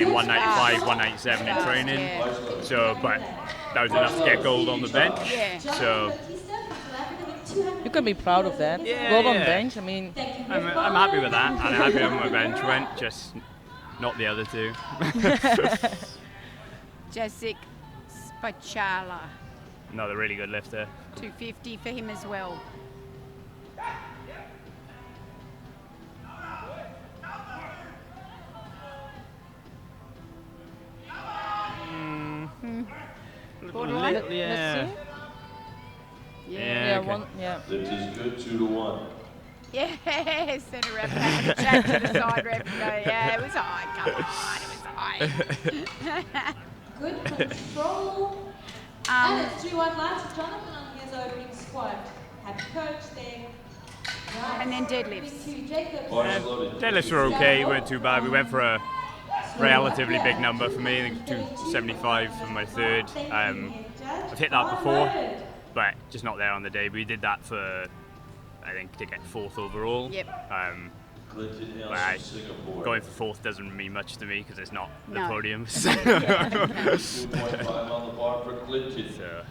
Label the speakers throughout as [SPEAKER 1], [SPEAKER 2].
[SPEAKER 1] in 195, 197 in training.
[SPEAKER 2] Yeah.
[SPEAKER 1] So, but that was enough to get gold on the bench.
[SPEAKER 2] Yeah.
[SPEAKER 1] So
[SPEAKER 3] You can be proud of that.
[SPEAKER 1] Yeah,
[SPEAKER 3] Gold on
[SPEAKER 1] yeah.
[SPEAKER 3] bench, I mean,
[SPEAKER 1] I'm happy with that, and I'm happy with my bench went, just not the other two.
[SPEAKER 2] Jacek Spachala,
[SPEAKER 1] Another really good lifter.
[SPEAKER 2] 250 for him as well. Borderline?
[SPEAKER 3] let's see.
[SPEAKER 1] Yeah, okay.
[SPEAKER 4] Lift is good, 2-1.
[SPEAKER 2] Yeah, centre rep having a chat to the side rep and go, yeah, it was high, come on, it was high.
[SPEAKER 5] Good control. And it's 3 white lights for Jonathan on his opening squat. Happy coach there. Right.
[SPEAKER 2] And then deadlifts.
[SPEAKER 1] Deadlifts were okay, weren't too bad. We went for a relatively big number for me, I think 275 for my third. I've hit that before, but just not there on the day. We did that for, I think, to get fourth overall.
[SPEAKER 2] Yep.
[SPEAKER 1] Going for fourth doesn't mean much to me because it's not the
[SPEAKER 2] No.
[SPEAKER 1] podium.
[SPEAKER 4] 2.5 on the bar for Clinton.
[SPEAKER 1] So,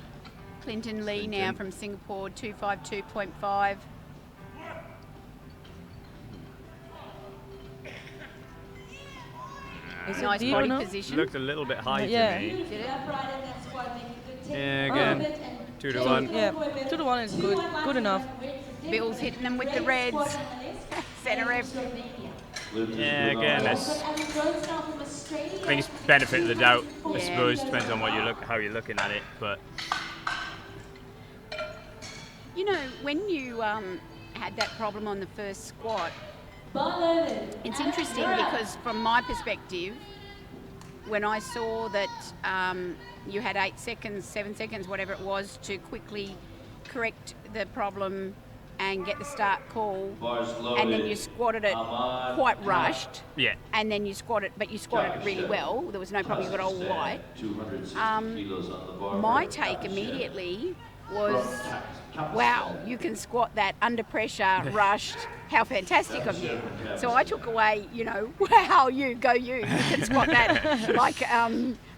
[SPEAKER 2] Clinton Lee now from Singapore, 252.5.
[SPEAKER 3] Is it
[SPEAKER 2] Nice
[SPEAKER 3] deep
[SPEAKER 2] body
[SPEAKER 3] enough?
[SPEAKER 2] position.
[SPEAKER 1] looked a little bit high
[SPEAKER 3] Yeah.
[SPEAKER 1] to me.
[SPEAKER 2] Did it?
[SPEAKER 1] Yeah, again, 2-1.
[SPEAKER 3] Yeah, 2-1 is good. Good enough.
[SPEAKER 2] Bill's hitting them with the reds. Centre rep.
[SPEAKER 1] Yeah, again, I think it's benefit of the doubt. I
[SPEAKER 2] Yeah.
[SPEAKER 1] suppose depends on how you're looking at it. But
[SPEAKER 2] You know, when you had that problem on the first squat, it's interesting because from my perspective, when I saw that you had 8 seconds, 7 seconds, whatever it was, to quickly correct the problem and get the start call, and then you squatted it quite rushed,
[SPEAKER 1] yeah,
[SPEAKER 2] and then you squatted it really well. There was no problem, you got all white.
[SPEAKER 4] 260 kilos on the bar.
[SPEAKER 2] My take immediately was, wow, you can squat that under pressure, rushed. How fantastic of you. So I took away, wow, you can squat that like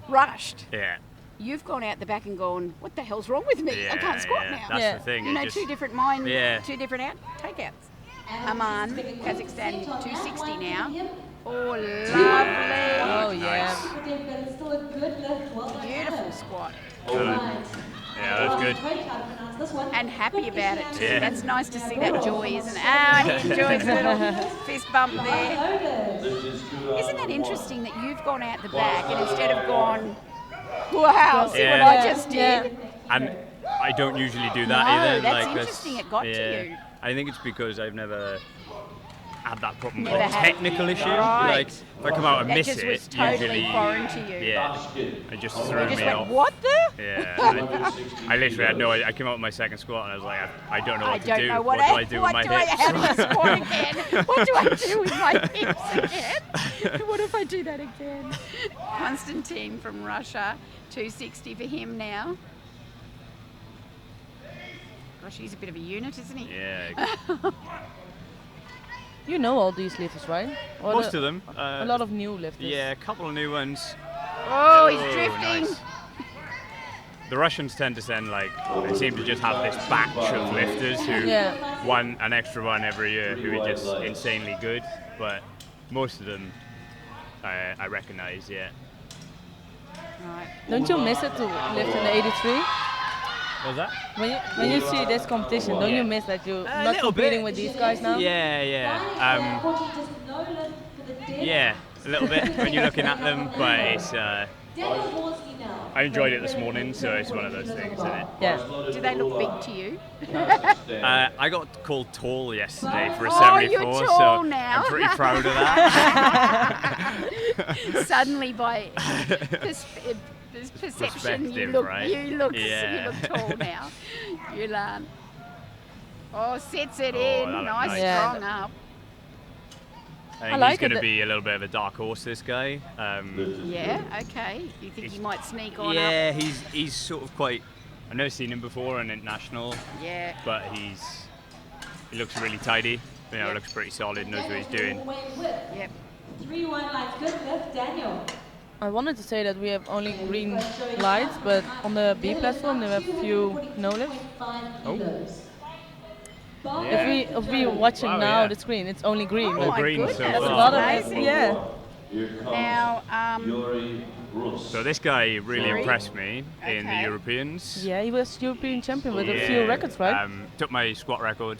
[SPEAKER 2] rushed.
[SPEAKER 1] yeah.
[SPEAKER 2] You've gone out the back and gone, what the hell's wrong with me? I can't squat now.
[SPEAKER 1] That's
[SPEAKER 3] Yeah.
[SPEAKER 1] the thing.
[SPEAKER 2] You know,
[SPEAKER 1] it just,
[SPEAKER 2] two different takeouts. Aman, Kazakhstan, 260 now. Oh, lovely.
[SPEAKER 3] Oh, yeah.
[SPEAKER 2] Beautiful squat.
[SPEAKER 1] Yeah, that was good.
[SPEAKER 2] And happy about it too.
[SPEAKER 1] Yeah.
[SPEAKER 2] That's nice to see that joy, isn't it? Ah, he enjoys a little fist bump there. Isn't that interesting that you've gone out the back and instead of gone, wow, see what I just did?
[SPEAKER 1] And I don't usually do that
[SPEAKER 2] No,
[SPEAKER 1] either.
[SPEAKER 2] that's interesting, it got to
[SPEAKER 1] yeah.
[SPEAKER 2] you.
[SPEAKER 1] I think it's because I've never had that problem with
[SPEAKER 2] Never
[SPEAKER 1] a
[SPEAKER 2] had-
[SPEAKER 1] technical issue.
[SPEAKER 2] Right.
[SPEAKER 1] Like, if I come out and
[SPEAKER 2] That
[SPEAKER 1] miss
[SPEAKER 2] just
[SPEAKER 1] it,
[SPEAKER 2] was totally
[SPEAKER 1] usually,
[SPEAKER 2] foreign to you.
[SPEAKER 1] yeah, it just threw
[SPEAKER 2] You just
[SPEAKER 1] me
[SPEAKER 2] went,
[SPEAKER 1] off.
[SPEAKER 2] what the?
[SPEAKER 1] Yeah, I literally had no idea. I came out with my second squat and I was like, I don't know what
[SPEAKER 2] I
[SPEAKER 1] to
[SPEAKER 2] don't
[SPEAKER 1] do.
[SPEAKER 2] know
[SPEAKER 1] What do I do with my hips?
[SPEAKER 2] How do I squat again? What do I do with my hips again? What if I do that again? Konstantin from Russia, 260 for him now. Gosh, he's a bit of a unit, isn't he?
[SPEAKER 1] Yeah,
[SPEAKER 3] You know all these lifters, right? Or
[SPEAKER 1] most of them.
[SPEAKER 3] A lot of new lifters.
[SPEAKER 1] Yeah, a couple of new ones.
[SPEAKER 2] Oh, he's drifting.
[SPEAKER 1] Nice. The Russians tend to send they seem to just have this batch of lifters who won an extra one every year who are just insanely good. But most of them I recognise, yeah.
[SPEAKER 2] Right.
[SPEAKER 3] Don't you miss it to lift in the 83?
[SPEAKER 1] What was that?
[SPEAKER 3] When you see this competition, don't you miss that you're not
[SPEAKER 1] little
[SPEAKER 3] competing
[SPEAKER 1] bit.
[SPEAKER 3] with these guys now?
[SPEAKER 1] Yeah. Yeah, a little bit when you're looking at them, but it's. I enjoyed it this morning, so it's one of those things, isn't it?
[SPEAKER 3] Yeah.
[SPEAKER 2] Do they look big to you?
[SPEAKER 1] I got called tall yesterday for a
[SPEAKER 2] Oh,
[SPEAKER 1] 74,
[SPEAKER 2] you're tall
[SPEAKER 1] so
[SPEAKER 2] now.
[SPEAKER 1] I'm pretty proud of that.
[SPEAKER 2] Suddenly, by perception, you look
[SPEAKER 1] right?
[SPEAKER 2] you look
[SPEAKER 1] Yeah.
[SPEAKER 2] tall now. You learn. Oh, sets it
[SPEAKER 1] Oh,
[SPEAKER 2] in.
[SPEAKER 1] that looked
[SPEAKER 2] Nice,
[SPEAKER 1] nice.
[SPEAKER 3] Yeah.
[SPEAKER 2] strong up.
[SPEAKER 1] I think
[SPEAKER 3] like
[SPEAKER 1] he's going
[SPEAKER 3] it
[SPEAKER 1] to
[SPEAKER 3] that-
[SPEAKER 1] be a little bit of a dark horse, this guy.
[SPEAKER 2] Yeah. Okay. You think he might sneak on up?
[SPEAKER 1] Yeah, he's sort of quite. I've never seen him before in international,
[SPEAKER 2] Yeah.
[SPEAKER 1] but he looks really tidy.
[SPEAKER 2] Yep.
[SPEAKER 1] Looks pretty solid. Knows what he's doing.
[SPEAKER 2] Yep.
[SPEAKER 5] 3 white lights, good lift, Daniel.
[SPEAKER 3] I wanted to say that we have only green lights, but on the B platform they have few no lifts. If we watching
[SPEAKER 1] Wow,
[SPEAKER 3] now
[SPEAKER 1] yeah.
[SPEAKER 3] the screen, it's only green.
[SPEAKER 2] Oh
[SPEAKER 3] but
[SPEAKER 2] my
[SPEAKER 1] green
[SPEAKER 2] goodness,
[SPEAKER 1] so
[SPEAKER 3] that's a
[SPEAKER 1] far.
[SPEAKER 3] lot of
[SPEAKER 2] amazing.
[SPEAKER 3] yeah.
[SPEAKER 4] Here comes
[SPEAKER 2] Now,
[SPEAKER 4] Yuri Rus.
[SPEAKER 1] So this guy really
[SPEAKER 2] Sorry?
[SPEAKER 1] impressed me in the
[SPEAKER 2] Okay.
[SPEAKER 1] Europeans.
[SPEAKER 3] Yeah, he was European champion with a
[SPEAKER 1] Yeah,
[SPEAKER 3] few records, right?
[SPEAKER 1] Took my squat record,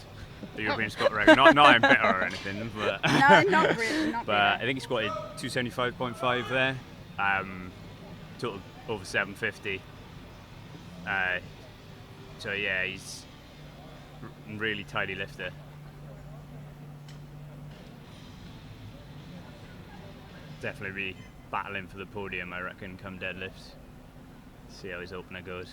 [SPEAKER 1] the European squat record. Not I'm better or anything, but
[SPEAKER 2] No, not really. Not
[SPEAKER 1] but I
[SPEAKER 2] really.
[SPEAKER 1] think he squatted 275.5 there. Total over 750. So yeah, he's really tidy lifter. Definitely be battling for the podium, I reckon, come deadlifts. See how his opener goes.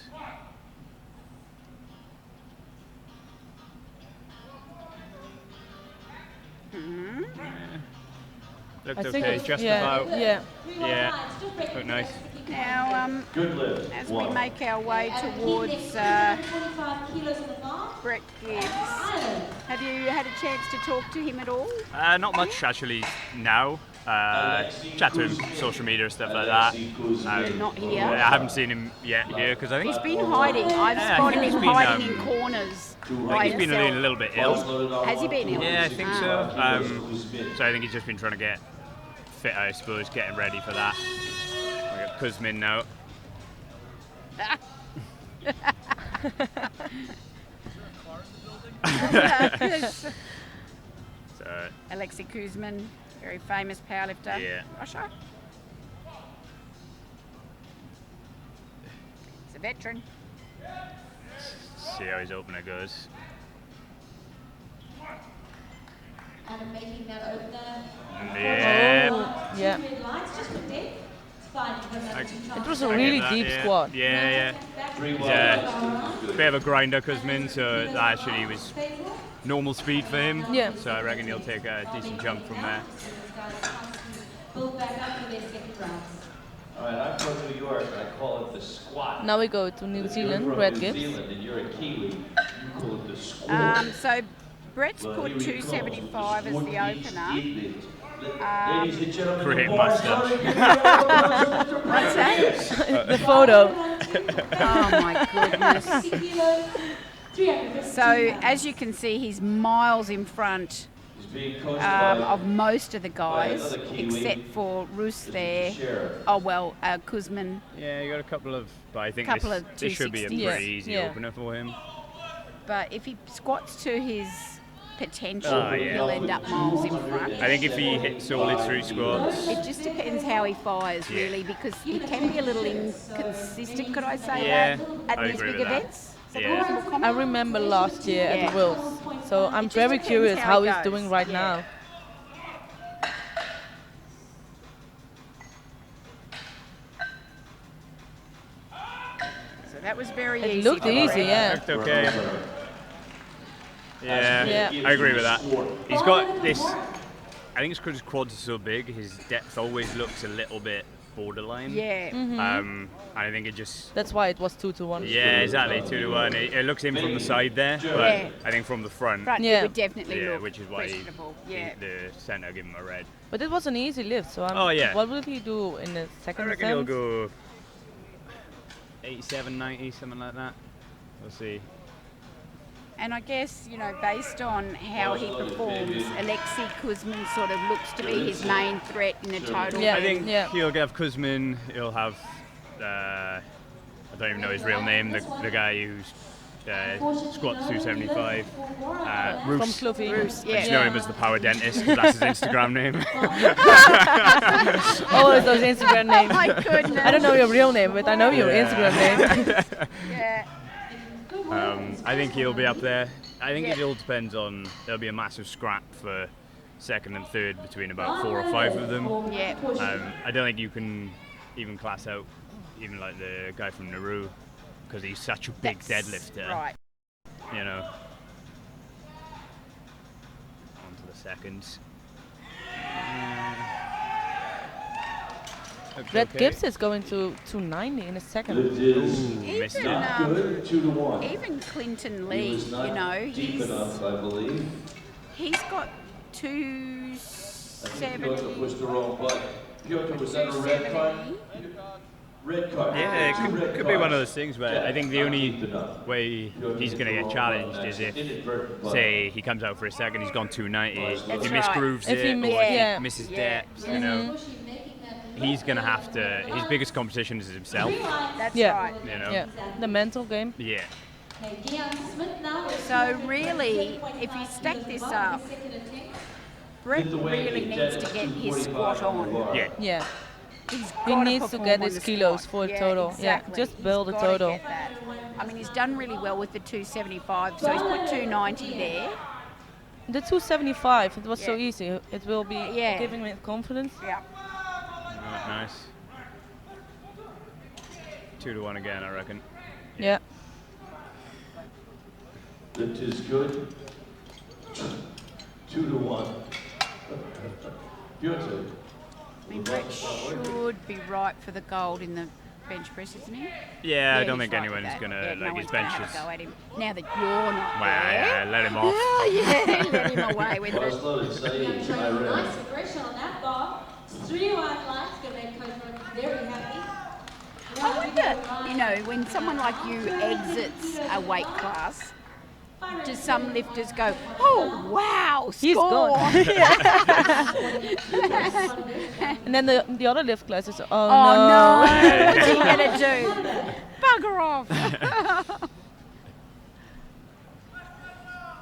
[SPEAKER 1] Looked
[SPEAKER 3] I think
[SPEAKER 1] okay,
[SPEAKER 3] it's
[SPEAKER 1] just
[SPEAKER 3] yeah,
[SPEAKER 1] about.
[SPEAKER 3] yeah.
[SPEAKER 1] Yeah, looked nice.
[SPEAKER 2] Now,
[SPEAKER 4] Good lift.
[SPEAKER 2] as we
[SPEAKER 4] One.
[SPEAKER 2] make our way towards
[SPEAKER 5] 45 kilos in the bar.
[SPEAKER 2] Brett Gibbs,
[SPEAKER 5] Ireland.
[SPEAKER 2] have you had a chance to talk to him at all?
[SPEAKER 1] Not much actually now. Chat to him, social media, stuff like that.
[SPEAKER 2] Not here.
[SPEAKER 1] I haven't seen him yet here because I think
[SPEAKER 2] He's been hiding. I've
[SPEAKER 1] Yeah, I
[SPEAKER 2] spotted
[SPEAKER 1] think
[SPEAKER 2] him
[SPEAKER 1] he's been,
[SPEAKER 2] hiding in corners. by
[SPEAKER 1] he's been
[SPEAKER 2] himself.
[SPEAKER 1] a little bit ill.
[SPEAKER 2] Has he been ill?
[SPEAKER 1] Yeah, I think
[SPEAKER 2] Ah.
[SPEAKER 1] so. So I think he's just been trying to get fit, I suppose, getting ready for that. We got Kuzmin now. So
[SPEAKER 2] Alexei Kuzmin, very famous powerlifter.
[SPEAKER 1] Yeah.
[SPEAKER 2] Russia. He's a veteran.
[SPEAKER 1] see how his opener goes.
[SPEAKER 5] And making that opener.
[SPEAKER 1] Yeah.
[SPEAKER 3] Yeah.
[SPEAKER 5] Red lights, just for depth. It's fine.
[SPEAKER 3] It was a
[SPEAKER 1] I get
[SPEAKER 3] really
[SPEAKER 1] that,
[SPEAKER 3] deep
[SPEAKER 1] yeah.
[SPEAKER 3] squat.
[SPEAKER 1] Yeah, yeah. Bit of a grinder, Kuzmin, so that actually was normal speed for him.
[SPEAKER 3] Yeah.
[SPEAKER 1] So I reckon he'll take a decent jump from there.
[SPEAKER 5] Build back up for their second rounds.
[SPEAKER 4] All right, I'm from New York. I call it the squat.
[SPEAKER 3] Now we go to New
[SPEAKER 4] If
[SPEAKER 3] Zealand,
[SPEAKER 4] you're from
[SPEAKER 3] Brett
[SPEAKER 4] New
[SPEAKER 3] Gibbs.
[SPEAKER 4] Zealand and you're a Kiwi, you call it the squat.
[SPEAKER 2] So Brett's
[SPEAKER 4] Well,
[SPEAKER 2] put
[SPEAKER 4] here he comes,
[SPEAKER 2] 275 as
[SPEAKER 4] with
[SPEAKER 2] the
[SPEAKER 4] Sport Eats
[SPEAKER 2] opener.
[SPEAKER 4] Deadlift. Ladies and gentlemen,
[SPEAKER 1] Great
[SPEAKER 4] the bar
[SPEAKER 1] mustache.
[SPEAKER 4] started.
[SPEAKER 2] What's that?
[SPEAKER 3] The photo.
[SPEAKER 2] Oh my goodness.
[SPEAKER 5] 60 kilos, 350
[SPEAKER 2] So as you can see, he's miles in front
[SPEAKER 4] He's being coached by
[SPEAKER 2] of most of the guys,
[SPEAKER 4] another Kiwi.
[SPEAKER 2] except for Roos there.
[SPEAKER 4] Sheriff.
[SPEAKER 2] Oh well, Kuzmin.
[SPEAKER 1] Yeah, you got a couple of, but I think
[SPEAKER 2] Couple
[SPEAKER 1] this,
[SPEAKER 2] of
[SPEAKER 1] this should be a
[SPEAKER 2] 260s.
[SPEAKER 1] pretty easy
[SPEAKER 3] Yeah.
[SPEAKER 1] opener for him.
[SPEAKER 2] But if he squats to his potential,
[SPEAKER 1] Oh, yeah.
[SPEAKER 2] he'll end up miles in front.
[SPEAKER 1] I think if he hits solid through squats,
[SPEAKER 2] It just depends how he fires, really, because he can be a little inconsistent, could I say
[SPEAKER 1] Yeah,
[SPEAKER 2] that,
[SPEAKER 1] I
[SPEAKER 2] at these
[SPEAKER 1] agree
[SPEAKER 2] big
[SPEAKER 1] with that.
[SPEAKER 2] events? Is that
[SPEAKER 1] Yeah.
[SPEAKER 2] a reasonable comment?
[SPEAKER 3] I remember last year at
[SPEAKER 2] Yeah.
[SPEAKER 3] the Worlds. So I'm
[SPEAKER 2] just
[SPEAKER 3] very
[SPEAKER 2] depends
[SPEAKER 3] curious
[SPEAKER 2] how
[SPEAKER 3] how
[SPEAKER 2] it
[SPEAKER 3] he's
[SPEAKER 2] goes.
[SPEAKER 3] doing right
[SPEAKER 2] Yeah.
[SPEAKER 3] now.
[SPEAKER 2] So that was very
[SPEAKER 3] It
[SPEAKER 2] easy.
[SPEAKER 3] looked
[SPEAKER 2] for
[SPEAKER 3] easy,
[SPEAKER 2] Brett.
[SPEAKER 3] yeah.
[SPEAKER 1] looked okay. Yeah,
[SPEAKER 3] Yeah.
[SPEAKER 1] I agree with that. He's got this, I think it's because his quads are so big, his depth always looks a little bit borderline.
[SPEAKER 2] Yeah.
[SPEAKER 1] And I think it just,
[SPEAKER 3] That's why it was 2-1.
[SPEAKER 1] yeah, exactly, 2-1. It looks in from the side there, but
[SPEAKER 2] Yeah.
[SPEAKER 1] I think from the front,
[SPEAKER 2] Front,
[SPEAKER 3] Yeah.
[SPEAKER 2] it would definitely
[SPEAKER 1] yeah,
[SPEAKER 2] look
[SPEAKER 1] which is why
[SPEAKER 2] questionable. Yeah.
[SPEAKER 1] the centre gave him a red.
[SPEAKER 3] But it was an easy lift, so
[SPEAKER 1] Oh, yeah.
[SPEAKER 3] what will he do in the
[SPEAKER 1] I
[SPEAKER 3] second
[SPEAKER 1] reckon he'll
[SPEAKER 3] attempt?
[SPEAKER 1] go 87, 90, something like that. We'll see.
[SPEAKER 2] And I guess, you know, based on how he performs, Alexei Kuzmin sort of looks to be his main threat in the total.
[SPEAKER 3] Yeah.
[SPEAKER 1] I think
[SPEAKER 3] Yeah.
[SPEAKER 1] he'll have Kuzmin, he'll have, I don't even know his real name, the guy who's squats 275.
[SPEAKER 3] From
[SPEAKER 1] Roos.
[SPEAKER 3] Fluffy.
[SPEAKER 2] Roos,
[SPEAKER 1] I just
[SPEAKER 2] yeah.
[SPEAKER 1] know him as the Power Dentist because that's his Instagram name.
[SPEAKER 3] Always those Instagram
[SPEAKER 2] Oh
[SPEAKER 3] names.
[SPEAKER 2] my goodness.
[SPEAKER 3] I don't know your real name, but I know your
[SPEAKER 1] Yeah.
[SPEAKER 3] Instagram name.
[SPEAKER 2] Yeah.
[SPEAKER 1] I think he'll be up there. I think
[SPEAKER 2] Yeah.
[SPEAKER 1] it all depends on, there'll be a massive scrap for second and third between about 4 or 5 of them.
[SPEAKER 2] Yeah.
[SPEAKER 1] I don't think you can even class out even like the guy from Nauru because he's such a big
[SPEAKER 2] That's
[SPEAKER 1] deadlifter.
[SPEAKER 2] Right.
[SPEAKER 1] You know. On to the seconds. Looks
[SPEAKER 3] Brett
[SPEAKER 1] okay.
[SPEAKER 3] Gibbs is going to 290 in a second.
[SPEAKER 4] Lift is
[SPEAKER 1] Missed
[SPEAKER 2] Even,
[SPEAKER 1] it.
[SPEAKER 4] good, 2-1.
[SPEAKER 2] even Clinton
[SPEAKER 4] He
[SPEAKER 2] Lee,
[SPEAKER 4] was not
[SPEAKER 2] you know,
[SPEAKER 4] deep enough, I believe.
[SPEAKER 2] he's got
[SPEAKER 4] I think he must have
[SPEAKER 2] 270.
[SPEAKER 4] pushed the wrong button. Piotr, was that a red card? Red card.
[SPEAKER 1] Yeah,
[SPEAKER 4] Two red
[SPEAKER 1] it could be one of
[SPEAKER 4] cards.
[SPEAKER 1] those things, but I think the only way he's going to get challenged is if, say, he comes out for a second, he's gone 290, if he
[SPEAKER 2] right.
[SPEAKER 1] misgrooves
[SPEAKER 3] If he
[SPEAKER 1] it,
[SPEAKER 3] miss-
[SPEAKER 1] or if
[SPEAKER 3] yeah.
[SPEAKER 1] he misses
[SPEAKER 2] Yeah.
[SPEAKER 1] depth, you know, he's going to have to, his biggest competition is himself,
[SPEAKER 2] That's
[SPEAKER 3] Yeah.
[SPEAKER 2] right.
[SPEAKER 1] you know.
[SPEAKER 3] Yeah, the mental game.
[SPEAKER 1] Yeah.
[SPEAKER 2] So really, if you stack this up, Brett really needs to get his squat on.
[SPEAKER 1] Yeah.
[SPEAKER 3] Yeah,
[SPEAKER 2] He's
[SPEAKER 3] he
[SPEAKER 2] gotta
[SPEAKER 3] needs to
[SPEAKER 2] perform
[SPEAKER 3] get
[SPEAKER 2] on
[SPEAKER 3] his
[SPEAKER 2] the
[SPEAKER 3] kilos
[SPEAKER 2] squat.
[SPEAKER 3] for the
[SPEAKER 2] Yeah,
[SPEAKER 3] total.
[SPEAKER 2] exactly.
[SPEAKER 3] Yeah, just build
[SPEAKER 2] He's
[SPEAKER 3] a
[SPEAKER 2] gotta
[SPEAKER 3] total.
[SPEAKER 2] get that. I mean, he's done really well with the 275, so he's put 290 there.
[SPEAKER 3] The 275, it was so
[SPEAKER 2] Yeah.
[SPEAKER 3] easy. It will be
[SPEAKER 2] Yeah.
[SPEAKER 3] giving me confidence.
[SPEAKER 2] Yeah.
[SPEAKER 1] Right, nice. 2-1 again, I reckon.
[SPEAKER 3] Yeah.
[SPEAKER 4] That is good. 2-1. Piotr.
[SPEAKER 2] I mean, Brett should be right for the gold in the bench press, isn't he?
[SPEAKER 1] Yeah, I don't
[SPEAKER 2] he's
[SPEAKER 1] think
[SPEAKER 2] right with
[SPEAKER 1] anyone's
[SPEAKER 2] that.
[SPEAKER 1] going to,
[SPEAKER 2] Yeah,
[SPEAKER 1] like,
[SPEAKER 2] no
[SPEAKER 1] his
[SPEAKER 2] one's gonna
[SPEAKER 1] bench
[SPEAKER 2] have
[SPEAKER 1] is...
[SPEAKER 2] a go at him. Now that you're not
[SPEAKER 1] Well,
[SPEAKER 2] there.
[SPEAKER 1] yeah, let him off.
[SPEAKER 2] Yeah, let him away with it.
[SPEAKER 4] Barcelona, Saeed, I read.
[SPEAKER 5] Nice aggression on that bar. 3 white lights gonna make Coach Rock very happy.
[SPEAKER 2] I wonder, you know, when someone like you exits a weight class, do some lifters go, oh, wow,
[SPEAKER 3] He's
[SPEAKER 2] score.
[SPEAKER 3] gone. And then the other lift classes, oh,
[SPEAKER 2] Oh,
[SPEAKER 3] no.
[SPEAKER 2] no. What's he going to do? Bugger off.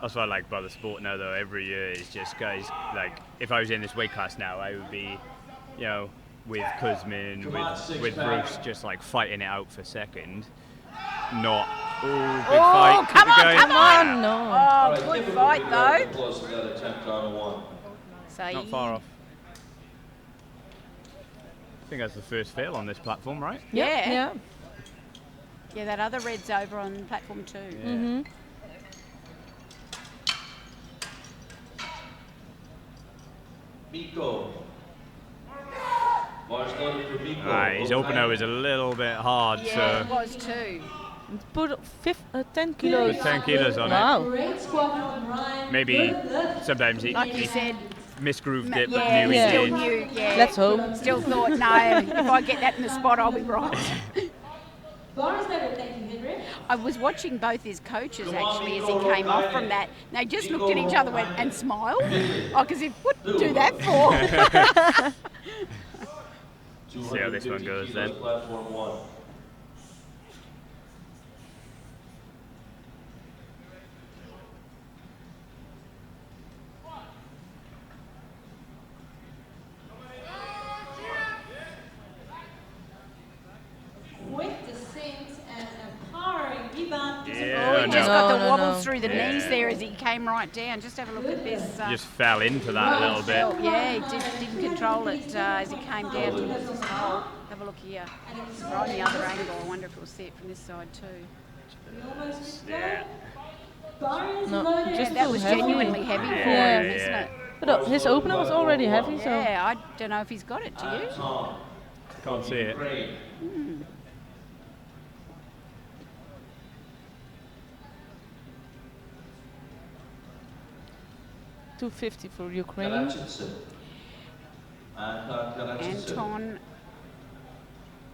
[SPEAKER 1] That's what I like about the sport now, though. Every year is just guys, like, if I was in this weight class now, I would be, you know, with Kuzmin, with Bruce, just like fighting it out for second. Not, big fight. keep
[SPEAKER 2] come
[SPEAKER 1] it
[SPEAKER 2] on,
[SPEAKER 1] going.
[SPEAKER 2] come on.
[SPEAKER 3] Oh, no.
[SPEAKER 2] Oh, good fight, though.
[SPEAKER 4] Close to that attempt on a 1.
[SPEAKER 2] So
[SPEAKER 1] Not far off. I think that's the first fail on this platform, right?
[SPEAKER 2] Yeah.
[SPEAKER 3] Yeah.
[SPEAKER 2] Yeah, that other red's over on platform 2.
[SPEAKER 3] Mm-hmm.
[SPEAKER 4] Miko. Barcelona for Miko.
[SPEAKER 1] His opener was a little bit hard,
[SPEAKER 2] Yeah, it
[SPEAKER 1] so
[SPEAKER 2] was too.
[SPEAKER 3] Put 10 kilos.
[SPEAKER 1] put 10 kilos on it.
[SPEAKER 3] Wow.
[SPEAKER 5] Great squat from Ryan.
[SPEAKER 1] Maybe
[SPEAKER 5] Good lift.
[SPEAKER 1] sometimes he
[SPEAKER 2] Like you said,
[SPEAKER 1] misgrooved it, but
[SPEAKER 2] yeah,
[SPEAKER 1] knew he
[SPEAKER 3] Yeah.
[SPEAKER 2] still
[SPEAKER 1] did.
[SPEAKER 2] knew, yeah.
[SPEAKER 3] Let's hope.
[SPEAKER 2] Still thought, no, if I get that in the spot, I'll be right.
[SPEAKER 5] Bars level, thank you, Henry.
[SPEAKER 2] I was watching both his coaches actually as he came off from that. They just looked at each other and smiled. Like as if, what do that for?
[SPEAKER 1] See how this one goes then.
[SPEAKER 4] Platform 1.
[SPEAKER 5] Quick descent and a powering rebound.
[SPEAKER 1] Yeah,
[SPEAKER 2] Oh, he
[SPEAKER 1] no.
[SPEAKER 2] just got the
[SPEAKER 3] No, no,
[SPEAKER 2] wobbles
[SPEAKER 3] no.
[SPEAKER 2] through the
[SPEAKER 1] Yeah.
[SPEAKER 2] knees there as he came right down. Just have a look at this.
[SPEAKER 1] Just fell into that a little bit.
[SPEAKER 2] Yeah, he didn't control it as he came down towards his hole. Have a look here. Right on the other angle. I wonder if we'll see it from this side too.
[SPEAKER 1] Yeah.
[SPEAKER 3] No, just
[SPEAKER 2] That
[SPEAKER 3] too
[SPEAKER 2] was
[SPEAKER 3] heavy.
[SPEAKER 2] genuinely heavy for
[SPEAKER 3] Yeah.
[SPEAKER 2] him, isn't it?
[SPEAKER 3] But his opener was already heavy, so.
[SPEAKER 2] Yeah, I don't know if he's got it, do you?
[SPEAKER 4] Tom.
[SPEAKER 1] Can't see it.
[SPEAKER 4] Ukraine.
[SPEAKER 3] 250 for Ukraine.
[SPEAKER 4] Karachitsin. Karachitsin.
[SPEAKER 2] Anton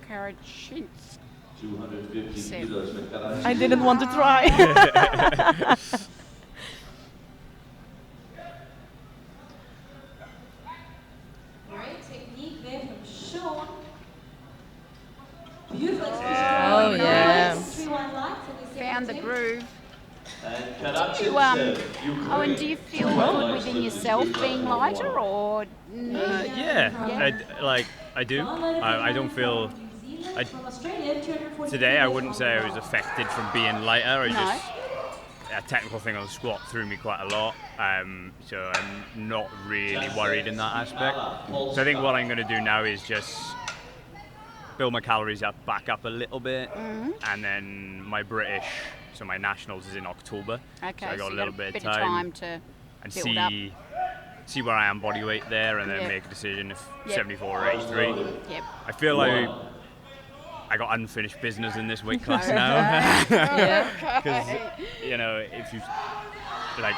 [SPEAKER 2] Karachins.
[SPEAKER 4] 250
[SPEAKER 2] Same.
[SPEAKER 4] kilos with Karachitsin.
[SPEAKER 3] I didn't want to try.
[SPEAKER 5] Great technique there from Sean. Beautiful
[SPEAKER 3] Oh, yeah.
[SPEAKER 5] 3 white lights in the second
[SPEAKER 2] Found the
[SPEAKER 5] attempt.
[SPEAKER 2] groove.
[SPEAKER 4] And
[SPEAKER 2] Do
[SPEAKER 4] Karachitsin.
[SPEAKER 2] you, Owen, do you feel good within yourself being lighter, or
[SPEAKER 1] I do. I don't feel. I-
[SPEAKER 5] From Australia, 240
[SPEAKER 1] Today, I
[SPEAKER 5] kilos
[SPEAKER 1] wouldn't
[SPEAKER 5] on
[SPEAKER 1] say I
[SPEAKER 5] the
[SPEAKER 1] was
[SPEAKER 5] bar.
[SPEAKER 1] affected from being lighter. I
[SPEAKER 2] No.
[SPEAKER 1] just a technical thing on the squat threw me quite a lot. So I'm not really worried in that aspect. So I think what I'm going to do now is just build my calories back up a little bit, and then my British, so my nationals is in October.
[SPEAKER 2] Okay,
[SPEAKER 1] so I got
[SPEAKER 2] you
[SPEAKER 1] a little bit of time
[SPEAKER 2] to
[SPEAKER 1] and
[SPEAKER 2] build up.
[SPEAKER 1] see where I am body weight there, and then
[SPEAKER 2] Yeah.
[SPEAKER 1] make a decision if
[SPEAKER 2] Yep.
[SPEAKER 1] 74 or 83.
[SPEAKER 2] Yep.
[SPEAKER 1] I feel like I got unfinished business in this weight class now.
[SPEAKER 3] Yeah.
[SPEAKER 1] Because, you know, if you, like,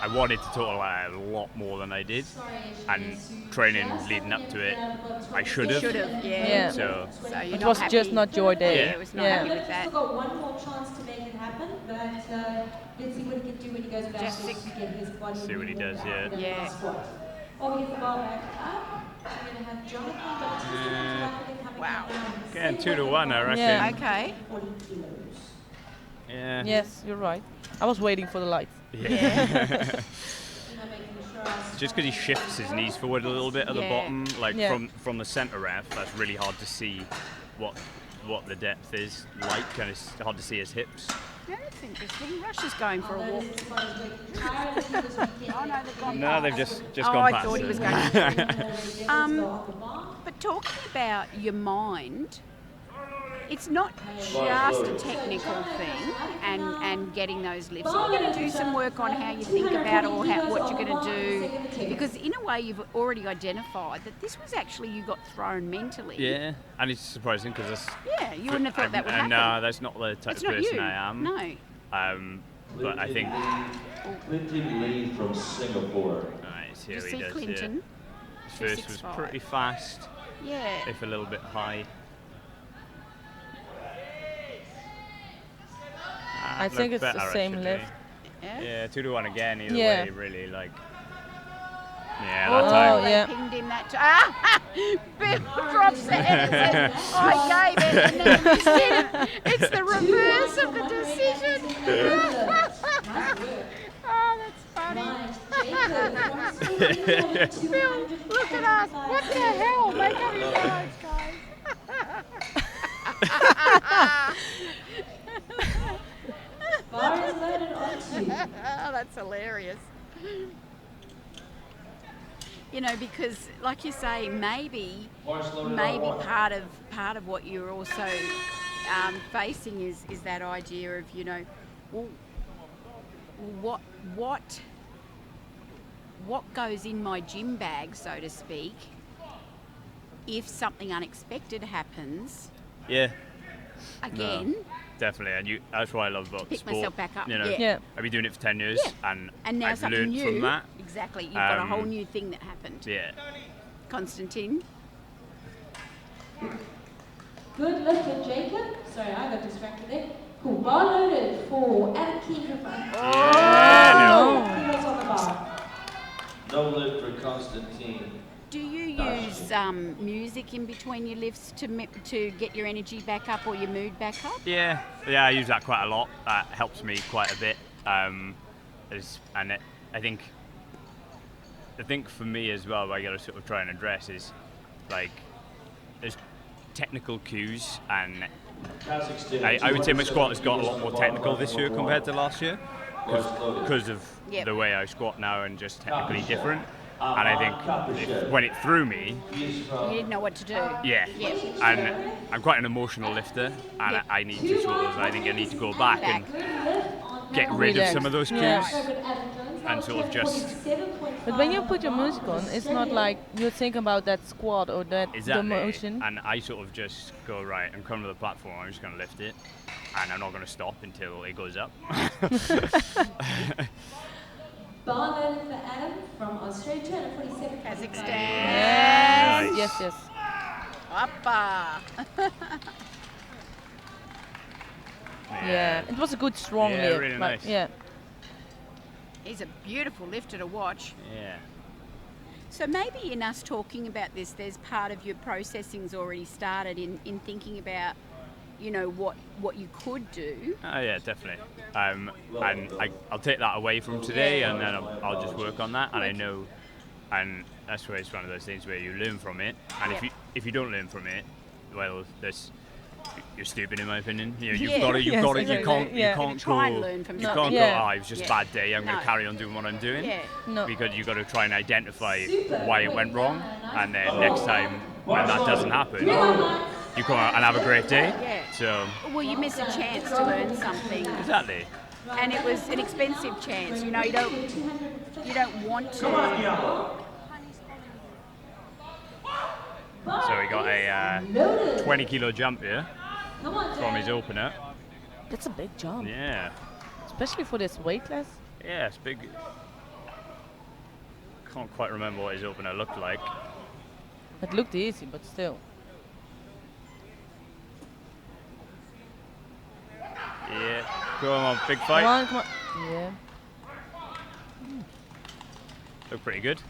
[SPEAKER 1] I wanted to total a lot more than I did, and training leading up to it, I should have.
[SPEAKER 2] Should have,
[SPEAKER 3] Yeah.
[SPEAKER 1] So
[SPEAKER 2] So you're
[SPEAKER 3] It
[SPEAKER 2] not
[SPEAKER 3] was
[SPEAKER 2] happy.
[SPEAKER 3] just not your day.
[SPEAKER 2] Yeah, it was not
[SPEAKER 3] Yeah.
[SPEAKER 2] happy with that.
[SPEAKER 5] Still got one more chance to make it happen, but let's see what he can do when he goes back
[SPEAKER 2] Just
[SPEAKER 5] to get his body.
[SPEAKER 1] See what he does,
[SPEAKER 5] moving
[SPEAKER 1] yeah.
[SPEAKER 5] after
[SPEAKER 2] Yeah.
[SPEAKER 5] that squat. While we get the bar back up, we're going to have Jonathan coming
[SPEAKER 2] Wow.
[SPEAKER 5] up now.
[SPEAKER 1] Getting 2 to 1, I reckon.
[SPEAKER 3] Yeah.
[SPEAKER 2] Okay.
[SPEAKER 5] 40 kilos.
[SPEAKER 1] Yeah.
[SPEAKER 3] Yes, you're right. I was waiting for the lights.
[SPEAKER 1] Yeah.
[SPEAKER 5] Making sure our
[SPEAKER 1] Just because he shifts his knees forward a little bit at the
[SPEAKER 2] Yeah.
[SPEAKER 1] bottom, like
[SPEAKER 3] Yeah.
[SPEAKER 1] from the center ref, that's really hard to see what the depth is like, and it's hard to see his hips.
[SPEAKER 2] Yeah, that's interesting. Rush is going for a walk.
[SPEAKER 5] Oh
[SPEAKER 2] no, they've gone
[SPEAKER 1] No, they've just
[SPEAKER 2] Oh,
[SPEAKER 1] gone
[SPEAKER 2] I
[SPEAKER 1] past
[SPEAKER 2] thought he
[SPEAKER 1] it.
[SPEAKER 2] was going to. But talking about your mind, it's not just a technical thing and getting those lifts. You're going to do some work on how you think about or what you're going to do, because in a way you've already identified that this was actually you got thrown mentally.
[SPEAKER 1] Yeah, and it's surprising because
[SPEAKER 2] Yeah, you wouldn't have thought that would happen.
[SPEAKER 1] No, that's not the type
[SPEAKER 2] That's
[SPEAKER 1] of
[SPEAKER 2] not
[SPEAKER 1] person
[SPEAKER 2] you.
[SPEAKER 1] I am.
[SPEAKER 2] No.
[SPEAKER 1] But I think.
[SPEAKER 4] Clinton Lee from Singapore.
[SPEAKER 1] Nice, here
[SPEAKER 2] Did you
[SPEAKER 1] he
[SPEAKER 2] see
[SPEAKER 1] does.
[SPEAKER 2] Clinton?
[SPEAKER 1] Yeah. His first was
[SPEAKER 2] 265.
[SPEAKER 1] pretty fast,
[SPEAKER 2] Yeah.
[SPEAKER 1] if a little bit high.
[SPEAKER 3] I think it's
[SPEAKER 1] Better,
[SPEAKER 3] the same
[SPEAKER 1] actually.
[SPEAKER 3] lift.
[SPEAKER 2] Yeah.
[SPEAKER 1] Yeah, 2 to 1 again. Either
[SPEAKER 3] Yeah.
[SPEAKER 1] way, really like. Yeah,
[SPEAKER 3] Oh,
[SPEAKER 1] that time.
[SPEAKER 3] yeah.
[SPEAKER 2] Pinged him that time. Bill drops it and says, I gave it, and then you said it's the reverse of the decision. Oh, that's funny. Bill, look at us. What the hell? Make up your minds, guys.
[SPEAKER 5] Bar is loaded onto.
[SPEAKER 2] Oh, that's hilarious. You know, because like you say, maybe part of what you're also facing is that idea of, you know, well, what goes in my gym bag, so to speak, if something unexpected happens
[SPEAKER 1] Yeah,
[SPEAKER 2] again.
[SPEAKER 1] definitely. And that's what I love about the
[SPEAKER 2] Pick
[SPEAKER 1] sport.
[SPEAKER 2] myself back up.
[SPEAKER 1] You know,
[SPEAKER 2] Yeah.
[SPEAKER 3] Yeah.
[SPEAKER 1] I've been doing it for 10 years,
[SPEAKER 2] Yeah.
[SPEAKER 1] and
[SPEAKER 2] And now
[SPEAKER 1] I've
[SPEAKER 2] something
[SPEAKER 1] learned
[SPEAKER 2] new.
[SPEAKER 1] from that.
[SPEAKER 2] Exactly. You've got a whole
[SPEAKER 1] Um,
[SPEAKER 2] new thing that happened.
[SPEAKER 1] Yeah.
[SPEAKER 2] Constantine.
[SPEAKER 5] Good lift for Jacob. Sorry, I got distracted there. Cool. Bar loaded for Adam Keegan.
[SPEAKER 1] Yeah,
[SPEAKER 5] Kilos on the bar.
[SPEAKER 4] No lift for Constantine.
[SPEAKER 2] Do you use music in between your lifts to get your energy back up or your mood back up?
[SPEAKER 1] Yeah, I use that quite a lot. That helps me quite a bit. I think for me as well, what I got to sort of try and address is like there's technical cues, and I would say my squat has got a lot more technical this year compared to last year because of
[SPEAKER 2] Yep.
[SPEAKER 1] the way I squat now and just technically different. And I think when it threw me,
[SPEAKER 2] You didn't know what to do.
[SPEAKER 1] yeah,
[SPEAKER 2] Yeah.
[SPEAKER 1] and I'm quite an emotional lifter, and
[SPEAKER 2] Yeah.
[SPEAKER 1] I need to sort of, I think I need to go back and get rid of
[SPEAKER 3] Relax.
[SPEAKER 1] some of those cues.
[SPEAKER 3] Yeah.
[SPEAKER 1] And sort of just-
[SPEAKER 3] But when you put your music on, it's not like you think about that squat or that the
[SPEAKER 1] Exactly.
[SPEAKER 3] motion.
[SPEAKER 1] And I sort of just go, right, I'm coming to the platform, I'm just going to lift it, and I'm not going to stop until it goes up.
[SPEAKER 5] Bar loaded for Adam from Australia, 247.
[SPEAKER 2] Kazakhstan.
[SPEAKER 3] Yes,
[SPEAKER 1] Nice.
[SPEAKER 3] yes, yes.
[SPEAKER 2] Uppa.
[SPEAKER 3] Yeah, it was a good strong
[SPEAKER 1] Yeah,
[SPEAKER 3] lift.
[SPEAKER 1] really
[SPEAKER 3] like,
[SPEAKER 1] nice.
[SPEAKER 3] Yeah.
[SPEAKER 2] He's a beautiful lifter to watch.
[SPEAKER 1] Yeah.
[SPEAKER 2] So maybe in us talking about this, there's part of your processing's already started in thinking about, you know, what you could do.
[SPEAKER 1] Oh yeah, definitely. And I'll take that away from today, and then I'll just work on that. And I know, and that's where it's one of those things where you learn from it. And if you don't learn from it, well, you're stupid in my opinion. You know,
[SPEAKER 2] Yeah.
[SPEAKER 1] you can't
[SPEAKER 2] Try and
[SPEAKER 1] go.
[SPEAKER 2] learn from
[SPEAKER 1] You
[SPEAKER 2] something.
[SPEAKER 1] can't
[SPEAKER 3] Yeah.
[SPEAKER 1] go. Oh, it was just a
[SPEAKER 2] Yeah.
[SPEAKER 1] bad day. I'm going
[SPEAKER 2] No.
[SPEAKER 1] to carry on doing what I'm doing.
[SPEAKER 2] Yeah.
[SPEAKER 3] No.
[SPEAKER 1] Because you've got to try and identify why it went wrong, and then next time when that doesn't happen, you come out and have a great day.
[SPEAKER 2] Yeah.
[SPEAKER 1] So
[SPEAKER 2] Well, you miss a chance to learn something,
[SPEAKER 1] exactly.
[SPEAKER 2] and it was an expensive chance. You know, you don't want to.
[SPEAKER 1] So he got a 20 kilo jump here
[SPEAKER 5] Come on,
[SPEAKER 1] from his opener.
[SPEAKER 3] That's a big jump,
[SPEAKER 1] Yeah.
[SPEAKER 3] especially for this weight class.
[SPEAKER 1] Yeah, it's big. Can't quite remember what his opener looked like.
[SPEAKER 3] It looked easy, but still.
[SPEAKER 1] Yeah, go on, big fight.
[SPEAKER 3] Come on. Yeah.
[SPEAKER 1] Look pretty good.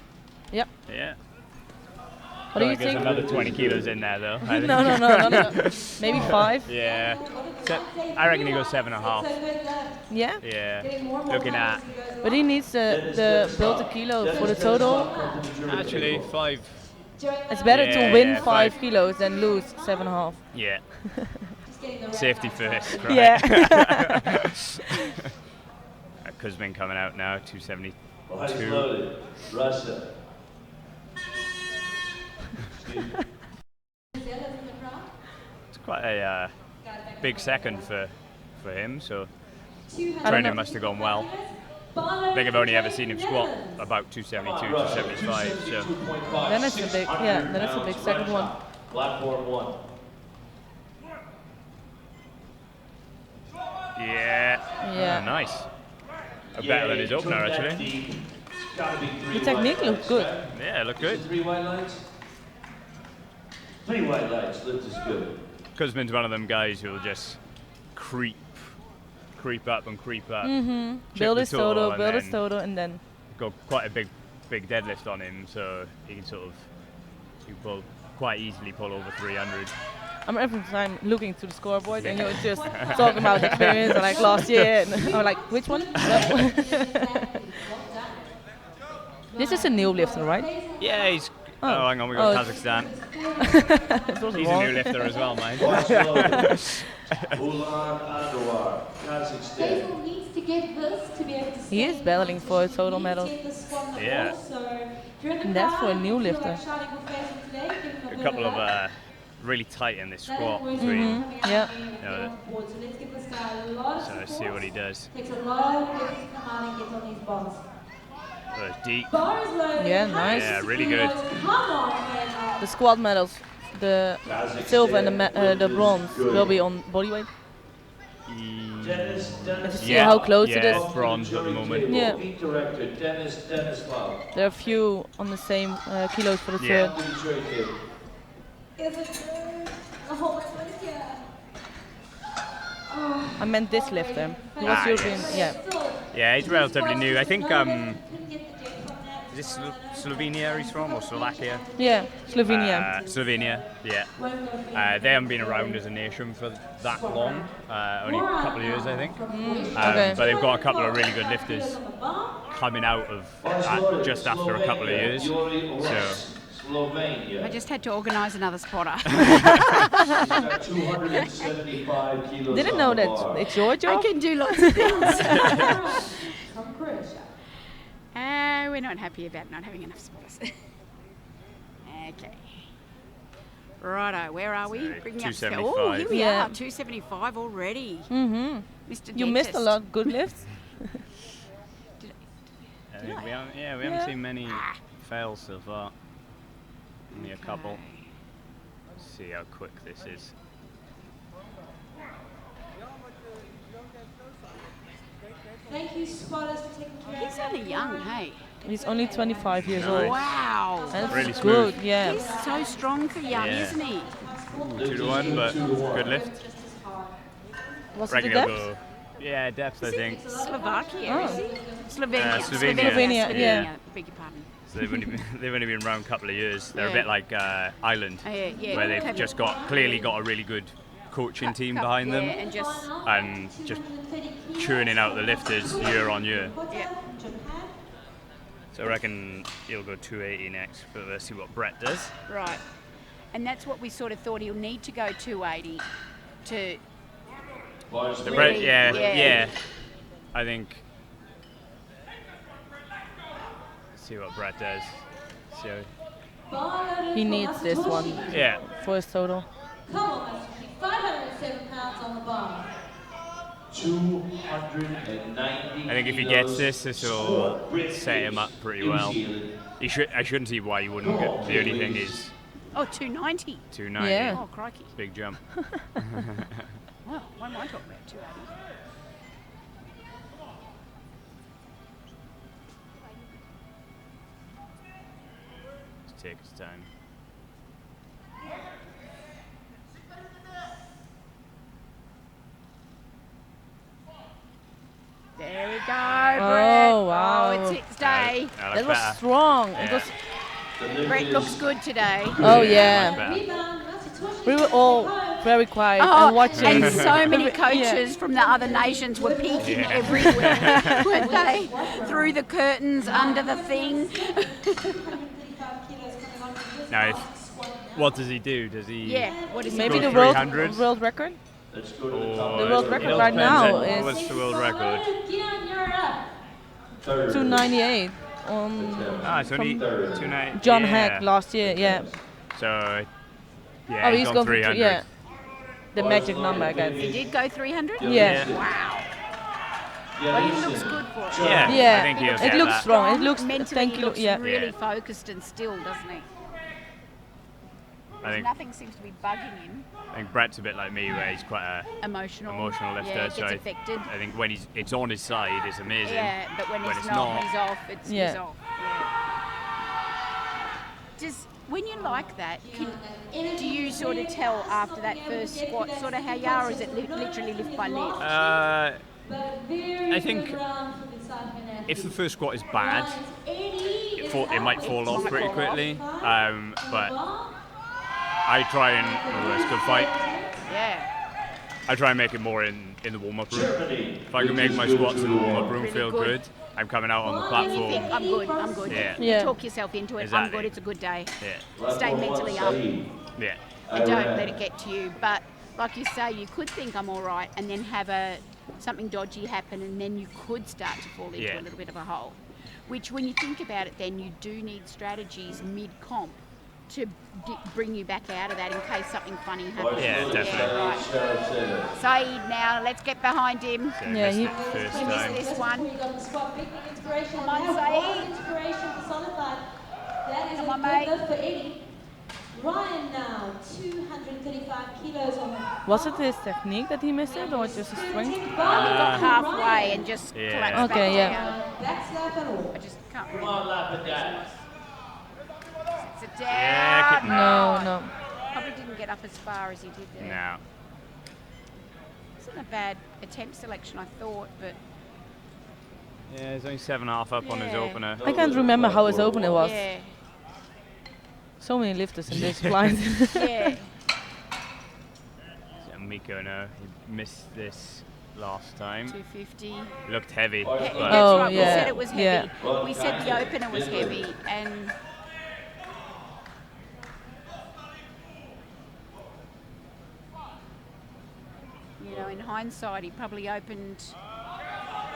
[SPEAKER 3] Yep.
[SPEAKER 1] Yeah.
[SPEAKER 3] What do you
[SPEAKER 1] There's
[SPEAKER 3] think?
[SPEAKER 1] another 20 kilos in there though. I think.
[SPEAKER 3] No. Maybe 5.
[SPEAKER 1] Yeah. I reckon he goes 7.5.
[SPEAKER 3] Yeah.
[SPEAKER 1] Yeah. Looking at
[SPEAKER 3] But he needs the build a kilo for the total.
[SPEAKER 1] actually 5.
[SPEAKER 3] It's better
[SPEAKER 1] Yeah,
[SPEAKER 3] to win
[SPEAKER 1] yeah,
[SPEAKER 3] 5
[SPEAKER 1] 5.
[SPEAKER 3] kilos than lose 7.5.
[SPEAKER 1] Yeah. Safety first, right?
[SPEAKER 3] Yeah.
[SPEAKER 1] Kuzmin coming out now, 272.
[SPEAKER 4] Eyes loaded. Russia.
[SPEAKER 1] It's quite a big second for him, so
[SPEAKER 3] I don't
[SPEAKER 1] training
[SPEAKER 3] know.
[SPEAKER 1] must have gone well. I think I've only ever seen him squat about 272, 275. So
[SPEAKER 3] Then it's a big, then it's a big second one.
[SPEAKER 4] Platform 1.
[SPEAKER 1] yeah,
[SPEAKER 3] Yeah.
[SPEAKER 1] Oh, nice. Better than his opener actually.
[SPEAKER 3] The technique looked good.
[SPEAKER 1] Yeah, looked good.
[SPEAKER 4] 3 white lights. 3 white lights. Lift is good.
[SPEAKER 1] Kuzmin's one of them guys who will just creep up and creep up. Chip
[SPEAKER 3] Build
[SPEAKER 1] the
[SPEAKER 3] his total,
[SPEAKER 1] and
[SPEAKER 3] build his
[SPEAKER 1] then
[SPEAKER 3] total, and then
[SPEAKER 1] got quite a big deadlift on him, so he can sort of quite easily pull over 300.
[SPEAKER 3] I'm every time looking to the scoreboard, and you're just talking about experience like last year, and I'm like, which one? This is a new lifter, right?
[SPEAKER 1] Yeah, he's.
[SPEAKER 3] Oh.
[SPEAKER 1] Oh, hang on, we got
[SPEAKER 3] Oh,
[SPEAKER 1] Kazakhstan.
[SPEAKER 3] It was
[SPEAKER 1] He's
[SPEAKER 3] wrong.
[SPEAKER 1] a new lifter as well, mate.
[SPEAKER 4] Eyes loaded. Ulan Anwar, Kazakhstan.
[SPEAKER 5] Basil needs to get this to be able to
[SPEAKER 3] He is
[SPEAKER 5] stay
[SPEAKER 3] battling for a total
[SPEAKER 5] He
[SPEAKER 3] medal.
[SPEAKER 5] needs to get the squat on the
[SPEAKER 1] Yeah.
[SPEAKER 5] floor, so if you're in the
[SPEAKER 3] And that's for a
[SPEAKER 5] crowd,
[SPEAKER 3] new
[SPEAKER 5] feel like
[SPEAKER 3] lifter.
[SPEAKER 5] shouting with Basil today, give him
[SPEAKER 1] A
[SPEAKER 5] bit
[SPEAKER 1] couple of
[SPEAKER 5] love.
[SPEAKER 1] really tight in this
[SPEAKER 5] Let
[SPEAKER 1] squat
[SPEAKER 5] him work
[SPEAKER 1] between.
[SPEAKER 5] on coming out
[SPEAKER 3] Yeah.
[SPEAKER 5] and being
[SPEAKER 1] Yeah.
[SPEAKER 5] on board. So let's give this guy a lot of
[SPEAKER 1] So let's see
[SPEAKER 5] support.
[SPEAKER 1] what he does.
[SPEAKER 5] Takes a lot of effort to come out and get on these bars.
[SPEAKER 1] So it's deep.
[SPEAKER 5] Bars loaded.
[SPEAKER 3] Yeah, nice.
[SPEAKER 1] Yeah, really good.
[SPEAKER 5] Come on, Basil.
[SPEAKER 3] The squad medals, the silver and the bronze, will be on bodyweight.
[SPEAKER 4] Dennis
[SPEAKER 3] And to see
[SPEAKER 1] Yeah,
[SPEAKER 3] how close it
[SPEAKER 1] yeah.
[SPEAKER 3] is.
[SPEAKER 1] Bronze at the moment.
[SPEAKER 3] Yeah.
[SPEAKER 4] Meet director Dennis Love.
[SPEAKER 3] There are a few on the same kilos for the
[SPEAKER 1] Yeah.
[SPEAKER 3] third.
[SPEAKER 5] Is it good? Oh, my God, yeah. Oh,
[SPEAKER 3] I meant this lifter. He was
[SPEAKER 1] Ah,
[SPEAKER 3] European,
[SPEAKER 1] yes.
[SPEAKER 3] yeah.
[SPEAKER 1] Yeah, he's relatively new. I think
[SPEAKER 5] couldn't get the jet from that.
[SPEAKER 1] is this Slovenia he's from or Slovakia?
[SPEAKER 3] Yeah, Slovenia.
[SPEAKER 1] Slovenia, yeah. They haven't been around as a nation for that long, only a couple of years, I think.
[SPEAKER 3] Okay.
[SPEAKER 1] But they've got a couple of really good lifters coming out of just after a couple of years. So
[SPEAKER 4] Slovenia.
[SPEAKER 2] I just had to organise another spotter.
[SPEAKER 4] He's got 275 kilos
[SPEAKER 3] Didn't
[SPEAKER 4] on
[SPEAKER 3] know
[SPEAKER 4] the
[SPEAKER 3] that
[SPEAKER 4] bar.
[SPEAKER 3] it's your
[SPEAKER 2] I
[SPEAKER 3] job.
[SPEAKER 2] can do lots of things.
[SPEAKER 5] From Croatia.
[SPEAKER 2] We're not happy about not having enough spotters. Okay. Righto, where are we?
[SPEAKER 1] So,
[SPEAKER 2] Bringing up
[SPEAKER 1] 275.
[SPEAKER 2] Oh, here we
[SPEAKER 3] Yeah.
[SPEAKER 2] are, 275 already.
[SPEAKER 3] Mm-hmm.
[SPEAKER 2] Mr.
[SPEAKER 3] You missed a
[SPEAKER 2] Dentist.
[SPEAKER 3] lot good lifts.
[SPEAKER 1] I think we haven't
[SPEAKER 3] Yeah.
[SPEAKER 1] seen many fails so far. Only a couple.
[SPEAKER 2] Okay.
[SPEAKER 1] Let's see how quick this is.
[SPEAKER 5] Thank you, spotters, for taking care
[SPEAKER 2] He's only young, hey?
[SPEAKER 3] He's only 25 years
[SPEAKER 1] Nice.
[SPEAKER 3] old.
[SPEAKER 2] Wow.
[SPEAKER 3] That's
[SPEAKER 1] Really
[SPEAKER 3] good,
[SPEAKER 1] smooth.
[SPEAKER 3] yeah.
[SPEAKER 2] He's so strong for young,
[SPEAKER 1] Yeah.
[SPEAKER 2] isn't he?
[SPEAKER 1] 2-1, but good lift.
[SPEAKER 3] Was it
[SPEAKER 1] Reckon
[SPEAKER 3] the
[SPEAKER 1] he'll
[SPEAKER 3] depth?
[SPEAKER 1] go. Yeah, depth I think.
[SPEAKER 2] Slovakia,
[SPEAKER 3] Oh.
[SPEAKER 2] is he? Slovenia.
[SPEAKER 1] Slovenia.
[SPEAKER 3] Slovenia, yeah.
[SPEAKER 2] Beg your pardon.
[SPEAKER 1] So they've only been around a couple of years. They're a
[SPEAKER 2] Yeah.
[SPEAKER 1] bit like Ireland,
[SPEAKER 2] Oh, yeah,
[SPEAKER 1] where they've
[SPEAKER 2] clever.
[SPEAKER 1] just clearly got a really good coaching team behind them,
[SPEAKER 2] Yeah, and just
[SPEAKER 1] and just churning out the lifters year on year.
[SPEAKER 2] Yeah.
[SPEAKER 1] So I reckon he'll go 280 next, but let's see what Brett does.
[SPEAKER 2] right. And that's what we sort of thought he'll need to go 280 to.
[SPEAKER 4] Bars
[SPEAKER 1] The
[SPEAKER 4] loaded.
[SPEAKER 1] Brett,
[SPEAKER 2] Really?
[SPEAKER 1] yeah,
[SPEAKER 2] Yeah.
[SPEAKER 1] yeah. I think. See what Brett does. See how,
[SPEAKER 3] He needs this one
[SPEAKER 1] yeah.
[SPEAKER 3] for his total.
[SPEAKER 5] Come on, Mr. Chief. 507 pounds on the bar.
[SPEAKER 4] 290.
[SPEAKER 1] I think if he gets this will set him up pretty well. I shouldn't see why he wouldn't get. The only thing is
[SPEAKER 2] Oh, 290.
[SPEAKER 1] 290.
[SPEAKER 3] Yeah.
[SPEAKER 2] Oh, crikey.
[SPEAKER 1] Big jump.
[SPEAKER 2] Well, why am I talking about 280?
[SPEAKER 1] take his time.
[SPEAKER 2] There we go,
[SPEAKER 3] Oh,
[SPEAKER 2] Brett.
[SPEAKER 3] wow.
[SPEAKER 2] Oh, it's its day.
[SPEAKER 3] That was strong. It was.
[SPEAKER 2] Brett looks good today.
[SPEAKER 3] Oh
[SPEAKER 1] much
[SPEAKER 3] yeah.
[SPEAKER 1] better.
[SPEAKER 3] We were all very quiet
[SPEAKER 2] Oh,
[SPEAKER 3] and watching.
[SPEAKER 2] and so many coaches from the other nations were peeking everywhere, weren't they? Through the curtains, under the thing.
[SPEAKER 1] Now, what does he do? Does he?
[SPEAKER 2] Yeah, what is
[SPEAKER 3] Maybe
[SPEAKER 1] Go
[SPEAKER 3] the world
[SPEAKER 1] 300?
[SPEAKER 3] record.
[SPEAKER 4] Let's go to the top.
[SPEAKER 3] The world record
[SPEAKER 1] It
[SPEAKER 3] right
[SPEAKER 1] depends
[SPEAKER 3] now
[SPEAKER 1] on
[SPEAKER 3] is
[SPEAKER 1] what's the world record.
[SPEAKER 3] 298 on
[SPEAKER 1] Ah, it's only
[SPEAKER 3] from
[SPEAKER 1] 290.
[SPEAKER 3] John
[SPEAKER 1] yeah.
[SPEAKER 3] Hack last year. Yeah.
[SPEAKER 1] So, yeah,
[SPEAKER 3] Oh,
[SPEAKER 1] he's
[SPEAKER 3] he's
[SPEAKER 1] gone
[SPEAKER 3] gone for
[SPEAKER 1] 300.
[SPEAKER 3] yeah. The magic number, I guess.
[SPEAKER 2] He did go 300?
[SPEAKER 3] Yeah.
[SPEAKER 2] Wow. Well, he looks good for it.
[SPEAKER 1] Yeah,
[SPEAKER 3] Yeah.
[SPEAKER 1] I think he'll
[SPEAKER 3] It
[SPEAKER 1] get
[SPEAKER 3] looks
[SPEAKER 1] that.
[SPEAKER 3] strong. It looks
[SPEAKER 2] mentally,
[SPEAKER 3] thank
[SPEAKER 2] he
[SPEAKER 3] you.
[SPEAKER 2] looks
[SPEAKER 3] Yeah.
[SPEAKER 2] really
[SPEAKER 1] Yeah.
[SPEAKER 2] focused and still, doesn't he?
[SPEAKER 1] I think
[SPEAKER 2] Nothing seems to be bugging him.
[SPEAKER 1] I think Brett's a bit like me, where he's quite a
[SPEAKER 2] Emotional
[SPEAKER 1] lifter.
[SPEAKER 2] Yeah,
[SPEAKER 1] so
[SPEAKER 2] gets affected.
[SPEAKER 1] I think when it's on his side, it's amazing.
[SPEAKER 2] Yeah, but when it's
[SPEAKER 1] it's
[SPEAKER 2] not,
[SPEAKER 1] not,
[SPEAKER 2] he's off. It's
[SPEAKER 3] Yeah.
[SPEAKER 2] he's off. Yeah. When you like that, do you sort of tell after that first squat sort of how you are, or is it literally lift by lift?
[SPEAKER 1] I think if the first squat is bad, it might fall off pretty quickly. But I try and it's a good fight.
[SPEAKER 2] Yeah.
[SPEAKER 1] I try and make it more in the warm-up room. If I can make my squats in the warm-up room
[SPEAKER 2] Really
[SPEAKER 1] feel
[SPEAKER 2] good.
[SPEAKER 1] good, I'm coming out on the
[SPEAKER 2] Then you think,
[SPEAKER 1] platform.
[SPEAKER 2] I'm good.
[SPEAKER 1] Yeah.
[SPEAKER 2] You
[SPEAKER 3] Yeah.
[SPEAKER 2] talk yourself into it. I'm
[SPEAKER 1] Exactly.
[SPEAKER 2] good. It's a good day.
[SPEAKER 1] Yeah,
[SPEAKER 2] Stay mentally up
[SPEAKER 1] yeah.
[SPEAKER 2] and don't let it get to you. But like you say, you could think I'm all right and then have something dodgy happen, and then you could start to fall into
[SPEAKER 1] Yeah.
[SPEAKER 2] a little bit of a hole. Which, when you think about it, then you do need strategies mid-comp to bring you back out of that in case something funny happens.
[SPEAKER 1] Yeah, definitely.
[SPEAKER 2] right. Saeed now, let's get behind him.
[SPEAKER 1] So I
[SPEAKER 3] Yeah,
[SPEAKER 1] missed
[SPEAKER 3] he-
[SPEAKER 1] it first
[SPEAKER 2] He missed
[SPEAKER 1] time.
[SPEAKER 2] this one.
[SPEAKER 5] Come
[SPEAKER 2] on, Saeed.
[SPEAKER 5] Inspiration personified. That is
[SPEAKER 2] Come
[SPEAKER 5] a
[SPEAKER 2] on,
[SPEAKER 5] good
[SPEAKER 2] mate.
[SPEAKER 5] lift for Eddie. Ryan now, 235 kilos on the
[SPEAKER 3] Was it his technique that he missed it, or just his strength?
[SPEAKER 2] He got halfway and just
[SPEAKER 1] Yeah.
[SPEAKER 2] collapsed
[SPEAKER 3] Okay,
[SPEAKER 2] back
[SPEAKER 3] yeah.
[SPEAKER 2] down.
[SPEAKER 5] That's lap and all.
[SPEAKER 2] I just can't remember.
[SPEAKER 4] Come on, lap it down.
[SPEAKER 2] It's a down.
[SPEAKER 1] Yeah, keep-
[SPEAKER 3] No, no.
[SPEAKER 2] Probably didn't get up as far as he did there.
[SPEAKER 1] No.
[SPEAKER 2] Isn't a bad attempt selection, I thought, but
[SPEAKER 1] Yeah, he's only 7.5 up on his
[SPEAKER 2] Yeah.
[SPEAKER 1] opener.
[SPEAKER 3] I can't remember how his opener was.
[SPEAKER 2] yeah,
[SPEAKER 3] So many lifters in this blind.
[SPEAKER 2] yeah.
[SPEAKER 1] So Miko now, he missed this last time.
[SPEAKER 2] 250.
[SPEAKER 1] It looked heavy.
[SPEAKER 2] That's
[SPEAKER 1] but
[SPEAKER 3] Oh,
[SPEAKER 2] right. We
[SPEAKER 3] yeah,
[SPEAKER 2] said it was heavy.
[SPEAKER 3] yeah.
[SPEAKER 2] We said the opener was heavy, and you know, in hindsight, he probably opened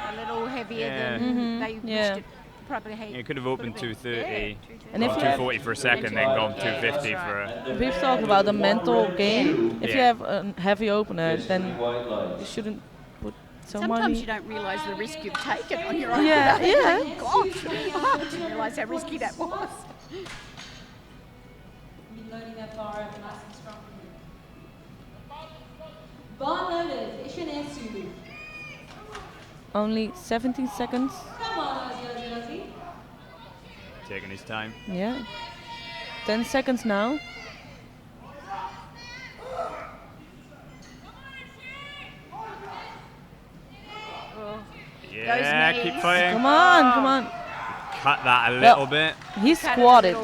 [SPEAKER 2] a little heavier
[SPEAKER 1] Yeah.
[SPEAKER 2] than they
[SPEAKER 3] yeah.
[SPEAKER 2] wished it. Probably
[SPEAKER 1] He could have opened 230,
[SPEAKER 3] And if
[SPEAKER 1] gone
[SPEAKER 3] you have-
[SPEAKER 1] 240 for a second, then gone 250
[SPEAKER 2] Yeah,
[SPEAKER 1] for
[SPEAKER 2] that's
[SPEAKER 1] a.
[SPEAKER 3] We've talked about the mental game. If you
[SPEAKER 1] Yeah.
[SPEAKER 3] have a heavy opener, then
[SPEAKER 4] White
[SPEAKER 3] you
[SPEAKER 4] lights.
[SPEAKER 3] shouldn't put so
[SPEAKER 2] Sometimes
[SPEAKER 3] many.
[SPEAKER 2] you don't realise the risk you've taken on your own.
[SPEAKER 3] Yeah, yeah.
[SPEAKER 2] Gosh, I didn't realise how risky that was.
[SPEAKER 5] Be loading that bar up nice and strong. Bar loaded, Ishinesu.
[SPEAKER 3] Only 17 seconds.
[SPEAKER 5] Come on, Ozzy.
[SPEAKER 1] Taking his time.
[SPEAKER 3] Yeah. 10 seconds now.
[SPEAKER 1] Yeah, keep
[SPEAKER 2] knees.
[SPEAKER 1] fighting.
[SPEAKER 3] Come on, come on.
[SPEAKER 1] Cut that a
[SPEAKER 3] Well,
[SPEAKER 1] little bit.
[SPEAKER 3] He
[SPEAKER 2] Kind of
[SPEAKER 3] squatted.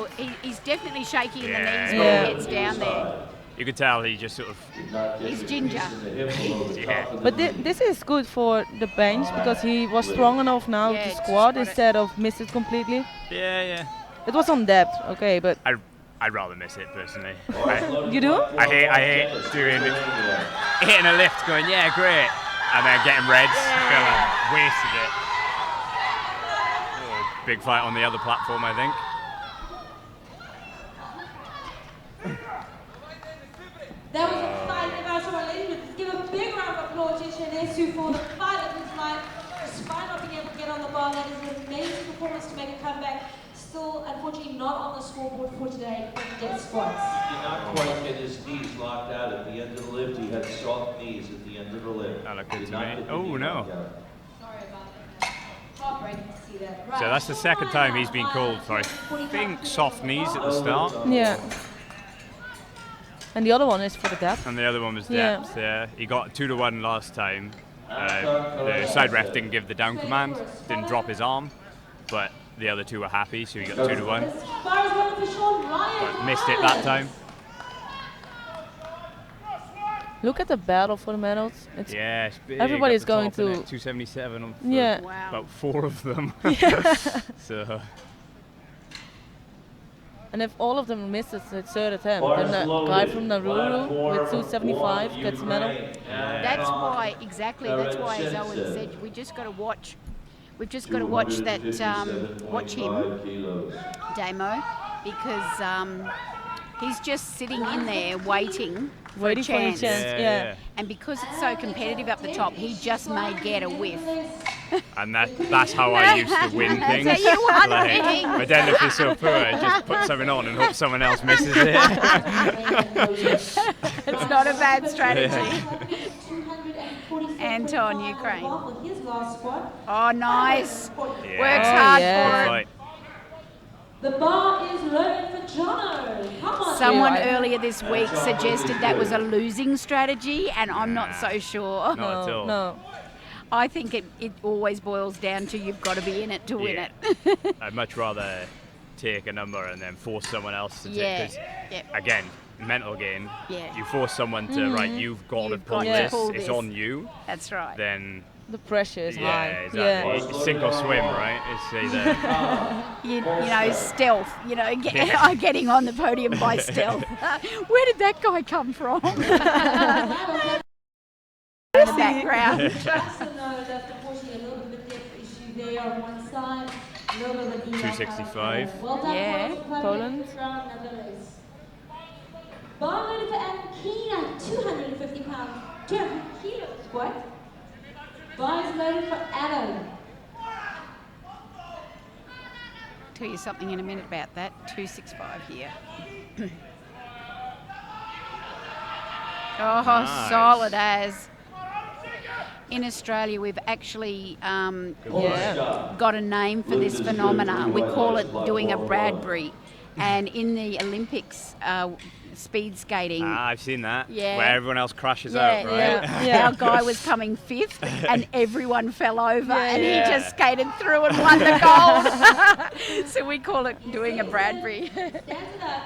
[SPEAKER 2] he's definitely shaky in the
[SPEAKER 1] Yeah.
[SPEAKER 2] knees when
[SPEAKER 3] Yeah.
[SPEAKER 2] he gets down there.
[SPEAKER 1] You could tell he just sort of.
[SPEAKER 2] He's ginger.
[SPEAKER 1] Yeah.
[SPEAKER 3] But this is good for the bench because he was strong enough now
[SPEAKER 2] Yeah,
[SPEAKER 3] to
[SPEAKER 2] to
[SPEAKER 3] squat
[SPEAKER 2] squat it.
[SPEAKER 3] instead of miss it completely.
[SPEAKER 1] Yeah, yeah.
[SPEAKER 3] It was on depth, okay, but
[SPEAKER 1] I'd rather miss it personally.
[SPEAKER 3] you do?
[SPEAKER 1] I hate doing it, hitting a lift, going yeah, great, and then getting reds. I feel like wasted it. Oh, big fight on the other platform, I think.
[SPEAKER 5] That was a fight, and guys, ladies, let's give a big round of applause to Ishinesu for the fight of his life. Despite not being able to get on the bar, that is an amazing performance to make a comeback. Still, unfortunately, not on the scoreboard for today in death squats.
[SPEAKER 4] He did not quite get his knees locked out at the end of the lift. He had soft knees at the end of the lift.
[SPEAKER 1] That looked good
[SPEAKER 4] Did
[SPEAKER 1] to
[SPEAKER 4] not
[SPEAKER 1] me.
[SPEAKER 4] get the
[SPEAKER 1] Oh,
[SPEAKER 4] knee
[SPEAKER 1] no.
[SPEAKER 4] knocked out.
[SPEAKER 5] Sorry about that. Heartbreaking to see
[SPEAKER 1] So that's the second time he's been called for, I think, soft knees at the start.
[SPEAKER 3] Yeah. And the other one is for the depth.
[SPEAKER 1] And the other one was
[SPEAKER 3] Yeah.
[SPEAKER 1] depth. Yeah. He got 2-1 last time. The side ref didn't give the down command, didn't drop his arm, but the other two were happy, so he got 2-1. But missed it that time.
[SPEAKER 3] Look at the battle for the medals. It's
[SPEAKER 1] Yeah, it's big.
[SPEAKER 3] Everybody's
[SPEAKER 1] up the
[SPEAKER 3] going
[SPEAKER 1] top, isn't
[SPEAKER 3] to-
[SPEAKER 1] it? 277 on
[SPEAKER 3] Yeah.
[SPEAKER 2] Wow.
[SPEAKER 1] about 4 of them. So
[SPEAKER 3] And if all of them misses the third attempt, then the guy from Nauru with 275 gets a medal.
[SPEAKER 2] That's why, exactly, that's why, as Owen said, we just got to watch. We've just got to watch that, watch him, Damo, because he's just sitting in there waiting for a chance.
[SPEAKER 3] Yeah.
[SPEAKER 2] And because it's so competitive up the top, he just may get a whiff.
[SPEAKER 1] and that's how I used to win things.
[SPEAKER 2] That's how you won
[SPEAKER 1] Like,
[SPEAKER 2] things.
[SPEAKER 1] my deadlift is so poor, I just put something on and hope someone else misses it.
[SPEAKER 2] It's not a bad strategy. Anton, Ukraine. Oh, nice.
[SPEAKER 1] Yeah.
[SPEAKER 2] Works
[SPEAKER 3] Oh,
[SPEAKER 2] hard
[SPEAKER 3] yeah.
[SPEAKER 2] for it.
[SPEAKER 1] Right.
[SPEAKER 5] The bar is loaded for Jono. Come on.
[SPEAKER 2] Someone
[SPEAKER 3] Yeah.
[SPEAKER 2] earlier this week suggested that was a losing strategy, and I'm not so sure.
[SPEAKER 1] Not at all.
[SPEAKER 3] No.
[SPEAKER 2] I think it always boils down to you've got to be in it to win
[SPEAKER 1] Yeah.
[SPEAKER 2] it.
[SPEAKER 1] I'd much rather take a number and then force someone else to
[SPEAKER 2] Yeah.
[SPEAKER 1] take. 'Cause
[SPEAKER 2] Yep.
[SPEAKER 1] again, mental game.
[SPEAKER 2] Yeah.
[SPEAKER 1] You force someone to right. You've got to
[SPEAKER 2] You've
[SPEAKER 1] pull
[SPEAKER 2] got to
[SPEAKER 1] this.
[SPEAKER 2] pull
[SPEAKER 1] It's
[SPEAKER 2] this.
[SPEAKER 1] on you.
[SPEAKER 2] That's right.
[SPEAKER 1] Then
[SPEAKER 3] The pressure is
[SPEAKER 1] yeah,
[SPEAKER 3] high.
[SPEAKER 1] exactly.
[SPEAKER 3] Yeah.
[SPEAKER 1] Sink or swim, right? It's either
[SPEAKER 2] You know, stealth. You know, getting on the podium by stealth. Where did that guy come from? In the background.
[SPEAKER 5] Just to know that unfortunately a little bit of a depth issue there on one side. A little bit of a knee
[SPEAKER 1] 265.
[SPEAKER 5] Well done,
[SPEAKER 2] Yeah,
[SPEAKER 5] Poland. Nonetheless. Bar loaded for Adam Keena, 250 pounds, 200 kilos, what? Bar is loaded for Adam.
[SPEAKER 2] Tell you something in a minute about that. 265 here. Oh,
[SPEAKER 1] Nice.
[SPEAKER 2] solid as. In Australia, we've actually
[SPEAKER 3] Yeah.
[SPEAKER 2] got a name for this phenomena. We call it doing a Bradbury. And in the Olympics, speed skating,
[SPEAKER 1] I've seen that.
[SPEAKER 2] Yeah.
[SPEAKER 1] Where everyone else crashes
[SPEAKER 2] yeah,
[SPEAKER 1] out, right?
[SPEAKER 3] Yeah.
[SPEAKER 2] our guy was coming fifth and everyone fell over and he
[SPEAKER 1] Yeah.
[SPEAKER 2] just skated through and won the gold. So we call it doing a Bradbury.
[SPEAKER 5] Stand it up.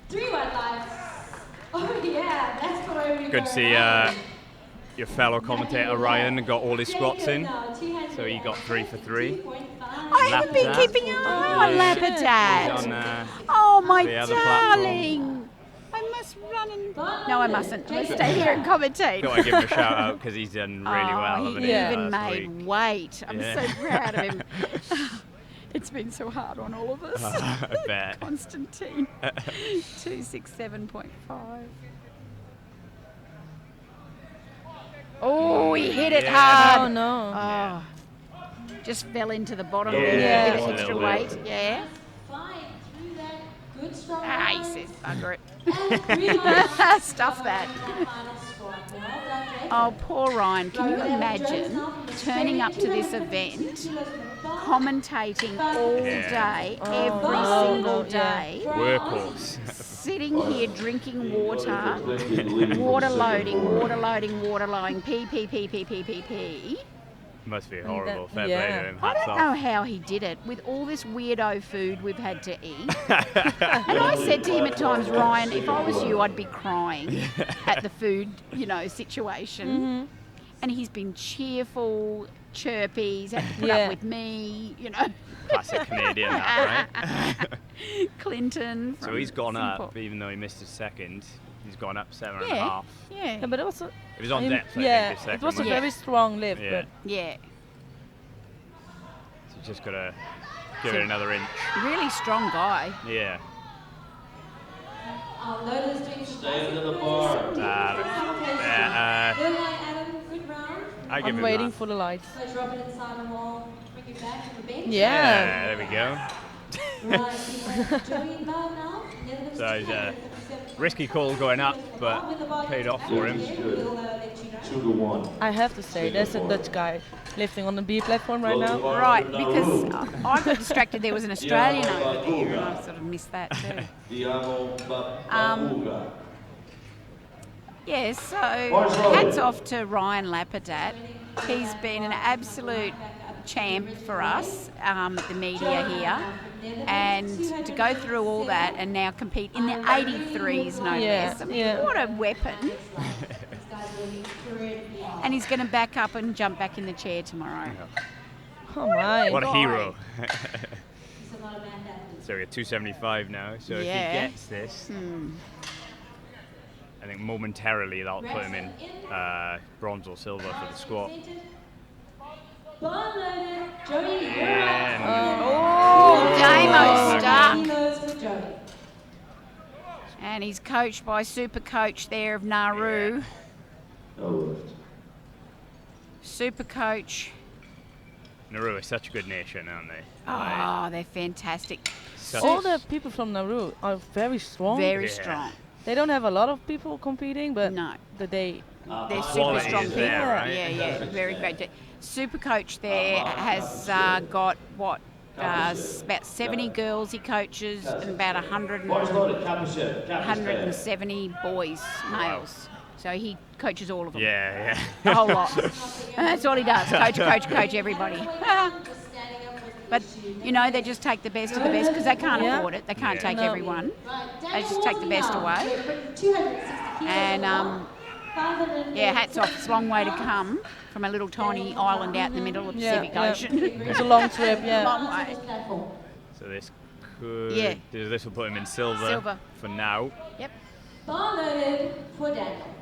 [SPEAKER 5] 3 white lights. Oh yeah, that's the way we
[SPEAKER 1] Good
[SPEAKER 5] go.
[SPEAKER 1] to see your fellow commentator Ryan got all his squats in. So he got 3 for 3.
[SPEAKER 2] I haven't been
[SPEAKER 1] Lapidad.
[SPEAKER 2] keeping an eye on
[SPEAKER 1] He's
[SPEAKER 2] Lapidad.
[SPEAKER 1] on,
[SPEAKER 2] Oh, my
[SPEAKER 1] the other
[SPEAKER 2] darling. I must run and... No, I mustn't. Let's stay here and commentate.
[SPEAKER 1] got to give him a shout out because he's done really well. Hasn't
[SPEAKER 2] He
[SPEAKER 1] he,
[SPEAKER 2] even
[SPEAKER 1] last
[SPEAKER 2] made
[SPEAKER 1] week?
[SPEAKER 2] weight. I'm
[SPEAKER 1] Yeah.
[SPEAKER 2] so proud of him. It's been so hard on all of us.
[SPEAKER 1] I bet.
[SPEAKER 2] Constantine. 267.5. Oh, he hit it
[SPEAKER 1] Yeah.
[SPEAKER 3] Oh
[SPEAKER 2] hard.
[SPEAKER 3] no.
[SPEAKER 2] Oh, just fell into the bottom
[SPEAKER 1] Yeah,
[SPEAKER 2] there.
[SPEAKER 3] Yeah.
[SPEAKER 2] Bit of
[SPEAKER 1] just a
[SPEAKER 2] extra
[SPEAKER 1] little
[SPEAKER 2] weight.
[SPEAKER 1] bit.
[SPEAKER 2] Yeah.
[SPEAKER 5] Flying through that good strong
[SPEAKER 2] Ah, he
[SPEAKER 5] line.
[SPEAKER 2] says bugger it.
[SPEAKER 5] And 3 lines.
[SPEAKER 2] Stuff that.
[SPEAKER 5] Final squat. Well done, Jake.
[SPEAKER 2] Oh, poor Ryan. Can you imagine turning up to this event, commentating all day, every single day,
[SPEAKER 1] Workhorse.
[SPEAKER 2] sitting here drinking water, water loading, pee.
[SPEAKER 1] Must be horrible.
[SPEAKER 3] that-
[SPEAKER 1] Fair
[SPEAKER 3] yeah.
[SPEAKER 1] play to him.
[SPEAKER 2] I
[SPEAKER 1] Hats
[SPEAKER 2] don't know
[SPEAKER 1] off.
[SPEAKER 2] how he did it with all this weirdo food we've had to eat. And I said to him at times, Ryan, if I was you, I'd be crying at the food, situation. And he's been cheerful, chirpy. He's had to put
[SPEAKER 3] Yeah.
[SPEAKER 2] up with me,
[SPEAKER 1] Classic Canadian, that, right?
[SPEAKER 2] Clinton.
[SPEAKER 1] So
[SPEAKER 2] from
[SPEAKER 1] he's gone
[SPEAKER 2] Singapore.
[SPEAKER 1] up, even though he missed his second. He's gone up 7.5.
[SPEAKER 2] Yeah, yeah,
[SPEAKER 3] Yeah, but it was
[SPEAKER 1] It was on depth, I
[SPEAKER 3] yeah,
[SPEAKER 1] think, his second
[SPEAKER 3] it was a
[SPEAKER 1] one.
[SPEAKER 3] very strong lift.
[SPEAKER 1] Yeah.
[SPEAKER 3] But
[SPEAKER 2] yeah.
[SPEAKER 1] So just got to give it another inch.
[SPEAKER 2] Really strong guy.
[SPEAKER 1] Yeah.
[SPEAKER 5] Our loader's doing
[SPEAKER 4] Stay under the bar.
[SPEAKER 5] Good line, Adam. Good round.
[SPEAKER 1] I give
[SPEAKER 3] I'm
[SPEAKER 1] him
[SPEAKER 3] waiting
[SPEAKER 1] that.
[SPEAKER 3] for the lights.
[SPEAKER 5] So drop it inside the wall. Bring it back to the bench.
[SPEAKER 3] Yeah.
[SPEAKER 1] Yeah, there we go.
[SPEAKER 5] Right, Joey Bow now. Netherlands
[SPEAKER 1] So he's
[SPEAKER 5] 257.
[SPEAKER 1] risky call going up, but paid off for him.
[SPEAKER 5] We'll let you know.
[SPEAKER 4] 2-1.
[SPEAKER 3] I have to say, there's a Dutch guy lifting on the B platform right now.
[SPEAKER 2] Right, because I got distracted. There was an Australian over there, and I sort of missed that too. Yeah, so hats off to Ryan Lapadat. He's been an absolute champ for us, the media here, and to go through all that and now compete in the 83s, no less. I mean, what a weapon. And he's going to back up and jump back in the chair tomorrow.
[SPEAKER 3] Oh my.
[SPEAKER 1] What a hero. So we're at 275 now, so if he gets this, I think momentarily that'll put him in bronze or silver for the squat.
[SPEAKER 2] Damo stuck. And he's coached by super coach there of Nauru. Super coach.
[SPEAKER 1] Nauru is such a good nation, aren't they?
[SPEAKER 2] Oh, they're fantastic.
[SPEAKER 3] All the people from Nauru are very strong.
[SPEAKER 2] Very strong.
[SPEAKER 3] They don't have a lot of people competing, but
[SPEAKER 2] No.
[SPEAKER 3] they're
[SPEAKER 2] super strong people.
[SPEAKER 1] there, right?
[SPEAKER 2] Yeah, very great. Super coach there has got about 70 girls he coaches and about 170 boys, males. So he coaches all of them.
[SPEAKER 1] Yeah.
[SPEAKER 2] The whole lot. And that's all he does. Coach everybody. But, you know, they just take the best of the best because they can't afford it. They can't take everyone. They just take the best away. And, hats off. It's a long way to come from a little tiny island out in the middle of the Pacific Ocean.
[SPEAKER 3] It's a long trip,
[SPEAKER 2] Long way.
[SPEAKER 1] So this could... This will put him in silver for now.
[SPEAKER 2] Yep.
[SPEAKER 5] Bar loaded for Daniel.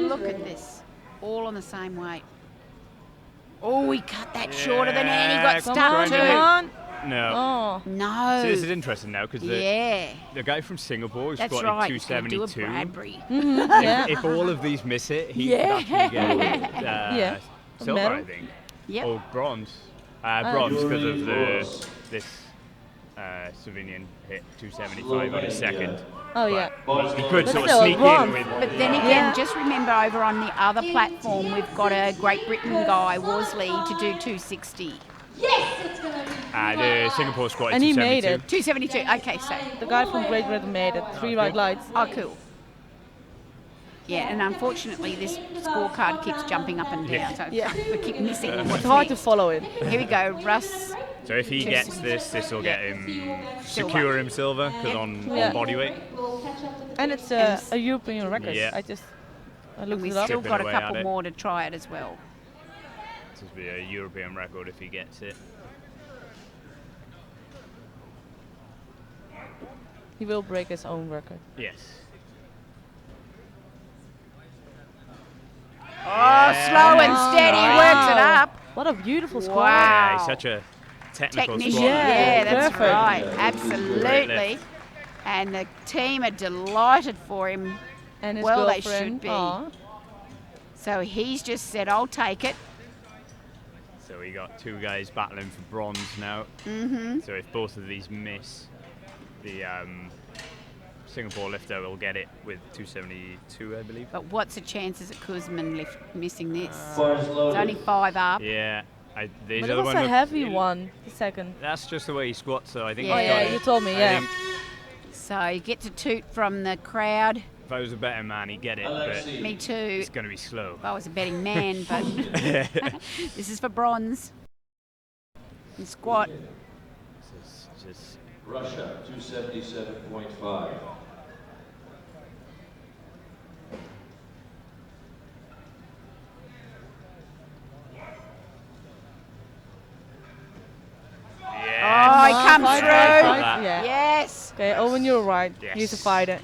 [SPEAKER 2] Look at this. All on the same weight. Oh, he cut that shorter than Annie. Got stuck too.
[SPEAKER 3] Come on.
[SPEAKER 1] No.
[SPEAKER 3] Oh.
[SPEAKER 2] No.
[SPEAKER 1] So this is interesting now because the guy from Singapore is squatting
[SPEAKER 2] right.
[SPEAKER 1] 272.
[SPEAKER 2] Do a Bradbury.
[SPEAKER 1] If all of these miss it, he could actually get silver,
[SPEAKER 3] medal?
[SPEAKER 1] I think.
[SPEAKER 2] Yep.
[SPEAKER 1] Or bronze. Bronze because of this Slovenian hit 275 on his second.
[SPEAKER 3] Oh, yeah.
[SPEAKER 1] He could
[SPEAKER 3] But
[SPEAKER 1] sort of
[SPEAKER 3] still,
[SPEAKER 1] sneak in
[SPEAKER 3] bronze.
[SPEAKER 1] with...
[SPEAKER 2] But then again, just remember over on the other platform, we've got a Great Britain guy, Worsley, to do 260.
[SPEAKER 5] Yes, it's going to be.
[SPEAKER 1] The Singapore squat
[SPEAKER 3] And he
[SPEAKER 1] 272.
[SPEAKER 3] made it.
[SPEAKER 2] 272. Okay, so.
[SPEAKER 3] The guy from Great Britain made it. 3 white lights.
[SPEAKER 2] Oh, cool. Yeah, and unfortunately, this scorecard keeps jumping up and down, so we keep missing what's
[SPEAKER 3] It's hard to
[SPEAKER 2] next.
[SPEAKER 3] follow it.
[SPEAKER 2] Here we go, Russ.
[SPEAKER 1] So if he gets this will get him secure him silver because on body weight.
[SPEAKER 3] And it's a European record.
[SPEAKER 1] Yeah.
[SPEAKER 3] I
[SPEAKER 2] And
[SPEAKER 3] looked
[SPEAKER 2] we've
[SPEAKER 3] it up.
[SPEAKER 2] still got a
[SPEAKER 1] Chipping away at
[SPEAKER 2] couple
[SPEAKER 1] it.
[SPEAKER 2] more to try it as well.
[SPEAKER 1] This will be a European record if he gets it.
[SPEAKER 3] He will break his own record.
[SPEAKER 1] Yes.
[SPEAKER 2] Oh, slow and steady, works it up.
[SPEAKER 3] What a beautiful squat.
[SPEAKER 2] Wow.
[SPEAKER 1] Yeah, he's such a technical
[SPEAKER 2] Technician,
[SPEAKER 1] squatter.
[SPEAKER 2] yeah, that's
[SPEAKER 3] perfect.
[SPEAKER 2] right,
[SPEAKER 1] Great
[SPEAKER 2] absolutely.
[SPEAKER 1] lift.
[SPEAKER 2] And the team are delighted for him.
[SPEAKER 3] And his
[SPEAKER 2] Well, they
[SPEAKER 3] girlfriend.
[SPEAKER 2] should be.
[SPEAKER 3] Aw.
[SPEAKER 2] So he's just said, I'll take it.
[SPEAKER 1] So we got two guys battling for bronze now.
[SPEAKER 2] Mm-hmm.
[SPEAKER 1] So if both of these miss, the Singapore lifter will get it with 272, I believe.
[SPEAKER 2] But what's the chances of Kuzman missing this?
[SPEAKER 4] Bars
[SPEAKER 2] It's
[SPEAKER 4] loaded.
[SPEAKER 2] only 5 up.
[SPEAKER 1] Yeah. These
[SPEAKER 3] But it
[SPEAKER 1] other
[SPEAKER 3] was
[SPEAKER 1] one
[SPEAKER 3] a heavy one, the second.
[SPEAKER 1] That's just the way he squats, so I think
[SPEAKER 2] Yeah.
[SPEAKER 3] Oh
[SPEAKER 1] he's
[SPEAKER 3] yeah,
[SPEAKER 1] got
[SPEAKER 3] you
[SPEAKER 1] it.
[SPEAKER 3] told me,
[SPEAKER 1] I
[SPEAKER 3] yeah.
[SPEAKER 1] think
[SPEAKER 2] So you get to toot from the crowd.
[SPEAKER 1] if I was a better man, he'd get it, but
[SPEAKER 2] Me too.
[SPEAKER 1] it's going to be slow.
[SPEAKER 2] If I was a betting man, but this is for bronze. And squat.
[SPEAKER 1] This is just
[SPEAKER 4] Russia, 277.5.
[SPEAKER 2] Oh, he comes
[SPEAKER 3] Fight,
[SPEAKER 2] through.
[SPEAKER 3] fight, fight. Yeah.
[SPEAKER 2] Yes.
[SPEAKER 3] Okay, Owen, you're right.
[SPEAKER 1] Yes.
[SPEAKER 3] He's a fighter.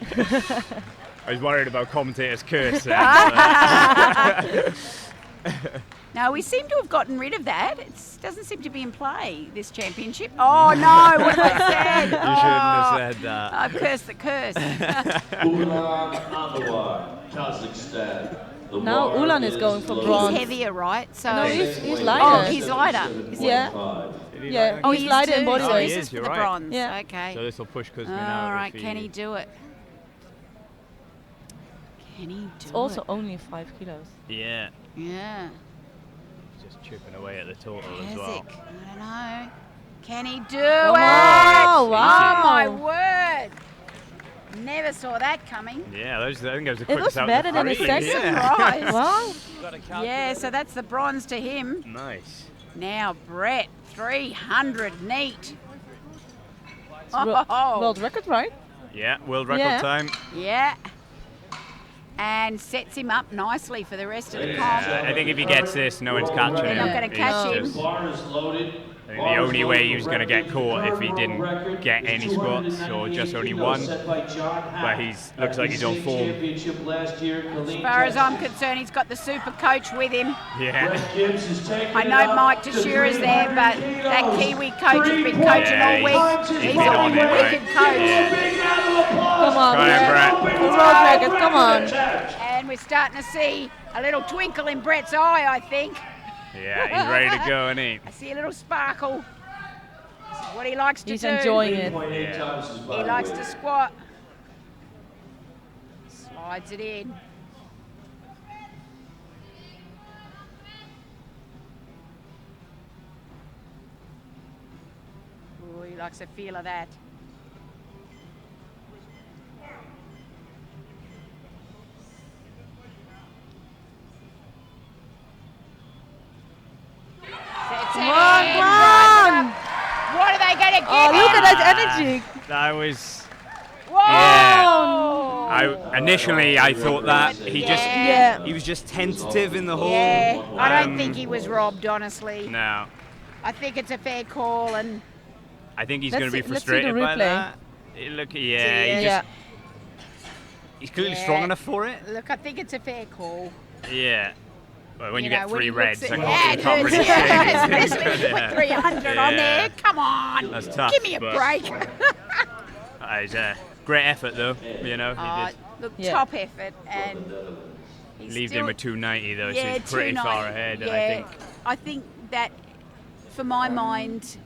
[SPEAKER 1] I was worried about commentators' curse there.
[SPEAKER 2] No, we seem to have gotten rid of that. It doesn't seem to be in play, this championship. Oh, no, what have I said?
[SPEAKER 1] You shouldn't have said that.
[SPEAKER 2] I've cursed the curse.
[SPEAKER 4] Ulan Anwar, Kazakhstan. The
[SPEAKER 3] Now
[SPEAKER 4] bar
[SPEAKER 3] Ulan is going for
[SPEAKER 4] loaded.
[SPEAKER 3] bronze.
[SPEAKER 2] He's heavier, right? So
[SPEAKER 3] No, he's lighter.
[SPEAKER 2] Oh, he's lighter. Is he?
[SPEAKER 3] Yeah.
[SPEAKER 4] 5.
[SPEAKER 1] Did he
[SPEAKER 3] Yeah.
[SPEAKER 1] like
[SPEAKER 2] Oh,
[SPEAKER 1] that?
[SPEAKER 3] He's
[SPEAKER 2] he
[SPEAKER 3] lighter
[SPEAKER 2] is
[SPEAKER 3] in
[SPEAKER 2] too.
[SPEAKER 3] body
[SPEAKER 2] So
[SPEAKER 3] weight.
[SPEAKER 2] this
[SPEAKER 1] He
[SPEAKER 2] is
[SPEAKER 1] is,
[SPEAKER 2] for
[SPEAKER 1] you're
[SPEAKER 2] the
[SPEAKER 1] right.
[SPEAKER 2] bronze.
[SPEAKER 3] Yeah.
[SPEAKER 2] Okay.
[SPEAKER 1] So this will push Kuzmin
[SPEAKER 2] All
[SPEAKER 1] out.
[SPEAKER 2] right,
[SPEAKER 1] if
[SPEAKER 2] can he do it? Can he do
[SPEAKER 3] It's also
[SPEAKER 2] it?
[SPEAKER 3] only 5 kilos.
[SPEAKER 1] Yeah.
[SPEAKER 2] Yeah.
[SPEAKER 1] Just chipping away at the total as
[SPEAKER 2] Has
[SPEAKER 1] well.
[SPEAKER 2] it? I don't know. Can he do
[SPEAKER 3] Come
[SPEAKER 2] it?
[SPEAKER 3] on,
[SPEAKER 2] Oh
[SPEAKER 3] wow.
[SPEAKER 2] my word! Never saw that coming.
[SPEAKER 1] Yeah, I think that was the
[SPEAKER 3] It
[SPEAKER 1] quickest
[SPEAKER 3] was
[SPEAKER 1] out of
[SPEAKER 3] better
[SPEAKER 1] the
[SPEAKER 3] than a
[SPEAKER 1] three.
[SPEAKER 3] second.
[SPEAKER 1] Yeah.
[SPEAKER 2] Surprised.
[SPEAKER 3] Wow.
[SPEAKER 2] Yeah, so that's the bronze to him.
[SPEAKER 1] Nice.
[SPEAKER 2] Now Brett, 300 neat.
[SPEAKER 3] World record, right?
[SPEAKER 1] Yeah, world record
[SPEAKER 3] Yeah.
[SPEAKER 1] time.
[SPEAKER 2] Yeah. And sets him up nicely for the rest of the comp.
[SPEAKER 1] I think if he gets this, no one's catching
[SPEAKER 2] They're
[SPEAKER 1] him.
[SPEAKER 2] not going to catch
[SPEAKER 1] He's
[SPEAKER 2] him.
[SPEAKER 1] just-
[SPEAKER 4] Bar is loaded.
[SPEAKER 1] I think the only way he was going to get caught if he didn't get any squats or just only one. But looks like he's on form.
[SPEAKER 2] As far as I'm concerned, he's got the super coach with him.
[SPEAKER 1] Yeah.
[SPEAKER 2] I know Mike Teixeira's there, but that Kiwi coach has been coaching all week. He's
[SPEAKER 1] been
[SPEAKER 2] a
[SPEAKER 1] on it, right?
[SPEAKER 2] wicked coach.
[SPEAKER 3] Come on,
[SPEAKER 1] Go ahead, Brett.
[SPEAKER 3] World record, come on.
[SPEAKER 2] And we're starting to see a little twinkle in Brett's eye, I think.
[SPEAKER 1] Yeah, he's ready to go, isn't he?
[SPEAKER 2] I see a little sparkle. This is what he likes to
[SPEAKER 3] He's
[SPEAKER 2] do.
[SPEAKER 3] enjoying it.
[SPEAKER 2] He likes to squat. Slides it in. Ooh, he likes the feel of that. Sets it
[SPEAKER 3] Come on,
[SPEAKER 2] in,
[SPEAKER 3] come
[SPEAKER 2] rises
[SPEAKER 3] on.
[SPEAKER 2] up. What are they going to
[SPEAKER 3] Oh,
[SPEAKER 2] give
[SPEAKER 3] look
[SPEAKER 2] him?
[SPEAKER 3] at that energy.
[SPEAKER 1] That was.
[SPEAKER 2] Whoa!
[SPEAKER 1] Initially I thought that
[SPEAKER 3] Yeah.
[SPEAKER 1] he was just tentative in the hole.
[SPEAKER 2] Yeah, I don't think he was robbed, honestly.
[SPEAKER 1] No,
[SPEAKER 2] I think it's a fair call, and
[SPEAKER 1] I think he's
[SPEAKER 3] Let's
[SPEAKER 1] going to be
[SPEAKER 3] see- let's see the
[SPEAKER 1] frustrated by
[SPEAKER 3] replay.
[SPEAKER 1] that. Look, yeah,
[SPEAKER 3] Yeah.
[SPEAKER 1] he's clearly
[SPEAKER 2] Yeah.
[SPEAKER 1] strong enough for it.
[SPEAKER 2] look, I think it's a fair call.
[SPEAKER 1] Yeah. Well, when you,
[SPEAKER 2] know,
[SPEAKER 1] get
[SPEAKER 2] when
[SPEAKER 1] three
[SPEAKER 2] he looks
[SPEAKER 1] reds,
[SPEAKER 2] at-
[SPEAKER 1] I
[SPEAKER 2] yeah,
[SPEAKER 1] can't, you can't
[SPEAKER 2] it
[SPEAKER 1] really
[SPEAKER 2] hurts.
[SPEAKER 1] say
[SPEAKER 2] Yeah,
[SPEAKER 1] anything.
[SPEAKER 2] especially when you put 300 on there. Come on,
[SPEAKER 1] That's tough,
[SPEAKER 2] give me a
[SPEAKER 1] but-
[SPEAKER 2] break.
[SPEAKER 1] It's a great effort, though. You know, he did.
[SPEAKER 2] Look,
[SPEAKER 3] Yeah.
[SPEAKER 2] top effort, and he's
[SPEAKER 1] Leaved
[SPEAKER 2] still,
[SPEAKER 1] him with 290 though, so
[SPEAKER 2] yeah,
[SPEAKER 1] he's pretty far
[SPEAKER 2] 290.
[SPEAKER 1] ahead.
[SPEAKER 2] Yeah,
[SPEAKER 1] And
[SPEAKER 2] I think that, for my mind,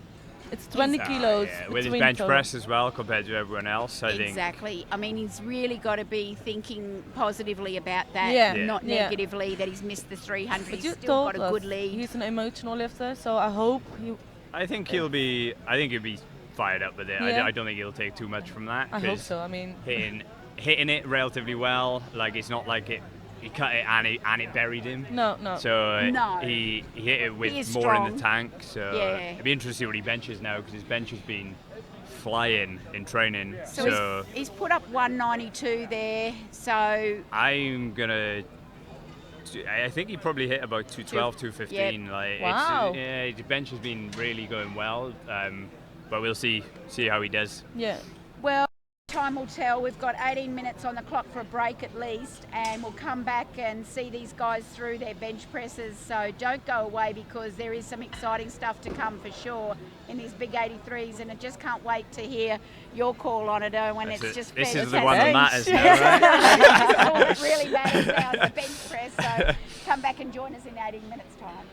[SPEAKER 3] It's 20 kilos.
[SPEAKER 1] with his
[SPEAKER 3] between
[SPEAKER 1] bench
[SPEAKER 3] total.
[SPEAKER 1] press as well compared to everyone else, I think.
[SPEAKER 2] exactly. I mean, he's really got to be thinking positively about that,
[SPEAKER 3] Yeah.
[SPEAKER 2] not
[SPEAKER 3] Yeah.
[SPEAKER 2] negatively that he's missed the 300.
[SPEAKER 3] But
[SPEAKER 2] He's
[SPEAKER 3] you
[SPEAKER 2] still
[SPEAKER 3] told
[SPEAKER 2] got a
[SPEAKER 3] us
[SPEAKER 2] good lead.
[SPEAKER 3] he's an emotional lifter, so I hope he.
[SPEAKER 1] I think he'll be fired up with it.
[SPEAKER 3] Yeah.
[SPEAKER 1] I don't think he'll take too much from that.
[SPEAKER 3] I hope
[SPEAKER 1] 'cause
[SPEAKER 3] so. I mean,
[SPEAKER 1] hitting it relatively well. Like it's not like he cut it and it buried him.
[SPEAKER 3] no.
[SPEAKER 1] So
[SPEAKER 2] No.
[SPEAKER 1] he hit it with
[SPEAKER 2] He is
[SPEAKER 1] more in
[SPEAKER 2] strong.
[SPEAKER 1] the tank. So
[SPEAKER 2] Yeah.
[SPEAKER 1] it'd be interesting to see what he benches now because his bench has been flying in training.
[SPEAKER 2] So he's put up 192 there. So
[SPEAKER 1] I'm gonna. I think he probably hit about 212, 215.
[SPEAKER 2] Yep.
[SPEAKER 1] Like
[SPEAKER 3] Wow.
[SPEAKER 1] his bench has been really going well. But we'll see how he does.
[SPEAKER 3] Yeah.
[SPEAKER 2] well, time will tell. We've got 18 minutes on the clock for a break at least, and we'll come back and see these guys through their bench presses. So don't go away because there is some exciting stuff to come for sure in these big 83s, and I just can't wait to hear your call on it when
[SPEAKER 1] That's
[SPEAKER 2] it's
[SPEAKER 1] it.
[SPEAKER 2] just
[SPEAKER 1] This is
[SPEAKER 2] fantastic.
[SPEAKER 1] the one that matters now, right?
[SPEAKER 2] All that really matters now is the bench press. So come back and join us in 18 minutes time.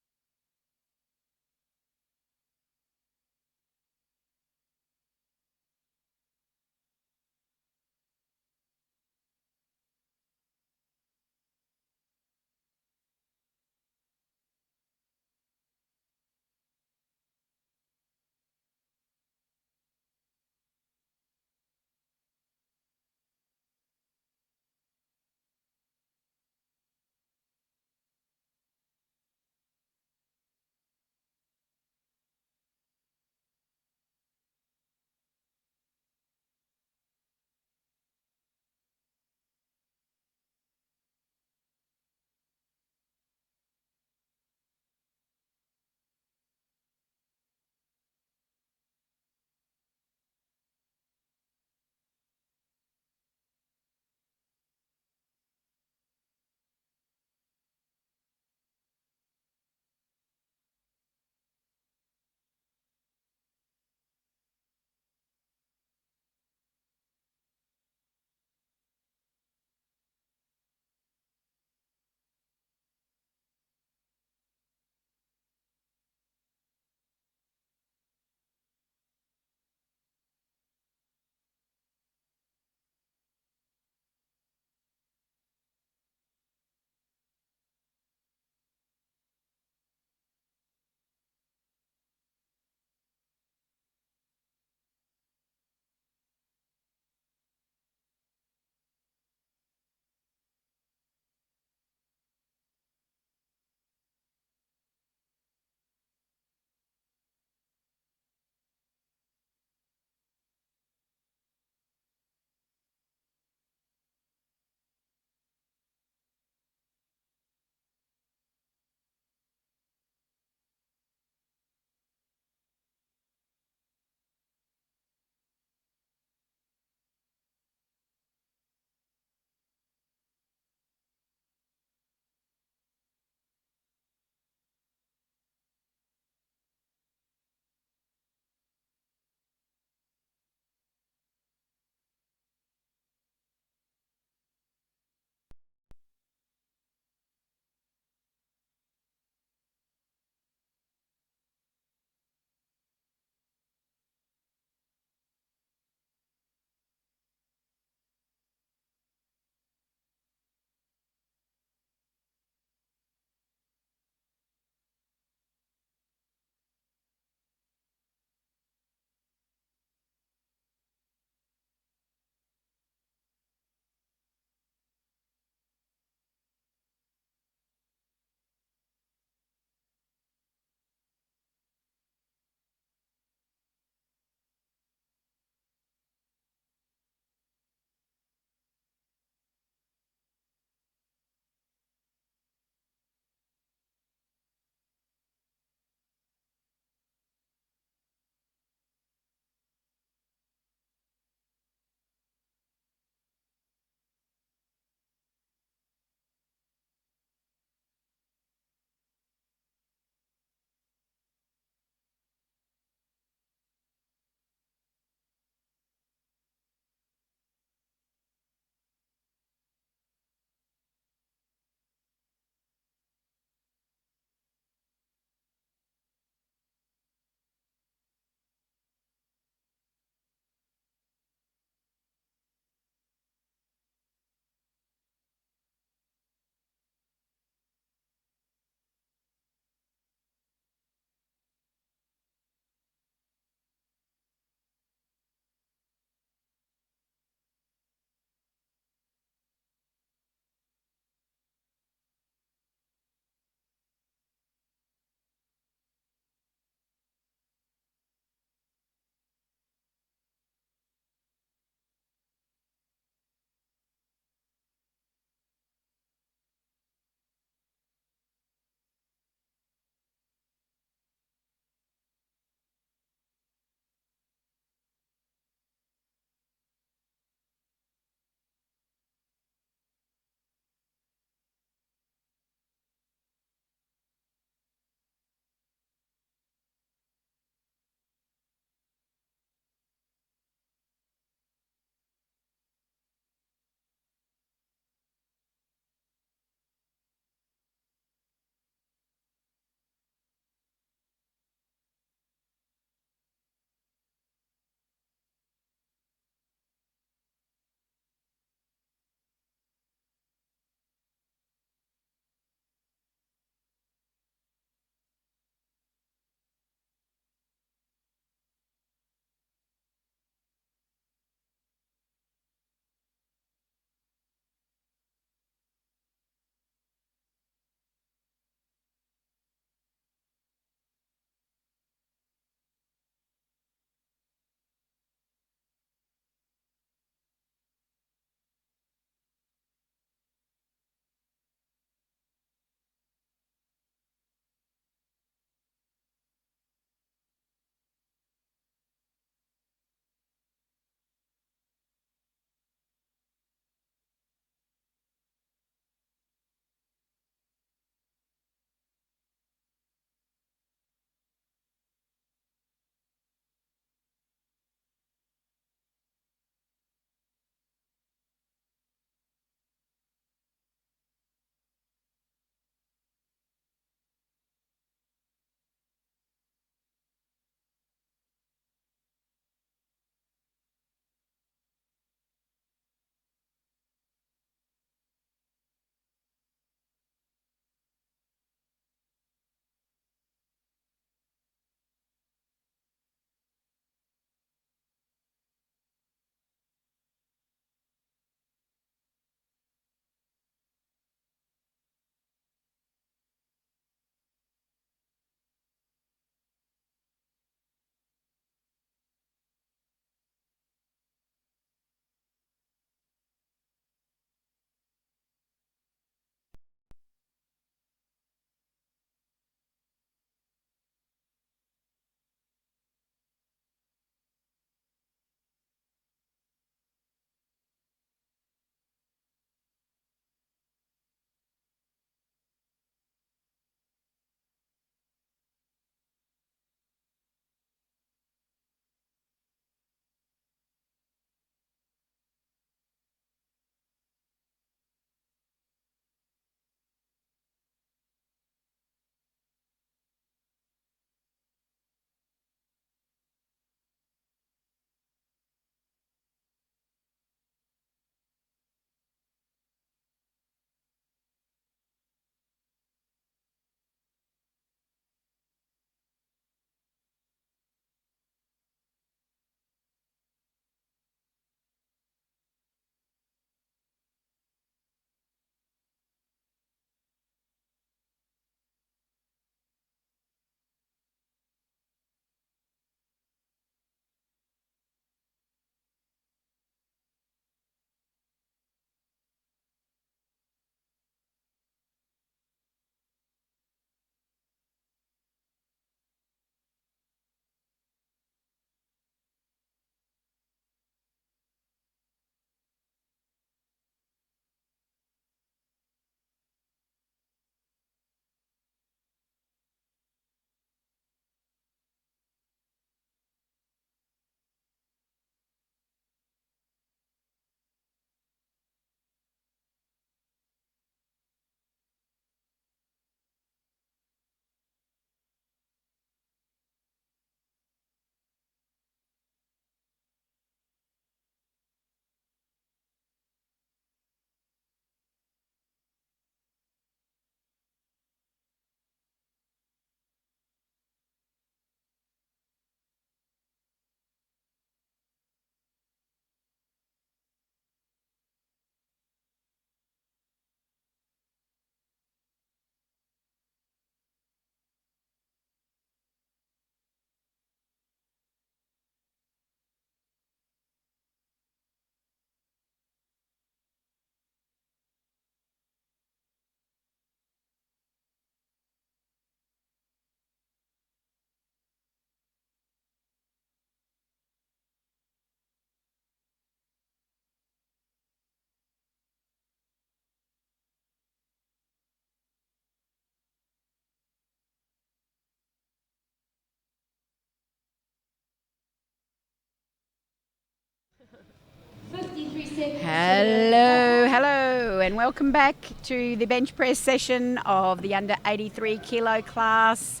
[SPEAKER 5] 3 seconds.
[SPEAKER 2] Hello, and welcome back to the bench press session of the under 83 kilo class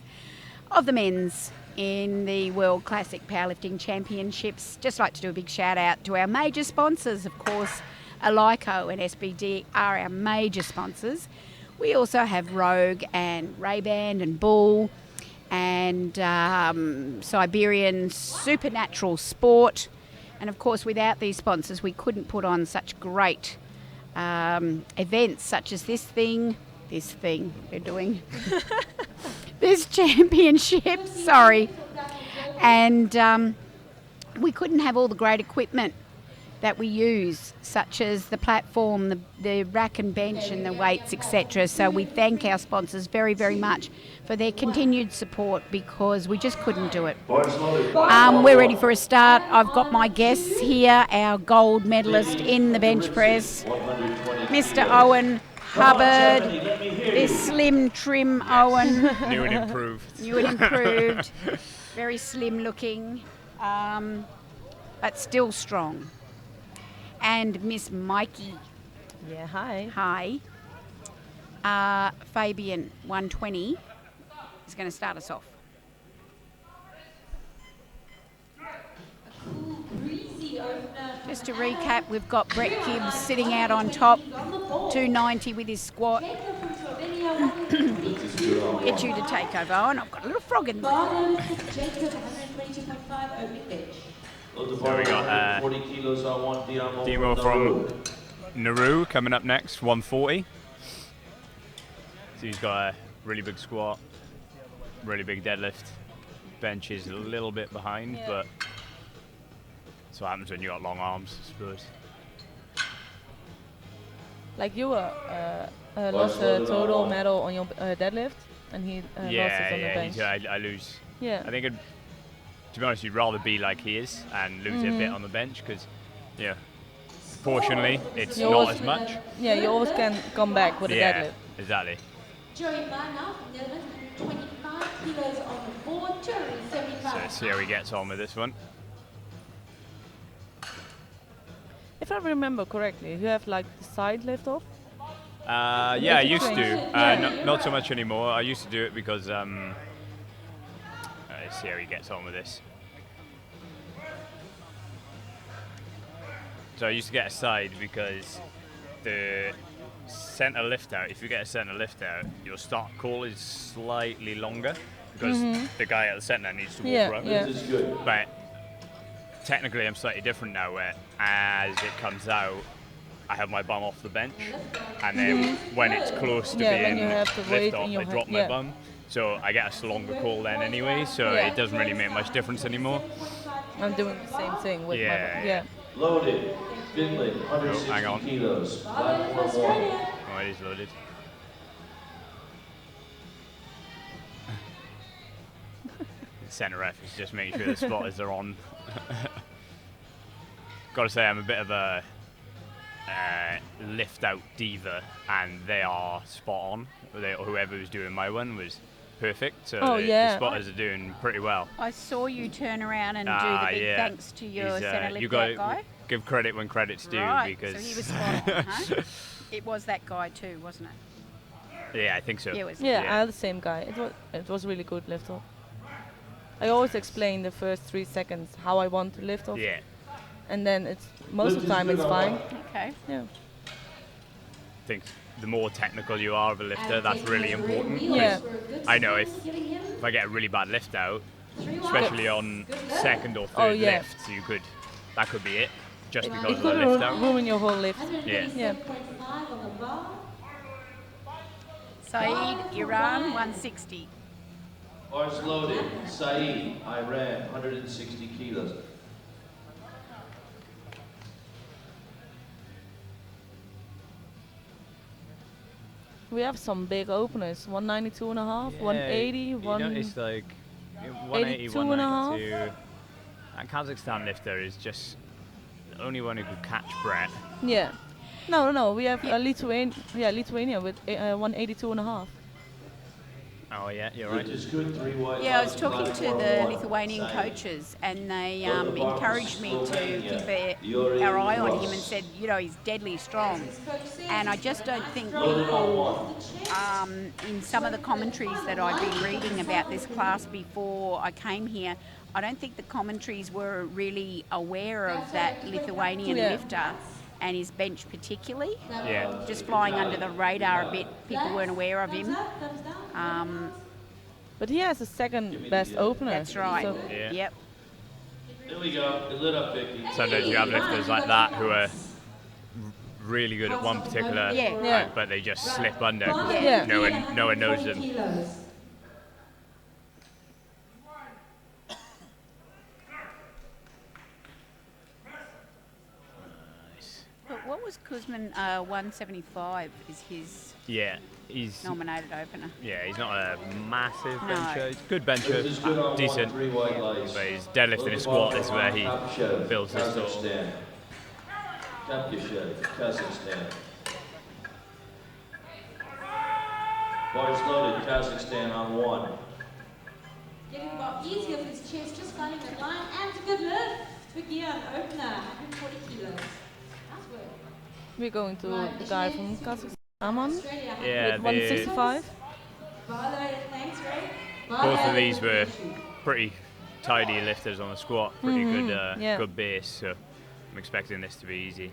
[SPEAKER 2] of the men's in the World Classic Powerlifting Championships. Just like to do a big shout out to our major sponsors. Of course, Alico and SBD are our major sponsors. We also have Rogue and Ray-Ban and Bull and Siberian Supernatural Sport. And of course, without these sponsors, we couldn't put on such great events such as this thing we're doing. This championship, sorry. And we couldn't have all the great equipment that we use, such as the platform, the rack and bench and the weights, etc. So we thank our sponsors very, very much for their continued support, because we just couldn't do it. We're ready for a start. I've got my guests here, our gold medalist in the bench press, Mr. Owen Hubbard, this slim, trim Owen.
[SPEAKER 1] New and improved.
[SPEAKER 2] New and improved. Very slim looking, but still strong. And Miss Mikey.
[SPEAKER 3] Yeah, hi.
[SPEAKER 2] Hi. Fabian, 120, is going to start us off. Just to recap, we've got Brett Gibbs sitting out on top, 290 with his squat. Get you to take over. Oh, and I've got a little frog in there.
[SPEAKER 1] So we got
[SPEAKER 4] 40 kilos on one
[SPEAKER 1] Demo from Nauru coming up next, 140. So he's got a really big squat, really big deadlift. Bench is a little bit behind, but that's what happens when you got long arms, I suppose.
[SPEAKER 3] Like you lost a total medal on your deadlift, and he lost it on the bench.
[SPEAKER 1] I lose.
[SPEAKER 3] Yeah.
[SPEAKER 1] I think, to be honest, you'd rather be like he is and lose it a bit on the bench, because, yeah, proportionally, it's
[SPEAKER 3] You
[SPEAKER 1] not
[SPEAKER 3] always-
[SPEAKER 1] as much.
[SPEAKER 3] Yeah, you always can come back with a deadlift.
[SPEAKER 1] Exactly.
[SPEAKER 5] Joey Barnard from Netherlands, 25 kilos on the board,
[SPEAKER 1] So
[SPEAKER 5] 275.
[SPEAKER 1] let's see how he gets on with this one.
[SPEAKER 3] If I remember correctly, you have like the side lift off.
[SPEAKER 1] Yeah, I used to.
[SPEAKER 3] Yeah.
[SPEAKER 1] Not so much anymore. I used to do it because, let's see how he gets on with this. So I used to get a side because the center lift out, if you get a center lift out, your start call is slightly longer, because the guy at the center needs to walk around.
[SPEAKER 3] Yeah.
[SPEAKER 4] This is good.
[SPEAKER 1] But technically I'm slightly different now, where as it comes out, I have my bum off the bench, and then when it's close to
[SPEAKER 3] Yeah, when
[SPEAKER 1] being
[SPEAKER 3] you have the weight
[SPEAKER 1] lift off,
[SPEAKER 3] in your
[SPEAKER 1] I drop
[SPEAKER 3] hand,
[SPEAKER 1] my
[SPEAKER 3] yeah.
[SPEAKER 1] bum. So I get a longer call then anyway, so
[SPEAKER 3] Yeah.
[SPEAKER 1] it doesn't really make much difference anymore.
[SPEAKER 3] I'm doing the same thing with
[SPEAKER 1] Yeah.
[SPEAKER 3] my yeah.
[SPEAKER 4] Loaded. Finland,
[SPEAKER 1] hang
[SPEAKER 4] 160
[SPEAKER 1] on.
[SPEAKER 4] kilos. Platform one.
[SPEAKER 1] Oh, it is loaded. The centre ref is just making sure the spotters are on. Gotta say, I'm a bit of a lift out diva, and they are spot on. Whoever was doing my one was perfect, so the spotters are doing pretty well.
[SPEAKER 2] I saw you turn around and do the big thanks to your
[SPEAKER 1] He's,
[SPEAKER 2] centre lift
[SPEAKER 1] you
[SPEAKER 2] out
[SPEAKER 1] got
[SPEAKER 2] guy.
[SPEAKER 1] give credit when credit's due,
[SPEAKER 2] Right,
[SPEAKER 1] because
[SPEAKER 2] so he was spot on, huh? It was that guy too, wasn't it?
[SPEAKER 1] yeah, I think so.
[SPEAKER 2] Yeah, it was.
[SPEAKER 3] Yeah,
[SPEAKER 1] Yeah.
[SPEAKER 3] I had the same guy. It was really good lift off. I always explain the first 3 seconds how I want to lift off,
[SPEAKER 1] Yeah,
[SPEAKER 3] and then it's most of the time it's fine.
[SPEAKER 2] Okay.
[SPEAKER 3] Yeah.
[SPEAKER 1] I think the more technical you are of a lifter, that's really important.
[SPEAKER 3] Yeah.
[SPEAKER 1] I know if I get a really bad lift out, especially on second or third
[SPEAKER 3] Oh, yeah.
[SPEAKER 1] lifts, that could be it, just
[SPEAKER 3] It
[SPEAKER 1] because of the
[SPEAKER 3] could
[SPEAKER 1] lift out.
[SPEAKER 3] ruin your whole lift.
[SPEAKER 1] Yeah.
[SPEAKER 3] Yeah.
[SPEAKER 5] 137.5 on the bar.
[SPEAKER 2] Saeed, Iran, 160.
[SPEAKER 4] Bars loaded. Saeed, Iran, 160 kilos.
[SPEAKER 3] We have some big openers. 192 and a half, 180,
[SPEAKER 1] It's like 180,
[SPEAKER 3] 82 and a half.
[SPEAKER 1] 192. And Kazakhstan lifter is just the only one who could catch Brett.
[SPEAKER 3] Yeah. No. We have Lithuania with 182 and a half.
[SPEAKER 1] Oh yeah, you're right.
[SPEAKER 4] Lift is good, 3 wide
[SPEAKER 2] Yeah, I was
[SPEAKER 4] lines,
[SPEAKER 2] talking to
[SPEAKER 4] platform
[SPEAKER 2] the
[SPEAKER 4] 1.
[SPEAKER 2] Lithuanian
[SPEAKER 4] Sign in.
[SPEAKER 2] coaches, and they
[SPEAKER 4] Go to the bar for
[SPEAKER 2] encouraged me to
[SPEAKER 4] Slovenia.
[SPEAKER 2] keep
[SPEAKER 4] You're
[SPEAKER 2] our
[SPEAKER 4] in
[SPEAKER 2] eye on him
[SPEAKER 4] Ross.
[SPEAKER 2] and said, you know, he's deadly strong. And I just don't think
[SPEAKER 4] Loaded on
[SPEAKER 2] people,
[SPEAKER 4] 1.
[SPEAKER 2] in some of the commentaries that I've been reading about this class before I came here, I don't think the commentaries were really aware of that Lithuanian
[SPEAKER 3] Yeah.
[SPEAKER 2] lifter and his bench particularly.
[SPEAKER 1] Yeah.
[SPEAKER 2] Just flying under the radar a bit, people weren't aware of him.
[SPEAKER 3] But he has the second best opener.
[SPEAKER 2] That's right.
[SPEAKER 3] So
[SPEAKER 1] Yeah.
[SPEAKER 2] Yep.
[SPEAKER 4] There we go. It lit up, Vicky.
[SPEAKER 1] Sometimes you have lifters like that who are really good at one particular,
[SPEAKER 2] Yeah.
[SPEAKER 3] Yeah.
[SPEAKER 1] but they just slip under because
[SPEAKER 3] Yeah.
[SPEAKER 1] no one knows them.
[SPEAKER 2] But what was Kuzmin 175 is his
[SPEAKER 1] Yeah, he's
[SPEAKER 2] nominated opener.
[SPEAKER 1] he's not a massive
[SPEAKER 2] No.
[SPEAKER 1] bencher. He's a good bencher,
[SPEAKER 4] Lift is good on 1,
[SPEAKER 1] decent,
[SPEAKER 4] 3 wide lines.
[SPEAKER 1] but his deadlift and his squat is where he builds his total.
[SPEAKER 4] Kazakhstan. Kazakhstan. Kazakhstan. Bars loaded, Kazakhstan on 1.
[SPEAKER 5] Getting a lot easier for his chest, just finding that line, and a good lift. Vicky on opener, 140 kilos. Nice work.
[SPEAKER 3] we're going to the guy from Kazakhstan, Aman,
[SPEAKER 5] Australia,
[SPEAKER 1] Yeah,
[SPEAKER 3] with 165.
[SPEAKER 5] Thanks, Ray.
[SPEAKER 1] both of these were pretty tidy lifters on the squat, pretty good,
[SPEAKER 3] yeah.
[SPEAKER 1] good base. So I'm expecting this to be easy.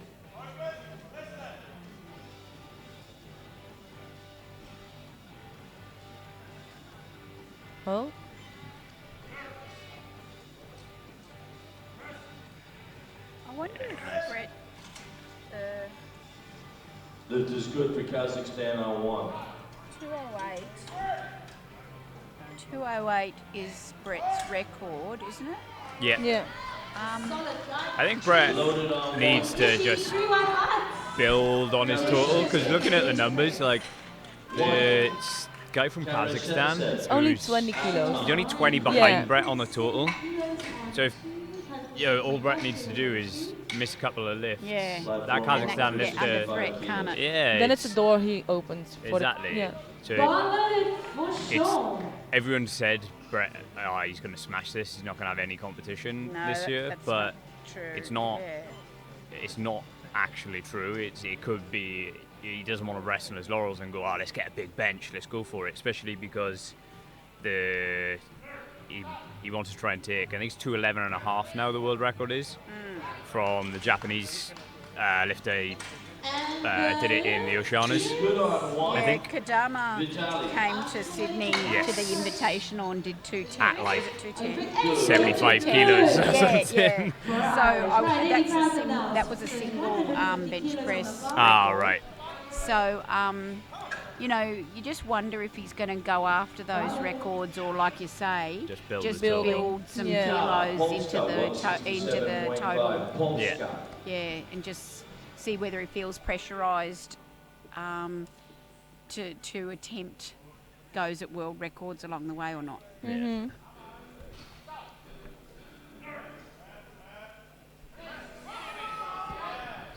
[SPEAKER 3] Oh,
[SPEAKER 2] I wonder if
[SPEAKER 1] Nice.
[SPEAKER 2] Brett,
[SPEAKER 4] Lift is good for Kazakhstan on 1.
[SPEAKER 2] 208. 208 is Brett's record, isn't it?
[SPEAKER 1] Yeah,
[SPEAKER 3] yeah.
[SPEAKER 1] I think Brett
[SPEAKER 4] Loaded on
[SPEAKER 1] needs to just build on his total because looking at the numbers, like the guy from Kazakhstan,
[SPEAKER 3] It's only
[SPEAKER 1] who's-
[SPEAKER 3] 20 kilos.
[SPEAKER 1] He's only 20 behind
[SPEAKER 3] Yeah.
[SPEAKER 1] Brett on the total. So if all Brett needs to do is miss a couple of lifts.
[SPEAKER 2] Yeah.
[SPEAKER 1] That
[SPEAKER 2] And that
[SPEAKER 1] Kazakhstan
[SPEAKER 2] can get under
[SPEAKER 1] lifter.
[SPEAKER 2] Brett, can't it?
[SPEAKER 1] Yeah.
[SPEAKER 3] Then it's a door he opens for
[SPEAKER 1] Exactly.
[SPEAKER 3] the, yeah.
[SPEAKER 1] So everyone said Brett, he's going to smash this. He's not going to have any competition
[SPEAKER 2] No,
[SPEAKER 1] this year,
[SPEAKER 2] that's
[SPEAKER 1] but
[SPEAKER 2] not true.
[SPEAKER 1] it's not.
[SPEAKER 2] Yeah.
[SPEAKER 1] It's not actually true. It could be. He doesn't want to rest on his laurels and go, let's get a big bench, let's go for it. Especially because he wants to try and take. I think it's 211.5 now. The world record is from the Japanese lifter. He, did it in the Oceanas.
[SPEAKER 4] Good on 1.
[SPEAKER 1] I think.
[SPEAKER 2] Kadama came to Sydney
[SPEAKER 1] Yes.
[SPEAKER 2] to the Invitational and did 210.
[SPEAKER 1] At like
[SPEAKER 2] Was it 210?
[SPEAKER 1] 75 kilos or
[SPEAKER 2] Yeah,
[SPEAKER 1] something.
[SPEAKER 2] yeah. So that was a single bench press.
[SPEAKER 1] Ah, right.
[SPEAKER 2] So, you just wonder if he's going to go after those records, or, like you say,
[SPEAKER 1] Just build
[SPEAKER 2] just
[SPEAKER 1] the total.
[SPEAKER 2] build some
[SPEAKER 3] Yeah.
[SPEAKER 2] kilos into the total.
[SPEAKER 1] Yeah.
[SPEAKER 2] Yeah, and just see whether he feels pressurised to attempt goes at world records along the way or not.
[SPEAKER 3] Mm-hmm.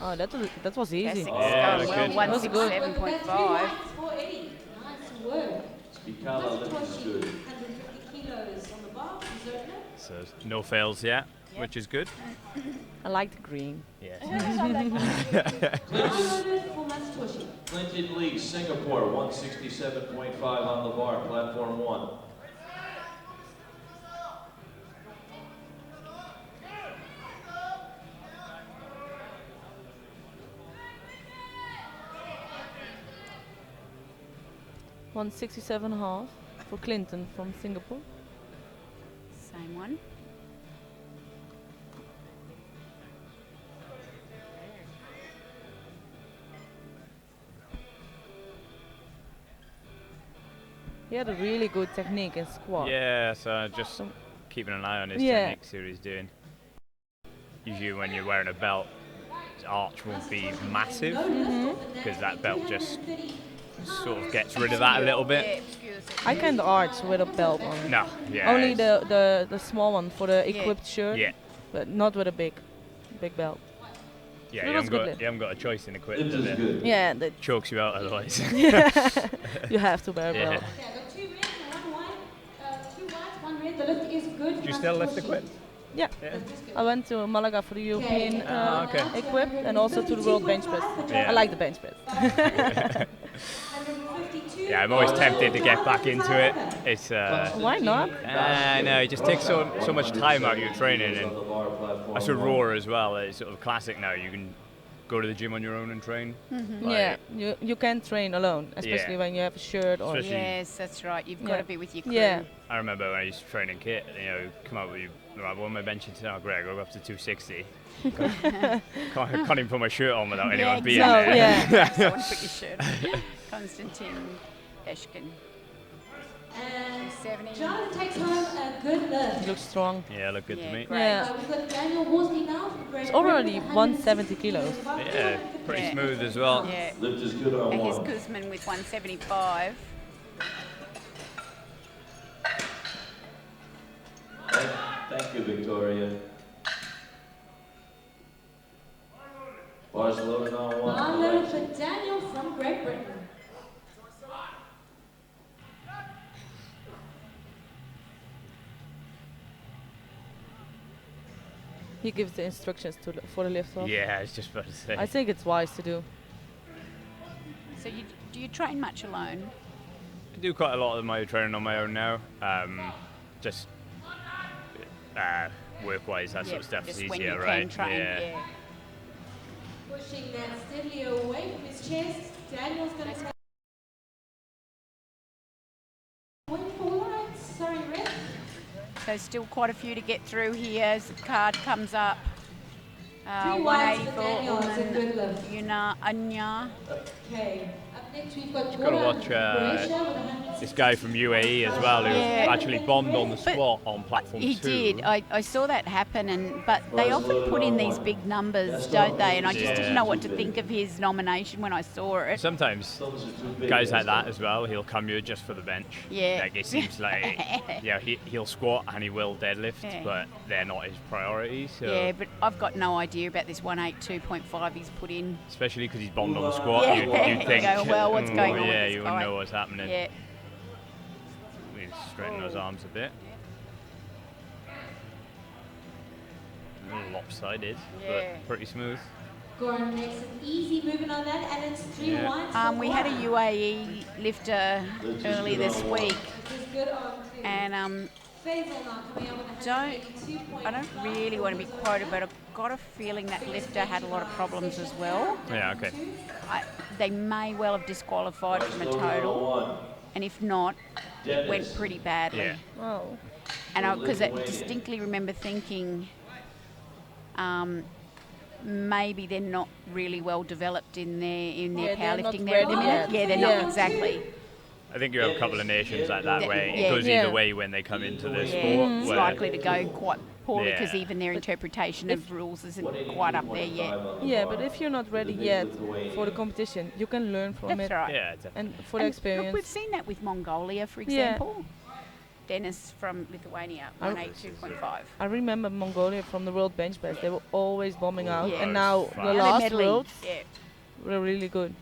[SPEAKER 3] Oh, that was easy.
[SPEAKER 2] Classic
[SPEAKER 1] Yeah,
[SPEAKER 2] is going
[SPEAKER 1] good.
[SPEAKER 2] well,
[SPEAKER 3] That was good.
[SPEAKER 2] 167.5.
[SPEAKER 5] 480. Nice work.
[SPEAKER 4] Spikala lift is good.
[SPEAKER 5] 150 kilos on the bar. His opener.
[SPEAKER 1] So no fails yet, which is good.
[SPEAKER 3] I like the green.
[SPEAKER 1] Yeah.
[SPEAKER 5] Downloaded for Matsutoshi.
[SPEAKER 4] Clinton Lee, Singapore, 167.5 on the bar, platform 1.
[SPEAKER 3] $167.5 for Clinton from Singapore.
[SPEAKER 2] Same one.
[SPEAKER 3] He had a really good technique in squat.
[SPEAKER 1] Yeah, so just keeping an eye on his
[SPEAKER 3] Yeah.
[SPEAKER 1] technique, see what he's doing. Usually when you're wearing a belt, his arch won't be massive because that belt just sort of gets rid of that a little
[SPEAKER 2] Yeah,
[SPEAKER 1] bit.
[SPEAKER 2] obscures it.
[SPEAKER 3] I can't arch with a belt on.
[SPEAKER 1] No, yeah.
[SPEAKER 3] Only
[SPEAKER 1] it's-
[SPEAKER 3] the small one for the
[SPEAKER 2] Yeah.
[SPEAKER 3] equipped shirt.
[SPEAKER 1] Yeah,
[SPEAKER 3] But not with a big belt.
[SPEAKER 1] yeah.
[SPEAKER 3] It
[SPEAKER 1] You
[SPEAKER 3] was
[SPEAKER 1] haven't,
[SPEAKER 3] good
[SPEAKER 1] got,
[SPEAKER 3] lift.
[SPEAKER 1] you haven't got a choice in
[SPEAKER 4] Lift
[SPEAKER 1] equipment.
[SPEAKER 4] is
[SPEAKER 1] It
[SPEAKER 4] good.
[SPEAKER 3] Yeah, that
[SPEAKER 1] chokes you out otherwise.
[SPEAKER 3] you have to wear a
[SPEAKER 1] Yeah.
[SPEAKER 3] belt.
[SPEAKER 5] Yeah, got 2 men and good.
[SPEAKER 1] Do you still lift equipped?
[SPEAKER 3] Yeah. I went to Malaga for the European
[SPEAKER 1] okay.
[SPEAKER 3] equip and also to the World Bench Press.
[SPEAKER 1] Yeah.
[SPEAKER 3] I like the bench press.
[SPEAKER 5] 152.
[SPEAKER 1] Yeah, I'm always tempted to get back into it. It's
[SPEAKER 3] Why not?
[SPEAKER 1] no, it just takes so much time out of your training, and I sort of Raw as well. It's sort of classic now. You can go to the gym on your own and train.
[SPEAKER 3] Yeah, you can train alone, especially when you have a shirt or.
[SPEAKER 1] Especially-
[SPEAKER 2] Yes, that's right. You've got to be with your crew.
[SPEAKER 3] Yeah.
[SPEAKER 1] I remember when I used to train in kit, come out with you, right, what am I benching today? Oh, Greg, I'll go up to 260. can't even put my shirt on without anyone being
[SPEAKER 3] No,
[SPEAKER 1] there.
[SPEAKER 3] yeah.
[SPEAKER 2] Someone put your shirt on. Konstantin Eshkin.
[SPEAKER 5] And
[SPEAKER 2] 70.
[SPEAKER 5] John takes home a good lift.
[SPEAKER 3] Looks strong.
[SPEAKER 1] Yeah, look good to me.
[SPEAKER 2] great.
[SPEAKER 3] Yeah.
[SPEAKER 5] We've got Daniel Worsley now from Great
[SPEAKER 3] It's already
[SPEAKER 5] Britain,
[SPEAKER 3] 170 kilos.
[SPEAKER 1] Yeah, pretty
[SPEAKER 2] Yeah.
[SPEAKER 1] smooth as well.
[SPEAKER 2] Yeah.
[SPEAKER 4] Lift is good on
[SPEAKER 2] And here's
[SPEAKER 4] one.
[SPEAKER 2] Guzman with 175.
[SPEAKER 4] Thank you, Victoria. Bars loaded on one.
[SPEAKER 5] Unloaded for Daniel from Great Britain.
[SPEAKER 3] He gives the instructions for the lift off.
[SPEAKER 1] Yeah, I was just about to say.
[SPEAKER 3] I think it's wise to do.
[SPEAKER 2] So do you train much alone?
[SPEAKER 1] I do quite a lot of my training on my own now. Just work-wise, that sort of stuff is
[SPEAKER 2] just when
[SPEAKER 1] easier,
[SPEAKER 2] you
[SPEAKER 1] right?
[SPEAKER 2] can train. Yeah.
[SPEAKER 5] Pushing that steadily away from his chest. Daniel's going to take point for lights. Sorry, Red.
[SPEAKER 2] So still quite a few to get through here as the card comes up.
[SPEAKER 5] 3 whites for
[SPEAKER 2] 180
[SPEAKER 5] Daniel. It's a good
[SPEAKER 2] for
[SPEAKER 5] lift.
[SPEAKER 2] Yuna Anya.
[SPEAKER 5] Okay. Up next we've got
[SPEAKER 1] Gotta watch this guy from UAE as well, who
[SPEAKER 2] Yeah.
[SPEAKER 1] actually bombed on the squat on platform 2.
[SPEAKER 2] He did. I saw that happen, but they often put in these big numbers, don't they? And I just didn't know what to think of his nomination when I saw it.
[SPEAKER 1] Sometimes guys like that as well, he'll come here just for the bench.
[SPEAKER 2] Yeah.
[SPEAKER 1] Like it seems like, he'll squat and he will deadlift,
[SPEAKER 2] Yeah.
[SPEAKER 1] but they're not his priorities. So
[SPEAKER 2] Yeah, but I've got no idea about this 182.5 he's put in.
[SPEAKER 1] especially because he's bombed on the squat,
[SPEAKER 2] Yeah.
[SPEAKER 1] you'd think,
[SPEAKER 2] Go, well, what's going on with
[SPEAKER 1] yeah,
[SPEAKER 2] this
[SPEAKER 1] you wouldn't
[SPEAKER 2] guy?
[SPEAKER 1] know what's happening.
[SPEAKER 2] Yeah.
[SPEAKER 1] We straighten those arms a bit. A little lopsided,
[SPEAKER 2] Yeah.
[SPEAKER 1] but pretty smooth.
[SPEAKER 5] Goran makes an easy movement on that, and it's 3
[SPEAKER 1] Yeah.
[SPEAKER 5] whites. for
[SPEAKER 2] We had a
[SPEAKER 5] Goran.
[SPEAKER 2] UAE lifter earlier this week,
[SPEAKER 5] This is good on 2.
[SPEAKER 2] and
[SPEAKER 5] Faisal now coming up with
[SPEAKER 2] I don't really want to be quoted, but I've got a feeling that lifter had a lot of problems as well.
[SPEAKER 1] Yeah, okay.
[SPEAKER 2] They may well have disqualified from a total, and if not, it went pretty badly.
[SPEAKER 1] Yeah.
[SPEAKER 3] Oh.
[SPEAKER 2] And because I distinctly remember thinking, maybe they're not really well developed in their
[SPEAKER 3] Yeah, they're
[SPEAKER 2] powerlifting
[SPEAKER 3] not
[SPEAKER 2] there at the
[SPEAKER 3] ready
[SPEAKER 2] minute.
[SPEAKER 3] yet.
[SPEAKER 2] Yeah, they're
[SPEAKER 3] Yeah.
[SPEAKER 2] not exactly.
[SPEAKER 1] I think you have a couple of nations like that where it
[SPEAKER 2] Yeah.
[SPEAKER 1] goes
[SPEAKER 3] Yeah.
[SPEAKER 1] either way when they come into the
[SPEAKER 2] Yeah,
[SPEAKER 1] sport.
[SPEAKER 2] it's
[SPEAKER 1] where-
[SPEAKER 2] likely to go quite poorly because
[SPEAKER 1] Yeah.
[SPEAKER 2] even their interpretation of rules isn't quite up there yet.
[SPEAKER 3] Yeah, but if you're not ready yet for the competition, you can learn from
[SPEAKER 2] That's
[SPEAKER 3] it.
[SPEAKER 2] right.
[SPEAKER 1] Yeah, definitely.
[SPEAKER 3] And for the
[SPEAKER 2] And
[SPEAKER 3] experience.
[SPEAKER 2] Look, we've seen that with Mongolia, for
[SPEAKER 3] Yeah.
[SPEAKER 2] example. Dennis from Lithuania, 182.5.
[SPEAKER 3] I remember Mongolia from the World Bench Press. They were always bombing out,
[SPEAKER 2] Yeah.
[SPEAKER 3] and now
[SPEAKER 1] Fast.
[SPEAKER 3] the
[SPEAKER 1] Yeah,
[SPEAKER 2] they're
[SPEAKER 3] last
[SPEAKER 2] meddling.
[SPEAKER 3] Worlds
[SPEAKER 2] Yeah.
[SPEAKER 3] were really good.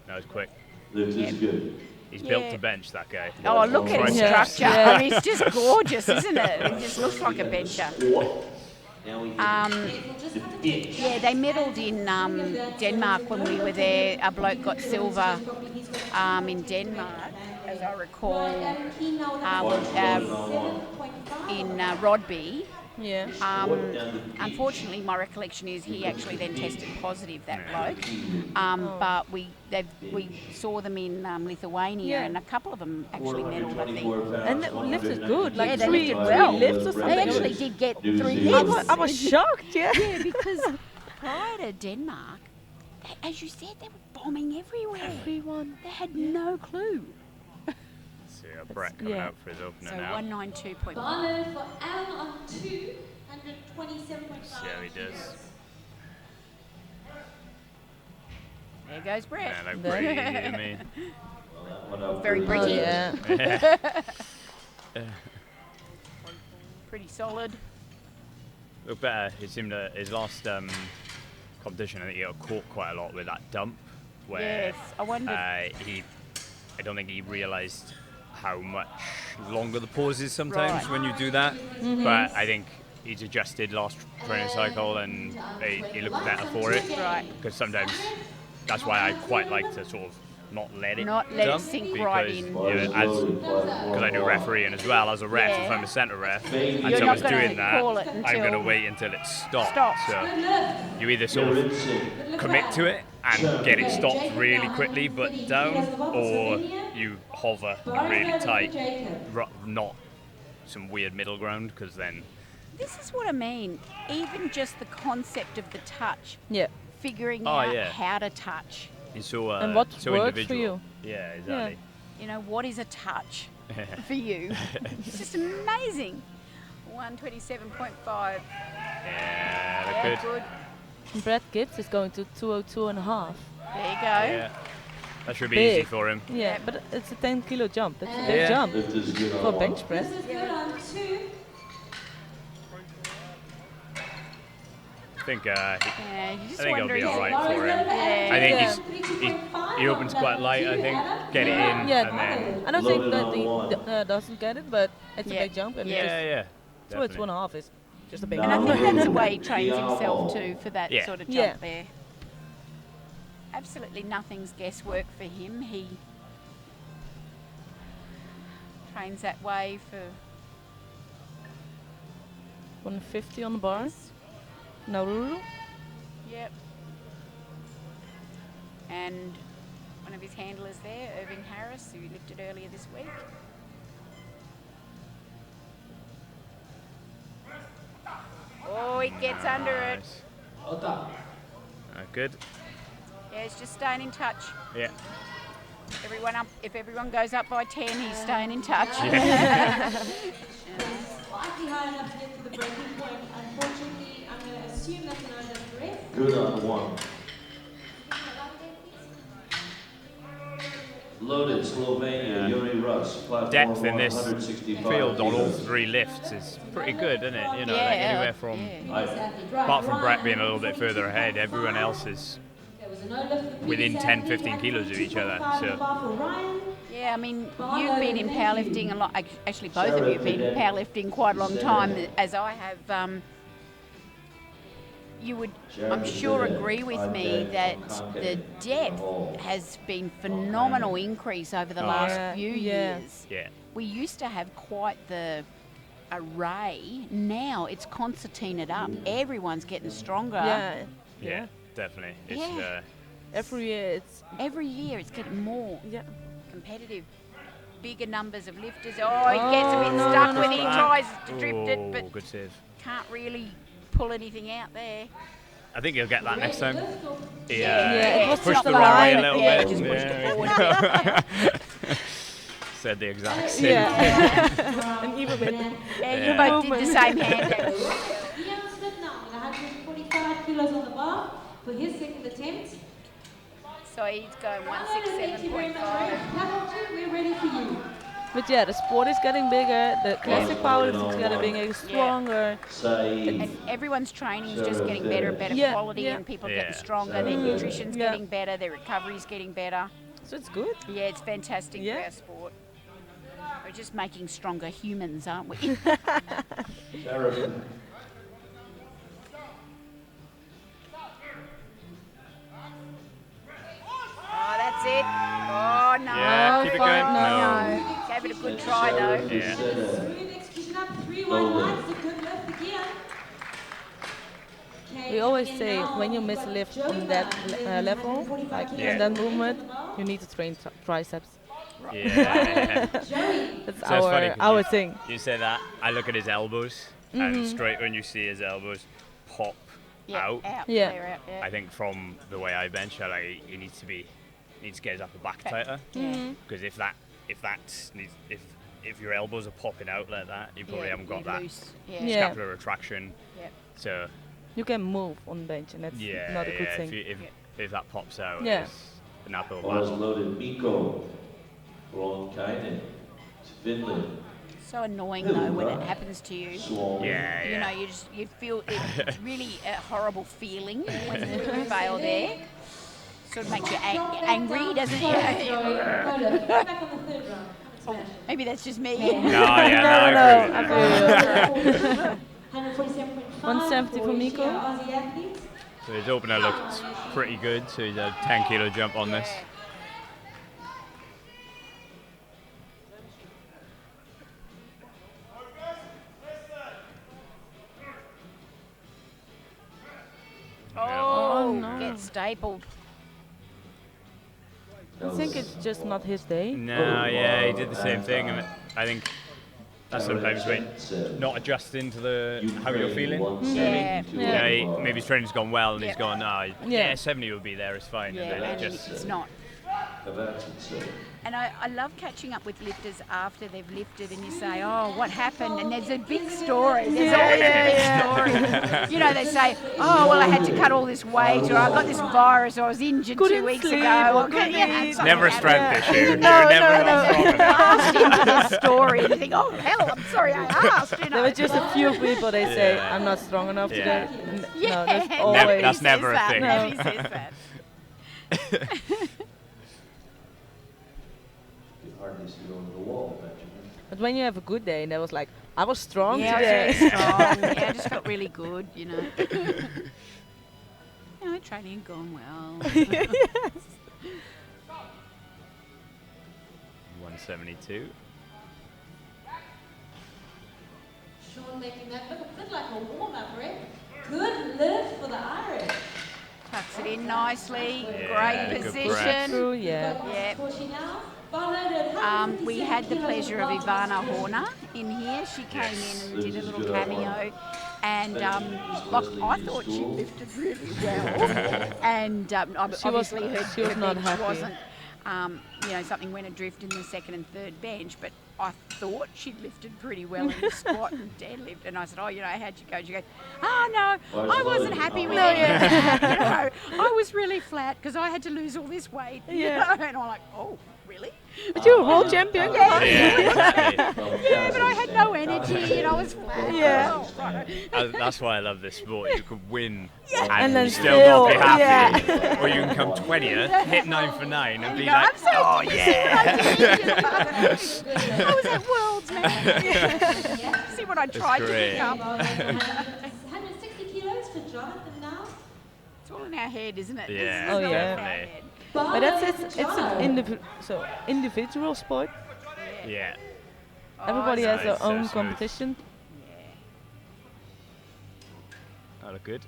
[SPEAKER 1] That was quick.
[SPEAKER 4] Lift is good.
[SPEAKER 1] He's built
[SPEAKER 2] Yeah.
[SPEAKER 1] to bench, that guy.
[SPEAKER 2] Oh, look at his
[SPEAKER 1] Triceps.
[SPEAKER 2] structure.
[SPEAKER 3] Yeah.
[SPEAKER 2] I mean, it's just gorgeous, isn't it? It just looks like a bencher.
[SPEAKER 4] Now we
[SPEAKER 2] Yeah, they medalled in Denmark when we were there. A bloke got silver in Denmark, as I recall, in Rodby.
[SPEAKER 3] Yeah.
[SPEAKER 2] Unfortunately, my recollection is he actually then tested positive, that bloke. But we saw them in Lithuania,
[SPEAKER 3] Yeah.
[SPEAKER 2] and a couple of them actually medalled, I think.
[SPEAKER 3] And the lift is good. Like
[SPEAKER 2] Yeah, they
[SPEAKER 3] three,
[SPEAKER 2] lifted well.
[SPEAKER 3] three lifts or something.
[SPEAKER 2] They actually did get 3
[SPEAKER 3] I
[SPEAKER 2] lifts.
[SPEAKER 3] was shocked. Yeah.
[SPEAKER 2] Yeah, because prior to Denmark, as you said, they were bombing everywhere.
[SPEAKER 3] Everyone.
[SPEAKER 2] They had no clue.
[SPEAKER 1] See Brett coming
[SPEAKER 3] yeah.
[SPEAKER 1] out for his opener
[SPEAKER 2] So
[SPEAKER 1] now.
[SPEAKER 2] 192.5.
[SPEAKER 5] Barlow for Al on 2, 127.5.
[SPEAKER 1] See how he does.
[SPEAKER 2] There goes Brett.
[SPEAKER 1] Yeah, like
[SPEAKER 3] There.
[SPEAKER 1] Brady, I mean.
[SPEAKER 2] Very
[SPEAKER 3] Oh,
[SPEAKER 2] British.
[SPEAKER 3] yeah.
[SPEAKER 2] Pretty solid.
[SPEAKER 1] Look better. It seemed his last competition, I think he got caught quite a lot with that dump, where
[SPEAKER 2] Yes, I wondered.
[SPEAKER 1] I don't think he realised how much longer the pause is sometimes
[SPEAKER 2] Right.
[SPEAKER 1] when you do that. But I think he's adjusted last training cycle and he looks better for it.
[SPEAKER 2] Right.
[SPEAKER 1] Because sometimes that's why I quite like to sort of not let it
[SPEAKER 2] Not let it
[SPEAKER 1] dump,
[SPEAKER 2] sink
[SPEAKER 1] because,
[SPEAKER 2] right in.
[SPEAKER 1] because I do refereeing as well as a ref.
[SPEAKER 2] Yeah.
[SPEAKER 1] If I'm a centre ref and
[SPEAKER 2] You're not
[SPEAKER 1] someone's
[SPEAKER 2] gonna
[SPEAKER 1] doing that,
[SPEAKER 2] call it
[SPEAKER 1] I'm
[SPEAKER 2] until
[SPEAKER 1] going to wait until it stops.
[SPEAKER 2] stops.
[SPEAKER 1] So you either sort of commit to it and get it stopped really quickly but down, or you hover really tight, not some weird middle ground, because then
[SPEAKER 2] This is what I mean. Even just the concept of the touch,
[SPEAKER 3] Yeah.
[SPEAKER 2] figuring
[SPEAKER 1] Oh,
[SPEAKER 2] out
[SPEAKER 1] yeah.
[SPEAKER 2] how to touch.
[SPEAKER 1] it's so
[SPEAKER 3] And what
[SPEAKER 1] so
[SPEAKER 3] works
[SPEAKER 1] individual.
[SPEAKER 3] for you?
[SPEAKER 1] Yeah, exactly.
[SPEAKER 2] You know, what is a touch for you? It's just amazing. 127.5.
[SPEAKER 1] Yeah, look
[SPEAKER 2] Yeah,
[SPEAKER 1] good.
[SPEAKER 2] good.
[SPEAKER 3] And Brad Gibbs is going to 202.5.
[SPEAKER 2] There you go.
[SPEAKER 1] Yeah, that should be
[SPEAKER 3] Big.
[SPEAKER 1] easy for him.
[SPEAKER 3] Yeah, but it's a 10 kilo jump. That's a big
[SPEAKER 1] Yeah.
[SPEAKER 3] jump
[SPEAKER 4] Lift is good on
[SPEAKER 3] for
[SPEAKER 4] one.
[SPEAKER 3] bench press.
[SPEAKER 5] This is good on 2.
[SPEAKER 1] I think
[SPEAKER 2] Yeah, you just
[SPEAKER 1] I think
[SPEAKER 2] wonder
[SPEAKER 1] it'll be
[SPEAKER 2] if-
[SPEAKER 1] alright for him.
[SPEAKER 2] Yeah.
[SPEAKER 1] I think
[SPEAKER 3] Yeah.
[SPEAKER 1] he opens quite light. I think get it in
[SPEAKER 3] Yeah.
[SPEAKER 1] and then
[SPEAKER 3] I don't think
[SPEAKER 4] Loaded
[SPEAKER 3] that
[SPEAKER 4] on
[SPEAKER 3] he
[SPEAKER 4] one.
[SPEAKER 3] doesn't get it, but it's
[SPEAKER 2] Yeah.
[SPEAKER 3] a big jump. And
[SPEAKER 2] Yeah.
[SPEAKER 1] yeah.
[SPEAKER 3] so it's 1.5 is just a big
[SPEAKER 2] And I
[SPEAKER 3] jump.
[SPEAKER 2] think that's the way he trains himself too, for that
[SPEAKER 1] Yeah.
[SPEAKER 2] sort of
[SPEAKER 3] Yeah.
[SPEAKER 2] jump there. Absolutely nothing's guesswork for him. He trains that way for
[SPEAKER 3] 150 on the bar. Nauru.
[SPEAKER 2] Yep. And one of his handlers there, Irving Harris, who lifted earlier this week. Oh, he gets under it.
[SPEAKER 1] Nice. Good.
[SPEAKER 2] Yeah, he's just staying in touch.
[SPEAKER 1] Yeah.
[SPEAKER 2] Everyone up. If everyone goes up by 10, he's staying in touch.
[SPEAKER 5] Slightly high enough to get to the breaking point. Unfortunately, I'm going to assume that's an over ref.
[SPEAKER 4] Good on one. Loaded, Slovenia, Yuri Rus, platform
[SPEAKER 1] Depth in this
[SPEAKER 4] 165
[SPEAKER 1] field on all
[SPEAKER 4] kilos.
[SPEAKER 1] 3 lifts is pretty good, isn't it? You know, like
[SPEAKER 2] Yeah,
[SPEAKER 1] anywhere from,
[SPEAKER 2] yeah.
[SPEAKER 1] apart from Brett being a little bit further ahead, everyone else is within 10, 15 kilos of each other. So
[SPEAKER 2] Yeah, I mean, you've been in powerlifting a lot. Actually, both of you have been in powerlifting quite a long time, as I have. You would, I'm sure, agree with me that the depth has been phenomenal increase over the last few years.
[SPEAKER 1] yeah,
[SPEAKER 2] We used to have quite the array. Now it's concertinaed up. Everyone's getting stronger.
[SPEAKER 3] Yeah.
[SPEAKER 1] definitely. It's,
[SPEAKER 2] Yeah.
[SPEAKER 3] Every year it's
[SPEAKER 2] Every year it's getting more
[SPEAKER 3] yeah.
[SPEAKER 2] competitive. Bigger numbers of lifters. Oh, he gets a bit
[SPEAKER 3] no,
[SPEAKER 2] stuck
[SPEAKER 3] no,
[SPEAKER 2] when he
[SPEAKER 3] no.
[SPEAKER 2] tries to drift it, but
[SPEAKER 1] good save.
[SPEAKER 2] can't really pull anything out there.
[SPEAKER 1] I think he'll get that next time.
[SPEAKER 3] Yeah, it was
[SPEAKER 1] pushed
[SPEAKER 3] just
[SPEAKER 1] the
[SPEAKER 3] the
[SPEAKER 1] wrong way a
[SPEAKER 3] line.
[SPEAKER 1] little
[SPEAKER 2] Yeah,
[SPEAKER 1] bit.
[SPEAKER 2] just pushed it
[SPEAKER 1] Yeah.
[SPEAKER 2] forward a bit.
[SPEAKER 1] Said the exact same thing.
[SPEAKER 3] Yeah. And even with
[SPEAKER 2] Yeah, you both did the same hand.
[SPEAKER 5] Ian Smith now with 145 kilos on the bar for his second attempt.
[SPEAKER 2] So he's going
[SPEAKER 5] Thank you very much,
[SPEAKER 2] 167.5.
[SPEAKER 5] Ray. Platform 2, we're ready for you.
[SPEAKER 3] But yeah, the sport is getting bigger, the classic powerlifting is getting stronger.
[SPEAKER 4] Saeed.
[SPEAKER 2] And everyone's training is just getting better and better
[SPEAKER 3] Yeah,
[SPEAKER 2] quality,
[SPEAKER 3] yeah.
[SPEAKER 2] and people are
[SPEAKER 1] Yeah.
[SPEAKER 2] getting stronger. Their nutrition's
[SPEAKER 3] Yeah.
[SPEAKER 2] getting better. Their recovery's getting better.
[SPEAKER 3] So it's good.
[SPEAKER 2] Yeah, it's fantastic
[SPEAKER 3] Yeah.
[SPEAKER 2] for our sport. We're just making stronger humans, aren't we?
[SPEAKER 4] Sheridan.
[SPEAKER 2] Oh, that's it. Oh, no.
[SPEAKER 1] Yeah, keep it going.
[SPEAKER 2] No. Gave it a good try, though.
[SPEAKER 1] Yeah.
[SPEAKER 5] Smooth execution up, 3-1 line. It's a good lift again. Okay,
[SPEAKER 3] We always
[SPEAKER 5] again
[SPEAKER 3] say
[SPEAKER 5] now,
[SPEAKER 3] when you
[SPEAKER 5] we've
[SPEAKER 3] miss
[SPEAKER 5] got
[SPEAKER 3] lift
[SPEAKER 5] Joey
[SPEAKER 3] on that
[SPEAKER 5] back in
[SPEAKER 3] level,
[SPEAKER 5] 145
[SPEAKER 3] like
[SPEAKER 5] kilos
[SPEAKER 3] in that
[SPEAKER 5] on the
[SPEAKER 3] movement,
[SPEAKER 5] as well.
[SPEAKER 3] you need to train triceps.
[SPEAKER 1] Yeah.
[SPEAKER 5] Joey,
[SPEAKER 3] That's
[SPEAKER 1] So it's funny 'cause
[SPEAKER 3] our
[SPEAKER 1] you-
[SPEAKER 3] thing.
[SPEAKER 1] You say that, I look at his elbows, and straight when you see his elbows pop
[SPEAKER 2] Yeah,
[SPEAKER 1] out,
[SPEAKER 3] Yeah.
[SPEAKER 2] clear out, yeah.
[SPEAKER 1] I think from the way I bench, he needs to get his upper back tighter.
[SPEAKER 2] Yeah.
[SPEAKER 1] Because if your elbows are popping out like that, you probably
[SPEAKER 2] Yeah,
[SPEAKER 1] haven't got
[SPEAKER 2] you're
[SPEAKER 1] that
[SPEAKER 2] loose. Yeah.
[SPEAKER 3] Yeah.
[SPEAKER 1] scapular retraction.
[SPEAKER 2] Yep.
[SPEAKER 1] So
[SPEAKER 3] You can move on bench, and that's
[SPEAKER 1] yeah,
[SPEAKER 3] not a good
[SPEAKER 1] yeah,
[SPEAKER 3] thing.
[SPEAKER 1] if that pops out,
[SPEAKER 3] Yeah.
[SPEAKER 1] it's an uphill
[SPEAKER 4] Was
[SPEAKER 1] battle.
[SPEAKER 4] loaded Mikko. Ronkainen. Finland.
[SPEAKER 2] So annoying though when it happens to you.
[SPEAKER 4] Swollen.
[SPEAKER 1] Yeah,
[SPEAKER 2] You know,
[SPEAKER 1] yeah.
[SPEAKER 2] you feel it's really a horrible feeling when you fail there. Sort of makes you angry, doesn't it?
[SPEAKER 5] Joey, go lift. Back on the third round.
[SPEAKER 2] Oh, maybe that's just me.
[SPEAKER 1] No, yeah, no, I agree with you.
[SPEAKER 3] I feel 170 for Miko.
[SPEAKER 5] Aussie athletes.
[SPEAKER 1] So his opener looked pretty good, so he's a 10 kilo jump on this.
[SPEAKER 2] Oh,
[SPEAKER 3] no.
[SPEAKER 2] get stapled.
[SPEAKER 3] I think it's just not his day.
[SPEAKER 1] No, yeah, he did the same thing, and I think that's sometimes when not adjusting to the how you're feeling.
[SPEAKER 2] Yeah.
[SPEAKER 1] Yeah, maybe his training's gone well, and he's
[SPEAKER 2] Yeah.
[SPEAKER 1] gone, no, yeah, 70 will be there, it's fine,
[SPEAKER 2] Yeah,
[SPEAKER 1] and then
[SPEAKER 2] and
[SPEAKER 1] it just
[SPEAKER 2] it's not.
[SPEAKER 4] Advancement.
[SPEAKER 2] And I love catching up with lifters after they've lifted and you say, oh, what happened? And there's a big story. There's always a big story. You know, they say, oh, well, I had to cut all this weight, or I got this virus, or I was injured
[SPEAKER 3] Couldn't
[SPEAKER 2] 2 weeks
[SPEAKER 3] sleep,
[SPEAKER 2] ago.
[SPEAKER 3] or
[SPEAKER 2] Or,
[SPEAKER 3] couldn't
[SPEAKER 2] yeah,
[SPEAKER 3] eat.
[SPEAKER 2] something
[SPEAKER 1] never a
[SPEAKER 2] like
[SPEAKER 1] strength
[SPEAKER 2] that.
[SPEAKER 1] issue. You're
[SPEAKER 3] No,
[SPEAKER 1] never
[SPEAKER 3] no,
[SPEAKER 1] strong enough.
[SPEAKER 2] Asked into this story and you think, oh, hell, I'm sorry I asked. You know.
[SPEAKER 3] There were just a few people they say,
[SPEAKER 1] Yeah.
[SPEAKER 3] I'm not strong enough
[SPEAKER 1] Yeah.
[SPEAKER 3] today.
[SPEAKER 2] Yeah,
[SPEAKER 3] No, that's
[SPEAKER 1] Never-
[SPEAKER 3] always.
[SPEAKER 1] that's never a
[SPEAKER 2] says that.
[SPEAKER 1] thing.
[SPEAKER 2] Nobody says that.
[SPEAKER 4] You can hardly see over the wall, Benjamin.
[SPEAKER 3] But when you have a good day, and that was like, I was strong
[SPEAKER 2] Yeah, I
[SPEAKER 3] today.
[SPEAKER 2] was really strong. Yeah, I just felt really good, you know. You know, training had gone well.
[SPEAKER 1] 172.
[SPEAKER 5] Sean making that look a bit like a warm-up, Rick. Good lift for the Irish.
[SPEAKER 2] Tucks it in nicely.
[SPEAKER 1] Yeah,
[SPEAKER 2] Great
[SPEAKER 1] good
[SPEAKER 2] position.
[SPEAKER 3] True, yeah.
[SPEAKER 2] Yeah.
[SPEAKER 5] Yeah.
[SPEAKER 2] We had the pleasure of Ivana Horner in here. She came in and did a little cameo. And like, I thought she lifted really well. And obviously
[SPEAKER 3] she was
[SPEAKER 2] her
[SPEAKER 3] not
[SPEAKER 2] bench
[SPEAKER 3] happy.
[SPEAKER 2] wasn't, you know, something went adrift in the second and third bench. But I thought she'd lifted pretty well in the squat and deadlift. And I said, oh, you know, how'd you go? She goes, oh, no, I wasn't happy with it. You know, I was really flat because I had to lose all this weight. You
[SPEAKER 3] Yeah.
[SPEAKER 2] know? And I'm like, oh, really?
[SPEAKER 3] But you're a world champion.
[SPEAKER 1] Yeah.
[SPEAKER 2] Yeah, but I had no energy and I was flat.
[SPEAKER 3] Yeah.
[SPEAKER 2] Oh, right.
[SPEAKER 1] That's why I love this sport. You could win
[SPEAKER 3] And then
[SPEAKER 1] still not be
[SPEAKER 3] still,
[SPEAKER 1] happy. Or you can come 20th, hit 9 for 9 and be
[SPEAKER 2] You go,
[SPEAKER 1] like,
[SPEAKER 2] I'm so
[SPEAKER 1] oh
[SPEAKER 2] did you
[SPEAKER 1] yeah.
[SPEAKER 2] see what I did? I was at Worlds, man. See what I tried to
[SPEAKER 1] great.
[SPEAKER 2] pick up.
[SPEAKER 5] 160 kilos for Jonathan now.
[SPEAKER 2] It's all in our head, isn't it?
[SPEAKER 1] Yeah,
[SPEAKER 2] This is
[SPEAKER 3] Oh,
[SPEAKER 2] all
[SPEAKER 3] yeah.
[SPEAKER 2] in our head.
[SPEAKER 3] But it's an individual sport.
[SPEAKER 1] Yeah.
[SPEAKER 3] Everybody has
[SPEAKER 1] nice,
[SPEAKER 3] their
[SPEAKER 1] so
[SPEAKER 3] own
[SPEAKER 1] smooth.
[SPEAKER 3] competition.
[SPEAKER 1] That look good.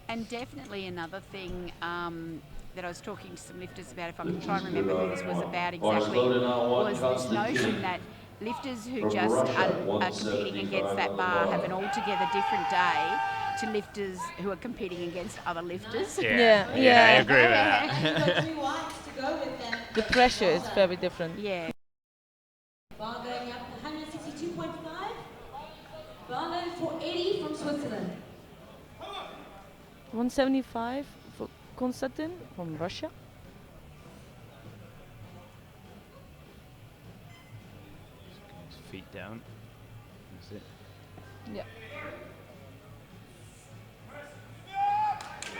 [SPEAKER 2] And definitely another thing that I was talking to some lifters about, if I can try and remember who this was about exactly, was this notion that lifters who just are competing against that bar have an altogether different day to lifters who are competing against other lifters.
[SPEAKER 3] Yeah,
[SPEAKER 1] I
[SPEAKER 3] yeah.
[SPEAKER 1] agree with that.
[SPEAKER 5] And you've got 3 whites to go with them.
[SPEAKER 3] The pressure is very different.
[SPEAKER 2] Yeah.
[SPEAKER 5] Bar going up 162.5. Bar loaded for Eddie from Switzerland.
[SPEAKER 3] 175 for Konstantin from Russia.
[SPEAKER 1] His feet down. That's it.
[SPEAKER 3] Yeah.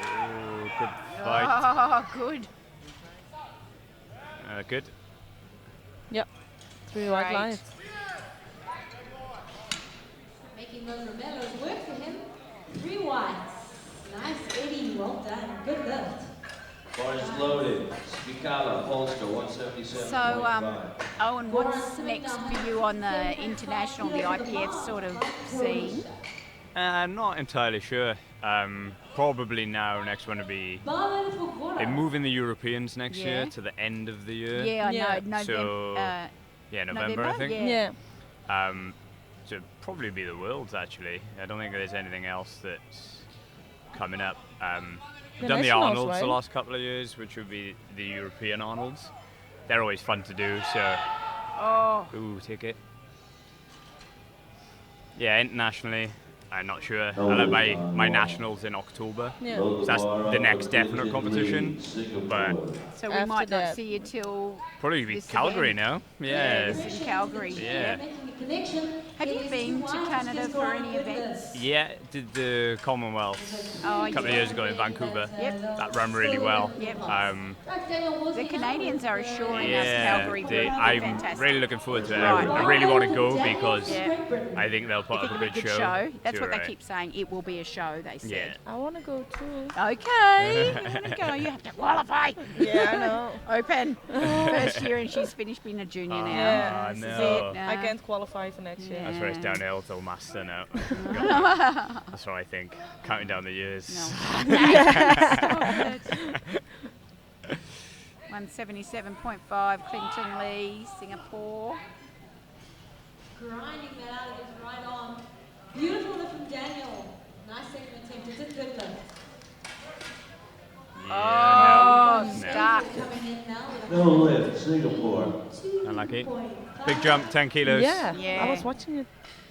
[SPEAKER 1] Oh, good fight.
[SPEAKER 2] Oh, good.
[SPEAKER 1] Good.
[SPEAKER 3] Yep. 3 white
[SPEAKER 2] Great.
[SPEAKER 3] lines.
[SPEAKER 5] Making those Romelos work for him. 3 whites. Nice, Eddie. Well done. Good lift.
[SPEAKER 4] Bar is loaded. Spicala, Polska, 177.5.
[SPEAKER 2] So, Owen, what's next for you on the international, the IPF sort of scene?
[SPEAKER 1] I'm not entirely sure. Probably now next one will be
[SPEAKER 5] Bar loaded for Gora.
[SPEAKER 1] they're moving the Europeans next year
[SPEAKER 2] Yeah.
[SPEAKER 1] to the end of the year.
[SPEAKER 2] Yeah, I
[SPEAKER 3] Yeah.
[SPEAKER 2] know.
[SPEAKER 1] So, yeah, November I think.
[SPEAKER 2] Yeah.
[SPEAKER 3] Yeah.
[SPEAKER 1] So it'd probably be the Worlds actually. I don't think there's anything else that's coming up.
[SPEAKER 3] The
[SPEAKER 1] We've done the
[SPEAKER 3] nationals,
[SPEAKER 1] Arnolds
[SPEAKER 3] right?
[SPEAKER 1] the last couple of years, which would be the European Arnolds. They're always fun to do. So,
[SPEAKER 2] Oh,
[SPEAKER 1] ooh, ticket. Yeah, internationally, I'm not sure. I'll have my nationals in October.
[SPEAKER 3] Yeah.
[SPEAKER 1] So that's the next definite competition. But
[SPEAKER 2] so we
[SPEAKER 3] After
[SPEAKER 2] might not
[SPEAKER 3] that.
[SPEAKER 2] see you till
[SPEAKER 1] probably be
[SPEAKER 2] This
[SPEAKER 1] Calgary
[SPEAKER 2] again.
[SPEAKER 1] now. Yeah.
[SPEAKER 2] this in Calgary.
[SPEAKER 1] Yeah.
[SPEAKER 5] Making a connection.
[SPEAKER 2] Have you been to Canada for any events?
[SPEAKER 1] Yeah, did the Commonwealth
[SPEAKER 2] Oh,
[SPEAKER 1] a couple of years ago in Vancouver.
[SPEAKER 2] Yep.
[SPEAKER 1] That ran really well.
[SPEAKER 2] Yep.
[SPEAKER 5] The
[SPEAKER 2] The Canadians are assuring us
[SPEAKER 1] Yeah,
[SPEAKER 2] Calgary will be
[SPEAKER 1] I'm
[SPEAKER 2] fantastic.
[SPEAKER 1] really looking forward to it.
[SPEAKER 2] Right.
[SPEAKER 1] I really want to go because
[SPEAKER 2] Yeah.
[SPEAKER 1] I think they'll
[SPEAKER 2] I
[SPEAKER 1] put
[SPEAKER 2] think
[SPEAKER 1] up a
[SPEAKER 2] it'll be
[SPEAKER 1] good
[SPEAKER 2] a good show. That's
[SPEAKER 1] Too
[SPEAKER 2] what they
[SPEAKER 1] right.
[SPEAKER 2] keep saying. It will be a show, they
[SPEAKER 1] Yeah.
[SPEAKER 2] said.
[SPEAKER 3] I want to go too.
[SPEAKER 2] Okay, you want to go? You have to qualify.
[SPEAKER 3] Yeah, I know.
[SPEAKER 2] Open. First year and she's finished being a junior now.
[SPEAKER 3] Yeah,
[SPEAKER 1] no.
[SPEAKER 3] this is
[SPEAKER 1] No.
[SPEAKER 3] it. I can't qualify for next year.
[SPEAKER 1] That's where it's downhill till master now. That's what I think. Counting down the years.
[SPEAKER 2] No. Stop it. 177.5, Clinton Lee, Singapore.
[SPEAKER 5] Grinding that out of his right arm. Beautiful lift from Daniel. Nice second attempt. It's a good lift.
[SPEAKER 2] Oh,
[SPEAKER 1] no.
[SPEAKER 2] stuck.
[SPEAKER 5] Coming in now with
[SPEAKER 4] No lift, Singapore.
[SPEAKER 1] Unlucky.
[SPEAKER 5] 2.5.
[SPEAKER 1] Big jump, 10 kilos.
[SPEAKER 3] Yeah,
[SPEAKER 2] Yeah.
[SPEAKER 3] I was watching it.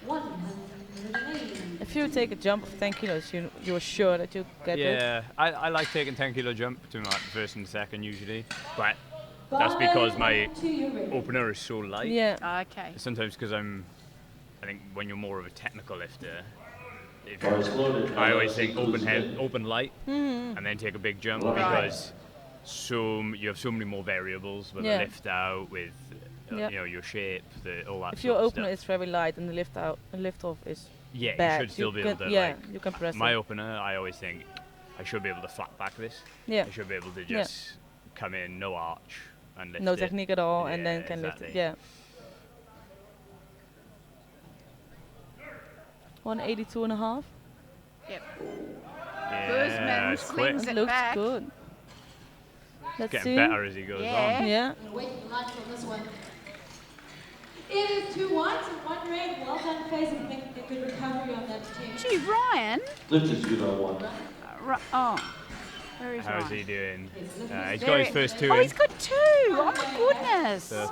[SPEAKER 5] 180.
[SPEAKER 3] If you take a jump of 10 kilos, you're sure that you get it.
[SPEAKER 1] Yeah, I like taking 10 kilo jump between like the first and second usually, but that's because my opener is so light.
[SPEAKER 3] Yeah.
[SPEAKER 2] Okay.
[SPEAKER 1] Sometimes because I think when you're more of a technical lifter, if
[SPEAKER 4] Bars loaded.
[SPEAKER 1] I always think open head, open light,
[SPEAKER 3] Mm-hmm.
[SPEAKER 1] and then take a big jump
[SPEAKER 4] Right.
[SPEAKER 1] because you have so many more variables with
[SPEAKER 3] Yeah.
[SPEAKER 1] the lift out, with
[SPEAKER 3] Yeah.
[SPEAKER 1] your shape, all that.
[SPEAKER 3] If your
[SPEAKER 1] sort of
[SPEAKER 3] opener
[SPEAKER 1] stuff.
[SPEAKER 3] is very light and the lift off is
[SPEAKER 1] Yeah,
[SPEAKER 3] bad,
[SPEAKER 1] you should still be able to.
[SPEAKER 3] yeah,
[SPEAKER 1] like,
[SPEAKER 3] you can press
[SPEAKER 1] my
[SPEAKER 3] it.
[SPEAKER 1] opener, I always think I should be able to flat back this.
[SPEAKER 3] Yeah.
[SPEAKER 1] I should be able to
[SPEAKER 3] Yeah.
[SPEAKER 1] just come in, no arch, and lift
[SPEAKER 3] No
[SPEAKER 1] it.
[SPEAKER 3] technique at all, and
[SPEAKER 1] Yeah,
[SPEAKER 3] then can lift it.
[SPEAKER 1] exactly.
[SPEAKER 3] Yeah. 182.5.
[SPEAKER 2] Yep.
[SPEAKER 1] Yeah,
[SPEAKER 2] Guzman
[SPEAKER 1] it's quick.
[SPEAKER 2] slings
[SPEAKER 3] It
[SPEAKER 2] it
[SPEAKER 3] looks
[SPEAKER 2] back.
[SPEAKER 3] good. Let's
[SPEAKER 1] Getting
[SPEAKER 3] see.
[SPEAKER 1] better as he goes
[SPEAKER 2] Yeah.
[SPEAKER 1] on.
[SPEAKER 3] Yeah.
[SPEAKER 5] Wait for lunch on this one. It is 2 whites and 1 red. Well done, Faze, and make a good recovery on that attempt.
[SPEAKER 2] Gee, Ryan.
[SPEAKER 4] Lift is good on one.
[SPEAKER 2] Oh, where is
[SPEAKER 1] How's
[SPEAKER 2] Ryan?
[SPEAKER 1] he doing? He's
[SPEAKER 2] There
[SPEAKER 1] got his
[SPEAKER 2] it-
[SPEAKER 1] first two
[SPEAKER 2] Oh,
[SPEAKER 1] in.
[SPEAKER 2] he's got 2. Oh my goodness.
[SPEAKER 1] So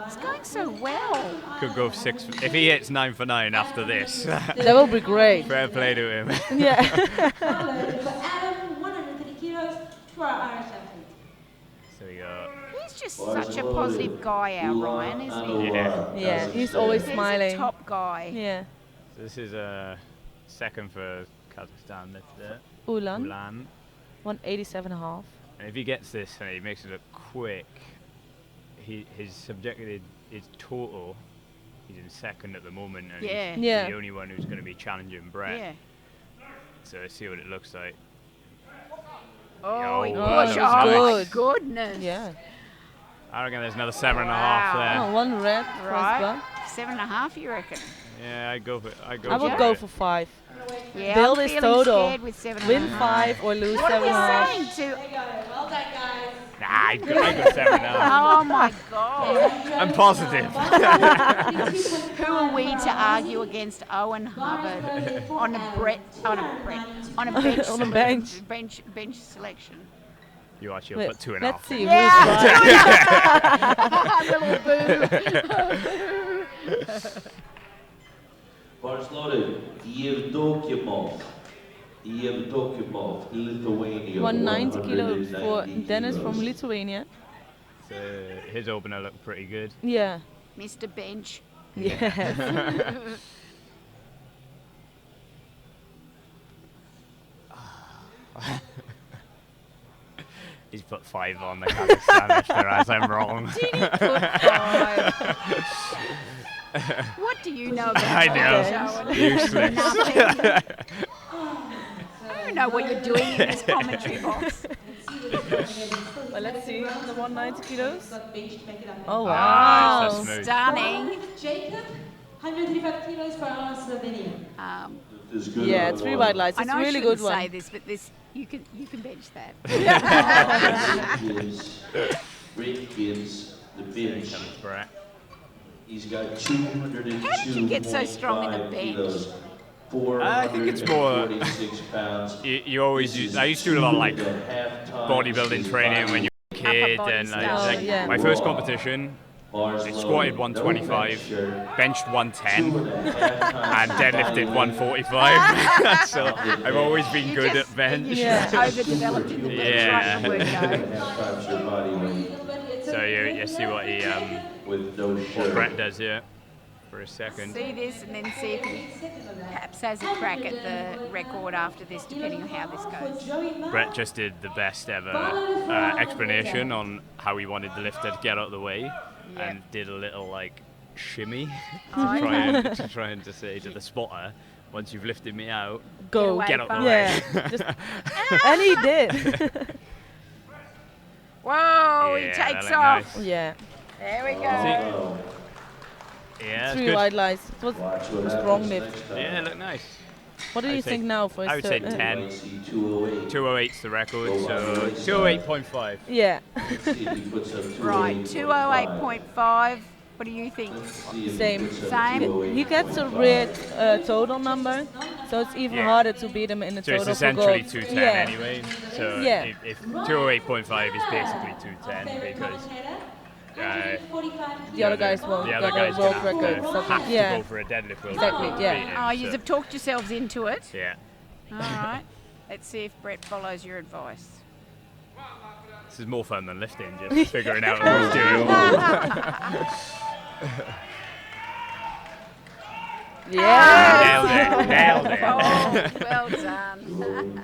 [SPEAKER 2] It's going so well.
[SPEAKER 1] could go 6. If he hits 9 for 9 after this,
[SPEAKER 3] That will be great.
[SPEAKER 1] fair play to him.
[SPEAKER 3] Yeah.
[SPEAKER 5] Followed for Adam, 130 kilos for our Irish athlete.
[SPEAKER 1] So we got
[SPEAKER 2] He's just such a positive guy, our Ryan, isn't he?
[SPEAKER 1] Yeah.
[SPEAKER 3] Yeah, he's always
[SPEAKER 2] He's
[SPEAKER 3] smiling.
[SPEAKER 2] a top guy.
[SPEAKER 3] Yeah.
[SPEAKER 1] this is a second for Kazakhstan lifter,
[SPEAKER 3] Ulan,
[SPEAKER 1] Ulan.
[SPEAKER 3] 187.5.
[SPEAKER 1] And if he gets this and he makes it look quick, his subjective is total. He's in second at the moment, and
[SPEAKER 2] Yeah.
[SPEAKER 1] he's
[SPEAKER 3] Yeah.
[SPEAKER 1] the only one who's going to be challenging Brett.
[SPEAKER 2] Yeah.
[SPEAKER 1] So let's see what it looks like.
[SPEAKER 2] Oh, he
[SPEAKER 1] Oh,
[SPEAKER 2] pushed.
[SPEAKER 1] that was
[SPEAKER 2] Oh my
[SPEAKER 3] nice.
[SPEAKER 2] goodness.
[SPEAKER 3] Yeah.
[SPEAKER 1] I reckon there's another 7.5
[SPEAKER 2] Wow.
[SPEAKER 3] Oh, 1 red for his
[SPEAKER 2] Right.
[SPEAKER 3] butt.
[SPEAKER 2] 7.5, you reckon?
[SPEAKER 1] there. Yeah, I go for.
[SPEAKER 3] I
[SPEAKER 1] for
[SPEAKER 3] would
[SPEAKER 1] it.
[SPEAKER 3] go for 5.
[SPEAKER 2] Yeah.
[SPEAKER 3] Build
[SPEAKER 2] I'm
[SPEAKER 3] his
[SPEAKER 2] feeling
[SPEAKER 3] total.
[SPEAKER 2] scared with 7.5.
[SPEAKER 3] Win 5 or lose
[SPEAKER 2] What are we
[SPEAKER 3] 7.5.
[SPEAKER 2] saying to?
[SPEAKER 5] There you go. Well done, guys.
[SPEAKER 1] Nah, I go 7.5.
[SPEAKER 2] Oh my God.
[SPEAKER 1] I'm positive.
[SPEAKER 2] Who are we to argue against Owen Hubbard on a bench
[SPEAKER 3] On a bench.
[SPEAKER 2] bench selection?
[SPEAKER 1] You actually
[SPEAKER 3] Let-
[SPEAKER 1] put 2.5.
[SPEAKER 3] Let's see
[SPEAKER 2] Yeah.
[SPEAKER 3] who's right.
[SPEAKER 2] Little boo.
[SPEAKER 4] Bars loaded. Yevdokimov. Yevdokimov, Lithuania.
[SPEAKER 3] 190 kilos for
[SPEAKER 4] 190
[SPEAKER 3] Dennis from
[SPEAKER 4] kilos.
[SPEAKER 3] Lithuania.
[SPEAKER 1] So his opener looked pretty good.
[SPEAKER 3] Yeah.
[SPEAKER 2] Mr. Bench.
[SPEAKER 3] Yes.
[SPEAKER 1] He's put 5 on the Kazakhstan lifter as I'm wrong.
[SPEAKER 2] What do you know about
[SPEAKER 1] I know.
[SPEAKER 2] Owen?
[SPEAKER 1] Useless.
[SPEAKER 2] Nothing. I don't know what you're doing in this commentary box.
[SPEAKER 3] Well, let's see. The 190 kilos.
[SPEAKER 5] Got bench to make it up.
[SPEAKER 3] Oh,
[SPEAKER 1] Ah,
[SPEAKER 3] wow.
[SPEAKER 1] so smooth.
[SPEAKER 2] Stunning.
[SPEAKER 5] Jacob, 135 kilos for our Slovenia.
[SPEAKER 4] Lift is good
[SPEAKER 3] Yeah,
[SPEAKER 4] on
[SPEAKER 3] 3
[SPEAKER 4] one.
[SPEAKER 3] white lights.
[SPEAKER 2] I
[SPEAKER 3] It's
[SPEAKER 2] know
[SPEAKER 3] a
[SPEAKER 2] I
[SPEAKER 3] really
[SPEAKER 2] shouldn't
[SPEAKER 3] good
[SPEAKER 2] say
[SPEAKER 3] one.
[SPEAKER 2] this, but this you can bench that.
[SPEAKER 4] Rick Gibbs, the bench.
[SPEAKER 1] Comes Brett.
[SPEAKER 4] He's got 202.
[SPEAKER 2] How did you get so strong in the bench?
[SPEAKER 4] Kilos,
[SPEAKER 1] I think it's more-
[SPEAKER 4] 446 pounds.
[SPEAKER 1] You always use. I used to do a lot of like bodybuilding training when you were a kid,
[SPEAKER 2] body
[SPEAKER 1] and like,
[SPEAKER 2] stuff.
[SPEAKER 1] like
[SPEAKER 3] Yeah.
[SPEAKER 1] my first competition, I squatted 125, benched 110, and deadlifted 145. So I've always been
[SPEAKER 2] You
[SPEAKER 1] good
[SPEAKER 2] just-
[SPEAKER 1] at bench.
[SPEAKER 2] You
[SPEAKER 3] Yeah.
[SPEAKER 2] just overdeveloped in the bench
[SPEAKER 1] Yeah.
[SPEAKER 2] right from word go.
[SPEAKER 4] your body weight
[SPEAKER 1] So you see what he
[SPEAKER 4] with no
[SPEAKER 1] what
[SPEAKER 4] shirt.
[SPEAKER 1] Brett does here. for a second.
[SPEAKER 2] See this and then see if he perhaps has a crack at the record after this, depending on how this goes.
[SPEAKER 1] Brett just did the best ever explanation on how he wanted the lifter to get out of the way, and did a little like shimmy to trying to say to the spotter, once you've lifted me out,
[SPEAKER 3] Go.
[SPEAKER 1] get out of the
[SPEAKER 3] Yeah.
[SPEAKER 1] way.
[SPEAKER 3] And he did.
[SPEAKER 2] Whoa, he
[SPEAKER 1] Yeah,
[SPEAKER 2] takes
[SPEAKER 1] that
[SPEAKER 2] off.
[SPEAKER 1] looked
[SPEAKER 3] Yeah.
[SPEAKER 2] There we go.
[SPEAKER 1] Yeah, that's
[SPEAKER 3] 3
[SPEAKER 1] good.
[SPEAKER 3] wide lies. It was
[SPEAKER 4] Watch what
[SPEAKER 3] a strong
[SPEAKER 4] happens
[SPEAKER 3] lift.
[SPEAKER 4] next time.
[SPEAKER 1] Yeah, look nice.
[SPEAKER 3] What do
[SPEAKER 1] I'd
[SPEAKER 3] you
[SPEAKER 1] say-
[SPEAKER 3] think now for his
[SPEAKER 1] I would say
[SPEAKER 3] third-
[SPEAKER 1] 10.
[SPEAKER 4] See 208.
[SPEAKER 1] 208's the record, so 208.5.
[SPEAKER 3] Yeah.
[SPEAKER 4] See if he puts up 208.5.
[SPEAKER 2] Right, 208.5. What do you think?
[SPEAKER 4] Let's see if he
[SPEAKER 3] Same.
[SPEAKER 4] puts up
[SPEAKER 2] Same.
[SPEAKER 3] He gets a weird total number, so it's even
[SPEAKER 1] Yeah.
[SPEAKER 3] harder to beat him in the
[SPEAKER 1] So
[SPEAKER 3] total
[SPEAKER 1] it's
[SPEAKER 3] for
[SPEAKER 1] essentially
[SPEAKER 3] gold.
[SPEAKER 1] 210
[SPEAKER 3] Yeah.
[SPEAKER 1] anyway. So
[SPEAKER 3] Yeah.
[SPEAKER 1] if 208.5 is basically 210 because
[SPEAKER 3] The other guys won't
[SPEAKER 1] the
[SPEAKER 3] get
[SPEAKER 1] other
[SPEAKER 3] a
[SPEAKER 1] guys
[SPEAKER 3] world
[SPEAKER 1] gonna
[SPEAKER 3] record.
[SPEAKER 1] have
[SPEAKER 3] So
[SPEAKER 1] to, have to
[SPEAKER 3] yeah.
[SPEAKER 1] go for a deadlift world
[SPEAKER 3] Exactly,
[SPEAKER 1] record to
[SPEAKER 3] yeah.
[SPEAKER 1] beat him,
[SPEAKER 2] Oh, you
[SPEAKER 1] so-
[SPEAKER 2] have talked yourselves into it.
[SPEAKER 1] Yeah.
[SPEAKER 2] All right. Let's see if Brett follows your advice.
[SPEAKER 1] This is more fun than lifting, just figuring out who's doing
[SPEAKER 3] Yeah.
[SPEAKER 1] Nailed it.
[SPEAKER 2] Oh, well done.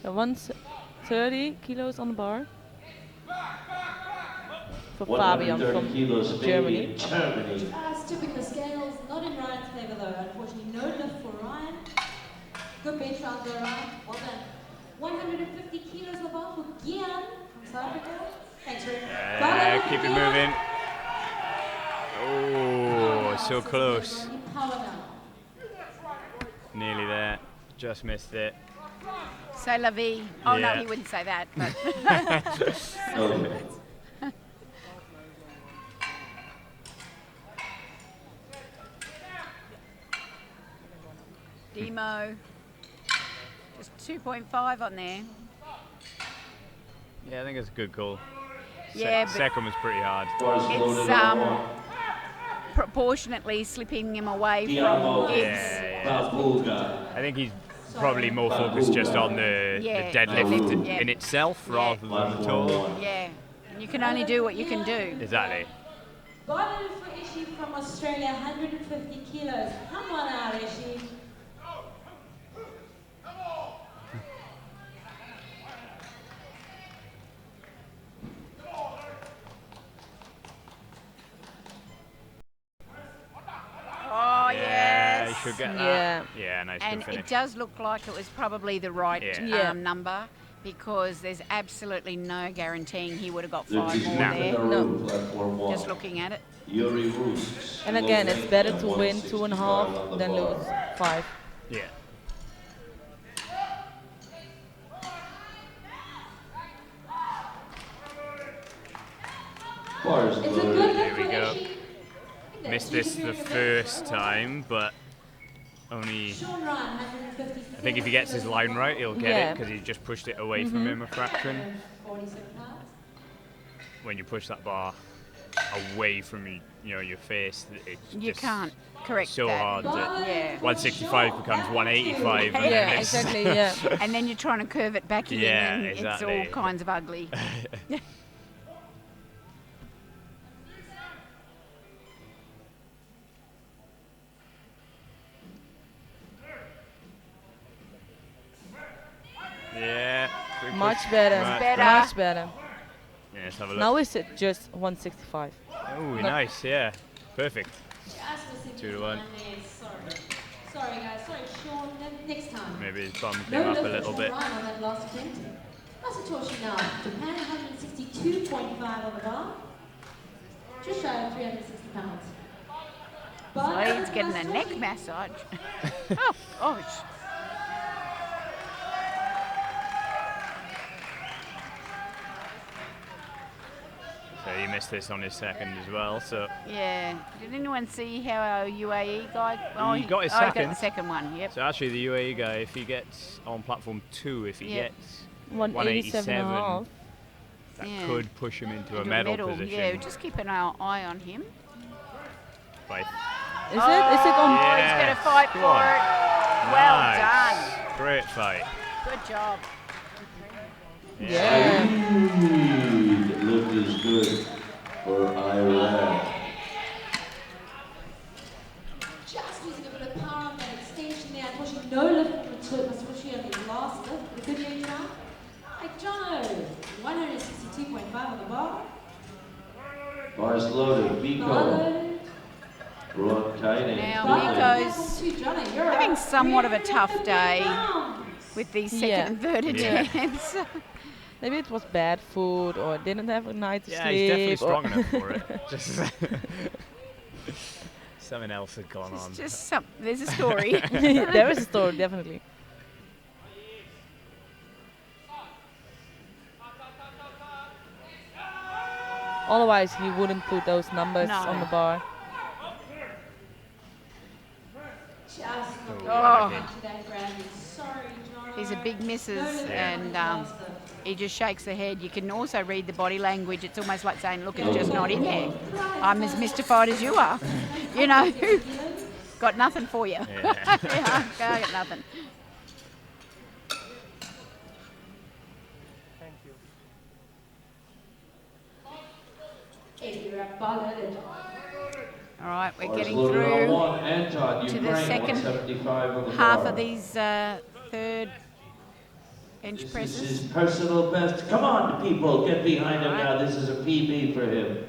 [SPEAKER 3] So 130 kilos on the bar. For Fabian
[SPEAKER 4] 130
[SPEAKER 3] from
[SPEAKER 4] kilos
[SPEAKER 3] Germany.
[SPEAKER 4] made in Germany.
[SPEAKER 5] Just tipping the scales, not in Ryan's favour though. Unfortunately, no lift for Ryan. Good bench round there, Ryan. Well done. 150 kilos of bar for Gian from South Africa. Thanks, Rick.
[SPEAKER 1] Keep it moving. Oh, so close.
[SPEAKER 5] Power now.
[SPEAKER 1] Nearly there. Just missed it.
[SPEAKER 2] Say la vie. Oh,
[SPEAKER 1] Yeah.
[SPEAKER 2] no, he wouldn't say that. But
[SPEAKER 4] Oh,
[SPEAKER 2] Demo. Just 2.5 on there.
[SPEAKER 1] Yeah, I think it's a good call.
[SPEAKER 2] Yeah, but
[SPEAKER 1] Second was pretty hard.
[SPEAKER 4] bars
[SPEAKER 2] It's,
[SPEAKER 4] loaded up on
[SPEAKER 2] proportionately slipping him away
[SPEAKER 4] Diamo
[SPEAKER 2] from Gibbs.
[SPEAKER 1] Yeah.
[SPEAKER 4] Babuga.
[SPEAKER 1] I think he's probably more focused just on the
[SPEAKER 2] Yeah,
[SPEAKER 1] deadlift
[SPEAKER 2] deadlift, yeah.
[SPEAKER 1] in itself rather than the total.
[SPEAKER 4] 141.
[SPEAKER 2] Yeah. And you can only do what you can do.
[SPEAKER 1] Exactly.
[SPEAKER 5] Bottom for Ishi from Australia, 150 kilos. Come on out, Ishi.
[SPEAKER 2] Oh,
[SPEAKER 1] Yeah,
[SPEAKER 2] yes.
[SPEAKER 1] you should get
[SPEAKER 3] Yeah.
[SPEAKER 1] that. Yeah, nice
[SPEAKER 2] And
[SPEAKER 1] good finish.
[SPEAKER 2] it does look like it was probably the right
[SPEAKER 1] Yeah.
[SPEAKER 3] Yeah.
[SPEAKER 2] number, because there's absolutely no guaranteeing he would have got
[SPEAKER 4] The
[SPEAKER 2] 5 more
[SPEAKER 1] No.
[SPEAKER 2] there.
[SPEAKER 4] Naru, platform one.
[SPEAKER 2] Just looking at it.
[SPEAKER 4] Yuri Roos.
[SPEAKER 3] And again, it's better to win 2.5 than lose 5.
[SPEAKER 1] Yeah.
[SPEAKER 4] Bars
[SPEAKER 5] It's a
[SPEAKER 4] loaded.
[SPEAKER 5] good
[SPEAKER 1] There
[SPEAKER 5] lift
[SPEAKER 1] we
[SPEAKER 5] for
[SPEAKER 1] go.
[SPEAKER 5] Ishi.
[SPEAKER 1] Missed this the first time, but only.
[SPEAKER 5] Sean Ryan, 150
[SPEAKER 1] I think if he gets his line right, he'll get
[SPEAKER 3] Yeah.
[SPEAKER 1] it because he just pushed it away from him a fraction.
[SPEAKER 5] 47 pounds.
[SPEAKER 1] When you push that bar away from your face, it's
[SPEAKER 2] You
[SPEAKER 1] just
[SPEAKER 2] can't correct
[SPEAKER 1] so
[SPEAKER 2] that.
[SPEAKER 1] hard that
[SPEAKER 2] Yeah.
[SPEAKER 1] 165 becomes 185. And
[SPEAKER 3] Yeah,
[SPEAKER 1] then it's-
[SPEAKER 3] exactly, yeah.
[SPEAKER 2] And then you're trying to curve it back in,
[SPEAKER 1] Yeah,
[SPEAKER 2] and it's
[SPEAKER 1] exactly.
[SPEAKER 2] all kinds of ugly.
[SPEAKER 1] Yeah. good
[SPEAKER 3] Much
[SPEAKER 1] push.
[SPEAKER 3] better.
[SPEAKER 1] Much
[SPEAKER 2] better.
[SPEAKER 3] Much better.
[SPEAKER 1] Yeah, let's have a look.
[SPEAKER 3] Now is it just 165?
[SPEAKER 1] Oh, nice. Yeah. Perfect.
[SPEAKER 5] Ask for
[SPEAKER 1] 2 to 1.
[SPEAKER 5] Sorry. Sorry, guys. Sorry, Sean. Next time.
[SPEAKER 1] Maybe his bum
[SPEAKER 5] No
[SPEAKER 1] came up a
[SPEAKER 5] lift
[SPEAKER 1] little
[SPEAKER 5] for
[SPEAKER 1] bit.
[SPEAKER 5] Ryan on that last attempt. Masatoshi now. Japan 162.5 on the bar. Just shy of 360 pounds.
[SPEAKER 2] So he's getting a neck massage. Oh, gosh.
[SPEAKER 1] So he missed this on his second as well. So
[SPEAKER 2] Yeah. Did anyone see how our UAE guy?
[SPEAKER 1] He got his
[SPEAKER 2] He got
[SPEAKER 1] second.
[SPEAKER 2] the second one. Yep.
[SPEAKER 1] So actually, the UAE guy, if he gets on platform 2, if he
[SPEAKER 2] Yeah.
[SPEAKER 1] gets
[SPEAKER 3] 187.5.
[SPEAKER 1] that
[SPEAKER 2] Yeah.
[SPEAKER 1] could push him into a
[SPEAKER 2] Into
[SPEAKER 1] medal position.
[SPEAKER 2] Yeah, just keep an eye on him.
[SPEAKER 1] By
[SPEAKER 3] Is it? Is it on?
[SPEAKER 2] Oh, he's going to fight
[SPEAKER 1] Go
[SPEAKER 2] for
[SPEAKER 1] on.
[SPEAKER 2] it. Well
[SPEAKER 1] Nice.
[SPEAKER 2] done.
[SPEAKER 1] Great fight.
[SPEAKER 2] Good job.
[SPEAKER 3] Yeah.
[SPEAKER 4] The lift is good for Iran. Bars loaded. Miko. Rowan tight
[SPEAKER 2] Now Miko's having somewhat of a tough day with these second and third attempts.
[SPEAKER 3] Maybe it was bad food or didn't have a night to
[SPEAKER 1] Yeah,
[SPEAKER 3] sleep.
[SPEAKER 1] he's definitely strong enough for it. Just something else had gone on.
[SPEAKER 2] Just there's a story.
[SPEAKER 3] There is a story, definitely. Otherwise, he wouldn't put those numbers on the bar.
[SPEAKER 2] These are big misses, and he just shakes the head. You can also read the body language. It's almost like saying, look, it's just not in there. I'm as mystified as you are. You know, got nothing for you. I got nothing. All right, we're getting through to the second half of these third bench presses.
[SPEAKER 4] This is his personal best. Come on, people, get behind him now. This is a PB for him.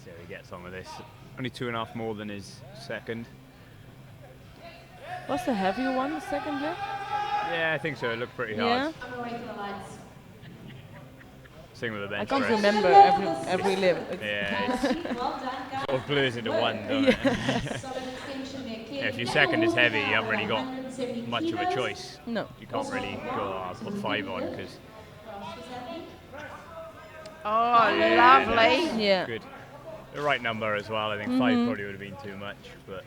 [SPEAKER 1] See how he gets on with this. Only 2.5 more than his second.
[SPEAKER 3] Was the heavier one the second lift?
[SPEAKER 1] Yeah, I think so. It looked pretty
[SPEAKER 3] Yeah.
[SPEAKER 1] hard. Same with the
[SPEAKER 3] I
[SPEAKER 1] bench
[SPEAKER 3] can't
[SPEAKER 1] press.
[SPEAKER 3] remember every lift.
[SPEAKER 1] Yeah, it sort of blurs into one, doesn't it? Yeah, if your second is heavy, you haven't really got much of a choice.
[SPEAKER 3] No.
[SPEAKER 1] You can't really go, oh, I'll put 5 on because.
[SPEAKER 2] Oh, lovely.
[SPEAKER 3] Yeah.
[SPEAKER 1] Good. The right number as well. I think 5 probably would have been too much, but.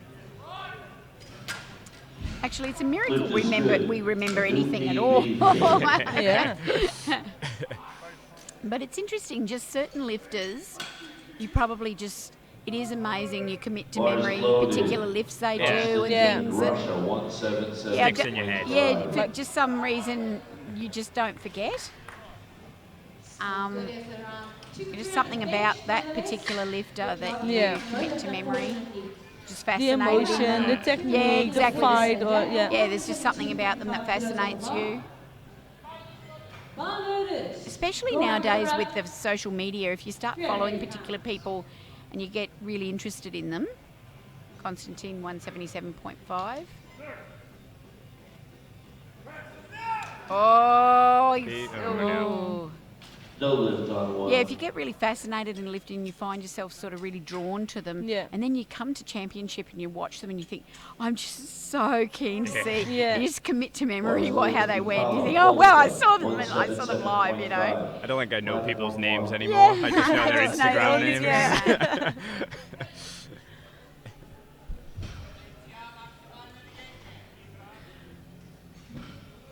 [SPEAKER 2] Actually, it's a miracle we remember anything at all.
[SPEAKER 3] Yeah.
[SPEAKER 2] But it's interesting, just certain lifters, you probably just, it is amazing you commit to memory particular lifts they do and things.
[SPEAKER 4] Russia 177.
[SPEAKER 1] Sticks in your head.
[SPEAKER 2] Yeah, for just some reason you just don't forget. There's something about that particular lifter that you commit to memory. Just
[SPEAKER 3] The
[SPEAKER 2] fascinating.
[SPEAKER 3] emotion, the technique, the fight,
[SPEAKER 2] Yeah, there's just something about them that fascinates you. Especially nowadays with the social media, if you start following particular people and you get really interested in them. Constantine 177.5. Oh,
[SPEAKER 4] No lift on one.
[SPEAKER 2] yeah, if you get really fascinated in lifting, you find yourself sort of really drawn to them.
[SPEAKER 3] Yeah.
[SPEAKER 2] And then you come to championship and you watch them and you think, I'm just so keen to see.
[SPEAKER 3] Yeah.
[SPEAKER 2] You just commit to memory how they went. You think, oh, wow, I saw them live, you know.
[SPEAKER 1] I don't think I know people's names anymore. I just know their Instagram names.
[SPEAKER 2] Yeah.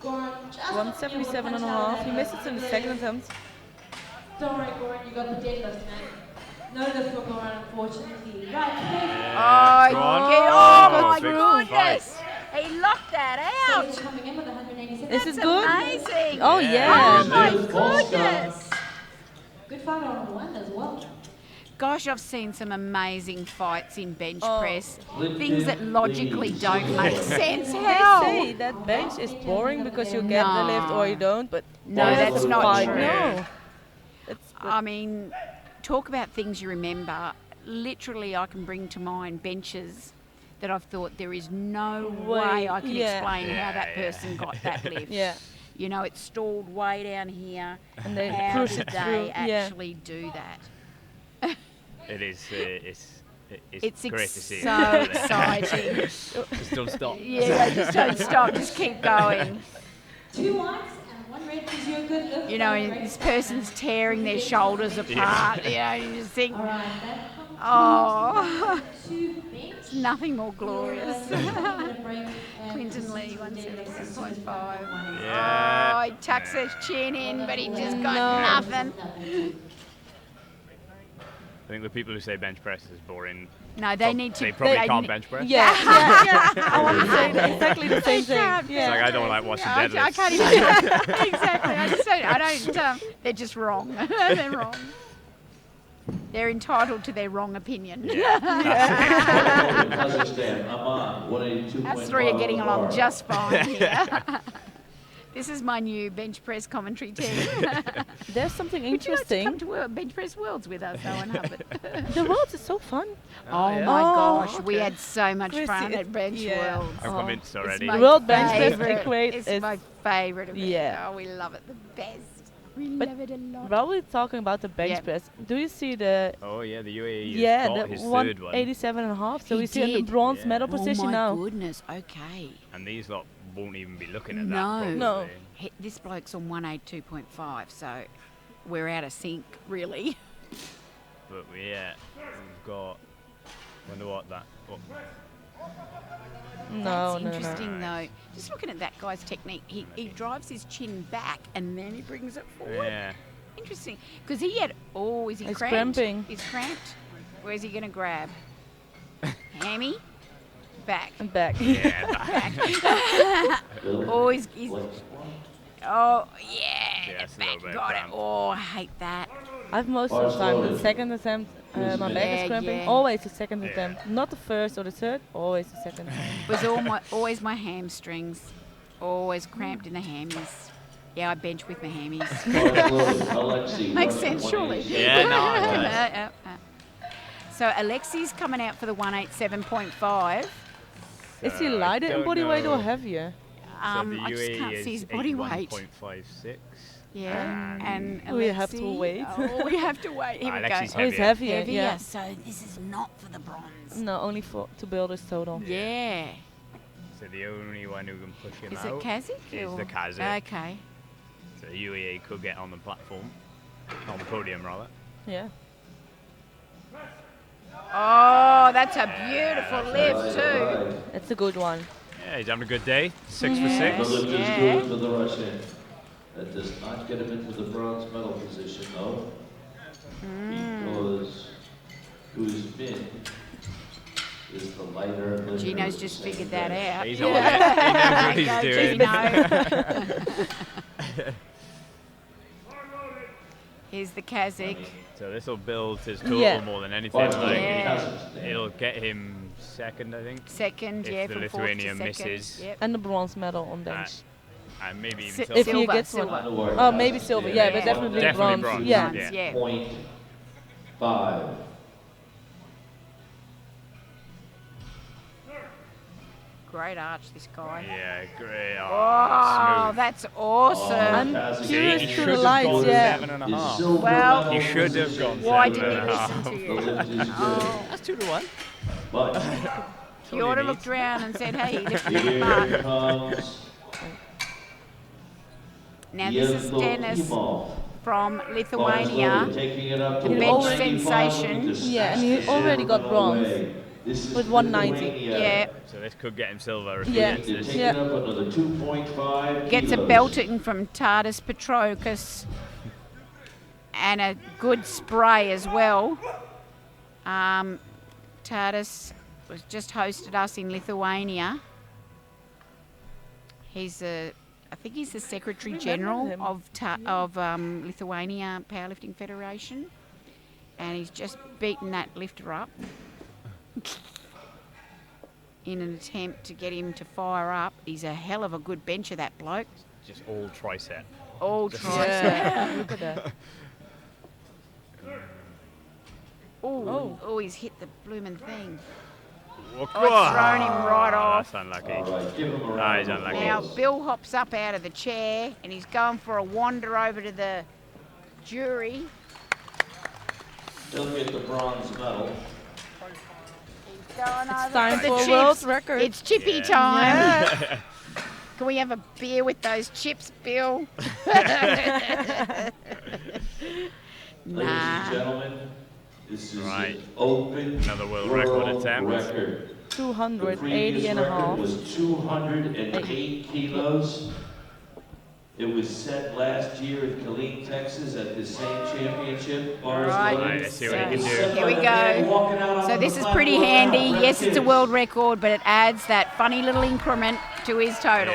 [SPEAKER 5] Goran, just
[SPEAKER 3] 177.5. He missed it in the second attempt.
[SPEAKER 5] Don't worry, Goran, you got the deadlift, man. No lift for Goran, unfortunately. Right,
[SPEAKER 2] Oh my
[SPEAKER 1] big
[SPEAKER 2] goodness! He locked that out.
[SPEAKER 5] coming in with 187.
[SPEAKER 3] This is good.
[SPEAKER 2] Amazing.
[SPEAKER 3] Oh yeah.
[SPEAKER 2] Oh my goodness!
[SPEAKER 5] Good fight on one as well.
[SPEAKER 2] Gosh, I've seen some amazing fights in bench press.
[SPEAKER 4] Lift
[SPEAKER 2] Things
[SPEAKER 4] in,
[SPEAKER 2] that logically
[SPEAKER 4] please.
[SPEAKER 2] don't make sense.
[SPEAKER 3] They
[SPEAKER 2] How?
[SPEAKER 3] say that bench is boring because you get the lift or you don't, but
[SPEAKER 2] No, that's
[SPEAKER 3] a
[SPEAKER 2] not
[SPEAKER 3] fight.
[SPEAKER 2] true.
[SPEAKER 3] No. It's
[SPEAKER 2] I mean, talk about things you remember. Literally, I can bring to mind benches that I've thought there is no way I can explain how that person got that lift.
[SPEAKER 3] yeah.
[SPEAKER 2] You know, it's stalled way down here.
[SPEAKER 3] And they
[SPEAKER 2] How
[SPEAKER 3] push
[SPEAKER 2] did
[SPEAKER 3] it
[SPEAKER 2] they
[SPEAKER 3] through. Yeah.
[SPEAKER 2] actually do that?
[SPEAKER 1] It is.
[SPEAKER 2] It's
[SPEAKER 1] great to see.
[SPEAKER 2] so exciting.
[SPEAKER 1] Just don't stop.
[SPEAKER 2] Yeah, just don't stop. Just keep going.
[SPEAKER 5] 2 whites and 1 red gives you a good lift.
[SPEAKER 2] You know, and this person's tearing their shoulders apart. You know, you just think,
[SPEAKER 5] All right, that comes
[SPEAKER 2] oh,
[SPEAKER 5] to bench.
[SPEAKER 2] it's nothing more glorious.
[SPEAKER 5] Clinton
[SPEAKER 2] Clinton Lee, 177.5.
[SPEAKER 1] Yeah.
[SPEAKER 2] Oh, he tucks his chin in, but he just got nothing.
[SPEAKER 1] I think the people who say bench press is boring.
[SPEAKER 2] No, they need to.
[SPEAKER 1] They probably
[SPEAKER 2] they
[SPEAKER 1] can't
[SPEAKER 2] need-
[SPEAKER 1] bench press.
[SPEAKER 3] Yeah, I want to say exactly the same thing.
[SPEAKER 2] can't
[SPEAKER 1] It's
[SPEAKER 3] Yeah.
[SPEAKER 1] like I don't like watching
[SPEAKER 2] I
[SPEAKER 1] deadlifts.
[SPEAKER 2] can't even. Exactly. I just don't. I don't. They're just wrong. They're wrong. They're entitled to their wrong opinion.
[SPEAKER 4] Kazakhstan, Aman, 182.5.
[SPEAKER 2] Us three are getting along just fine here. This is my new bench press commentary team.
[SPEAKER 3] There's something
[SPEAKER 2] Would you like to
[SPEAKER 3] interesting.
[SPEAKER 2] come to bench press worlds with us, Owen Hubbard?
[SPEAKER 3] The Worlds is so fun.
[SPEAKER 2] Oh
[SPEAKER 1] yeah.
[SPEAKER 2] my
[SPEAKER 3] Oh,
[SPEAKER 2] gosh, we had so much
[SPEAKER 3] Chrissy,
[SPEAKER 2] fun at bench
[SPEAKER 3] yeah.
[SPEAKER 2] worlds.
[SPEAKER 1] I'm
[SPEAKER 3] Oh,
[SPEAKER 1] convinced
[SPEAKER 2] It's
[SPEAKER 1] already.
[SPEAKER 2] my
[SPEAKER 3] World bench press
[SPEAKER 2] favourite.
[SPEAKER 3] equate
[SPEAKER 2] It's
[SPEAKER 3] is-
[SPEAKER 2] my favourite event.
[SPEAKER 3] Yeah.
[SPEAKER 2] Oh, we love it the best. We
[SPEAKER 3] But
[SPEAKER 2] love it a lot.
[SPEAKER 3] While we're talking about the bench
[SPEAKER 2] Yeah.
[SPEAKER 3] press, do you see the
[SPEAKER 1] Oh yeah, the UAE has
[SPEAKER 3] yeah
[SPEAKER 1] got
[SPEAKER 3] the
[SPEAKER 1] his third one,
[SPEAKER 3] 187.5? So
[SPEAKER 2] He
[SPEAKER 3] we see in the
[SPEAKER 2] did.
[SPEAKER 3] bronze
[SPEAKER 1] Yeah.
[SPEAKER 3] medal position
[SPEAKER 2] oh my
[SPEAKER 3] now.
[SPEAKER 2] goodness, okay.
[SPEAKER 1] and these lot won't even be looking at
[SPEAKER 2] No.
[SPEAKER 1] that. Probably.
[SPEAKER 3] No.
[SPEAKER 2] This bloke's on 182.5, so we're out of sync, really.
[SPEAKER 1] But yeah, we've got. Wonder what that. What,
[SPEAKER 3] No,
[SPEAKER 2] That's
[SPEAKER 3] no, no.
[SPEAKER 2] interesting, though. Just looking at that guy's technique, he drives his chin back and then he brings it forward.
[SPEAKER 1] yeah.
[SPEAKER 2] Interesting, because he had. Oh, is he
[SPEAKER 3] He's
[SPEAKER 2] cramped?
[SPEAKER 3] cramping.
[SPEAKER 2] He's cramped. Where's he going to grab? Hammy? Back.
[SPEAKER 3] And back.
[SPEAKER 1] Yeah. that-
[SPEAKER 2] Oh, he's oh, yeah,
[SPEAKER 1] Yeah,
[SPEAKER 2] the
[SPEAKER 1] it's a little
[SPEAKER 2] back
[SPEAKER 1] bit
[SPEAKER 2] got it.
[SPEAKER 1] cramped.
[SPEAKER 2] Oh, I hate that.
[SPEAKER 3] I've most of the time the second attempt, my back
[SPEAKER 2] Yeah,
[SPEAKER 3] is cramping.
[SPEAKER 2] yeah.
[SPEAKER 3] Always the second
[SPEAKER 1] Yeah.
[SPEAKER 3] attempt, not the first or the third. Always the second.
[SPEAKER 2] It was always my hamstrings. Always cramped in the hammies. Yeah, I bench with my hammies. Makes sense, surely.
[SPEAKER 1] Yeah, no, it does.
[SPEAKER 2] So Alexi's coming out for the 187.5.
[SPEAKER 3] Is he
[SPEAKER 1] I
[SPEAKER 3] lighter in
[SPEAKER 1] don't
[SPEAKER 3] body weight or
[SPEAKER 1] know.
[SPEAKER 3] heavier?
[SPEAKER 1] So the
[SPEAKER 2] I just
[SPEAKER 1] UAE
[SPEAKER 2] can't
[SPEAKER 1] is
[SPEAKER 2] see his body weight.
[SPEAKER 1] 81.56.
[SPEAKER 2] Yeah, and
[SPEAKER 3] We have to
[SPEAKER 2] Alexi-
[SPEAKER 3] wait.
[SPEAKER 2] Oh, we have to wait. Here we
[SPEAKER 1] Alexi's
[SPEAKER 2] go.
[SPEAKER 3] Oh, he's
[SPEAKER 1] heavier.
[SPEAKER 3] heavier. Yeah.
[SPEAKER 2] So this is not for the bronze.
[SPEAKER 3] No, only for to build his total.
[SPEAKER 2] Yeah.
[SPEAKER 1] So the only one who can push him
[SPEAKER 2] Is it
[SPEAKER 1] out
[SPEAKER 2] Kazik?
[SPEAKER 1] is
[SPEAKER 2] or-
[SPEAKER 1] the Kazakh.
[SPEAKER 2] Okay.
[SPEAKER 1] So the UAE could get on the platform, on the podium rather.
[SPEAKER 3] Yeah.
[SPEAKER 2] Oh, that's a beautiful lift too.
[SPEAKER 3] It's a good one.
[SPEAKER 1] Yeah, he's having a good day. 6 for
[SPEAKER 4] The
[SPEAKER 1] 6.
[SPEAKER 4] lift is
[SPEAKER 2] Yeah.
[SPEAKER 4] good for the Russian. That does not get him into the bronze medal position, though. Because Guzman is the lighter lifter.
[SPEAKER 2] Gino's
[SPEAKER 4] of
[SPEAKER 2] just
[SPEAKER 4] the
[SPEAKER 2] figured
[SPEAKER 4] same
[SPEAKER 2] that
[SPEAKER 4] bench.
[SPEAKER 2] out.
[SPEAKER 1] He's on it. He knows what he's
[SPEAKER 2] Go,
[SPEAKER 1] doing.
[SPEAKER 2] Gino. Here's the Kazakh.
[SPEAKER 1] So this will build his total
[SPEAKER 3] Yeah.
[SPEAKER 1] more than anything.
[SPEAKER 4] Barcelona
[SPEAKER 1] Like,
[SPEAKER 2] Yeah.
[SPEAKER 1] it'll get him second, I think.
[SPEAKER 2] Second,
[SPEAKER 1] If
[SPEAKER 2] yeah,
[SPEAKER 1] the
[SPEAKER 2] from fourth to
[SPEAKER 1] Lithuania
[SPEAKER 2] second.
[SPEAKER 1] misses.
[SPEAKER 2] Yep.
[SPEAKER 3] And the bronze medal on
[SPEAKER 1] Uh,
[SPEAKER 3] bench.
[SPEAKER 1] and maybe even
[SPEAKER 2] Si-
[SPEAKER 1] silver.
[SPEAKER 3] If he
[SPEAKER 2] Silver,
[SPEAKER 3] gets
[SPEAKER 2] silver.
[SPEAKER 3] one. Oh, maybe silver. Yeah, but
[SPEAKER 2] Yeah.
[SPEAKER 3] definitely,
[SPEAKER 1] Definitely
[SPEAKER 3] bronze.
[SPEAKER 1] bronze.
[SPEAKER 3] Yeah.
[SPEAKER 2] Bronze,
[SPEAKER 1] Yeah.
[SPEAKER 2] yeah.
[SPEAKER 4] 0.5.
[SPEAKER 2] Great arch, this guy.
[SPEAKER 1] Yeah, great.
[SPEAKER 2] Oh,
[SPEAKER 1] Oh, smooth.
[SPEAKER 2] that's awesome.
[SPEAKER 3] I'm
[SPEAKER 4] Kazakh
[SPEAKER 3] curious
[SPEAKER 1] He
[SPEAKER 3] to
[SPEAKER 1] should
[SPEAKER 3] the
[SPEAKER 1] have
[SPEAKER 3] lights.
[SPEAKER 1] gone
[SPEAKER 3] Yeah.
[SPEAKER 1] 7.5.
[SPEAKER 4] Silver
[SPEAKER 2] Well,
[SPEAKER 4] medal
[SPEAKER 1] He should have
[SPEAKER 4] position.
[SPEAKER 1] gone
[SPEAKER 2] Why
[SPEAKER 1] 7.5.
[SPEAKER 2] didn't you listen to
[SPEAKER 4] The
[SPEAKER 2] you?
[SPEAKER 4] lift is good.
[SPEAKER 2] Oh,
[SPEAKER 1] That's 2 to 1.
[SPEAKER 4] But
[SPEAKER 2] you ought to
[SPEAKER 1] he
[SPEAKER 2] look
[SPEAKER 1] needs.
[SPEAKER 2] around and said, hey, lift me
[SPEAKER 4] here
[SPEAKER 2] apart.
[SPEAKER 4] comes
[SPEAKER 2] Now this is Dennis
[SPEAKER 4] Yevdokimov.
[SPEAKER 2] from
[SPEAKER 4] Barcelona
[SPEAKER 2] Lithuania.
[SPEAKER 4] taking it up to
[SPEAKER 2] The
[SPEAKER 3] bench
[SPEAKER 4] 185,
[SPEAKER 2] sensation.
[SPEAKER 4] looking to
[SPEAKER 3] Yeah, and
[SPEAKER 4] snatch
[SPEAKER 3] he
[SPEAKER 4] the
[SPEAKER 3] already
[SPEAKER 4] silver
[SPEAKER 3] got
[SPEAKER 4] medal
[SPEAKER 3] bronze
[SPEAKER 4] away. This is
[SPEAKER 3] with 190.
[SPEAKER 4] Lithuania.
[SPEAKER 2] Yeah,
[SPEAKER 1] So this could get him silver if
[SPEAKER 3] Yeah.
[SPEAKER 1] he wins
[SPEAKER 4] They're
[SPEAKER 1] this.
[SPEAKER 4] taking
[SPEAKER 3] Yeah.
[SPEAKER 4] up another 2.5
[SPEAKER 2] gets a
[SPEAKER 4] kilos.
[SPEAKER 2] belting from Tardis Petrokis and a good spray as well. Tardis was just hosted us in Lithuania. I think he's the Secretary General
[SPEAKER 3] him.
[SPEAKER 2] of Lithuania Powerlifting Federation, and he's just beaten that lifter up in an attempt to get him to fire up. He's a hell of a good bencher, that bloke.
[SPEAKER 1] Just all tricep.
[SPEAKER 2] All tricep.
[SPEAKER 3] Yeah. Look at that.
[SPEAKER 2] Oh, he's hit the blooming thing.
[SPEAKER 1] Oh,
[SPEAKER 2] it's thrown him right off.
[SPEAKER 1] That's unlucky.
[SPEAKER 4] All right, give him a
[SPEAKER 1] Ah,
[SPEAKER 4] round
[SPEAKER 1] he's
[SPEAKER 4] of
[SPEAKER 1] unlucky.
[SPEAKER 2] Now
[SPEAKER 4] applause.
[SPEAKER 2] Bill hops up out of the chair and he's going for a wander over to the jury.
[SPEAKER 4] He'll get the bronze medal.
[SPEAKER 2] He's going over
[SPEAKER 3] time
[SPEAKER 2] to
[SPEAKER 3] for
[SPEAKER 2] the
[SPEAKER 3] a world
[SPEAKER 2] chips.
[SPEAKER 3] record.
[SPEAKER 2] It's chippy
[SPEAKER 1] Yeah.
[SPEAKER 2] time. Can we have a beer with those chips, Bill?
[SPEAKER 4] Ladies
[SPEAKER 2] Nah.
[SPEAKER 4] and gentlemen, this is
[SPEAKER 1] Right.
[SPEAKER 4] an open
[SPEAKER 1] Another world record attempt.
[SPEAKER 4] record. The
[SPEAKER 3] 280
[SPEAKER 4] previous
[SPEAKER 3] and a
[SPEAKER 4] record
[SPEAKER 3] half.
[SPEAKER 4] was 208 kilos. It was set last year in Killeen, Texas at the same championship. Bars
[SPEAKER 2] Right.
[SPEAKER 4] loaded.
[SPEAKER 1] Right, let's see what he
[SPEAKER 2] So,
[SPEAKER 1] can do.
[SPEAKER 4] Set
[SPEAKER 2] here
[SPEAKER 4] by
[SPEAKER 2] we
[SPEAKER 4] the man
[SPEAKER 2] go.
[SPEAKER 4] walking out on
[SPEAKER 2] So
[SPEAKER 4] the
[SPEAKER 2] this is pretty
[SPEAKER 4] platform
[SPEAKER 2] handy.
[SPEAKER 4] now,
[SPEAKER 2] Yes,
[SPEAKER 4] Brett
[SPEAKER 2] it's a
[SPEAKER 4] Gibbs.
[SPEAKER 2] world record, but it adds that funny little increment to his total.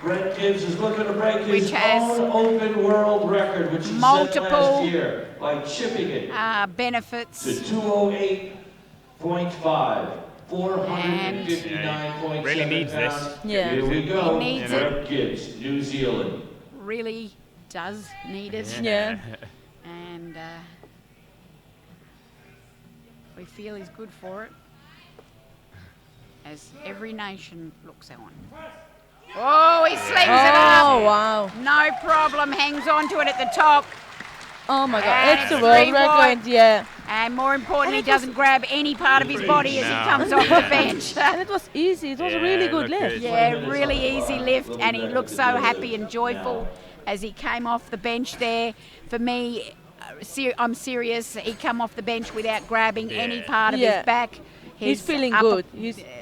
[SPEAKER 4] Brett Gibbs is looking to break his
[SPEAKER 2] Which has
[SPEAKER 4] own open world record, which he set
[SPEAKER 2] multiple,
[SPEAKER 4] last year by chipping it
[SPEAKER 2] Benefits.
[SPEAKER 4] to 208.5. 459.7
[SPEAKER 1] Really needs this.
[SPEAKER 4] pounds.
[SPEAKER 3] Yeah.
[SPEAKER 4] Here we go.
[SPEAKER 2] He needs
[SPEAKER 4] Brett Gibbs, New Zealand.
[SPEAKER 2] Really does need it.
[SPEAKER 3] Yeah.
[SPEAKER 2] And we feel he's good for it, as every nation looks on. Oh, he slings it up.
[SPEAKER 3] Oh, wow.
[SPEAKER 2] No problem, hangs on to it at the top.
[SPEAKER 3] Oh my God.
[SPEAKER 2] And
[SPEAKER 3] It's the world
[SPEAKER 2] 3
[SPEAKER 3] record.
[SPEAKER 2] wide.
[SPEAKER 3] Yeah.
[SPEAKER 2] And more importantly, doesn't grab any part of his body as he comes off the bench.
[SPEAKER 3] And it was easy. It was a really good
[SPEAKER 1] looked
[SPEAKER 3] lift.
[SPEAKER 1] good.
[SPEAKER 2] Yeah, really easy lift, and he looked so happy and joyful as he came off the bench there. For me, I'm serious, he come off the bench without grabbing any part of
[SPEAKER 3] Yeah.
[SPEAKER 2] his back.
[SPEAKER 3] He's
[SPEAKER 2] His
[SPEAKER 3] feeling
[SPEAKER 2] upper-
[SPEAKER 3] good.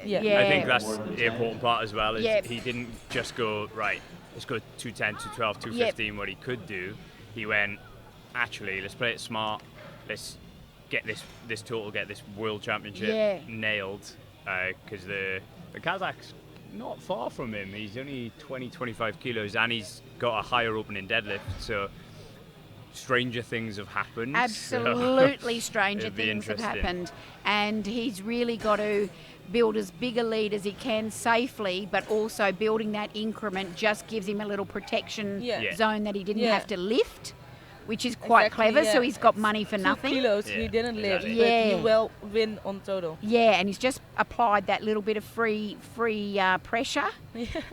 [SPEAKER 2] Yeah.
[SPEAKER 1] I think that's the important part as well. Is
[SPEAKER 2] Yep.
[SPEAKER 1] he didn't just go right. Let's go 210, 212, 215. What he could do, he went. Actually, let's play it smart. Let's get this total, get this world championship nailed. Because the Kazakh's not far from him. He's only 20, 25 kilos, and he's got a higher opening deadlift. So stranger things have happened.
[SPEAKER 2] Absolutely stranger
[SPEAKER 1] it'd be
[SPEAKER 2] things have
[SPEAKER 1] interesting.
[SPEAKER 2] happened. And he's really got to build as big a lead as he can safely, but also building that increment just gives him a little protection
[SPEAKER 3] Yeah.
[SPEAKER 2] zone that he didn't
[SPEAKER 3] Yeah.
[SPEAKER 2] have to lift, which is quite
[SPEAKER 3] Exactly,
[SPEAKER 2] clever. So
[SPEAKER 3] yeah.
[SPEAKER 2] he's got money for
[SPEAKER 3] 2
[SPEAKER 2] nothing.
[SPEAKER 3] kilos
[SPEAKER 1] Yeah,
[SPEAKER 3] he didn't lift,
[SPEAKER 1] exactly.
[SPEAKER 3] but
[SPEAKER 2] Yeah.
[SPEAKER 3] he will win on total.
[SPEAKER 2] Yeah, and he's just applied that little bit of free pressure.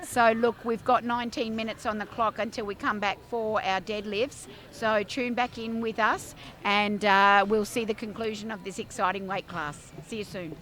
[SPEAKER 2] So look, we've got 19 minutes on the clock until we come back for our deadlifts. So tune back in with us, and we'll see the conclusion of this exciting weight class. See you soon.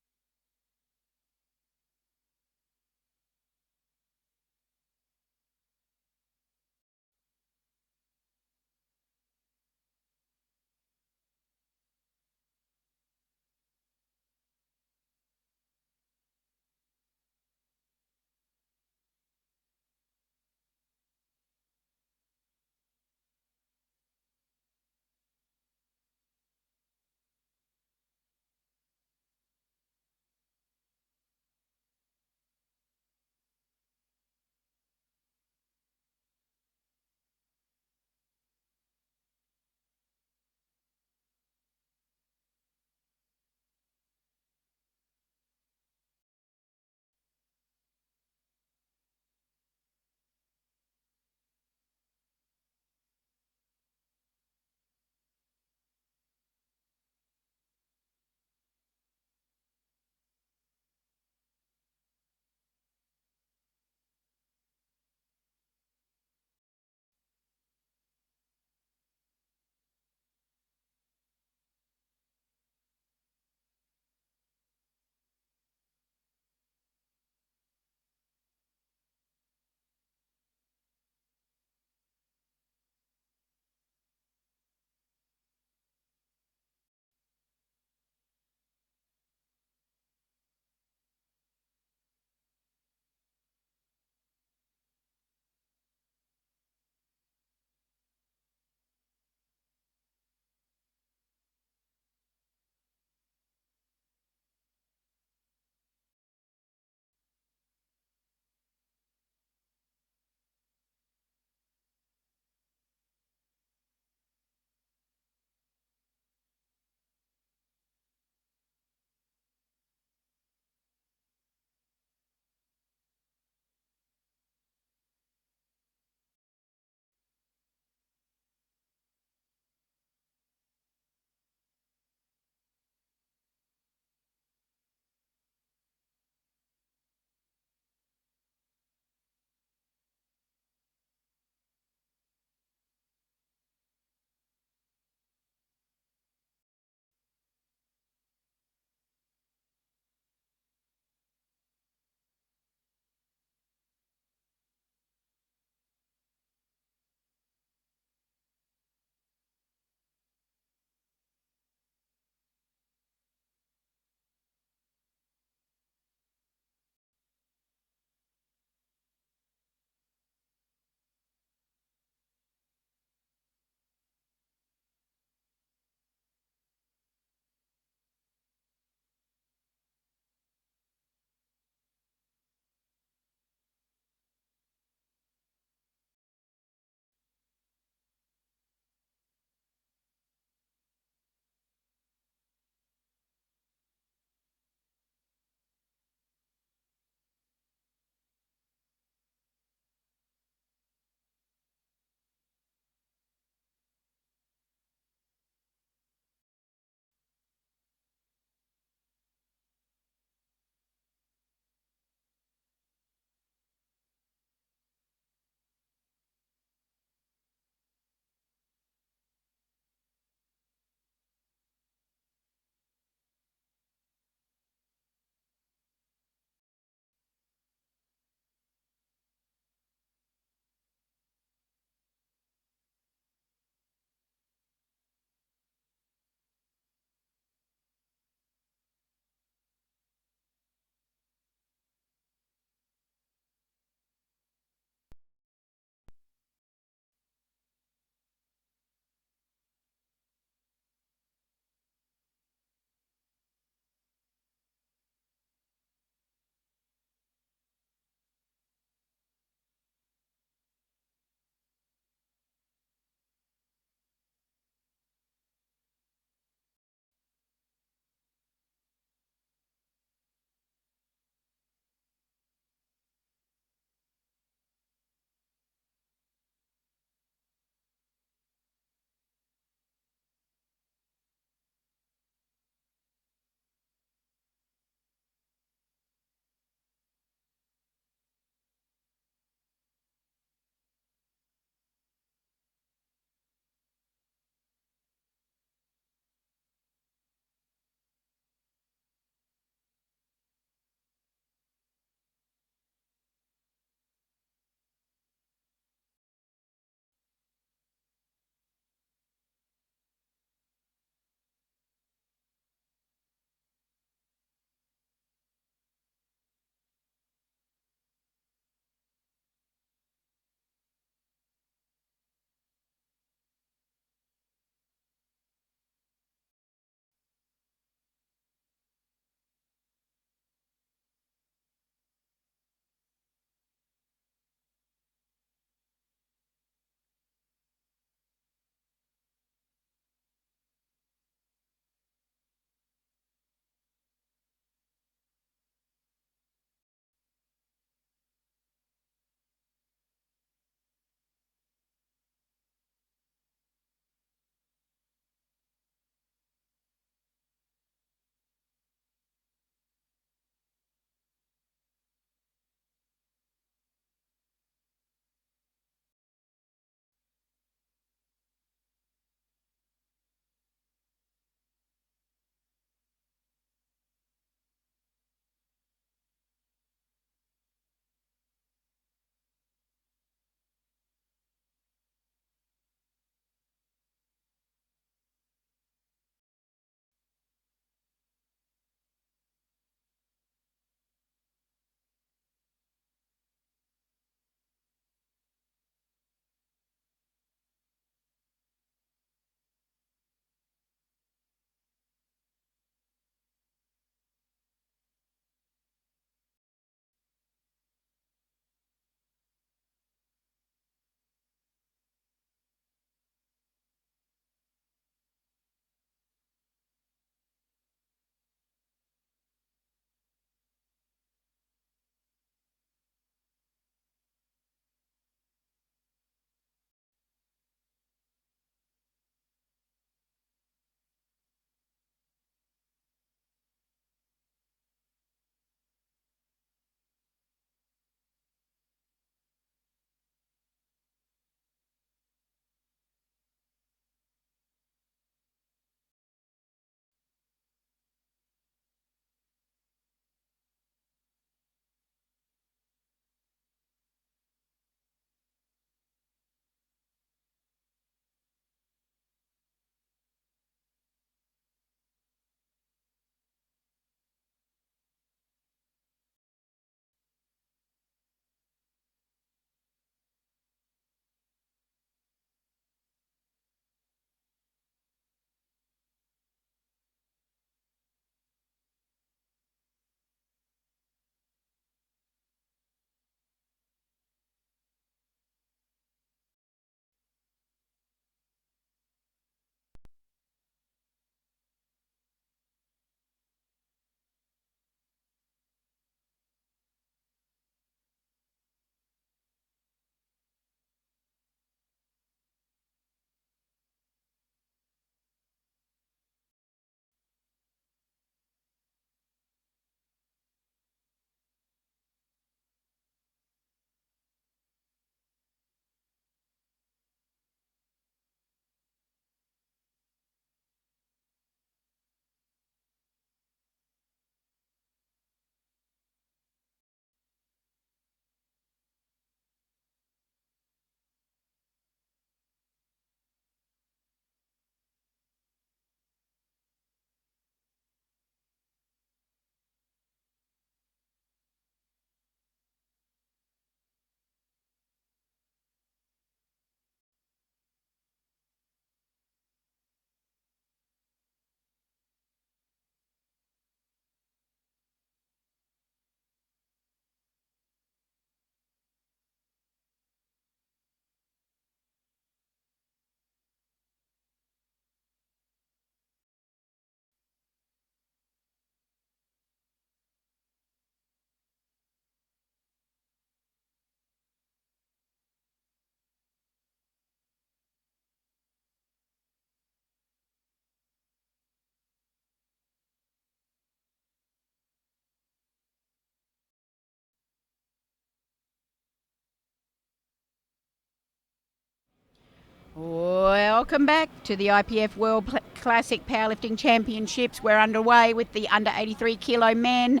[SPEAKER 2] Welcome back to the IPF World Classic Powerlifting Championships. We're underway with the under 83 kilo men.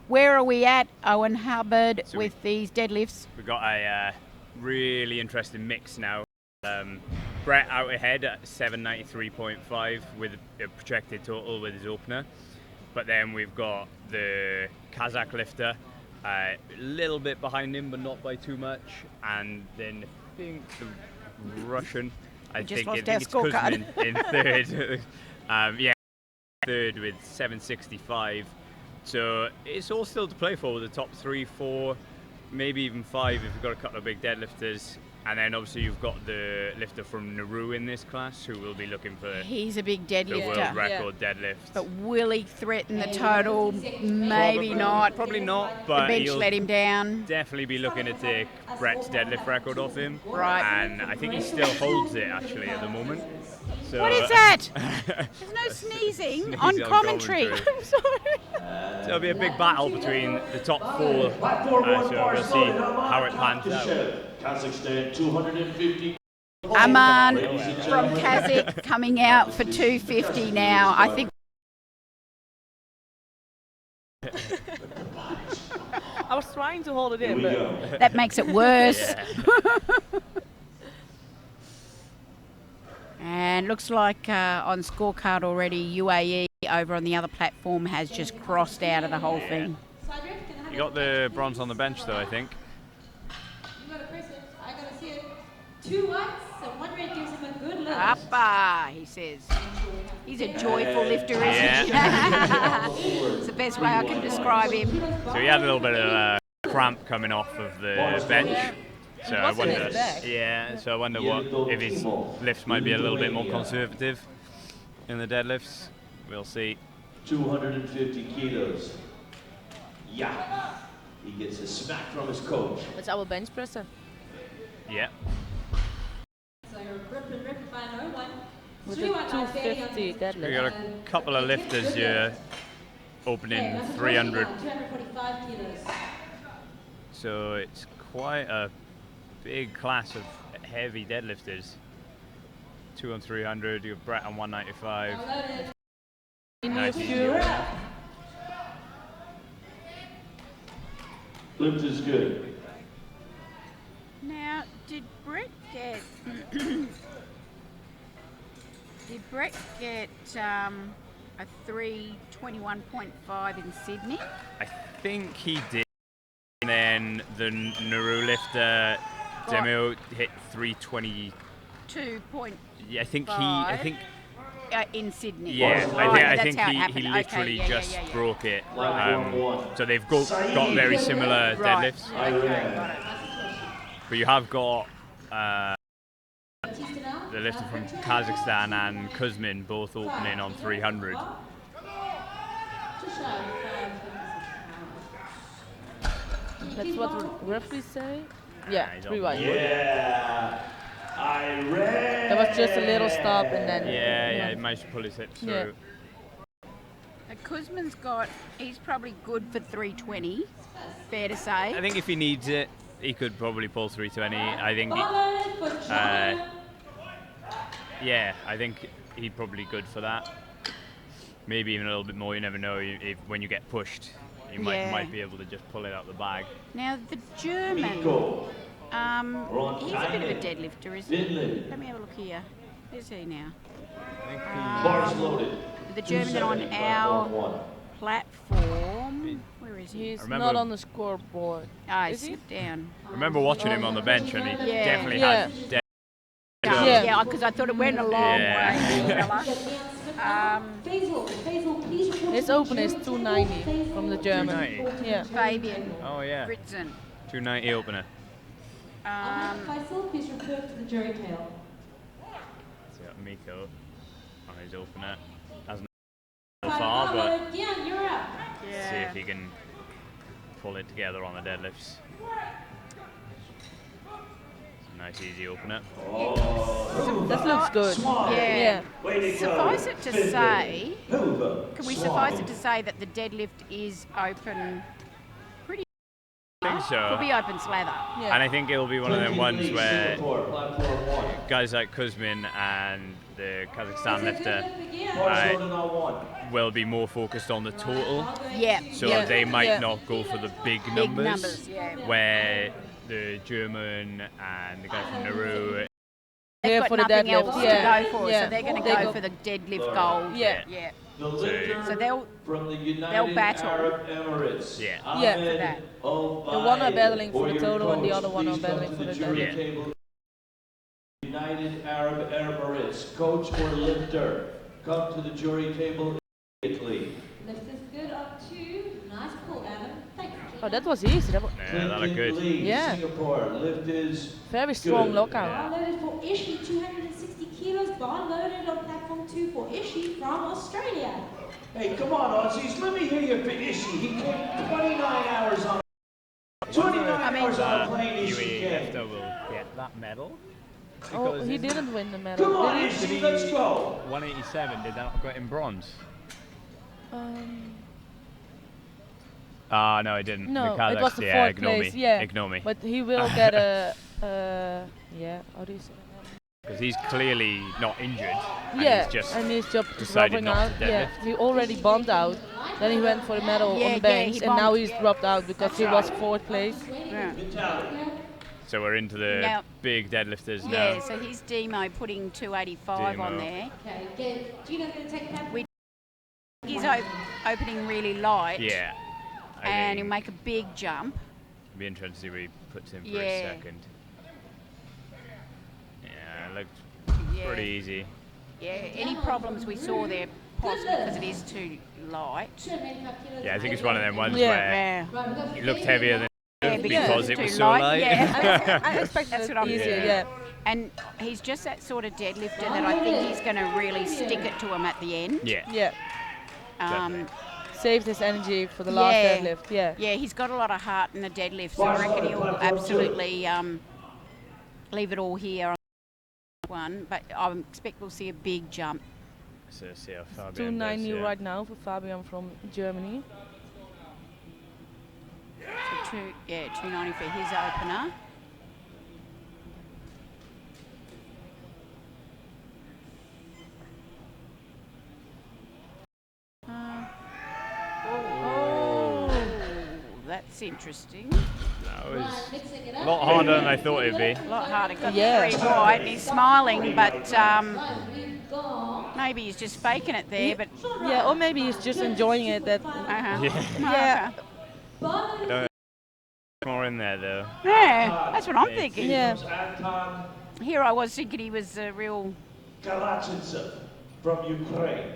[SPEAKER 2] Where are we at, Owen Hubbard,
[SPEAKER 1] So
[SPEAKER 2] with these deadlifts?
[SPEAKER 1] We've got a really interesting mix now. Brett out ahead at 793.5 with a projected total with his opener. But then we've got the Kazakh lifter a little bit behind him, but not by too much. And then I think the Russian, I think it's Kuzmin in third. Third with 765. So it's all still to play for with the top 3, 4, maybe even 5 if you've got a couple of big deadlifters. And then obviously you've got the lifter from Nauru in this class who will be looking for
[SPEAKER 2] He's a big
[SPEAKER 1] the world
[SPEAKER 2] deadlifter.
[SPEAKER 1] record deadlift.
[SPEAKER 2] But will he threaten the total? Maybe not.
[SPEAKER 1] Probably not,
[SPEAKER 2] The
[SPEAKER 1] but
[SPEAKER 2] bench
[SPEAKER 1] he'll
[SPEAKER 2] let him down.
[SPEAKER 1] definitely be looking to take Brett's deadlift record off him.
[SPEAKER 2] Right.
[SPEAKER 1] And I think he still holds it actually at the moment. So,
[SPEAKER 2] What is that? There's no sneezing on commentary. I'm sorry.
[SPEAKER 1] So it'll be a big battle between the top 4. So we'll see how it pans out.
[SPEAKER 4] Kazakhstan 250.
[SPEAKER 2] Aman from Kazakh coming out for 250 now. I think.
[SPEAKER 3] I was trying to hold it
[SPEAKER 4] Here
[SPEAKER 3] in,
[SPEAKER 4] we
[SPEAKER 3] but
[SPEAKER 4] go.
[SPEAKER 2] That makes it worse. And looks like on scorecard already, UAE over on the other platform has just crossed out of the whole thing.
[SPEAKER 1] You got the bronze on the bench though, I think.
[SPEAKER 5] You gotta press it. I gotta see it. 2 whites and 1 red gives him a good look.
[SPEAKER 2] Uppa, he says. He's a joyful lifter, isn't he?
[SPEAKER 1] Yeah.
[SPEAKER 2] It's the best way I can describe him.
[SPEAKER 1] So he had a little bit of cramp coming off of the bench. So I
[SPEAKER 3] wasn't
[SPEAKER 1] wonder,
[SPEAKER 3] his back.
[SPEAKER 1] so I wonder what if his lifts might be a little bit more conservative in the deadlifts. We'll see.
[SPEAKER 4] 250 kilos. Yeah. He gets a smack from his coach.
[SPEAKER 3] it's our bench presser.
[SPEAKER 1] Yeah.
[SPEAKER 5] So you're grip and rip by no one.
[SPEAKER 3] With
[SPEAKER 5] 3
[SPEAKER 3] the
[SPEAKER 5] white
[SPEAKER 3] 250
[SPEAKER 1] We
[SPEAKER 3] deadlift.
[SPEAKER 1] got a couple of lifters here opening 300.
[SPEAKER 5] 245 kilos.
[SPEAKER 1] So it's quite a big class of heavy deadlifters. 2 on 300. You got Brett on 195.
[SPEAKER 5] Loaded.
[SPEAKER 1] Nice easy
[SPEAKER 5] You're
[SPEAKER 1] opener.
[SPEAKER 5] up.
[SPEAKER 4] Lift is good.
[SPEAKER 2] Now, did Brett get a 321.5 in Sydney?
[SPEAKER 1] I think he did. And then the Nauru lifter demo hit 320.
[SPEAKER 2] 2.5
[SPEAKER 1] Yeah, I think
[SPEAKER 2] in Sydney.
[SPEAKER 1] yeah,
[SPEAKER 2] Right,
[SPEAKER 1] I
[SPEAKER 2] that's
[SPEAKER 1] think
[SPEAKER 2] how it
[SPEAKER 1] he
[SPEAKER 2] happened.
[SPEAKER 1] literally
[SPEAKER 2] Okay,
[SPEAKER 1] just
[SPEAKER 2] yeah.
[SPEAKER 1] broke it.
[SPEAKER 4] One.
[SPEAKER 1] So they've got very similar
[SPEAKER 2] Right.
[SPEAKER 1] deadlifts,
[SPEAKER 2] Okay, got it.
[SPEAKER 1] but you have got
[SPEAKER 5] Batista now.
[SPEAKER 1] the lifter from Kazakhstan and Kuzmin both opening on 300.
[SPEAKER 5] Just shy of 5.
[SPEAKER 3] That's what the referees say. Yeah,
[SPEAKER 1] he's
[SPEAKER 3] 3
[SPEAKER 1] on
[SPEAKER 3] white.
[SPEAKER 4] Yeah. I read.
[SPEAKER 3] There was just a little stop and then.
[SPEAKER 1] Yeah, he managed to pull his hips
[SPEAKER 3] Yeah.
[SPEAKER 1] through.
[SPEAKER 2] Kuzman's he's probably good for 320, fair to say.
[SPEAKER 1] I think if he needs it, he could probably pull 320. I think,
[SPEAKER 5] Followed for China.
[SPEAKER 1] I think he's probably good for that. Maybe even a little bit more. You never know. If when you get pushed, you might be able to just pull it out the bag.
[SPEAKER 2] Now, the German,
[SPEAKER 4] Go.
[SPEAKER 2] he's a bit of a deadlifter, isn't he?
[SPEAKER 4] Finland.
[SPEAKER 2] Let me have a look here. Who's he now?
[SPEAKER 1] I think
[SPEAKER 4] Bars loaded.
[SPEAKER 2] The German on our
[SPEAKER 4] 270,
[SPEAKER 2] platform. Where is he?
[SPEAKER 3] He's
[SPEAKER 1] remember-
[SPEAKER 3] not on the scoreboard.
[SPEAKER 2] Oh, he
[SPEAKER 3] Is he?
[SPEAKER 2] slipped down.
[SPEAKER 1] I remember watching him on the bench, and he
[SPEAKER 2] Yeah.
[SPEAKER 1] definitely
[SPEAKER 3] Yeah.
[SPEAKER 1] had.
[SPEAKER 3] Yeah.
[SPEAKER 2] because I thought it went a long
[SPEAKER 1] Yeah.
[SPEAKER 2] way.
[SPEAKER 5] Faisal, please report
[SPEAKER 3] His
[SPEAKER 5] to
[SPEAKER 3] opener is
[SPEAKER 5] German
[SPEAKER 3] 290 from the German.
[SPEAKER 1] 290.
[SPEAKER 3] Yeah.
[SPEAKER 2] Fabian
[SPEAKER 1] Oh yeah,
[SPEAKER 2] Fritzen.
[SPEAKER 1] 290 opener.
[SPEAKER 5] Faisal, please report to the jury tail.
[SPEAKER 1] So you got Miko on his opener. Hasn't so far, but
[SPEAKER 5] Gian, you're up.
[SPEAKER 1] see if he can pull it together on the deadlifts. Nice easy opener.
[SPEAKER 3] That looks good.
[SPEAKER 2] Yeah.
[SPEAKER 4] Way to go.
[SPEAKER 2] Suffice it to say,
[SPEAKER 4] Hilda
[SPEAKER 2] can we suffice it to say that the deadlift is open pretty
[SPEAKER 1] I think so.
[SPEAKER 2] Could be open slather.
[SPEAKER 3] Yeah.
[SPEAKER 1] And I think it'll be one of them ones
[SPEAKER 4] Lee,
[SPEAKER 1] where
[SPEAKER 4] Singapore, platform 1.
[SPEAKER 1] guys like Kuzmin and the Kazakhstan lifter
[SPEAKER 4] Horse loaded on 1.
[SPEAKER 1] will be more focused on the total.
[SPEAKER 2] Yeah.
[SPEAKER 1] So
[SPEAKER 2] yeah.
[SPEAKER 1] they might
[SPEAKER 3] Yeah.
[SPEAKER 1] not go for the big
[SPEAKER 2] Big
[SPEAKER 1] numbers,
[SPEAKER 2] numbers, yeah.
[SPEAKER 1] where the German and the guy from Nauru,
[SPEAKER 2] They've
[SPEAKER 3] Here
[SPEAKER 2] got
[SPEAKER 3] for the
[SPEAKER 2] nothing
[SPEAKER 3] deadlift.
[SPEAKER 2] else
[SPEAKER 3] Yeah.
[SPEAKER 2] to go for,
[SPEAKER 3] Yeah.
[SPEAKER 2] so they're going to
[SPEAKER 3] They
[SPEAKER 2] go
[SPEAKER 3] go-
[SPEAKER 2] for the deadlift gold.
[SPEAKER 3] Yeah.
[SPEAKER 2] Yeah.
[SPEAKER 4] The lifter
[SPEAKER 2] So they'll
[SPEAKER 4] from the United
[SPEAKER 2] battle.
[SPEAKER 4] Arab Emirates.
[SPEAKER 1] Yeah.
[SPEAKER 3] Yeah.
[SPEAKER 4] Ahmed
[SPEAKER 2] For that.
[SPEAKER 4] Obaid.
[SPEAKER 3] The one are battling for the
[SPEAKER 4] your
[SPEAKER 3] total and the
[SPEAKER 4] coach,
[SPEAKER 3] other one are
[SPEAKER 4] please come
[SPEAKER 3] battling
[SPEAKER 4] to
[SPEAKER 3] for the
[SPEAKER 4] jury
[SPEAKER 1] deadlift.
[SPEAKER 4] table. United Arab Emirates, coach or lifter, come to the jury table immediately.
[SPEAKER 5] Lift is good on 2. Nice pull, Adam. Thanks.
[SPEAKER 3] Oh, that was easy. That was
[SPEAKER 1] yeah, that looked good.
[SPEAKER 4] Lee,
[SPEAKER 3] Yeah.
[SPEAKER 4] Singapore, lift is
[SPEAKER 3] very strong
[SPEAKER 4] Good.
[SPEAKER 3] lockout.
[SPEAKER 1] Yeah.
[SPEAKER 5] Bar loaded for Ishi, 260 kilos. Bar loaded on platform 2 for Ishi from Australia.
[SPEAKER 4] Hey, come on, Aussies, let me hear you for Ishi. He came 29 hours on 29 hours on a plane, Ishi
[SPEAKER 1] UAE
[SPEAKER 4] came.
[SPEAKER 1] lifter will get that medal.
[SPEAKER 3] Oh,
[SPEAKER 1] Because
[SPEAKER 3] he
[SPEAKER 1] isn't-
[SPEAKER 3] didn't win the medal.
[SPEAKER 4] Come on,
[SPEAKER 3] did he?
[SPEAKER 4] Ishi, let's go.
[SPEAKER 1] 187, did that not get in bronze? No, it didn't.
[SPEAKER 3] No,
[SPEAKER 1] the
[SPEAKER 3] it was the
[SPEAKER 1] yeah,
[SPEAKER 3] fourth
[SPEAKER 1] ignore
[SPEAKER 3] place.
[SPEAKER 1] me.
[SPEAKER 3] Yeah,
[SPEAKER 1] Ignore me.
[SPEAKER 3] But he will get a. Yeah, how do you say that?
[SPEAKER 1] Because he's clearly not injured. And
[SPEAKER 3] Yeah,
[SPEAKER 1] he's just
[SPEAKER 3] and he's just
[SPEAKER 1] decided
[SPEAKER 3] dropping
[SPEAKER 1] not
[SPEAKER 3] out.
[SPEAKER 1] to
[SPEAKER 3] Yeah,
[SPEAKER 1] deadlift.
[SPEAKER 3] he already bombed out. Then he went for the medal
[SPEAKER 2] Yeah,
[SPEAKER 3] on the
[SPEAKER 2] yeah,
[SPEAKER 3] banks,
[SPEAKER 2] he
[SPEAKER 3] and now
[SPEAKER 2] bombed.
[SPEAKER 3] he's dropped out because he was fourth place.
[SPEAKER 2] Yeah.
[SPEAKER 1] So we're into the
[SPEAKER 2] Now-
[SPEAKER 1] big deadlifters
[SPEAKER 2] Yeah,
[SPEAKER 1] now.
[SPEAKER 2] so he's Demo putting 285 on
[SPEAKER 1] Demo.
[SPEAKER 2] there.
[SPEAKER 5] Okay, good. Gina's going to take platform.
[SPEAKER 2] He's opening really light,
[SPEAKER 1] Yeah. I
[SPEAKER 2] and he'll
[SPEAKER 1] think
[SPEAKER 2] make a big jump.
[SPEAKER 1] it'll be interesting to see where he puts in for
[SPEAKER 2] Yeah.
[SPEAKER 1] a second. Yeah, it looked
[SPEAKER 2] Yeah.
[SPEAKER 1] pretty easy.
[SPEAKER 2] Yeah, any problems we saw there, possibly because it is too light.
[SPEAKER 5] 285 kilos.
[SPEAKER 1] Yeah, I think it's one of them ones
[SPEAKER 3] Yeah.
[SPEAKER 1] where
[SPEAKER 2] Yeah.
[SPEAKER 5] Right, we've got
[SPEAKER 1] it looked heavier than
[SPEAKER 2] Yeah,
[SPEAKER 1] because it
[SPEAKER 2] too
[SPEAKER 1] was so light.
[SPEAKER 2] Yeah.
[SPEAKER 3] I expected
[SPEAKER 2] That's
[SPEAKER 3] it
[SPEAKER 2] what I'm
[SPEAKER 3] easier.
[SPEAKER 2] thinking.
[SPEAKER 3] Yeah.
[SPEAKER 2] And he's just that sort of deadlifter that I think he's going to really stick it to him at the end.
[SPEAKER 1] Yeah.
[SPEAKER 3] Yeah.
[SPEAKER 2] Um,
[SPEAKER 3] Saved his energy for the last
[SPEAKER 2] Yeah.
[SPEAKER 3] deadlift. Yeah.
[SPEAKER 2] yeah, he's got a lot of heart in the deadlift, so I reckon he'll absolutely leave it all here on one. But I expect we'll see a big jump.
[SPEAKER 1] So see how Fabian
[SPEAKER 3] 290
[SPEAKER 1] does, yeah.
[SPEAKER 3] right now for Fabian from Germany.
[SPEAKER 2] So 290 for his opener. Oh, that's interesting.
[SPEAKER 1] That was
[SPEAKER 5] mixing it
[SPEAKER 1] a
[SPEAKER 5] up.
[SPEAKER 1] lot harder than I thought it'd be.
[SPEAKER 2] A lot harder. Got
[SPEAKER 3] Yeah.
[SPEAKER 2] the 3 wide, and he's smiling, but
[SPEAKER 5] We've got
[SPEAKER 2] maybe he's just faking it there. But
[SPEAKER 3] Yeah, or maybe he's just enjoying it. That
[SPEAKER 1] Yeah.
[SPEAKER 3] yeah,
[SPEAKER 1] Don't more in there though.
[SPEAKER 2] Yeah, that's what I'm thinking.
[SPEAKER 3] yeah.
[SPEAKER 4] Anton
[SPEAKER 2] Here I was thinking he was a real
[SPEAKER 4] Kalachintsev from Ukraine.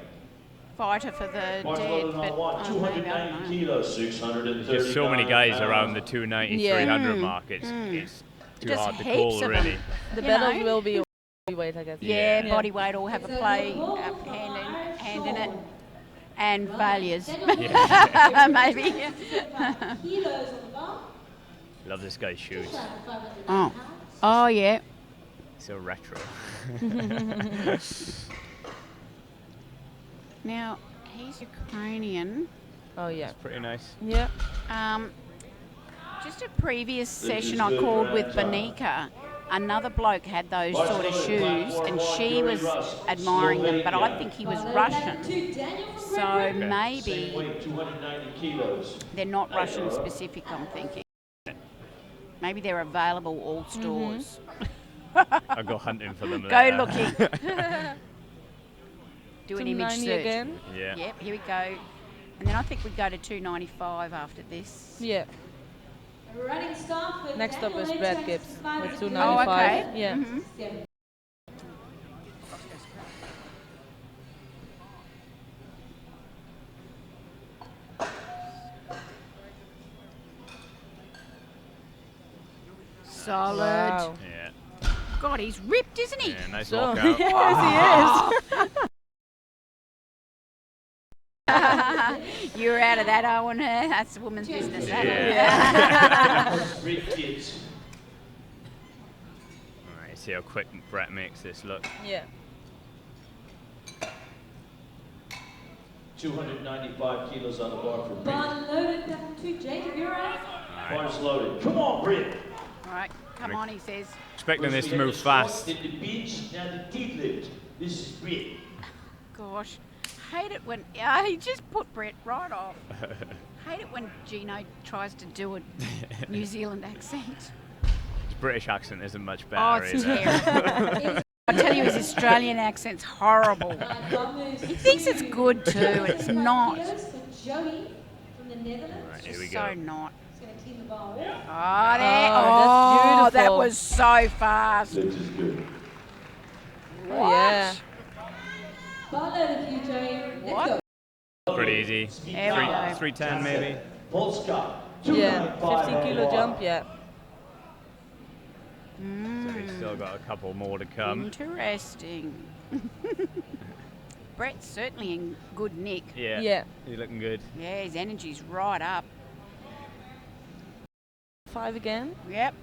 [SPEAKER 2] fighter for the
[SPEAKER 4] Horse
[SPEAKER 2] dead,
[SPEAKER 4] loaded
[SPEAKER 2] but
[SPEAKER 4] on 1,
[SPEAKER 2] maybe, I don't
[SPEAKER 4] 290
[SPEAKER 2] know.
[SPEAKER 4] kilos, 630.
[SPEAKER 1] There's so many guys around the 290,
[SPEAKER 3] Yeah.
[SPEAKER 1] 300 mark. It's too
[SPEAKER 2] Just
[SPEAKER 1] hard to
[SPEAKER 2] heaps
[SPEAKER 1] call,
[SPEAKER 2] of
[SPEAKER 1] really.
[SPEAKER 2] them.
[SPEAKER 3] The
[SPEAKER 2] You
[SPEAKER 3] battles
[SPEAKER 2] know?
[SPEAKER 3] will be weight, I guess.
[SPEAKER 2] Yeah,
[SPEAKER 1] Yeah.
[SPEAKER 2] body weight all have a play, hand in it, and failures. Maybe.
[SPEAKER 5] kilos on the bar.
[SPEAKER 1] Love this guy's shoes.
[SPEAKER 2] Oh. Oh yeah.
[SPEAKER 1] So retro.
[SPEAKER 2] Now he's Ukrainian.
[SPEAKER 3] Oh yeah.
[SPEAKER 1] Pretty nice.
[SPEAKER 3] Yeah.
[SPEAKER 2] Just a previous session I called with Banika, another bloke had those sort of shoes, and she was admiring them, but I think he was Russian. So maybe
[SPEAKER 4] 290 kilos.
[SPEAKER 2] they're not Russian specific, I'm thinking. Maybe they're available all stores.
[SPEAKER 1] I'll go hunting for them
[SPEAKER 2] Go
[SPEAKER 1] later.
[SPEAKER 2] looking. Do an image
[SPEAKER 3] 290
[SPEAKER 2] search.
[SPEAKER 3] again.
[SPEAKER 1] Yeah.
[SPEAKER 2] Yep, here we go. And then I think we go to 295 after this.
[SPEAKER 3] Yeah.
[SPEAKER 5] Running start with
[SPEAKER 3] Next up is
[SPEAKER 5] Daniel
[SPEAKER 3] Brad
[SPEAKER 5] H.
[SPEAKER 3] Gibbs
[SPEAKER 5] Jackson,
[SPEAKER 3] with
[SPEAKER 5] 5
[SPEAKER 3] 295.
[SPEAKER 2] Oh, okay.
[SPEAKER 3] Yeah.
[SPEAKER 2] Mhm.
[SPEAKER 5] Seven.
[SPEAKER 2] Solid.
[SPEAKER 3] Wow.
[SPEAKER 1] Yeah.
[SPEAKER 2] God, he's ripped, isn't he?
[SPEAKER 1] Yeah, nice
[SPEAKER 3] So
[SPEAKER 1] walkout.
[SPEAKER 3] yes,
[SPEAKER 2] You're out of that, Owen. That's a woman's business. that.
[SPEAKER 1] Yeah.
[SPEAKER 4] 3 kids.
[SPEAKER 1] Alright, see how quick Brett makes this look.
[SPEAKER 3] he is. Yeah.
[SPEAKER 4] 295 kilos on the bar for Bree.
[SPEAKER 5] Bar loaded, platform 2, Jacob, you're out.
[SPEAKER 4] Bars loaded. Come on, Britt.
[SPEAKER 2] All right, come on, he says.
[SPEAKER 1] Expecting this to move fast.
[SPEAKER 4] In the bench, now the deadlift. This is Britt.
[SPEAKER 2] Gosh, hate it when he just put Brett right off. Hate it when Gino tries to do a New Zealand accent.
[SPEAKER 1] His British accent isn't much
[SPEAKER 2] Oh,
[SPEAKER 1] better.
[SPEAKER 2] it's
[SPEAKER 1] is it?
[SPEAKER 2] terrible. I tell you, his Australian accent's horrible. He thinks it's good too, and it's not.
[SPEAKER 5] Joey from the Netherlands.
[SPEAKER 1] Right, here we
[SPEAKER 2] It's
[SPEAKER 1] go.
[SPEAKER 2] so not.
[SPEAKER 5] He's going to clean the bar.
[SPEAKER 2] Oh, there.
[SPEAKER 3] Oh, that's
[SPEAKER 2] that
[SPEAKER 3] beautiful.
[SPEAKER 2] was so fast.
[SPEAKER 4] This is good.
[SPEAKER 3] Oh, yeah.
[SPEAKER 5] Bar loaded for you, Joey. Let's
[SPEAKER 2] What?
[SPEAKER 5] go.
[SPEAKER 1] Pretty easy.
[SPEAKER 2] There we go.
[SPEAKER 1] 310 maybe.
[SPEAKER 4] Polska.
[SPEAKER 3] Yeah,
[SPEAKER 4] 295
[SPEAKER 3] 15
[SPEAKER 4] on the
[SPEAKER 3] kilo
[SPEAKER 4] bar.
[SPEAKER 3] jump, yeah.
[SPEAKER 1] So he's still got a couple more to come.
[SPEAKER 2] Interesting. Brett's certainly in good nick.
[SPEAKER 1] Yeah.
[SPEAKER 3] Yeah.
[SPEAKER 1] He's looking good.
[SPEAKER 2] Yeah, his energy's right up.
[SPEAKER 3] 5 again.
[SPEAKER 2] Yep.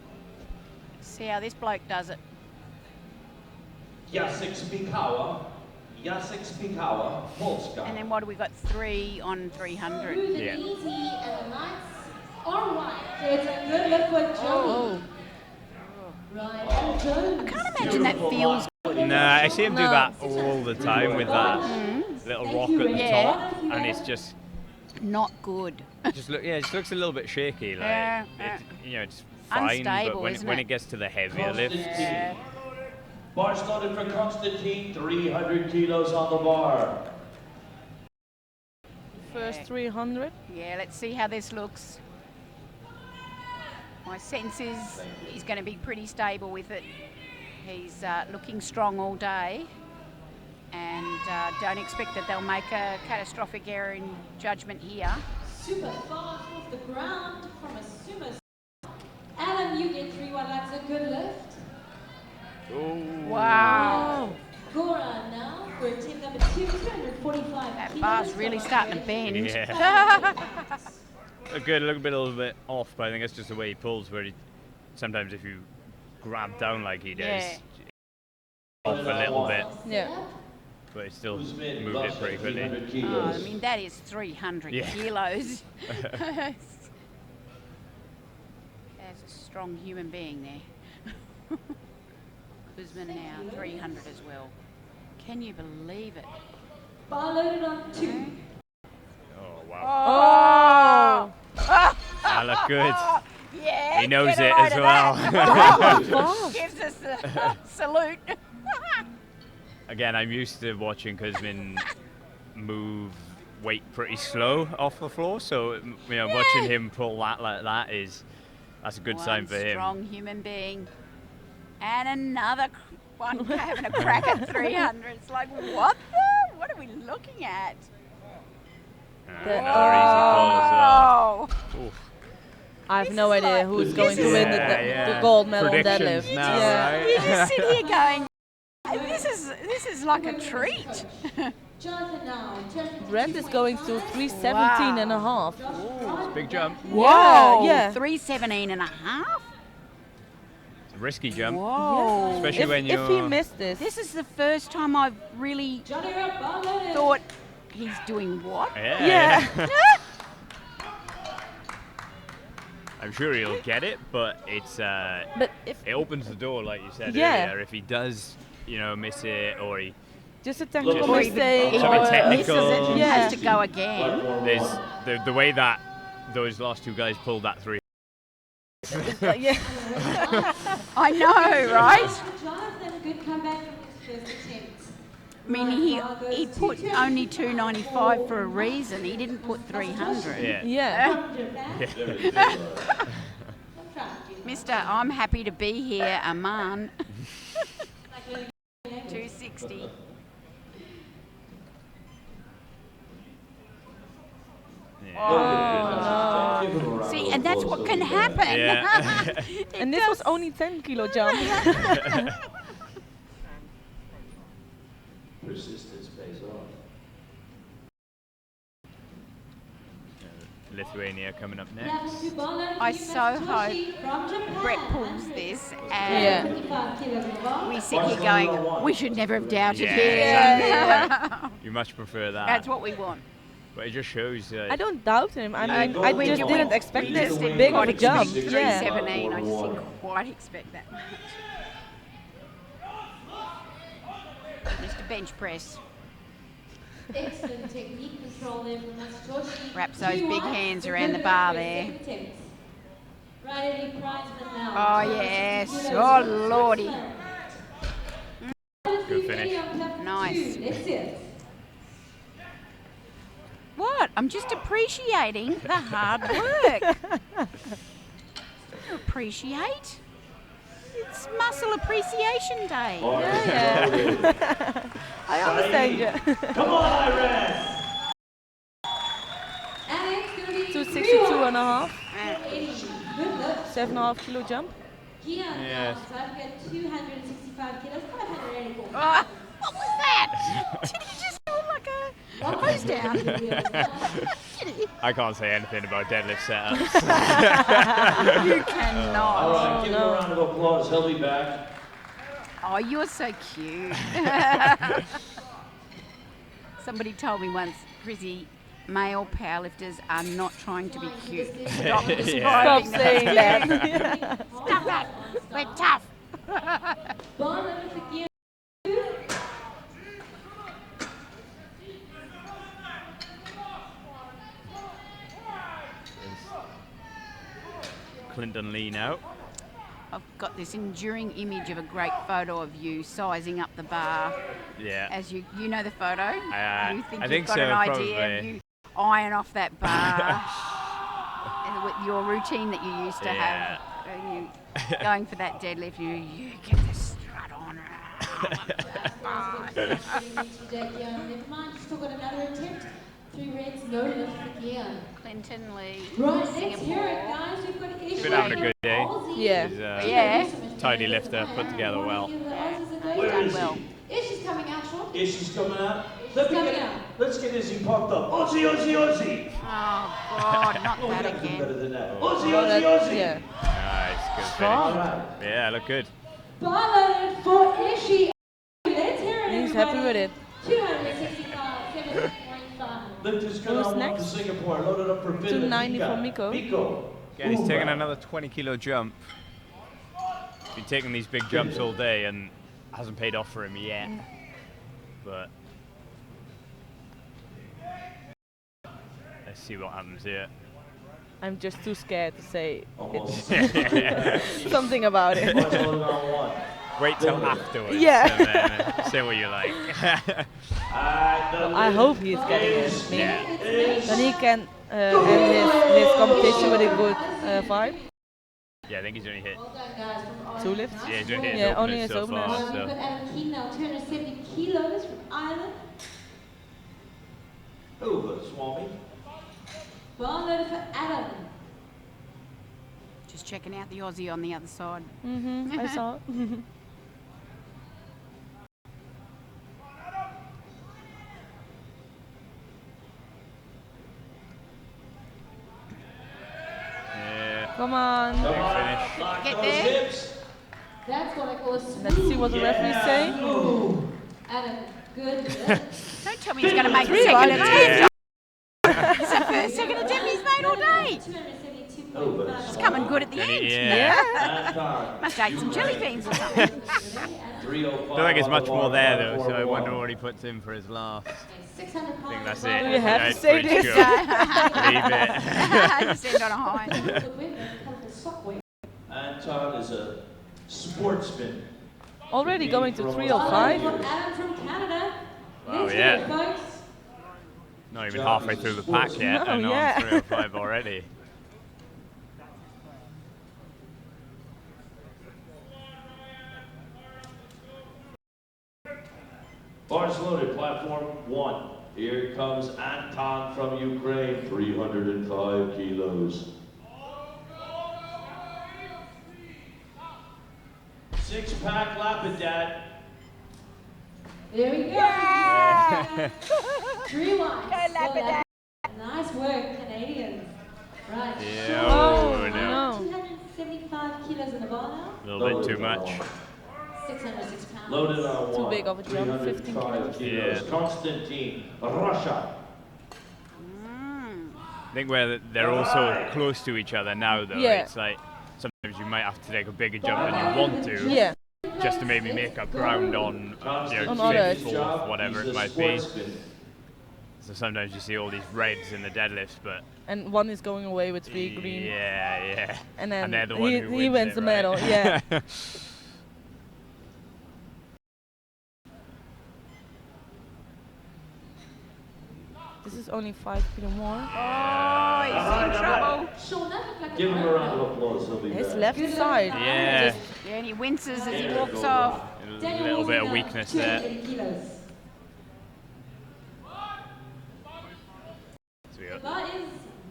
[SPEAKER 2] See how this bloke does it.
[SPEAKER 4] Jacek Spikała. Jacek Spikała. Polska.
[SPEAKER 2] And then what do we got? 3 on 300.
[SPEAKER 5] Smooth and
[SPEAKER 1] Yeah.
[SPEAKER 5] easy, and the lights are right. So it's a good lift for Joey.
[SPEAKER 3] Oh.
[SPEAKER 5] Right, and Jones.
[SPEAKER 2] I can't imagine that feels.
[SPEAKER 1] Nah, I see him do
[SPEAKER 3] No.
[SPEAKER 1] that all the time with that little rock at the
[SPEAKER 2] Yeah.
[SPEAKER 1] top, and it's just
[SPEAKER 2] Not good.
[SPEAKER 1] just looks a little bit shaky. Like
[SPEAKER 2] Yeah,
[SPEAKER 1] it's fine,
[SPEAKER 2] Unstable,
[SPEAKER 1] but when
[SPEAKER 2] isn't
[SPEAKER 1] when
[SPEAKER 2] it?
[SPEAKER 1] it gets to the heavier lifts,
[SPEAKER 4] Constantine. Bars loaded for Constantine. 300 kilos on the bar.
[SPEAKER 3] First 300.
[SPEAKER 2] Yeah, let's see how this looks. My sense is he's going to be pretty stable with it. He's looking strong all day, and don't expect that they'll make a catastrophic error in judgment here.
[SPEAKER 5] Super fast off the ground from a sumo. Alan, you get 3-1. That's a good lift.
[SPEAKER 2] Wow,
[SPEAKER 5] Gora now for attempt number 2, 245
[SPEAKER 2] that
[SPEAKER 5] kilos.
[SPEAKER 2] bar's really starting to bend.
[SPEAKER 1] yeah, look good, a little bit off, but I think it's just the way he pulls. Where sometimes if you grab down like he does,
[SPEAKER 2] Yeah.
[SPEAKER 1] off a little bit,
[SPEAKER 3] Yeah.
[SPEAKER 1] but he still moved
[SPEAKER 4] Usman
[SPEAKER 1] it
[SPEAKER 4] lost
[SPEAKER 1] pretty quickly.
[SPEAKER 4] 300
[SPEAKER 2] Oh,
[SPEAKER 4] kilos.
[SPEAKER 2] I mean, that is 300
[SPEAKER 1] Yeah.
[SPEAKER 2] kilos. There's a strong human being there. Usman now 300 as well. Can you believe it?
[SPEAKER 5] Bar loaded on 2.
[SPEAKER 1] Oh wow,
[SPEAKER 2] Oh!
[SPEAKER 1] that looked good.
[SPEAKER 2] Yeah,
[SPEAKER 1] He knows
[SPEAKER 2] get a
[SPEAKER 1] it
[SPEAKER 2] load
[SPEAKER 1] as
[SPEAKER 2] of
[SPEAKER 1] well.
[SPEAKER 2] that. Gives us a salute.
[SPEAKER 1] Again, I'm used to watching Kuzmin move weight pretty slow off the floor, so watching him pull that like that that's a good sign for him.
[SPEAKER 2] Strong human being. And another one having a crack at 300. It's like, what are we looking at?
[SPEAKER 1] Another easy pull as well.
[SPEAKER 2] Oh,
[SPEAKER 1] Oof.
[SPEAKER 3] I have
[SPEAKER 2] This
[SPEAKER 3] no
[SPEAKER 2] is
[SPEAKER 3] idea
[SPEAKER 2] like-
[SPEAKER 3] who's
[SPEAKER 2] this
[SPEAKER 3] going to
[SPEAKER 2] is-
[SPEAKER 3] win the gold medal on
[SPEAKER 1] Predictions
[SPEAKER 3] deadlift.
[SPEAKER 1] now,
[SPEAKER 3] Yeah.
[SPEAKER 1] right?
[SPEAKER 2] you just sit here going, this is like a treat.
[SPEAKER 5] Jonathan now.
[SPEAKER 3] Brent is going to 317 and a half.
[SPEAKER 1] Big jump.
[SPEAKER 2] Whoa,
[SPEAKER 3] Yeah.
[SPEAKER 2] 317 and a half?
[SPEAKER 1] Risky jump.
[SPEAKER 2] Whoa.
[SPEAKER 1] Especially when
[SPEAKER 3] If he
[SPEAKER 1] you're
[SPEAKER 3] missed this,
[SPEAKER 2] This is the first time I've really
[SPEAKER 5] Johnny Rock, bar loaded.
[SPEAKER 2] thought he's doing what?
[SPEAKER 3] Yeah.
[SPEAKER 1] I'm sure he'll get it, but
[SPEAKER 3] but if
[SPEAKER 1] it opens the door, like you said
[SPEAKER 3] Yeah.
[SPEAKER 1] earlier. If he does, miss it, or he
[SPEAKER 3] just a technical
[SPEAKER 1] Or
[SPEAKER 3] mistake,
[SPEAKER 1] something
[SPEAKER 3] or
[SPEAKER 1] technical.
[SPEAKER 2] Misses it,
[SPEAKER 3] Yeah.
[SPEAKER 2] has to go again.
[SPEAKER 1] there's the way that those last two guys pulled that through.
[SPEAKER 3] yeah.
[SPEAKER 2] I know, right?
[SPEAKER 5] Jonathan, good comeback from his first attempt.
[SPEAKER 2] I mean, he put only 295 for a reason. He didn't put 300.
[SPEAKER 1] Yeah.
[SPEAKER 3] Yeah.
[SPEAKER 2] Mister, I'm happy to be here, Aman. 260. See, and that's what can happen.
[SPEAKER 1] Yeah.
[SPEAKER 2] It
[SPEAKER 3] And this was
[SPEAKER 2] does.
[SPEAKER 3] only 10 kilo jump.
[SPEAKER 4] Persistence pays off.
[SPEAKER 1] Lithuania coming up next.
[SPEAKER 2] I so hope Brett pulls this and we sit here going, we should never have doubted
[SPEAKER 1] Yeah,
[SPEAKER 2] him.
[SPEAKER 1] exactly. You much prefer that.
[SPEAKER 2] That's what we want.
[SPEAKER 1] But it just shows.
[SPEAKER 3] I don't doubt him. I mean,
[SPEAKER 4] go
[SPEAKER 3] I
[SPEAKER 4] with
[SPEAKER 3] just
[SPEAKER 4] the
[SPEAKER 3] didn't
[SPEAKER 4] win.
[SPEAKER 3] expect
[SPEAKER 4] We
[SPEAKER 3] this
[SPEAKER 4] just didn't
[SPEAKER 3] big of
[SPEAKER 4] quite
[SPEAKER 3] a jump.
[SPEAKER 4] expect
[SPEAKER 3] Yeah.
[SPEAKER 2] 317. I just didn't quite expect that much. Mr. Bench Press.
[SPEAKER 5] Excellent technique control there from Matsutoshi.
[SPEAKER 2] Wraps those big hands around the bar there.
[SPEAKER 5] Right, Eddie Prizeman now.
[SPEAKER 2] Oh, yes. Oh, lordy.
[SPEAKER 1] Good finish.
[SPEAKER 2] Nice.
[SPEAKER 5] Let's see it.
[SPEAKER 2] What? I'm just appreciating the hard work. Appreciate? It's Muscle Appreciation Day.
[SPEAKER 3] Yeah. I understand you.
[SPEAKER 4] Come on, Iris!
[SPEAKER 5] Alex, gonna be
[SPEAKER 3] 262.5.
[SPEAKER 5] Eddie. Good luck.
[SPEAKER 3] 7.5 kilo jump.
[SPEAKER 5] Gian
[SPEAKER 1] Yes.
[SPEAKER 5] South Africa, 265 kilos, 584.
[SPEAKER 2] Oh, what was that? Did he just go like a hose down?
[SPEAKER 1] I can't say anything about deadlift setups.
[SPEAKER 2] You cannot.
[SPEAKER 4] All right, give him a round of applause. He'll be back.
[SPEAKER 2] Oh, you're so cute. Somebody told me once, Chrissy, male powerlifters are not trying to be cute. Stop describing
[SPEAKER 3] Stop
[SPEAKER 2] them.
[SPEAKER 3] saying that.
[SPEAKER 2] Stop that. We're tough.
[SPEAKER 5] Barnum for Gian.
[SPEAKER 1] Clinton Lee now.
[SPEAKER 2] I've got this enduring image of a great photo of you sizing up the bar.
[SPEAKER 1] Yeah.
[SPEAKER 2] As you know the photo? You
[SPEAKER 1] I
[SPEAKER 2] you've
[SPEAKER 1] think
[SPEAKER 2] got
[SPEAKER 1] so,
[SPEAKER 2] an idea
[SPEAKER 1] probably.
[SPEAKER 2] of you eyeing off that bar. And with your routine that you used to
[SPEAKER 1] Yeah.
[SPEAKER 2] have. You going for that deadlift, you get the strut on.
[SPEAKER 5] Never mind, just still got another attempt. 3 reds, no lift for Gian.
[SPEAKER 2] Clinton Lee.
[SPEAKER 5] Right, let's
[SPEAKER 2] Singapore.
[SPEAKER 5] hear it, guys. We've got Ishi.
[SPEAKER 1] Been having a good day.
[SPEAKER 3] Yeah.
[SPEAKER 1] He's,
[SPEAKER 2] Yeah.
[SPEAKER 1] tidy lifter, put together well.
[SPEAKER 4] Where
[SPEAKER 2] Done
[SPEAKER 4] is
[SPEAKER 2] well.
[SPEAKER 4] he?
[SPEAKER 5] Ishi's coming out, Sean.
[SPEAKER 4] Ishi's coming out.
[SPEAKER 5] coming out.
[SPEAKER 4] Let's get Izzy pumped up. Aussie, Aussie, Aussie.
[SPEAKER 2] Oh, God, not
[SPEAKER 4] Oh, we
[SPEAKER 2] that
[SPEAKER 4] got to do better
[SPEAKER 2] again.
[SPEAKER 4] than that.
[SPEAKER 3] Oh,
[SPEAKER 4] Aussie,
[SPEAKER 3] that-
[SPEAKER 4] Aussie, Aussie.
[SPEAKER 3] yeah.
[SPEAKER 1] Nice, good
[SPEAKER 3] Strong.
[SPEAKER 1] finish.
[SPEAKER 4] All right.
[SPEAKER 1] Yeah, look good.
[SPEAKER 5] Barlow for Ishi. Let's hear it,
[SPEAKER 3] He's
[SPEAKER 5] everybody.
[SPEAKER 3] happy with it.
[SPEAKER 5] 265, 7.5.
[SPEAKER 4] Lifters
[SPEAKER 3] Who's
[SPEAKER 4] come out
[SPEAKER 3] next?
[SPEAKER 4] to Singapore. Loaded up for Finland.
[SPEAKER 3] 290 for Miko.
[SPEAKER 4] Miko.
[SPEAKER 1] Again, he's
[SPEAKER 4] Ooh,
[SPEAKER 1] taking
[SPEAKER 4] right.
[SPEAKER 1] another 20 kilo jump. Been taking these big jumps all day and hasn't paid off for him yet. But let's see what happens here.
[SPEAKER 3] I'm just too scared to say
[SPEAKER 4] Almost.
[SPEAKER 3] something about it.
[SPEAKER 4] Watch loaded on one.
[SPEAKER 1] Wait till afterwards.
[SPEAKER 3] Yeah.
[SPEAKER 1] And then say what you like.
[SPEAKER 3] I hope he's getting it. I mean,
[SPEAKER 1] Yeah.
[SPEAKER 3] then he can end his competition with a good vibe.
[SPEAKER 1] Yeah, I think he's only hit.
[SPEAKER 5] Well done, guys. From
[SPEAKER 3] 2 lifts.
[SPEAKER 1] Yeah, he's only hit
[SPEAKER 3] Yeah,
[SPEAKER 1] his
[SPEAKER 3] only
[SPEAKER 1] openers
[SPEAKER 3] his
[SPEAKER 1] so
[SPEAKER 3] openers.
[SPEAKER 1] far.
[SPEAKER 5] We've
[SPEAKER 1] So.
[SPEAKER 5] got Adam Keane now, 270 kilos from Ireland.
[SPEAKER 4] Ooh, but Swami.
[SPEAKER 5] Barlow for Adam.
[SPEAKER 2] Just checking out the Aussie on the other side.
[SPEAKER 3] I saw.
[SPEAKER 1] Yeah.
[SPEAKER 3] Come on.
[SPEAKER 4] Come
[SPEAKER 1] Big
[SPEAKER 4] on.
[SPEAKER 1] finish.
[SPEAKER 4] Lock
[SPEAKER 2] Get
[SPEAKER 4] those
[SPEAKER 2] there.
[SPEAKER 4] hips.
[SPEAKER 5] That's what I call a sweep.
[SPEAKER 3] Let's see what the referees say.
[SPEAKER 4] Ooh.
[SPEAKER 5] Adam, good.
[SPEAKER 2] Don't tell me he's going to make a
[SPEAKER 3] Three,
[SPEAKER 2] second
[SPEAKER 3] right?
[SPEAKER 2] attempt. It's the first second attempt he's made all day.
[SPEAKER 5] 272.5.
[SPEAKER 2] It's coming good at the end.
[SPEAKER 1] Yeah.
[SPEAKER 4] And time.
[SPEAKER 2] Must have ate some jelly beans or something.
[SPEAKER 4] 305
[SPEAKER 1] I don't think it's
[SPEAKER 4] on
[SPEAKER 1] much
[SPEAKER 4] the
[SPEAKER 1] more
[SPEAKER 4] bar,
[SPEAKER 1] there
[SPEAKER 4] by
[SPEAKER 1] though, so I
[SPEAKER 4] 4-1.
[SPEAKER 1] wonder what he puts in for his last.
[SPEAKER 5] 600
[SPEAKER 1] I think
[SPEAKER 5] pounds.
[SPEAKER 1] that's it.
[SPEAKER 3] Do you have to
[SPEAKER 1] Right,
[SPEAKER 3] say
[SPEAKER 1] pretty
[SPEAKER 3] this?
[SPEAKER 1] sure. Leave it.
[SPEAKER 2] Just end on a high.
[SPEAKER 4] Anton is a sportsman.
[SPEAKER 3] Already going to
[SPEAKER 5] Barlow
[SPEAKER 3] 305.
[SPEAKER 5] for Adam from Canada.
[SPEAKER 1] Wow,
[SPEAKER 5] Let's
[SPEAKER 1] yeah.
[SPEAKER 5] hear it, folks.
[SPEAKER 1] Not even halfway through the pack yet,
[SPEAKER 3] No,
[SPEAKER 1] and
[SPEAKER 3] yeah.
[SPEAKER 1] on 305 already.
[SPEAKER 4] Bars loaded, platform 1. Here comes Anton from Ukraine, 305 kilos. 6-pack Lapidad.
[SPEAKER 5] There we go. 3-1.
[SPEAKER 2] Lapidad.
[SPEAKER 5] Nice work, Canadians. Right.
[SPEAKER 1] Yeah,
[SPEAKER 3] Oh,
[SPEAKER 1] oh, no.
[SPEAKER 3] no.
[SPEAKER 5] 275 kilos in the bar now.
[SPEAKER 1] A little bit too much.
[SPEAKER 5] 606 pounds.
[SPEAKER 4] Loaded on
[SPEAKER 3] Too
[SPEAKER 4] 1.
[SPEAKER 3] big of a jump, 15
[SPEAKER 4] 305
[SPEAKER 3] kilos.
[SPEAKER 4] kilos.
[SPEAKER 1] Yeah.
[SPEAKER 4] Konstantin, Russia.
[SPEAKER 1] think where they're all so close to each other now, though,
[SPEAKER 3] Yeah.
[SPEAKER 1] it's like sometimes you might have to take a bigger jump than you want to,
[SPEAKER 3] Yeah.
[SPEAKER 1] just to maybe make up ground on,
[SPEAKER 3] On
[SPEAKER 1] fifth,
[SPEAKER 3] others.
[SPEAKER 1] fourth, whatever it might be. So sometimes you see all these reds in the deadlifts, but
[SPEAKER 3] And one is going away with 3 green.
[SPEAKER 1] yeah.
[SPEAKER 3] And then
[SPEAKER 1] they're the one who
[SPEAKER 3] he wins
[SPEAKER 1] it,
[SPEAKER 3] the
[SPEAKER 1] right?
[SPEAKER 3] medal. Yeah. This is only 5 kilo more.
[SPEAKER 2] Oh, he's in trouble.
[SPEAKER 4] Give him a round of applause, he'll be
[SPEAKER 3] His
[SPEAKER 4] back.
[SPEAKER 3] left side.
[SPEAKER 1] Yeah.
[SPEAKER 2] Yeah, and he winces as he walks off.
[SPEAKER 1] A little bit of weakness there. So we got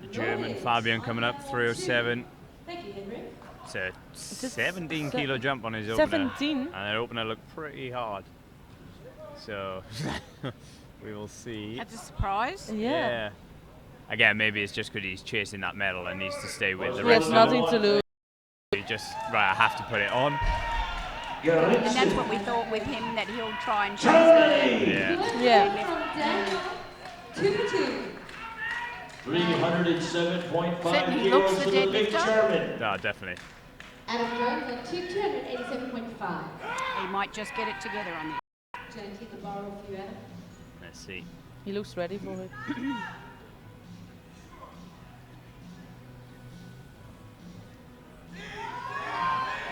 [SPEAKER 1] the German Fabian coming up, 307.
[SPEAKER 5] Thank you, Henry.
[SPEAKER 1] It's a 17 kilo jump on his opener.
[SPEAKER 3] 17?
[SPEAKER 1] And the opener looked pretty hard. So we will see.
[SPEAKER 2] That's a surprise.
[SPEAKER 3] Yeah.
[SPEAKER 1] Again, maybe it's just because he's chasing that medal and needs to stay with the
[SPEAKER 3] He
[SPEAKER 1] rest
[SPEAKER 3] has
[SPEAKER 1] of
[SPEAKER 3] nothing to lose.
[SPEAKER 1] He just, right, I have to put it on.
[SPEAKER 2] And that's what we thought with him, that he'll try and chase it.
[SPEAKER 1] Yeah.
[SPEAKER 3] Yeah.
[SPEAKER 5] 2 for 2.
[SPEAKER 4] 307.5
[SPEAKER 2] Certainly
[SPEAKER 4] kilos
[SPEAKER 2] looks the
[SPEAKER 4] for the big
[SPEAKER 2] deadlifter.
[SPEAKER 4] German.
[SPEAKER 1] No, definitely.
[SPEAKER 5] Adam Jones at 287.5.
[SPEAKER 2] He might just get it together on the.
[SPEAKER 5] Going to keep the bar off you, Adam.
[SPEAKER 1] Let's see.
[SPEAKER 3] He looks ready for it.
[SPEAKER 1] Yeah.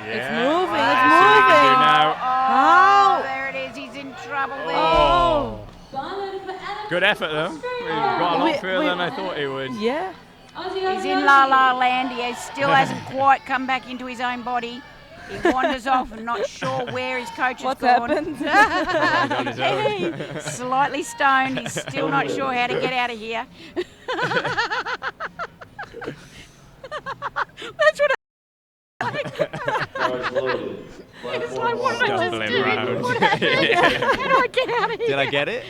[SPEAKER 3] It's moving.
[SPEAKER 1] Let's
[SPEAKER 3] It's
[SPEAKER 1] see what he can do
[SPEAKER 3] moving.
[SPEAKER 1] now.
[SPEAKER 3] How?
[SPEAKER 2] Oh, there it is. He's in trouble there.
[SPEAKER 1] Oh.
[SPEAKER 5] Barlow for Adam.
[SPEAKER 1] Good effort, though. He got a lot further than I thought he would.
[SPEAKER 3] Yeah.
[SPEAKER 2] He's in La La Land. He still hasn't quite come back into his own body. He wanders off and not sure where his coach has
[SPEAKER 3] What's
[SPEAKER 2] gone.
[SPEAKER 3] happened?
[SPEAKER 1] He's on his own.
[SPEAKER 2] Hey, slightly stoned. He's still not sure how to get out of here. That's what
[SPEAKER 4] Bars loaded.
[SPEAKER 2] it's like. What did I just
[SPEAKER 1] Stumbling
[SPEAKER 2] do?
[SPEAKER 1] round.
[SPEAKER 2] What happened? How do I get out of here?
[SPEAKER 1] Did I get it?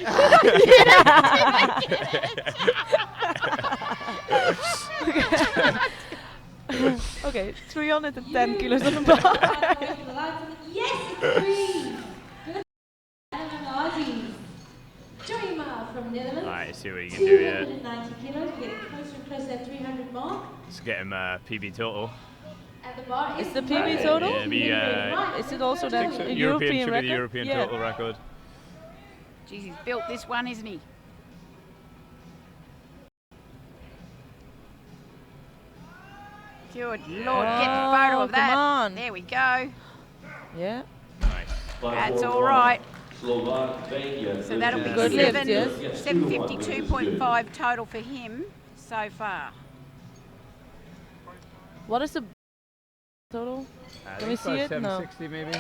[SPEAKER 3] Okay, 310 kilos on the bar.
[SPEAKER 5] Yes, it's 3. Good. Adam Aziz. Dreamer from Netherlands.
[SPEAKER 1] Alright, see what you can do, yeah.
[SPEAKER 5] 290 kilos. Getting closer and closer to that 300 mark.
[SPEAKER 1] Let's get him PB total.
[SPEAKER 5] At the bar
[SPEAKER 3] Is the PB total?
[SPEAKER 1] Yeah, be,
[SPEAKER 3] Is it also that
[SPEAKER 1] so
[SPEAKER 3] a
[SPEAKER 1] European
[SPEAKER 3] European
[SPEAKER 1] should
[SPEAKER 3] record?
[SPEAKER 1] be the European
[SPEAKER 3] Yeah.
[SPEAKER 1] total record.
[SPEAKER 2] Jeez, he's built this one, isn't he? Good Lord, get the photo
[SPEAKER 3] Oh,
[SPEAKER 2] of that.
[SPEAKER 3] come on.
[SPEAKER 2] There we go.
[SPEAKER 3] Yeah.
[SPEAKER 1] Nice.
[SPEAKER 2] That's all right.
[SPEAKER 4] Slovenia.
[SPEAKER 2] So that'll be
[SPEAKER 3] Good lift, yes.
[SPEAKER 2] 752.5 total for him so far.
[SPEAKER 3] What is the total? Can we see it? No.
[SPEAKER 1] 760 maybe.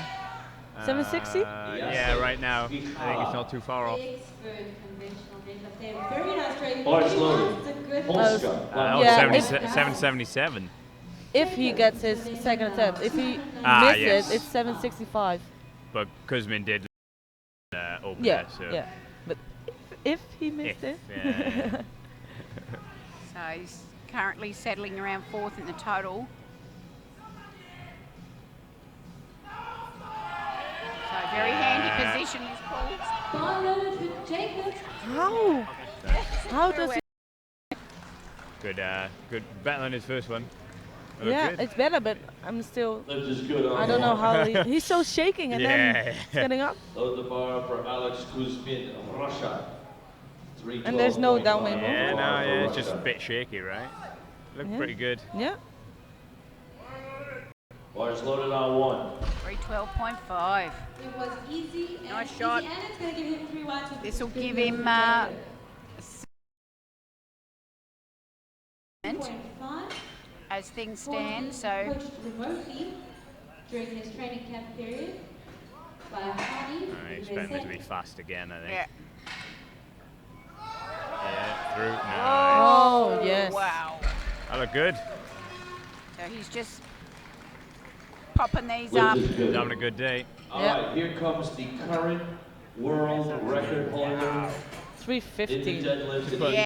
[SPEAKER 3] 760?
[SPEAKER 1] Yeah, right now. I think it's not too far off.
[SPEAKER 5] Expert conventional deadlift there. Very nice training.
[SPEAKER 4] Bars loaded.
[SPEAKER 5] It's a good
[SPEAKER 4] Polska.
[SPEAKER 3] Yeah,
[SPEAKER 1] 777.
[SPEAKER 3] If he gets his second attempt. If he misses
[SPEAKER 1] yes.
[SPEAKER 3] it, it's 765.
[SPEAKER 1] But Kuzmin did open
[SPEAKER 3] Yeah,
[SPEAKER 1] there, so.
[SPEAKER 3] yeah. But if he missed it.
[SPEAKER 1] Yeah.
[SPEAKER 2] So he's currently settling around 4th in the total. So very handy position is Paul.
[SPEAKER 5] Bar loaded for Jacob.
[SPEAKER 3] How? How does he?
[SPEAKER 1] Good. Better than his first one. That looked
[SPEAKER 3] Yeah,
[SPEAKER 1] good.
[SPEAKER 3] it's better, but I'm still.
[SPEAKER 4] Lift is good on
[SPEAKER 3] I don't know how he's so shaking and then
[SPEAKER 1] Yeah.
[SPEAKER 3] getting up.
[SPEAKER 4] Load the bar for Alex Kuzmin, Russia.
[SPEAKER 3] And there's no
[SPEAKER 4] 312.5.
[SPEAKER 3] down movement.
[SPEAKER 1] Yeah, no,
[SPEAKER 4] Bar for
[SPEAKER 1] yeah, it's just a
[SPEAKER 4] Russia.
[SPEAKER 1] bit shaky, right? Looked
[SPEAKER 3] Yeah.
[SPEAKER 1] pretty good.
[SPEAKER 3] Yeah.
[SPEAKER 4] Bars loaded on 1.
[SPEAKER 2] 312.5.
[SPEAKER 5] It was easy and
[SPEAKER 2] Nice
[SPEAKER 5] easy,
[SPEAKER 2] shot.
[SPEAKER 5] and it's going to give him 3 whites. with
[SPEAKER 2] This will
[SPEAKER 5] good
[SPEAKER 2] give
[SPEAKER 5] lift
[SPEAKER 2] him
[SPEAKER 5] from Jacob.
[SPEAKER 2] 0.5 as things stand. So
[SPEAKER 5] Coached remotely during his training camp period by Hardy.
[SPEAKER 1] I expect him to be fast again, I think.
[SPEAKER 2] yeah.
[SPEAKER 1] Yeah, through. Nice.
[SPEAKER 3] Oh yes.
[SPEAKER 2] Wow.
[SPEAKER 1] That looked good.
[SPEAKER 2] So he's just popping these
[SPEAKER 4] Lift
[SPEAKER 2] up.
[SPEAKER 4] is good.
[SPEAKER 1] Having a good day.
[SPEAKER 4] All right, here comes the current world record holder in the
[SPEAKER 3] 350.
[SPEAKER 4] deadlift. in the
[SPEAKER 2] Yeah.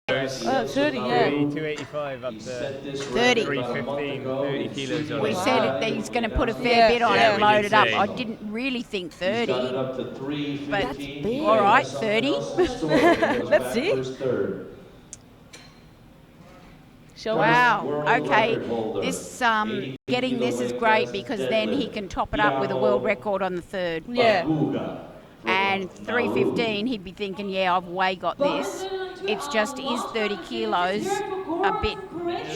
[SPEAKER 3] 30, yeah.
[SPEAKER 1] 285 up
[SPEAKER 4] He
[SPEAKER 1] to
[SPEAKER 4] set this
[SPEAKER 2] 30.
[SPEAKER 4] record about a month
[SPEAKER 1] 315,
[SPEAKER 4] ago.
[SPEAKER 1] 30 kilos on
[SPEAKER 2] We
[SPEAKER 1] it.
[SPEAKER 2] said that he's going to put a fair
[SPEAKER 3] Yeah,
[SPEAKER 2] bit on
[SPEAKER 3] yeah,
[SPEAKER 2] it,
[SPEAKER 1] we
[SPEAKER 2] load
[SPEAKER 1] did
[SPEAKER 2] it up.
[SPEAKER 1] say.
[SPEAKER 2] I didn't really think
[SPEAKER 4] He's got it
[SPEAKER 2] 30.
[SPEAKER 4] up to 315.
[SPEAKER 3] big.
[SPEAKER 2] All right,
[SPEAKER 4] Something
[SPEAKER 2] 30.
[SPEAKER 4] else in store. He goes
[SPEAKER 3] Let's
[SPEAKER 4] back
[SPEAKER 3] see.
[SPEAKER 4] for his third.
[SPEAKER 3] show us.
[SPEAKER 2] Wow. Okay. This getting this is great because then he can top it up with a world record on the third.
[SPEAKER 3] Yeah.
[SPEAKER 2] And 3:15, he'd be thinking, yeah, I've way got this. It's just is 30 kilos a bit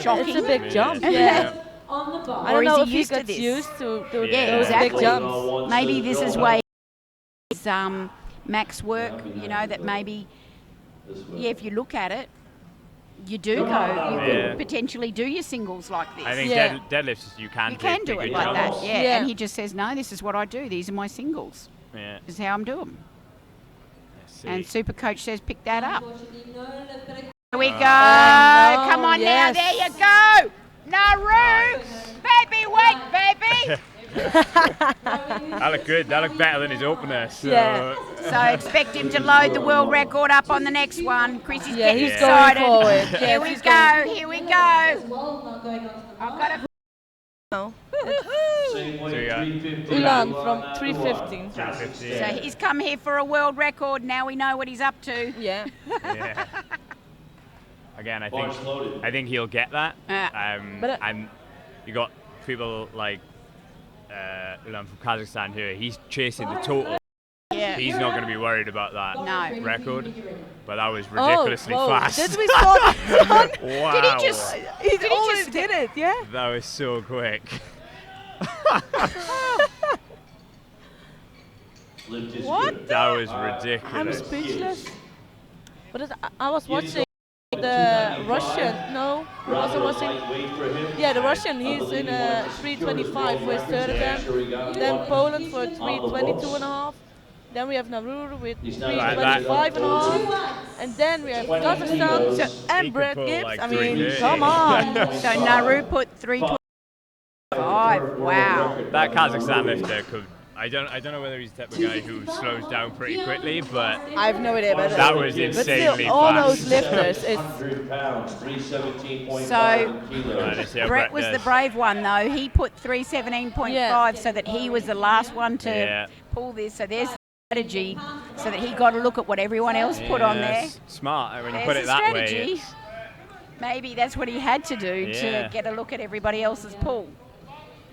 [SPEAKER 2] shocking.
[SPEAKER 3] It's a big jump.
[SPEAKER 1] Yeah.
[SPEAKER 3] I
[SPEAKER 2] Or
[SPEAKER 3] don't
[SPEAKER 2] is
[SPEAKER 3] know
[SPEAKER 2] he
[SPEAKER 3] if he
[SPEAKER 2] used to
[SPEAKER 3] gets
[SPEAKER 2] this?
[SPEAKER 3] used to
[SPEAKER 2] Yeah,
[SPEAKER 3] those
[SPEAKER 2] exactly.
[SPEAKER 3] big jumps.
[SPEAKER 2] Maybe this is way his max work. You know that maybe. Yeah, if you look at it, you do go. You could potentially do your singles like this.
[SPEAKER 1] I think
[SPEAKER 3] Yeah.
[SPEAKER 1] deadlifts you can
[SPEAKER 2] do
[SPEAKER 1] bigger
[SPEAKER 2] it like
[SPEAKER 1] jumps.
[SPEAKER 2] that. Yeah.
[SPEAKER 3] Yeah.
[SPEAKER 2] And he just says, no, this is what I do. These are my singles.
[SPEAKER 1] Yeah.
[SPEAKER 2] This is how I'm doing.
[SPEAKER 1] Let's see.
[SPEAKER 2] And Super Coach says, pick that up.
[SPEAKER 5] Unfortunately, no, but
[SPEAKER 2] Here we go.
[SPEAKER 3] no,
[SPEAKER 2] Come on
[SPEAKER 3] yes.
[SPEAKER 2] now. There you go. Naru. Baby, wait, baby.
[SPEAKER 1] That looked good. That looked better than his opener. So.
[SPEAKER 3] Yeah.
[SPEAKER 2] So expect him to load the world record up on the next one. Chris is
[SPEAKER 3] Yeah,
[SPEAKER 2] getting
[SPEAKER 3] he's going
[SPEAKER 2] excited.
[SPEAKER 3] forward.
[SPEAKER 2] Here
[SPEAKER 3] Yes,
[SPEAKER 2] we
[SPEAKER 3] he's
[SPEAKER 2] go. Here we
[SPEAKER 5] as
[SPEAKER 2] go.
[SPEAKER 5] well not going on to the
[SPEAKER 2] I've got a
[SPEAKER 3] No.
[SPEAKER 4] Same way,
[SPEAKER 1] So you got
[SPEAKER 4] 350.
[SPEAKER 3] Ulan from 315.
[SPEAKER 1] 350.
[SPEAKER 2] So he's come here for a world record. Now we know what he's up to.
[SPEAKER 3] Yeah.
[SPEAKER 1] Yeah. Again,
[SPEAKER 4] Bars loaded.
[SPEAKER 1] I think he'll get that.
[SPEAKER 3] But,
[SPEAKER 1] And you got people like Ulan from Kazakhstan here. He's chasing the total.
[SPEAKER 2] Yeah.
[SPEAKER 1] He's not going to be worried about that
[SPEAKER 2] No.
[SPEAKER 1] record. But that was ridiculously
[SPEAKER 3] whoa.
[SPEAKER 1] fast.
[SPEAKER 3] Did we saw that?
[SPEAKER 1] Wow.
[SPEAKER 2] Did he just?
[SPEAKER 3] He always
[SPEAKER 2] just-
[SPEAKER 3] did it, yeah.
[SPEAKER 1] That was so quick.
[SPEAKER 4] Lift is
[SPEAKER 2] What?
[SPEAKER 4] good.
[SPEAKER 1] That was
[SPEAKER 3] I'm
[SPEAKER 1] ridiculous.
[SPEAKER 3] speechless. But I was watching the Russian. No, I was watching.
[SPEAKER 4] Lightweight for him.
[SPEAKER 3] Yeah, the Russian. He's in a 325 for his third attempt. Then Poland for 322 and a half. Then we have Nauru with
[SPEAKER 4] He's not
[SPEAKER 3] 325 and a half. And then we have Kazakhstan
[SPEAKER 1] He
[SPEAKER 3] and
[SPEAKER 1] could
[SPEAKER 3] Brett
[SPEAKER 1] pull
[SPEAKER 3] Gibbs.
[SPEAKER 1] like
[SPEAKER 3] I mean,
[SPEAKER 1] 330.
[SPEAKER 3] come on.
[SPEAKER 2] So Nauru put 325. Wow.
[SPEAKER 1] That Kazakhstan lifter could. I don't know whether he's the type of guy who slows down pretty quickly, but
[SPEAKER 3] I have no idea about
[SPEAKER 1] that was
[SPEAKER 3] But
[SPEAKER 1] insanely
[SPEAKER 3] still, all
[SPEAKER 1] fast.
[SPEAKER 3] those lifters, it's
[SPEAKER 4] 100 pounds, 317.5
[SPEAKER 2] So-
[SPEAKER 4] kilos.
[SPEAKER 1] Right, let's see how
[SPEAKER 2] Brett was the
[SPEAKER 1] does.
[SPEAKER 2] brave one though. He put 317.5
[SPEAKER 3] Yeah.
[SPEAKER 2] so that he was the last one to
[SPEAKER 1] Yeah.
[SPEAKER 2] pull this. So there's the strategy so that he got a look at what everyone else put on there.
[SPEAKER 1] Yes, smart when you
[SPEAKER 2] There's
[SPEAKER 1] put
[SPEAKER 2] the
[SPEAKER 1] it that
[SPEAKER 2] strategy.
[SPEAKER 1] way. it's-
[SPEAKER 2] Maybe that's what he had to do
[SPEAKER 1] Yeah.
[SPEAKER 2] to get a look at everybody else's pull.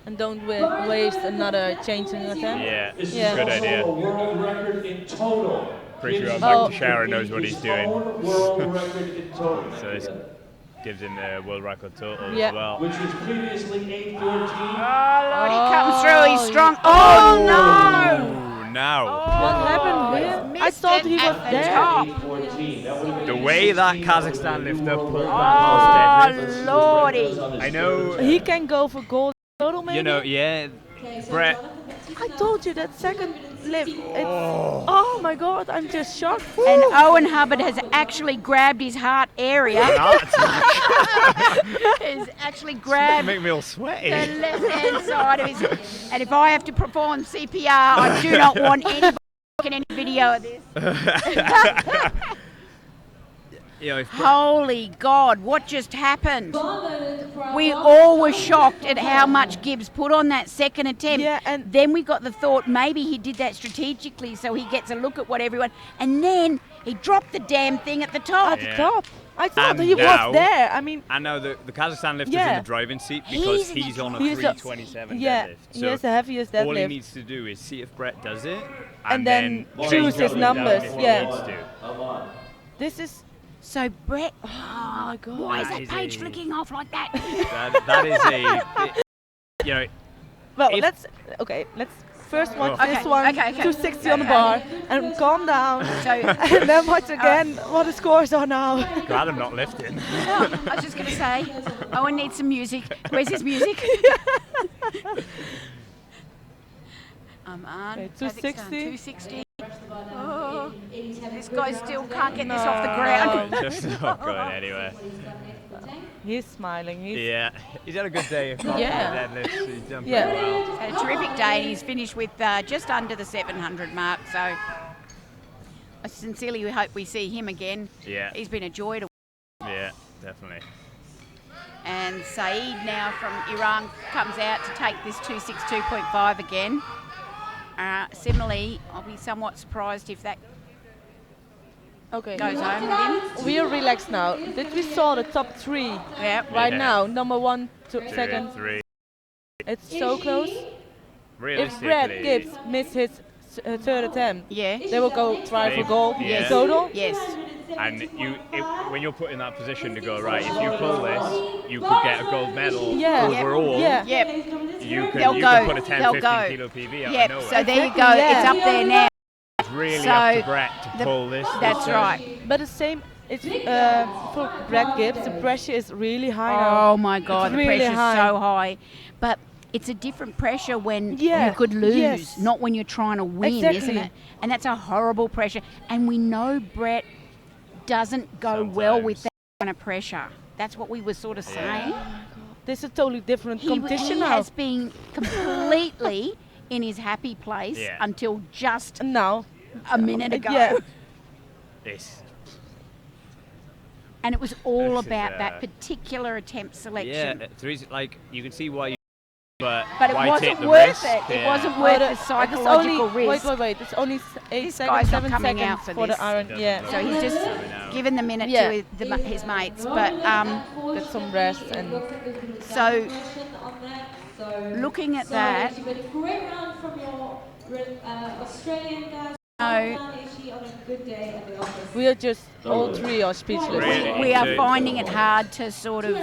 [SPEAKER 3] and don't waste another changing attempt.
[SPEAKER 1] Yeah,
[SPEAKER 4] This
[SPEAKER 3] Yeah.
[SPEAKER 4] is
[SPEAKER 1] good
[SPEAKER 4] also
[SPEAKER 1] idea.
[SPEAKER 4] a world record in total.
[SPEAKER 1] Pretty sure
[SPEAKER 4] His-
[SPEAKER 1] Mike Teixeira knows what he's
[SPEAKER 4] his
[SPEAKER 1] doing.
[SPEAKER 4] own world record in total.
[SPEAKER 1] So this gives him the world record total
[SPEAKER 3] Yeah.
[SPEAKER 1] as well.
[SPEAKER 4] Which was previously 814.
[SPEAKER 2] Lord, he comes through. He's strong. Oh no!
[SPEAKER 1] Ooh, now.
[SPEAKER 3] What happened here? I
[SPEAKER 2] Missed
[SPEAKER 3] thought
[SPEAKER 2] it
[SPEAKER 3] he was
[SPEAKER 2] at the
[SPEAKER 3] there.
[SPEAKER 2] top.
[SPEAKER 4] 814. That would have been
[SPEAKER 1] The way that Kazakhstan lifter pulled that
[SPEAKER 2] Oh
[SPEAKER 1] last deadlift.
[SPEAKER 2] lordy!
[SPEAKER 1] I know.
[SPEAKER 3] He can go for gold total, maybe.
[SPEAKER 1] You know, yeah.
[SPEAKER 5] Okay, so
[SPEAKER 1] Brett.
[SPEAKER 5] Jonathan, that's
[SPEAKER 3] I told you that second lift. It's, oh my god, I'm just shocked.
[SPEAKER 2] And Owen Hubbard has actually grabbed his heart area. Has actually grabbed
[SPEAKER 1] Make me all sweaty.
[SPEAKER 2] the left-hand side of his. And if I have to perform CPR, I do not want anybody taking any video of this.
[SPEAKER 1] You know, if
[SPEAKER 2] Holy God, what just happened?
[SPEAKER 5] Barlow for our
[SPEAKER 2] We
[SPEAKER 5] last
[SPEAKER 2] all were
[SPEAKER 5] time.
[SPEAKER 2] shocked at how much Gibbs put on that second attempt.
[SPEAKER 3] Yeah, and-
[SPEAKER 2] then we got the thought maybe he did that strategically so he gets a look at what everyone. And then he dropped the damn thing at the top.
[SPEAKER 3] At the
[SPEAKER 1] Yeah.
[SPEAKER 3] top. I thought
[SPEAKER 1] And
[SPEAKER 3] he
[SPEAKER 1] now-
[SPEAKER 3] was there. I mean,
[SPEAKER 1] I know the Kazakhstan lifter's
[SPEAKER 3] Yeah.
[SPEAKER 1] in the driving seat because
[SPEAKER 2] He's in the
[SPEAKER 1] he's on a
[SPEAKER 3] He's a-
[SPEAKER 1] 327
[SPEAKER 3] yeah,
[SPEAKER 1] deadlift.
[SPEAKER 3] he has the heaviest
[SPEAKER 1] all he
[SPEAKER 3] deadlift.
[SPEAKER 1] needs to do is see if Brett does it,
[SPEAKER 3] And then
[SPEAKER 1] change
[SPEAKER 3] choose his
[SPEAKER 1] up and down
[SPEAKER 3] numbers,
[SPEAKER 1] if
[SPEAKER 3] yeah.
[SPEAKER 1] he needs to.
[SPEAKER 4] Come on.
[SPEAKER 3] this is.
[SPEAKER 2] So Brett,
[SPEAKER 3] Oh my god.
[SPEAKER 2] why is
[SPEAKER 1] That
[SPEAKER 2] that
[SPEAKER 1] is
[SPEAKER 2] page
[SPEAKER 1] a-
[SPEAKER 2] flicking off like that?
[SPEAKER 1] That is a, you know,
[SPEAKER 3] Well,
[SPEAKER 1] if-
[SPEAKER 3] let's first watch
[SPEAKER 1] Oh.
[SPEAKER 3] this
[SPEAKER 2] Okay,
[SPEAKER 3] one,
[SPEAKER 2] okay.
[SPEAKER 3] 260 on the bar, and calm down.
[SPEAKER 2] So
[SPEAKER 3] And then watch again what the scores are now.
[SPEAKER 1] glad I'm not lifting.
[SPEAKER 2] I was just going to say, Owen needs some music. Where's his music? On.
[SPEAKER 3] Okay,
[SPEAKER 2] Kazakhstan,
[SPEAKER 3] 260.
[SPEAKER 2] 260. Oh, this guy still can't get this off the ground.
[SPEAKER 1] Just not going anywhere.
[SPEAKER 3] He's smiling. He's
[SPEAKER 1] Yeah, he's had a good day.
[SPEAKER 3] Yeah.
[SPEAKER 1] Deadlifts. He's done pretty
[SPEAKER 3] Yeah.
[SPEAKER 1] well.
[SPEAKER 2] Had a terrific day. He's finished with just under the 700 mark. So I sincerely hope we see him again.
[SPEAKER 1] Yeah,
[SPEAKER 2] He's been a joy to.
[SPEAKER 1] yeah, definitely.
[SPEAKER 2] And Saeed now from Iran comes out to take this 262.5 again. Similarly, I'll be somewhat surprised if that
[SPEAKER 3] Okay.
[SPEAKER 2] goes home with him.
[SPEAKER 3] We are relaxed now. Did we saw the top 3
[SPEAKER 2] Yep.
[SPEAKER 3] right
[SPEAKER 1] Yeah.
[SPEAKER 3] now? Number 1, 2,
[SPEAKER 1] 2,
[SPEAKER 3] second.
[SPEAKER 1] 3.
[SPEAKER 3] It's so close. If Brad
[SPEAKER 1] Realistically,
[SPEAKER 3] Gibbs miss his third attempt,
[SPEAKER 2] Yeah.
[SPEAKER 3] they will go try for gold
[SPEAKER 1] Yes.
[SPEAKER 3] total.
[SPEAKER 2] Yes.
[SPEAKER 1] and when you're put in that position to go, right, if you pull this, you could get a gold medal
[SPEAKER 3] Yeah.
[SPEAKER 1] overall.
[SPEAKER 3] Yeah.
[SPEAKER 2] Yep.
[SPEAKER 1] You could,
[SPEAKER 2] They'll
[SPEAKER 1] you
[SPEAKER 2] go.
[SPEAKER 1] could put a 10,
[SPEAKER 2] They'll
[SPEAKER 1] 15
[SPEAKER 2] go.
[SPEAKER 1] kilo PB out
[SPEAKER 2] Yep.
[SPEAKER 1] of
[SPEAKER 2] So
[SPEAKER 1] nowhere.
[SPEAKER 2] there you
[SPEAKER 3] Exactly,
[SPEAKER 2] go.
[SPEAKER 3] yeah.
[SPEAKER 2] It's up there now.
[SPEAKER 1] It's really
[SPEAKER 2] So
[SPEAKER 1] up to Brett to
[SPEAKER 2] the-
[SPEAKER 1] pull this.
[SPEAKER 2] That's right.
[SPEAKER 3] But the same, it's for Brad Gibbs, the pressure is really high now.
[SPEAKER 2] Oh my God,
[SPEAKER 3] It's
[SPEAKER 2] the
[SPEAKER 3] really
[SPEAKER 2] pressure's
[SPEAKER 3] high.
[SPEAKER 2] so high. But it's a different pressure when
[SPEAKER 3] Yeah,
[SPEAKER 2] you could lose,
[SPEAKER 3] yes.
[SPEAKER 2] not when you're trying to win, isn't
[SPEAKER 3] Exactly.
[SPEAKER 2] it? And that's a horrible pressure. And we know Brett doesn't go well with that kind of pressure. That's what we were sort of saying.
[SPEAKER 3] This is a totally different
[SPEAKER 2] He
[SPEAKER 3] competition now.
[SPEAKER 2] has been completely in his happy place
[SPEAKER 1] Yeah.
[SPEAKER 2] until just
[SPEAKER 3] And now,
[SPEAKER 2] a minute ago.
[SPEAKER 3] yeah.
[SPEAKER 1] This.
[SPEAKER 2] And it was all
[SPEAKER 1] This is,
[SPEAKER 2] about that particular attempt
[SPEAKER 1] Yeah,
[SPEAKER 2] selection.
[SPEAKER 1] like you can see why you. But
[SPEAKER 2] But it
[SPEAKER 1] why take
[SPEAKER 2] wasn't
[SPEAKER 1] the
[SPEAKER 2] worth
[SPEAKER 1] risk?
[SPEAKER 2] it. It
[SPEAKER 1] Yeah.
[SPEAKER 2] wasn't worth the
[SPEAKER 3] It's
[SPEAKER 2] psychological
[SPEAKER 3] only,
[SPEAKER 2] risk.
[SPEAKER 3] Wait. It's only 8
[SPEAKER 2] This
[SPEAKER 3] seconds,
[SPEAKER 2] guy's not
[SPEAKER 3] 7
[SPEAKER 2] coming
[SPEAKER 3] seconds
[SPEAKER 2] out for
[SPEAKER 3] for
[SPEAKER 2] this.
[SPEAKER 3] the iron.
[SPEAKER 1] Doesn't
[SPEAKER 3] Yeah.
[SPEAKER 1] look
[SPEAKER 2] So he's just
[SPEAKER 1] coming out.
[SPEAKER 2] given the minute
[SPEAKER 3] Yeah.
[SPEAKER 2] to his mates. But
[SPEAKER 3] Get some rest and
[SPEAKER 2] So, looking at that,
[SPEAKER 5] So a great round from your Australian guys.
[SPEAKER 2] No.
[SPEAKER 5] Actually on a good day at the office.
[SPEAKER 3] we are just all 3 are speechless.
[SPEAKER 1] Really?
[SPEAKER 2] we are
[SPEAKER 1] So-
[SPEAKER 2] finding it hard to sort of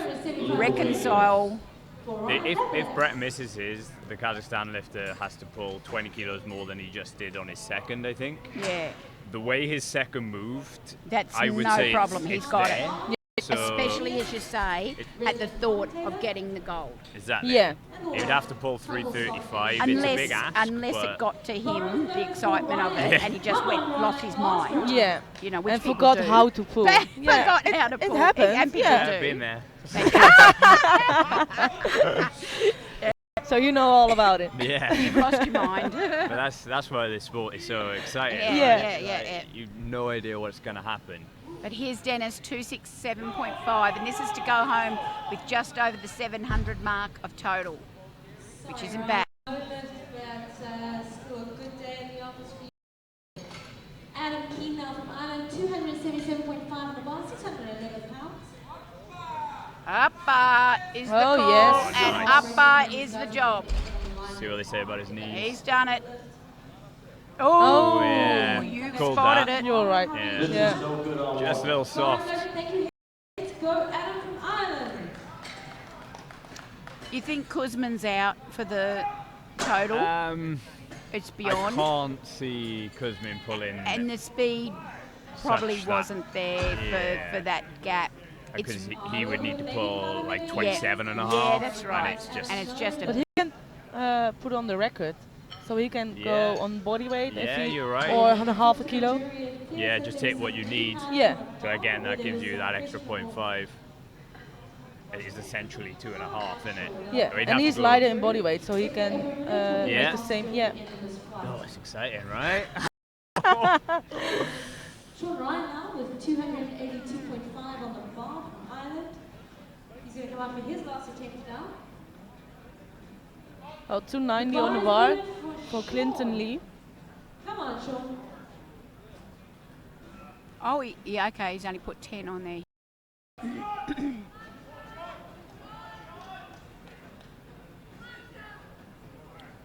[SPEAKER 2] reconcile.
[SPEAKER 1] If Brett misses his, the Kazakhstan lifter has to pull 20 kilos more than he just did on his second, I think.
[SPEAKER 2] Yeah,
[SPEAKER 1] The way his second moved,
[SPEAKER 2] that's
[SPEAKER 1] I would
[SPEAKER 2] no
[SPEAKER 1] say
[SPEAKER 2] problem.
[SPEAKER 1] it's
[SPEAKER 2] He's got
[SPEAKER 1] there.
[SPEAKER 2] it.
[SPEAKER 1] So
[SPEAKER 2] Especially, as you say, at the thought of getting the gold.
[SPEAKER 1] exactly.
[SPEAKER 3] Yeah.
[SPEAKER 1] He would have to pull 335. It's a big ask,
[SPEAKER 2] Unless
[SPEAKER 1] but
[SPEAKER 2] it got to him, the excitement of it, and he just lost his mind.
[SPEAKER 3] Yeah.
[SPEAKER 2] You know, which
[SPEAKER 3] And
[SPEAKER 2] people
[SPEAKER 3] forgot
[SPEAKER 2] do.
[SPEAKER 3] how to pull. Yeah.
[SPEAKER 2] Forgot how to
[SPEAKER 3] It
[SPEAKER 2] pull.
[SPEAKER 3] happens,
[SPEAKER 2] And people
[SPEAKER 3] yeah.
[SPEAKER 2] do.
[SPEAKER 1] I've been there.
[SPEAKER 3] So you know all about it.
[SPEAKER 1] Yeah.
[SPEAKER 2] You've lost your mind.
[SPEAKER 1] But that's why this sport is so exciting.
[SPEAKER 2] Yeah,
[SPEAKER 1] right?
[SPEAKER 2] yeah.
[SPEAKER 1] You've no idea what's going to happen.
[SPEAKER 2] But here's Dennis, 267.5, and this is to go home with just over the 700 mark of total, which isn't bad.
[SPEAKER 5] Still a good day in the office for you. Adam Keane now from Ireland, 277.5 on the bar, 611 pounds.
[SPEAKER 2] Upper is the
[SPEAKER 3] Oh,
[SPEAKER 2] call,
[SPEAKER 3] yes.
[SPEAKER 2] and
[SPEAKER 1] Nice.
[SPEAKER 2] upper is the job.
[SPEAKER 1] See what they say about his knees.
[SPEAKER 2] He's done it. Oh,
[SPEAKER 1] yeah.
[SPEAKER 2] you
[SPEAKER 1] Called
[SPEAKER 2] spotted
[SPEAKER 1] that.
[SPEAKER 2] it.
[SPEAKER 3] You're right.
[SPEAKER 1] Yeah.
[SPEAKER 3] Yeah.
[SPEAKER 1] Just a little soft.
[SPEAKER 5] Thank you. Let's go, Adam from Ireland.
[SPEAKER 2] You think Kuzman's out for the total? It's
[SPEAKER 1] I
[SPEAKER 2] beyond.
[SPEAKER 1] can't see Kuzmin pulling
[SPEAKER 2] And the speed probably
[SPEAKER 1] Such that-
[SPEAKER 2] wasn't there
[SPEAKER 1] Yeah.
[SPEAKER 2] for that gap.
[SPEAKER 1] because he would need to pull like 27 and a half.
[SPEAKER 2] Yeah, that's right.
[SPEAKER 1] And it's just
[SPEAKER 2] And it's just
[SPEAKER 3] But
[SPEAKER 2] a
[SPEAKER 3] he can put on the record, so he can
[SPEAKER 1] Yeah.
[SPEAKER 3] go on body weight
[SPEAKER 1] Yeah,
[SPEAKER 3] if he,
[SPEAKER 1] you're right.
[SPEAKER 3] or on a half a kilo.
[SPEAKER 1] yeah, just take what you need.
[SPEAKER 3] Yeah.
[SPEAKER 1] So again, that gives you that extra 0.5. It is essentially 2.5, isn't it?
[SPEAKER 3] Yeah.
[SPEAKER 1] So he'd
[SPEAKER 3] And
[SPEAKER 1] have to
[SPEAKER 3] he's
[SPEAKER 1] go-
[SPEAKER 3] lighter in body weight, so he can
[SPEAKER 1] Yeah.
[SPEAKER 3] make the same. Yeah.
[SPEAKER 1] Oh, it's exciting, right?
[SPEAKER 5] Sean Ryan now with 282.5 on the bar from Ireland. He's going to come up for his last attempt now.
[SPEAKER 3] Oh, 290 on the bar for Clinton Lee.
[SPEAKER 5] Come on, Sean.
[SPEAKER 2] Oh, yeah, okay, he's only put 10 on there.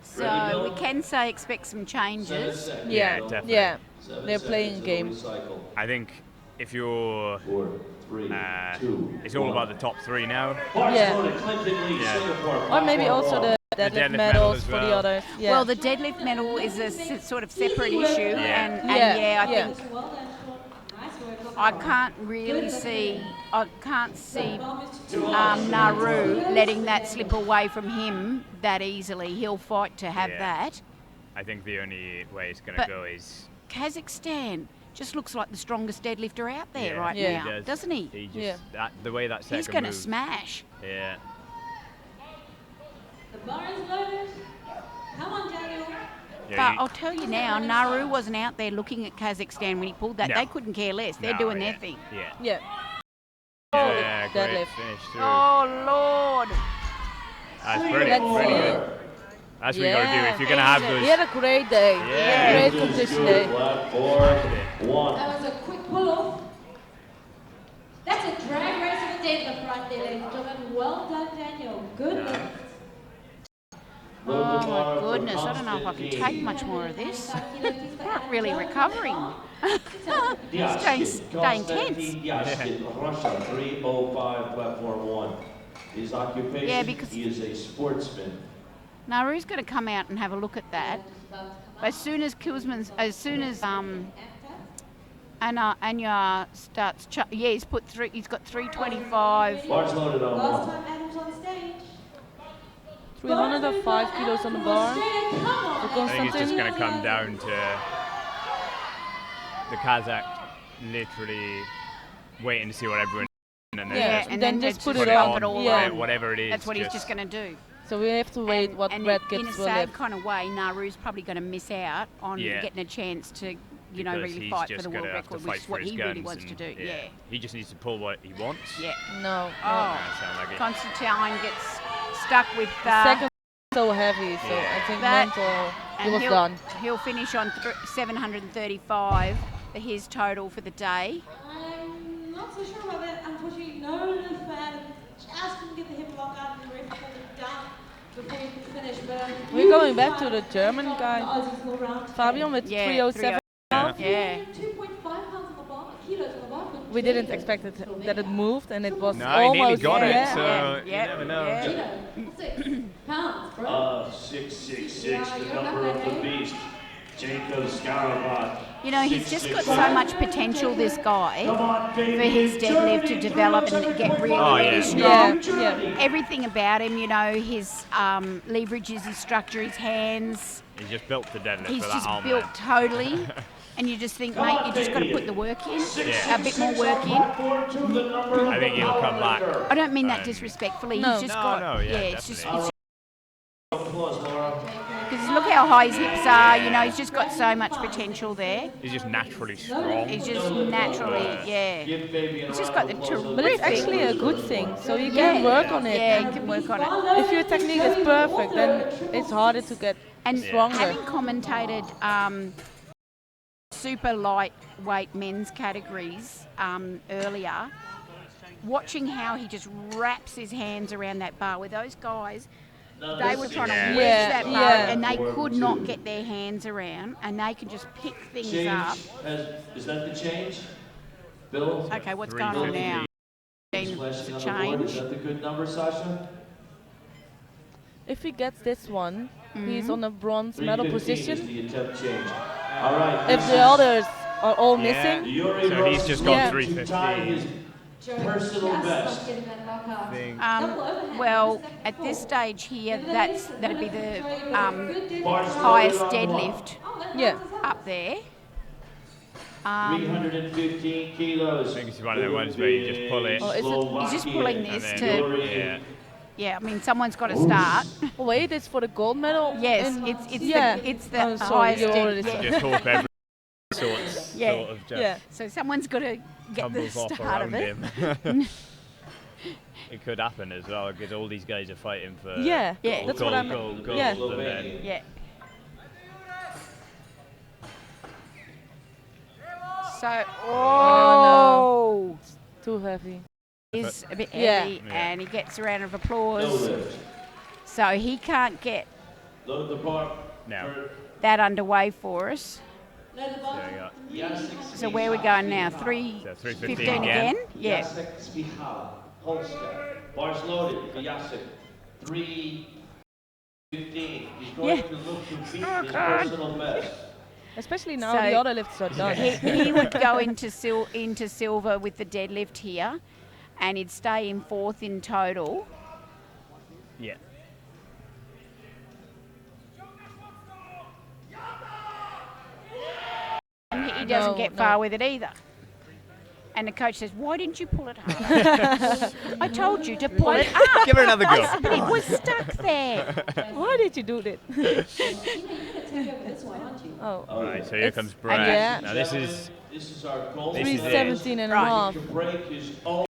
[SPEAKER 2] So we can say expect some changes.
[SPEAKER 1] Yeah,
[SPEAKER 3] Yeah.
[SPEAKER 1] definitely.
[SPEAKER 3] Yeah. They're playing a game.
[SPEAKER 1] I think if you're,
[SPEAKER 4] 4, 3, 2,
[SPEAKER 1] it's all about the top 3 now.
[SPEAKER 3] Yeah.
[SPEAKER 1] Yeah.
[SPEAKER 3] Or maybe also the deadlift
[SPEAKER 1] deadlift medal
[SPEAKER 3] medals
[SPEAKER 1] as
[SPEAKER 3] for the
[SPEAKER 1] well.
[SPEAKER 3] others. Yeah.
[SPEAKER 2] Well, the deadlift medal is a sort of separate issue,
[SPEAKER 1] Yeah.
[SPEAKER 2] and
[SPEAKER 3] Yeah,
[SPEAKER 2] yeah, I
[SPEAKER 3] yeah.
[SPEAKER 2] think
[SPEAKER 5] Well done, Sean. Nice work.
[SPEAKER 2] I can't really see. I can't see Nauru letting that slip away from him that easily. He'll fight to have
[SPEAKER 1] Yeah.
[SPEAKER 2] that.
[SPEAKER 1] I think the only way it's going to
[SPEAKER 2] But-
[SPEAKER 1] go is
[SPEAKER 2] Kazakhstan just looks like the strongest deadlifter out there
[SPEAKER 1] yeah,
[SPEAKER 2] right
[SPEAKER 3] Yeah.
[SPEAKER 2] now, doesn't he?
[SPEAKER 1] He just,
[SPEAKER 3] Yeah.
[SPEAKER 1] the way that second
[SPEAKER 2] He's going to
[SPEAKER 1] move-
[SPEAKER 2] smash.
[SPEAKER 1] Yeah.
[SPEAKER 5] The bar is loaded. Come on, Daniel.
[SPEAKER 2] But
[SPEAKER 1] Yeah,
[SPEAKER 2] I'll tell you now, Nauru wasn't out there looking at Kazakhstan when he pulled that.
[SPEAKER 1] No.
[SPEAKER 2] They couldn't care less. They're
[SPEAKER 1] No,
[SPEAKER 2] doing
[SPEAKER 1] yeah,
[SPEAKER 2] their thing.
[SPEAKER 1] Yeah.
[SPEAKER 3] Yeah.
[SPEAKER 1] Yeah, great
[SPEAKER 3] deadlift.
[SPEAKER 1] finish through.
[SPEAKER 2] Oh Lord!
[SPEAKER 1] That's brilliant.
[SPEAKER 3] Let's
[SPEAKER 1] Really
[SPEAKER 3] see.
[SPEAKER 1] good. That's what you got to do if you're going to have
[SPEAKER 3] He
[SPEAKER 1] those.
[SPEAKER 3] had a great day.
[SPEAKER 1] Yeah.
[SPEAKER 3] Great condition day.
[SPEAKER 4] Flat 4-1.
[SPEAKER 5] That was a quick pull-off. That's a drag race of a deadlift right there, ladies and gentlemen. Well done, Daniel. Good lift.
[SPEAKER 2] Oh my goodness, I don't know if I can take much more of this. Not really recovering. Staying tense.
[SPEAKER 4] Russia 305 platform 1. His occupation,
[SPEAKER 2] Yeah, because
[SPEAKER 4] he is a sportsman.
[SPEAKER 2] Naru's going to come out and have a look at that. As soon as Anya starts, he's put three. He's got 325.
[SPEAKER 4] Bars loaded on
[SPEAKER 5] Last
[SPEAKER 4] 1.
[SPEAKER 5] time Adam's on stage.
[SPEAKER 3] 305 kilos on the bar.
[SPEAKER 1] I think it's just going to come down to the Kazakh literally waiting to see what everyone and then
[SPEAKER 3] Yeah,
[SPEAKER 1] just
[SPEAKER 3] and then just put it
[SPEAKER 2] on.
[SPEAKER 3] on. Yeah.
[SPEAKER 1] whatever it is.
[SPEAKER 2] That's what he's just going to do.
[SPEAKER 3] So we have to wait what
[SPEAKER 2] and
[SPEAKER 3] Brad
[SPEAKER 2] in
[SPEAKER 3] Gibbs
[SPEAKER 2] a
[SPEAKER 3] will
[SPEAKER 2] sad
[SPEAKER 3] lift.
[SPEAKER 2] kind of way, Naru's probably going to miss out on getting a chance to,
[SPEAKER 1] because
[SPEAKER 2] really
[SPEAKER 1] he's
[SPEAKER 2] fight
[SPEAKER 1] just
[SPEAKER 2] for the world
[SPEAKER 1] gonna have to
[SPEAKER 2] record,
[SPEAKER 1] fight
[SPEAKER 2] which is
[SPEAKER 1] for
[SPEAKER 2] what
[SPEAKER 1] his
[SPEAKER 2] he really
[SPEAKER 1] guns
[SPEAKER 2] wants to do.
[SPEAKER 1] and,
[SPEAKER 2] Yeah.
[SPEAKER 1] He just needs to pull what he wants.
[SPEAKER 2] Yeah.
[SPEAKER 3] No.
[SPEAKER 2] Oh,
[SPEAKER 1] Sound like it.
[SPEAKER 2] Constantine gets stuck with
[SPEAKER 3] Second so heavy, so I think
[SPEAKER 2] That-
[SPEAKER 3] mental, he
[SPEAKER 2] and
[SPEAKER 3] was done.
[SPEAKER 2] He'll finish on 735 for his total for the day.
[SPEAKER 5] I'm not so sure about that. Unfortunately, no fan just couldn't get the hip lock out and the ref pulled it down before he could finish. But
[SPEAKER 3] We're going back to the German guy.
[SPEAKER 5] Aussies will round
[SPEAKER 3] Fabian with 307 now.
[SPEAKER 2] Yeah.
[SPEAKER 5] 2.5 pounds on the bar, kilos on the bar.
[SPEAKER 3] We didn't expect that it moved, and it was
[SPEAKER 1] No, he nearly
[SPEAKER 3] almost
[SPEAKER 1] got it,
[SPEAKER 3] yeah.
[SPEAKER 1] so you
[SPEAKER 2] Yeah.
[SPEAKER 1] never know.
[SPEAKER 2] Yeah.
[SPEAKER 5] 6 pounds, bro.
[SPEAKER 4] 666, the number of the beast. Jacob Scarabot.
[SPEAKER 2] You know, he's just got so much potential, this guy, for his deadlift to develop and get really, really strong.
[SPEAKER 3] Yeah.
[SPEAKER 2] Everything about him, you know, his leverages, his structure, his hands.
[SPEAKER 1] He's just built to deadlift
[SPEAKER 2] He's
[SPEAKER 1] for that
[SPEAKER 2] just
[SPEAKER 1] arm.
[SPEAKER 2] built totally. And you just think, mate, you just got to put the work in,
[SPEAKER 1] Yeah.
[SPEAKER 2] a bit more work in.
[SPEAKER 1] I think he'll come back.
[SPEAKER 2] I don't mean that disrespectfully.
[SPEAKER 3] No.
[SPEAKER 2] He's just got,
[SPEAKER 1] No, yeah,
[SPEAKER 2] it's just,
[SPEAKER 1] definitely.
[SPEAKER 4] Applause, Laura.
[SPEAKER 2] because look how high his hips are. You know, he's just got so much potential there.
[SPEAKER 1] He's just naturally strong.
[SPEAKER 2] He's just naturally, yeah.
[SPEAKER 4] Give Fabian
[SPEAKER 2] He's
[SPEAKER 4] a
[SPEAKER 2] just
[SPEAKER 4] round
[SPEAKER 2] got
[SPEAKER 4] of
[SPEAKER 2] the
[SPEAKER 4] applause.
[SPEAKER 3] But it's
[SPEAKER 2] terrific.
[SPEAKER 3] actually a good thing, so you can work on it.
[SPEAKER 2] Yeah, you can work on it.
[SPEAKER 3] If your technique is perfect, then it's harder to get
[SPEAKER 2] And
[SPEAKER 3] stronger.
[SPEAKER 2] having commentated super lightweight men's categories earlier, watching how he just wraps his hands around that bar with those guys, they were trying to
[SPEAKER 1] Yeah.
[SPEAKER 2] wedge
[SPEAKER 3] Yeah,
[SPEAKER 2] that bar
[SPEAKER 3] yeah.
[SPEAKER 2] and they could not get their hands around, and they can just pick things
[SPEAKER 4] Change.
[SPEAKER 2] up.
[SPEAKER 4] Is that the change? Bill?
[SPEAKER 2] Okay, what's going on now?
[SPEAKER 4] Flashing
[SPEAKER 2] It's a
[SPEAKER 4] on the board. Is
[SPEAKER 2] change.
[SPEAKER 4] that the good number, Sasha?
[SPEAKER 3] If he gets this one, he's on a bronze medal
[SPEAKER 4] 315
[SPEAKER 3] position.
[SPEAKER 4] is the attempt change. All right.
[SPEAKER 3] If the others are all
[SPEAKER 1] Yeah.
[SPEAKER 3] missing,
[SPEAKER 4] Yuri
[SPEAKER 1] So he's just got
[SPEAKER 3] Yeah.
[SPEAKER 4] to tie
[SPEAKER 1] 315.
[SPEAKER 4] his personal best.
[SPEAKER 5] Getting that lock out.
[SPEAKER 1] Thing.
[SPEAKER 2] Well, at this stage here, that'd be the
[SPEAKER 4] Bars
[SPEAKER 2] highest
[SPEAKER 4] loaded on one.
[SPEAKER 2] deadlift
[SPEAKER 3] yeah.
[SPEAKER 2] up there.
[SPEAKER 4] 315 kilos.
[SPEAKER 1] I think it's one of the ones where you just pull it.
[SPEAKER 3] Oh, is it-
[SPEAKER 2] He's just pulling
[SPEAKER 1] and
[SPEAKER 2] this
[SPEAKER 1] then,
[SPEAKER 2] to,
[SPEAKER 1] yeah.
[SPEAKER 2] yeah, I mean, someone's got to start.
[SPEAKER 3] Wait, it's for the gold medal?
[SPEAKER 2] Yes,
[SPEAKER 3] in-
[SPEAKER 2] it's
[SPEAKER 3] yeah.
[SPEAKER 2] the
[SPEAKER 3] Oh, sorry,
[SPEAKER 2] highest
[SPEAKER 3] you already
[SPEAKER 2] dead.
[SPEAKER 3] said.
[SPEAKER 1] Just hope every sort of just
[SPEAKER 3] Yeah.
[SPEAKER 2] So someone's got to get the
[SPEAKER 1] tumbles off
[SPEAKER 2] start of
[SPEAKER 1] around
[SPEAKER 2] it.
[SPEAKER 1] him. It could happen as well because all these guys are fighting for
[SPEAKER 3] Yeah,
[SPEAKER 2] Yeah.
[SPEAKER 3] that's
[SPEAKER 1] gold,
[SPEAKER 3] what I mean.
[SPEAKER 1] gold, gold,
[SPEAKER 3] Yeah.
[SPEAKER 1] and then
[SPEAKER 2] Yeah. So, oh,
[SPEAKER 3] Too heavy.
[SPEAKER 2] he's a bit
[SPEAKER 3] Yeah.
[SPEAKER 2] heavy,
[SPEAKER 1] Yeah.
[SPEAKER 2] and he gets a round of
[SPEAKER 4] No
[SPEAKER 2] applause.
[SPEAKER 4] lift.
[SPEAKER 2] So he can't get
[SPEAKER 4] Load the bar.
[SPEAKER 1] now.
[SPEAKER 2] that underway for us.
[SPEAKER 1] There you go.
[SPEAKER 2] So where are we going now? 3:15 again? Yeah.
[SPEAKER 4] Jacek Spihala, Polska. Bars loaded for Jacek. 315. He's going
[SPEAKER 2] Yeah.
[SPEAKER 4] to look to beat
[SPEAKER 2] Oh,
[SPEAKER 4] his
[SPEAKER 2] God.
[SPEAKER 4] personal best.
[SPEAKER 3] Especially now
[SPEAKER 2] So-
[SPEAKER 3] the other lifts are done.
[SPEAKER 2] He would go into silver with the deadlift here, and he'd stay in fourth in total.
[SPEAKER 1] Yeah.
[SPEAKER 2] And he doesn't
[SPEAKER 3] No,
[SPEAKER 2] get
[SPEAKER 3] no.
[SPEAKER 2] far with it either. And the coach says, "Why didn't you pull it up?" I told you to pull it up.
[SPEAKER 1] Give her another go.
[SPEAKER 2] But it was stuck there.
[SPEAKER 3] Why did you do that?
[SPEAKER 5] You're going to take over this one, aren't you?
[SPEAKER 3] Oh,
[SPEAKER 1] All right, so here
[SPEAKER 3] It's-
[SPEAKER 1] comes Brad.
[SPEAKER 3] yeah.
[SPEAKER 1] Now this is
[SPEAKER 4] This is our goal.
[SPEAKER 1] This is it.
[SPEAKER 3] 317 and a
[SPEAKER 2] Right.
[SPEAKER 3] half.
[SPEAKER 4] To break his own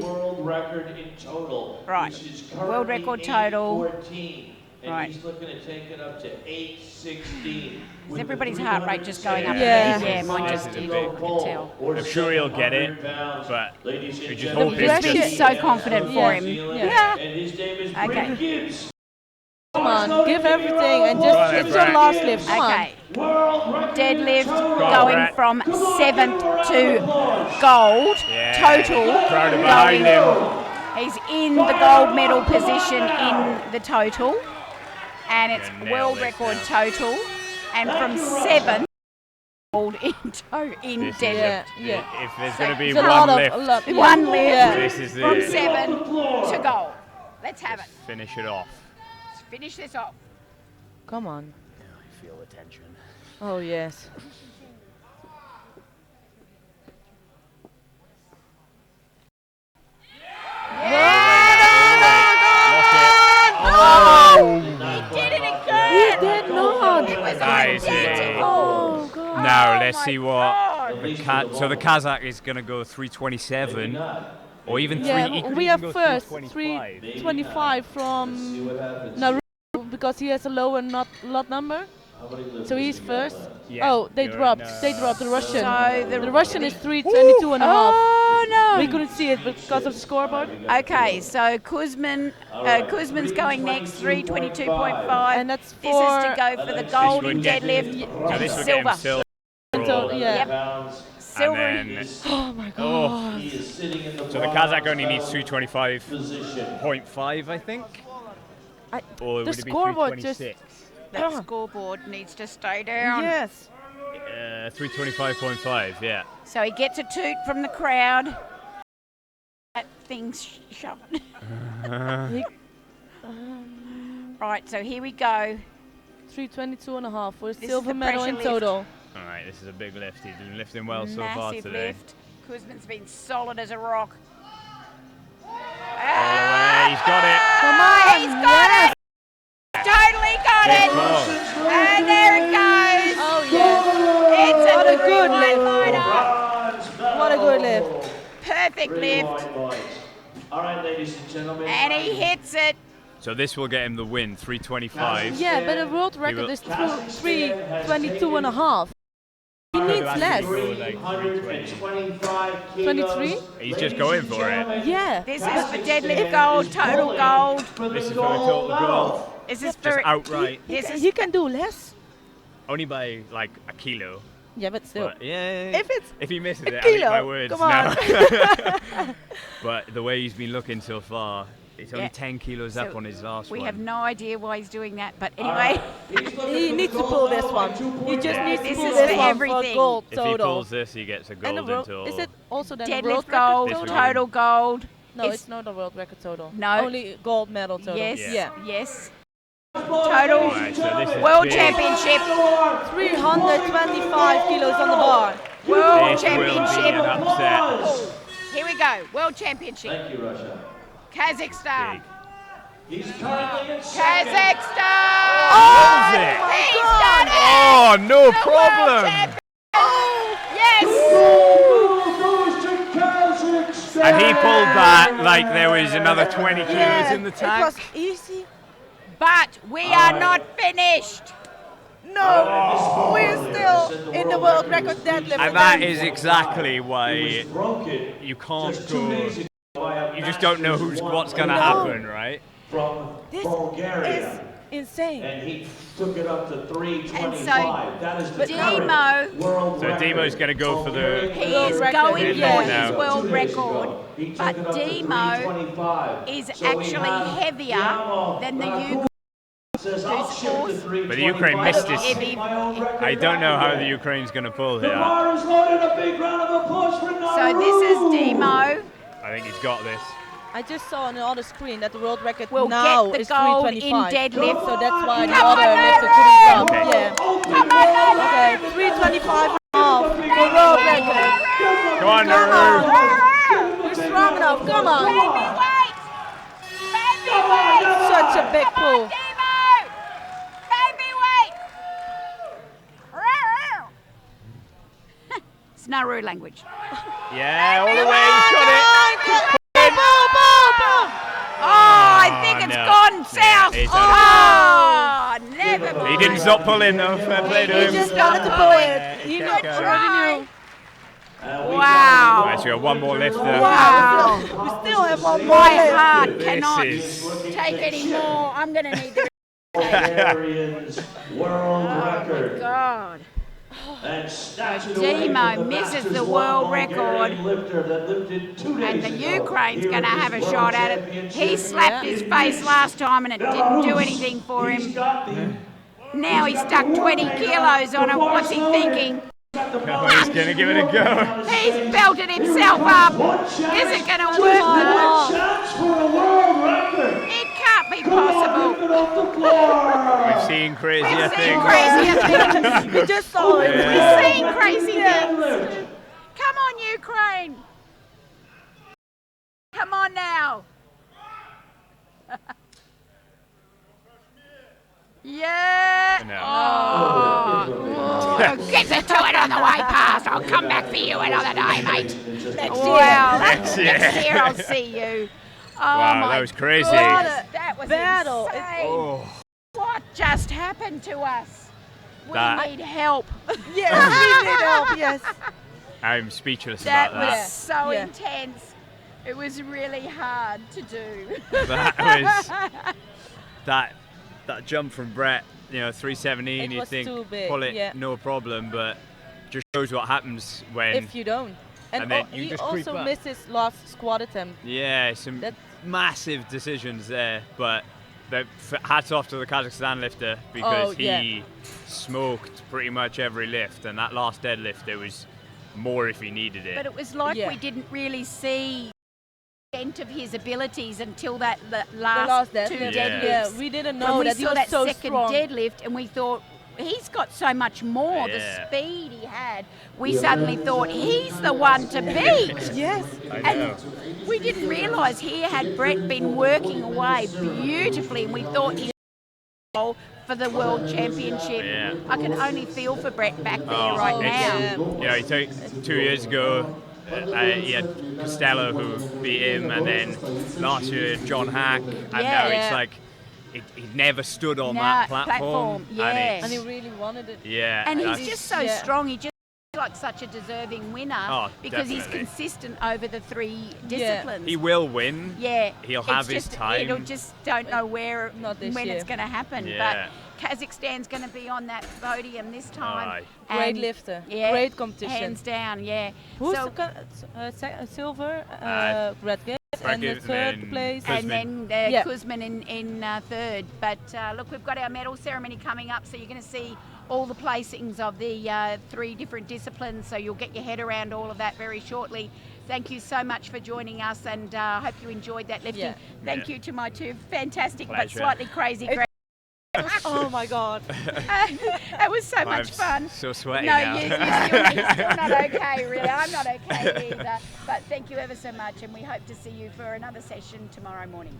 [SPEAKER 4] world record in total,
[SPEAKER 2] Right.
[SPEAKER 4] which is
[SPEAKER 2] World
[SPEAKER 4] currently
[SPEAKER 2] record total.
[SPEAKER 4] 8:14. And
[SPEAKER 2] Right.
[SPEAKER 4] he's looking to take it up to 8:16.
[SPEAKER 2] Is everybody's heart rate just going up?
[SPEAKER 3] Yeah.
[SPEAKER 2] Yeah, mine
[SPEAKER 1] This
[SPEAKER 2] just
[SPEAKER 1] is a
[SPEAKER 2] did.
[SPEAKER 1] big-
[SPEAKER 2] I could tell.
[SPEAKER 1] I'm sure he'll get it, but we just hope
[SPEAKER 3] The
[SPEAKER 1] it's
[SPEAKER 3] pressure-
[SPEAKER 1] just...
[SPEAKER 2] He's so confident for him.
[SPEAKER 3] Yeah.
[SPEAKER 4] And his name is
[SPEAKER 2] Okay.
[SPEAKER 4] Brent Gibbs.
[SPEAKER 3] Come on, give everything and
[SPEAKER 1] Go on
[SPEAKER 3] just
[SPEAKER 1] then,
[SPEAKER 3] it's your
[SPEAKER 1] Brett.
[SPEAKER 3] last lift. Come on.
[SPEAKER 2] Okay.
[SPEAKER 4] World record
[SPEAKER 2] Deadlift
[SPEAKER 4] total.
[SPEAKER 2] going
[SPEAKER 1] Brett.
[SPEAKER 2] from 7th to gold
[SPEAKER 1] Yeah,
[SPEAKER 2] total.
[SPEAKER 1] crowd are behind him.
[SPEAKER 2] He's in the gold medal position in the total, and it's
[SPEAKER 1] Gonna nail
[SPEAKER 2] world
[SPEAKER 1] this
[SPEAKER 2] record
[SPEAKER 1] now.
[SPEAKER 2] total. And from 7th gold in
[SPEAKER 1] This is
[SPEAKER 2] deadlift.
[SPEAKER 3] Yeah.
[SPEAKER 1] If there's
[SPEAKER 2] So
[SPEAKER 1] going to be
[SPEAKER 3] It's a
[SPEAKER 1] one
[SPEAKER 3] lot
[SPEAKER 1] lift,
[SPEAKER 3] of a lot.
[SPEAKER 2] One lift.
[SPEAKER 3] Yeah.
[SPEAKER 1] this is
[SPEAKER 2] From
[SPEAKER 1] it.
[SPEAKER 2] 7 to gold. Let's have it.
[SPEAKER 1] Finish it off.
[SPEAKER 2] Let's finish this off.
[SPEAKER 3] Come on.
[SPEAKER 1] I feel the tension.
[SPEAKER 3] Oh yes.
[SPEAKER 2] He did it again.
[SPEAKER 3] He did not.
[SPEAKER 2] It was
[SPEAKER 1] Nice.
[SPEAKER 2] identical.
[SPEAKER 3] Oh god.
[SPEAKER 1] Now let's
[SPEAKER 2] my
[SPEAKER 1] see what
[SPEAKER 2] God.
[SPEAKER 1] so the Kazakh is going to go 327 or even he
[SPEAKER 3] Yeah,
[SPEAKER 1] could
[SPEAKER 3] we
[SPEAKER 1] even
[SPEAKER 3] have
[SPEAKER 1] go
[SPEAKER 3] first
[SPEAKER 1] 325.
[SPEAKER 3] 325
[SPEAKER 4] See
[SPEAKER 3] from
[SPEAKER 4] what happens.
[SPEAKER 3] Naruto because he has a lower lot number.
[SPEAKER 4] How many lifts
[SPEAKER 3] So
[SPEAKER 4] does
[SPEAKER 3] he's
[SPEAKER 4] he got
[SPEAKER 3] first.
[SPEAKER 4] left?
[SPEAKER 1] Yeah,
[SPEAKER 3] Oh, they
[SPEAKER 1] you're
[SPEAKER 3] dropped.
[SPEAKER 1] in,
[SPEAKER 3] They dropped the Russian.
[SPEAKER 2] So
[SPEAKER 3] The Russian is 322 and a half.
[SPEAKER 2] Oh no.
[SPEAKER 3] We couldn't see it because of the scoreboard.
[SPEAKER 2] Okay, so Kuzman's going next, 322.5.
[SPEAKER 3] And that's
[SPEAKER 2] This
[SPEAKER 3] for
[SPEAKER 2] is to go for the gold in
[SPEAKER 1] would get-
[SPEAKER 2] deadlift.
[SPEAKER 1] So this will get him
[SPEAKER 2] Silver.
[SPEAKER 1] silver.
[SPEAKER 3] So, yeah.
[SPEAKER 2] Yep.
[SPEAKER 4] Pounds.
[SPEAKER 2] Silver.
[SPEAKER 1] And then,
[SPEAKER 3] Oh my
[SPEAKER 1] oh,
[SPEAKER 3] god.
[SPEAKER 4] He is sitting in the
[SPEAKER 1] so the Kazakh only needs 325.5,
[SPEAKER 4] position.
[SPEAKER 1] I think.
[SPEAKER 3] I-
[SPEAKER 1] Or
[SPEAKER 3] the
[SPEAKER 1] would it be
[SPEAKER 3] scoreboard just-
[SPEAKER 1] 326?
[SPEAKER 2] That scoreboard needs to stay down.
[SPEAKER 3] Yes.
[SPEAKER 1] 325.5, yeah.
[SPEAKER 2] So he gets a toot from the crowd. That thing's shut.
[SPEAKER 3] He-
[SPEAKER 2] Right, so here we go.
[SPEAKER 3] 322 and a half for a
[SPEAKER 2] This is
[SPEAKER 3] silver
[SPEAKER 2] the
[SPEAKER 3] medal
[SPEAKER 2] pressure
[SPEAKER 3] in
[SPEAKER 2] lift.
[SPEAKER 3] total.
[SPEAKER 1] All right, this is a big lift. He's been lifting well so far
[SPEAKER 2] Massive
[SPEAKER 1] today.
[SPEAKER 2] lift. Kuzman's been solid as a rock.
[SPEAKER 1] All the way, he's got it.
[SPEAKER 3] Come on.
[SPEAKER 2] He's got
[SPEAKER 3] yes.
[SPEAKER 2] it! Totally got
[SPEAKER 1] Big
[SPEAKER 2] it!
[SPEAKER 1] call.
[SPEAKER 2] And there it goes!
[SPEAKER 3] Oh yes.
[SPEAKER 2] It's
[SPEAKER 3] What a good
[SPEAKER 2] lift!
[SPEAKER 3] lift. What a good lift.
[SPEAKER 2] Perfect lift.
[SPEAKER 4] All right, ladies and gentlemen.
[SPEAKER 2] And he hits it.
[SPEAKER 1] So this will get him the win, 325.
[SPEAKER 3] Yeah, but the world record
[SPEAKER 1] will-
[SPEAKER 3] is 322 and a half. He needs less.
[SPEAKER 4] 325 kilos.
[SPEAKER 3] 23?
[SPEAKER 1] He's just going for it.
[SPEAKER 3] Yeah.
[SPEAKER 2] This is for deadlift gold, total gold.
[SPEAKER 1] This is for the total gold.
[SPEAKER 2] This is
[SPEAKER 1] Just
[SPEAKER 2] for
[SPEAKER 1] outright.
[SPEAKER 2] This is
[SPEAKER 3] He can do less.
[SPEAKER 1] Only by like a kilo.
[SPEAKER 3] Yeah, but still.
[SPEAKER 1] But yeah.
[SPEAKER 3] If it's
[SPEAKER 1] if he misses
[SPEAKER 3] a
[SPEAKER 1] it, I eat
[SPEAKER 3] kilo,
[SPEAKER 1] my words
[SPEAKER 3] come on.
[SPEAKER 1] now. But the way he's been looking so far, it's only
[SPEAKER 2] Yeah.
[SPEAKER 1] 10 kilos
[SPEAKER 2] So
[SPEAKER 1] up on his last
[SPEAKER 2] we
[SPEAKER 1] one.
[SPEAKER 2] have no idea why he's doing that, but anyway,
[SPEAKER 3] He needs to pull this one. He just needs to
[SPEAKER 2] This
[SPEAKER 3] pull
[SPEAKER 2] is
[SPEAKER 3] this
[SPEAKER 2] for
[SPEAKER 3] one
[SPEAKER 2] everything.
[SPEAKER 3] for gold
[SPEAKER 1] If he
[SPEAKER 3] total.
[SPEAKER 1] pulls this, he gets a
[SPEAKER 3] And
[SPEAKER 1] gold
[SPEAKER 3] the world,
[SPEAKER 1] until...
[SPEAKER 3] is it also then the world
[SPEAKER 2] deadlift
[SPEAKER 3] record
[SPEAKER 2] gold,
[SPEAKER 1] This
[SPEAKER 3] total?
[SPEAKER 1] would
[SPEAKER 2] total gold.
[SPEAKER 3] No,
[SPEAKER 2] It's-
[SPEAKER 3] it's not a world record total.
[SPEAKER 2] No.
[SPEAKER 3] Only gold medal total.
[SPEAKER 2] Yes,
[SPEAKER 3] Yeah.
[SPEAKER 2] yes. Total
[SPEAKER 1] Alright, so this is
[SPEAKER 2] world
[SPEAKER 1] big.
[SPEAKER 2] championship.
[SPEAKER 3] 325 kilos on the bar.
[SPEAKER 2] World
[SPEAKER 1] This will be
[SPEAKER 2] championship.
[SPEAKER 1] an upset.
[SPEAKER 2] Here we go. World championship.
[SPEAKER 4] Thank you, Russia.
[SPEAKER 2] Kazakhstan.
[SPEAKER 1] Big.
[SPEAKER 4] He's currently in second.
[SPEAKER 2] Kazakhstan.
[SPEAKER 1] Pulls it.
[SPEAKER 2] He's done it.
[SPEAKER 1] Oh, no
[SPEAKER 2] The world
[SPEAKER 1] problem.
[SPEAKER 2] champion. Yes.
[SPEAKER 4] Goes to Kazakhstan.
[SPEAKER 1] And he pulled that like there was another 20 kilos in the
[SPEAKER 3] It
[SPEAKER 1] tank.
[SPEAKER 3] was easy.
[SPEAKER 2] But we are not finished.
[SPEAKER 3] No, we're still in the world record deadlift.
[SPEAKER 1] And that is exactly why
[SPEAKER 4] Broke it
[SPEAKER 1] you can't
[SPEAKER 4] just 2
[SPEAKER 1] go.
[SPEAKER 4] days ago by a
[SPEAKER 1] You just don't know what's going to
[SPEAKER 3] No.
[SPEAKER 1] happen, right?
[SPEAKER 4] from
[SPEAKER 3] This
[SPEAKER 4] Bulgaria.
[SPEAKER 3] is insane.
[SPEAKER 4] And he took it up to 325.
[SPEAKER 2] And so,
[SPEAKER 4] that is the
[SPEAKER 2] Demo-
[SPEAKER 4] current world
[SPEAKER 1] So
[SPEAKER 4] record.
[SPEAKER 1] Demo's going to go for the.
[SPEAKER 2] He
[SPEAKER 3] World
[SPEAKER 2] is
[SPEAKER 3] record.
[SPEAKER 2] going
[SPEAKER 1] Yeah.
[SPEAKER 2] for
[SPEAKER 1] Now.
[SPEAKER 2] his world
[SPEAKER 4] 2 days ago.
[SPEAKER 2] record,
[SPEAKER 4] He took
[SPEAKER 2] but
[SPEAKER 4] it up to
[SPEAKER 2] Demo
[SPEAKER 4] 325.
[SPEAKER 2] is
[SPEAKER 4] So we
[SPEAKER 2] actually
[SPEAKER 4] have
[SPEAKER 2] heavier
[SPEAKER 4] Demo
[SPEAKER 2] than the
[SPEAKER 4] Raku says, "I'll
[SPEAKER 2] who's
[SPEAKER 4] ship to
[SPEAKER 2] forced-
[SPEAKER 4] 325.
[SPEAKER 1] But the Ukraine missed his-
[SPEAKER 2] Heavy.
[SPEAKER 4] My own record
[SPEAKER 1] I don't know how
[SPEAKER 4] back
[SPEAKER 1] the
[SPEAKER 4] again.
[SPEAKER 1] Ukraine's going to pull
[SPEAKER 4] The
[SPEAKER 1] here.
[SPEAKER 4] bar is loaded. A big round of applause for Nauru.
[SPEAKER 2] So this is Demo.
[SPEAKER 1] I think he's got this.
[SPEAKER 3] I just saw on the other screen that the world record
[SPEAKER 2] Will
[SPEAKER 3] now
[SPEAKER 2] get the
[SPEAKER 3] is
[SPEAKER 2] gold in
[SPEAKER 3] 325.
[SPEAKER 2] deadlift.
[SPEAKER 3] So that's why the
[SPEAKER 2] Come on,
[SPEAKER 3] other lifter
[SPEAKER 2] Nauru!
[SPEAKER 3] couldn't jump.
[SPEAKER 1] Okay.
[SPEAKER 3] Yeah.
[SPEAKER 2] Come on, Nauru.
[SPEAKER 3] Okay, 325 and a half for world record.
[SPEAKER 1] Come on,
[SPEAKER 3] Come
[SPEAKER 1] Nauru.
[SPEAKER 3] on. You're strong enough. Come on.
[SPEAKER 2] Heavyweight. Heavyweight.
[SPEAKER 3] Such a big
[SPEAKER 2] Come on,
[SPEAKER 3] pull.
[SPEAKER 2] Demo. Heavyweight. It's Nauru language.
[SPEAKER 1] Yeah, all the way. He's got it.
[SPEAKER 3] Boom, boom, boom.
[SPEAKER 2] Oh, I think it's
[SPEAKER 1] no.
[SPEAKER 2] gone south.
[SPEAKER 1] It's
[SPEAKER 2] Oh.
[SPEAKER 1] didn't stop pulling though. Fair play to
[SPEAKER 3] He
[SPEAKER 1] him.
[SPEAKER 3] just started to pull it. He
[SPEAKER 1] Kept
[SPEAKER 3] not
[SPEAKER 1] going.
[SPEAKER 3] already knew.
[SPEAKER 2] Wow.
[SPEAKER 1] Right, so we got one more lift there.
[SPEAKER 2] Wow.
[SPEAKER 3] We still have one more
[SPEAKER 2] My
[SPEAKER 3] lift.
[SPEAKER 2] heart
[SPEAKER 1] This
[SPEAKER 2] cannot
[SPEAKER 1] is
[SPEAKER 2] take any more. I'm going to need the...
[SPEAKER 4] Bulgarian's world record.
[SPEAKER 2] God.
[SPEAKER 4] And snatched it away
[SPEAKER 2] Demo
[SPEAKER 4] from the
[SPEAKER 2] misses
[SPEAKER 4] fastest
[SPEAKER 2] the world
[SPEAKER 4] Bulgarian
[SPEAKER 2] record.
[SPEAKER 4] lifter that lifted 2 days
[SPEAKER 2] And the
[SPEAKER 4] ago.
[SPEAKER 2] Ukraine's
[SPEAKER 4] Here
[SPEAKER 2] going to
[SPEAKER 4] at
[SPEAKER 2] have
[SPEAKER 4] this
[SPEAKER 2] a shot
[SPEAKER 4] World
[SPEAKER 2] at it.
[SPEAKER 4] Championship
[SPEAKER 2] He slapped his
[SPEAKER 4] in
[SPEAKER 2] face
[SPEAKER 4] Minsk.
[SPEAKER 2] last time and it didn't do anything for
[SPEAKER 4] He's
[SPEAKER 2] him.
[SPEAKER 4] got the
[SPEAKER 2] Now he's stuck 20 kilos on it. What's he thinking?
[SPEAKER 1] Oh, he's going to give it a go.
[SPEAKER 2] He's belted himself up. Is it going to work though?
[SPEAKER 4] chance for a world record.
[SPEAKER 2] It can't be
[SPEAKER 4] Come on,
[SPEAKER 2] possible.
[SPEAKER 4] lift it off the floor.
[SPEAKER 1] We've seen crazier
[SPEAKER 2] We've seen
[SPEAKER 1] things.
[SPEAKER 2] crazier things.
[SPEAKER 3] We just saw it.
[SPEAKER 1] Yeah.
[SPEAKER 2] We've seen crazy things.
[SPEAKER 4] Deadlift.
[SPEAKER 2] Come on, Ukraine. Come on now. Yeah.
[SPEAKER 1] No.
[SPEAKER 2] Oh, get it to it on the way past. I'll come back for you another day, mate.
[SPEAKER 3] Next
[SPEAKER 2] Wow,
[SPEAKER 1] Next year.
[SPEAKER 2] next year I'll see you. Oh
[SPEAKER 1] Wow,
[SPEAKER 2] my
[SPEAKER 1] that was crazy.
[SPEAKER 3] God.
[SPEAKER 2] That was
[SPEAKER 3] Battle.
[SPEAKER 2] insane.
[SPEAKER 1] Oh,
[SPEAKER 2] What just happened to us? We
[SPEAKER 1] That-
[SPEAKER 2] need help.
[SPEAKER 3] Yes, we need help. Yes.
[SPEAKER 1] I'm speechless
[SPEAKER 2] That
[SPEAKER 1] about that.
[SPEAKER 2] was so
[SPEAKER 3] Yeah.
[SPEAKER 2] intense. It was really hard to do.
[SPEAKER 1] That was that jump from Brett. 317.
[SPEAKER 3] It
[SPEAKER 1] You
[SPEAKER 3] was
[SPEAKER 1] think
[SPEAKER 3] too big,
[SPEAKER 1] pull it,
[SPEAKER 3] yeah.
[SPEAKER 1] no problem, but just shows what happens when.
[SPEAKER 3] If you don't.
[SPEAKER 1] And then you
[SPEAKER 3] he
[SPEAKER 1] just creep
[SPEAKER 3] also
[SPEAKER 1] up.
[SPEAKER 3] missed his last squat attempt.
[SPEAKER 1] Yeah, some
[SPEAKER 3] That-
[SPEAKER 1] massive decisions there, but hats off to the Kazakhstan lifter because
[SPEAKER 3] Oh,
[SPEAKER 1] he
[SPEAKER 3] yeah.
[SPEAKER 1] smoked pretty much every lift, and that last deadlift there was more if he needed it.
[SPEAKER 2] But it was like
[SPEAKER 3] Yeah.
[SPEAKER 2] we didn't really see the extent of his abilities until the
[SPEAKER 3] The
[SPEAKER 2] last
[SPEAKER 3] last
[SPEAKER 2] two
[SPEAKER 3] deadlift.
[SPEAKER 1] Yeah.
[SPEAKER 2] deadlifts.
[SPEAKER 3] We didn't
[SPEAKER 2] When
[SPEAKER 3] know
[SPEAKER 2] we
[SPEAKER 3] that he
[SPEAKER 2] saw
[SPEAKER 3] was
[SPEAKER 2] that
[SPEAKER 3] so
[SPEAKER 2] second
[SPEAKER 3] strong.
[SPEAKER 2] deadlift and we thought, he's got so much more,
[SPEAKER 1] Yeah.
[SPEAKER 2] the speed he had. We suddenly thought, he's the one to beat.
[SPEAKER 3] Yes.
[SPEAKER 1] I
[SPEAKER 2] And
[SPEAKER 1] know.
[SPEAKER 2] we didn't realise here had Brett been working away beautifully, and we thought he was for the World Championship.
[SPEAKER 1] Yeah.
[SPEAKER 2] I can only feel for Brett back there
[SPEAKER 1] Oh,
[SPEAKER 2] right
[SPEAKER 1] it's-
[SPEAKER 2] now.
[SPEAKER 1] He took 2 years ago. He had Costello who beat him, and then last year John Hack, and now
[SPEAKER 2] Yeah.
[SPEAKER 1] it's like he never stood on
[SPEAKER 2] No,
[SPEAKER 1] that platform.
[SPEAKER 2] yeah.
[SPEAKER 1] And
[SPEAKER 3] And he
[SPEAKER 1] it's,
[SPEAKER 3] really wanted it.
[SPEAKER 1] yeah,
[SPEAKER 2] And he's
[SPEAKER 1] that's-
[SPEAKER 2] just so
[SPEAKER 3] Yeah.
[SPEAKER 2] strong. He just feels like such a deserving winner
[SPEAKER 1] Oh,
[SPEAKER 2] because he's
[SPEAKER 1] definitely.
[SPEAKER 2] consistent over the three disciplines.
[SPEAKER 1] he will win.
[SPEAKER 2] Yeah,
[SPEAKER 1] He'll
[SPEAKER 2] it's
[SPEAKER 1] have his
[SPEAKER 2] just,
[SPEAKER 1] time.
[SPEAKER 2] It'll just don't know where,
[SPEAKER 3] Not this
[SPEAKER 2] when
[SPEAKER 3] year.
[SPEAKER 2] it's going to happen.
[SPEAKER 1] Yeah.
[SPEAKER 2] But Kazakhstan's going to be on that podium this time.
[SPEAKER 1] Aye.
[SPEAKER 3] Great
[SPEAKER 2] And,
[SPEAKER 3] lifter.
[SPEAKER 2] yeah,
[SPEAKER 3] Great competition.
[SPEAKER 2] hands down. Yeah.
[SPEAKER 3] Who's
[SPEAKER 2] So-
[SPEAKER 3] silver? Brad Gibbs. And the
[SPEAKER 1] Gibbs and
[SPEAKER 3] third
[SPEAKER 1] then
[SPEAKER 3] place.
[SPEAKER 1] Kuzmin.
[SPEAKER 2] and then
[SPEAKER 3] Yeah.
[SPEAKER 2] Kuzmin in third. But look, we've got our medal ceremony coming up, so you're going to see all the placings of the three different disciplines, so you'll get your head around all of that very shortly. Thank you so much for joining us, and I hope you enjoyed that lifting.
[SPEAKER 3] Yeah.
[SPEAKER 2] Thank
[SPEAKER 1] Yeah.
[SPEAKER 2] you to my two fantastic but
[SPEAKER 1] Pleasure.
[SPEAKER 2] slightly crazy
[SPEAKER 3] It- Oh my God.
[SPEAKER 2] It was so much fun.
[SPEAKER 1] So sweaty
[SPEAKER 2] No,
[SPEAKER 1] now.
[SPEAKER 2] you're still not okay, really. I'm not okay either. But thank you ever so much, and we hope to see you for another session tomorrow morning.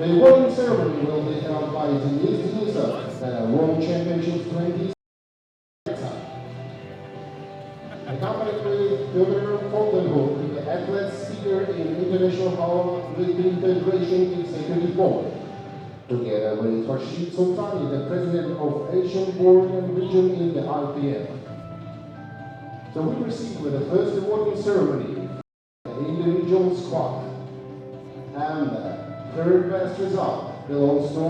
[SPEAKER 6] The awarding ceremony will be held by Denise Dulusa, the World Championship 20. Accompanied with Governor Colton, the athlete speaker in International Powerlifting Federation Executive Board. Together with Rashid Sultani, the president of Asian Board and Region in the IPF. So we proceed with the first awarding ceremony, the individual squat. And the third best result belongs to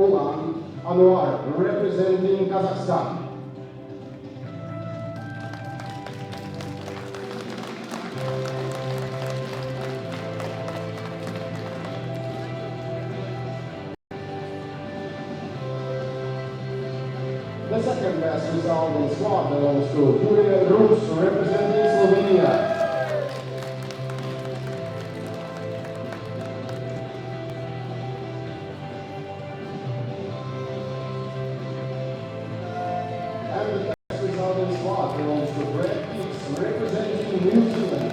[SPEAKER 6] Ulan Anwar, representing Kazakhstan. The second best result in squat belongs to Julia Rus, representing Slovenia. And the best result in squat belongs to Brad Peaks, representing New Zealand.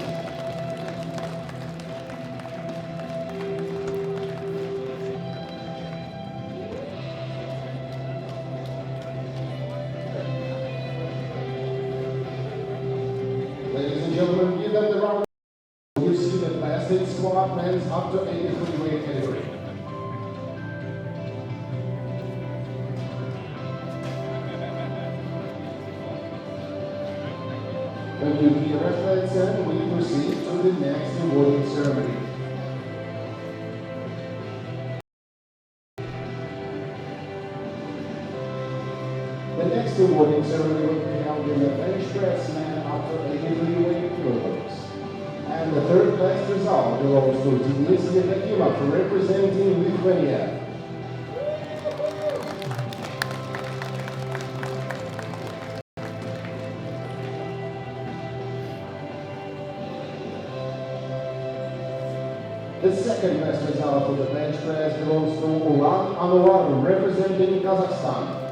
[SPEAKER 6] Ladies and gentlemen, give them the round. You see the best in squat men's up to 83 weight category. Thank you, dear athletes, and we proceed to the next awarding ceremony. The next awarding ceremony will be held in the bench press man up to 83 weight kilograms. And the third best result belongs to Denis Yevdokimov, representing Lithuania. The second best result for the bench press belongs to Ulan Anwar, representing Kazakhstan.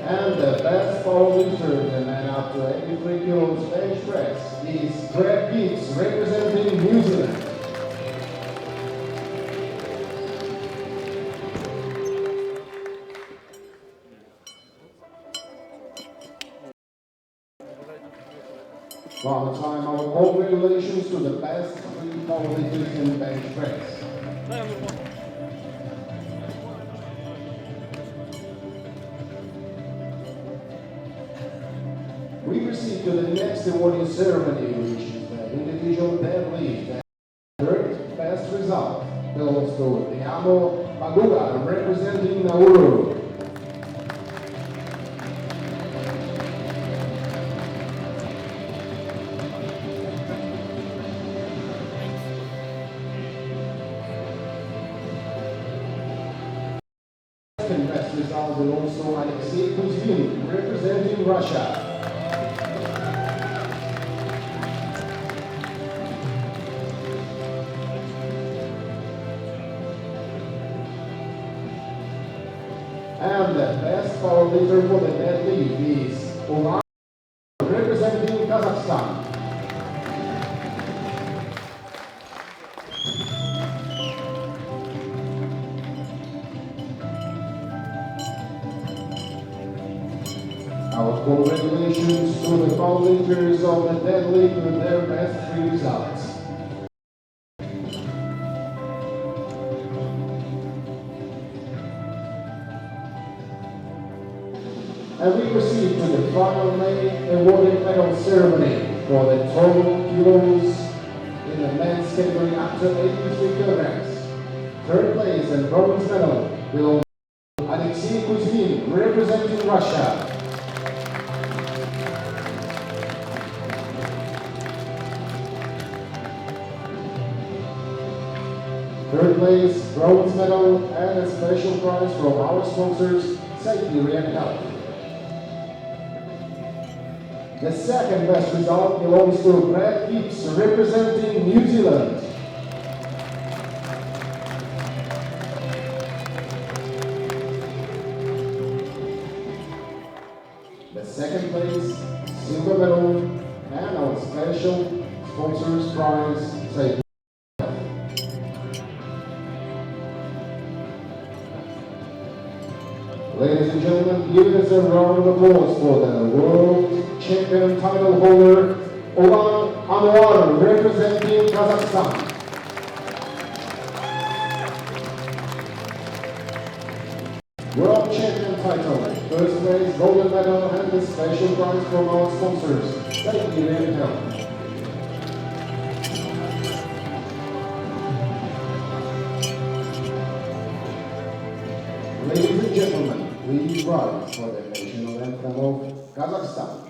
[SPEAKER 6] And the best powerlifter, the man up to 83 kilos bench press, is Brad Peaks, representing New Zealand. One more time, our congratulations to the best three powerlifters in bench press. We proceed to the next awarding ceremony, which is the individual deadlift. The third best result belongs to Diamo Maguga, representing Nauru. Second best result belongs to Alexei Kuzmin, representing Russia. And the best powerlifter for the deadlift is Ulan, representing Kazakhstan. Our congratulations to the powerlifters of the deadlift with their best three results. And we proceed to the final main awarding medal ceremony for the total kilos in the men's category up to 83 kilograms. Third place and bronze medal belongs to Alexei Kuzmin, representing Russia. Third place, bronze medal, and a special prize from our sponsors, Safety and Health. The second best result belongs to Brad Peaks, representing New Zealand. The second place certificates, silver medal, and our special sponsors prize. Say, ladies and gentlemen, give us a round of applause for the world champion title holder, Olan Anwar, representing Kazakhstan. World champion title, first place, golden medal, and the special prize from our sponsors. Thank you very much. Ladies and gentlemen, please rise for the national anthem of Kazakhstan.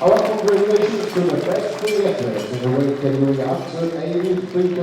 [SPEAKER 6] Our congratulations to the best three athletes in the weight category up to 83 kilograms.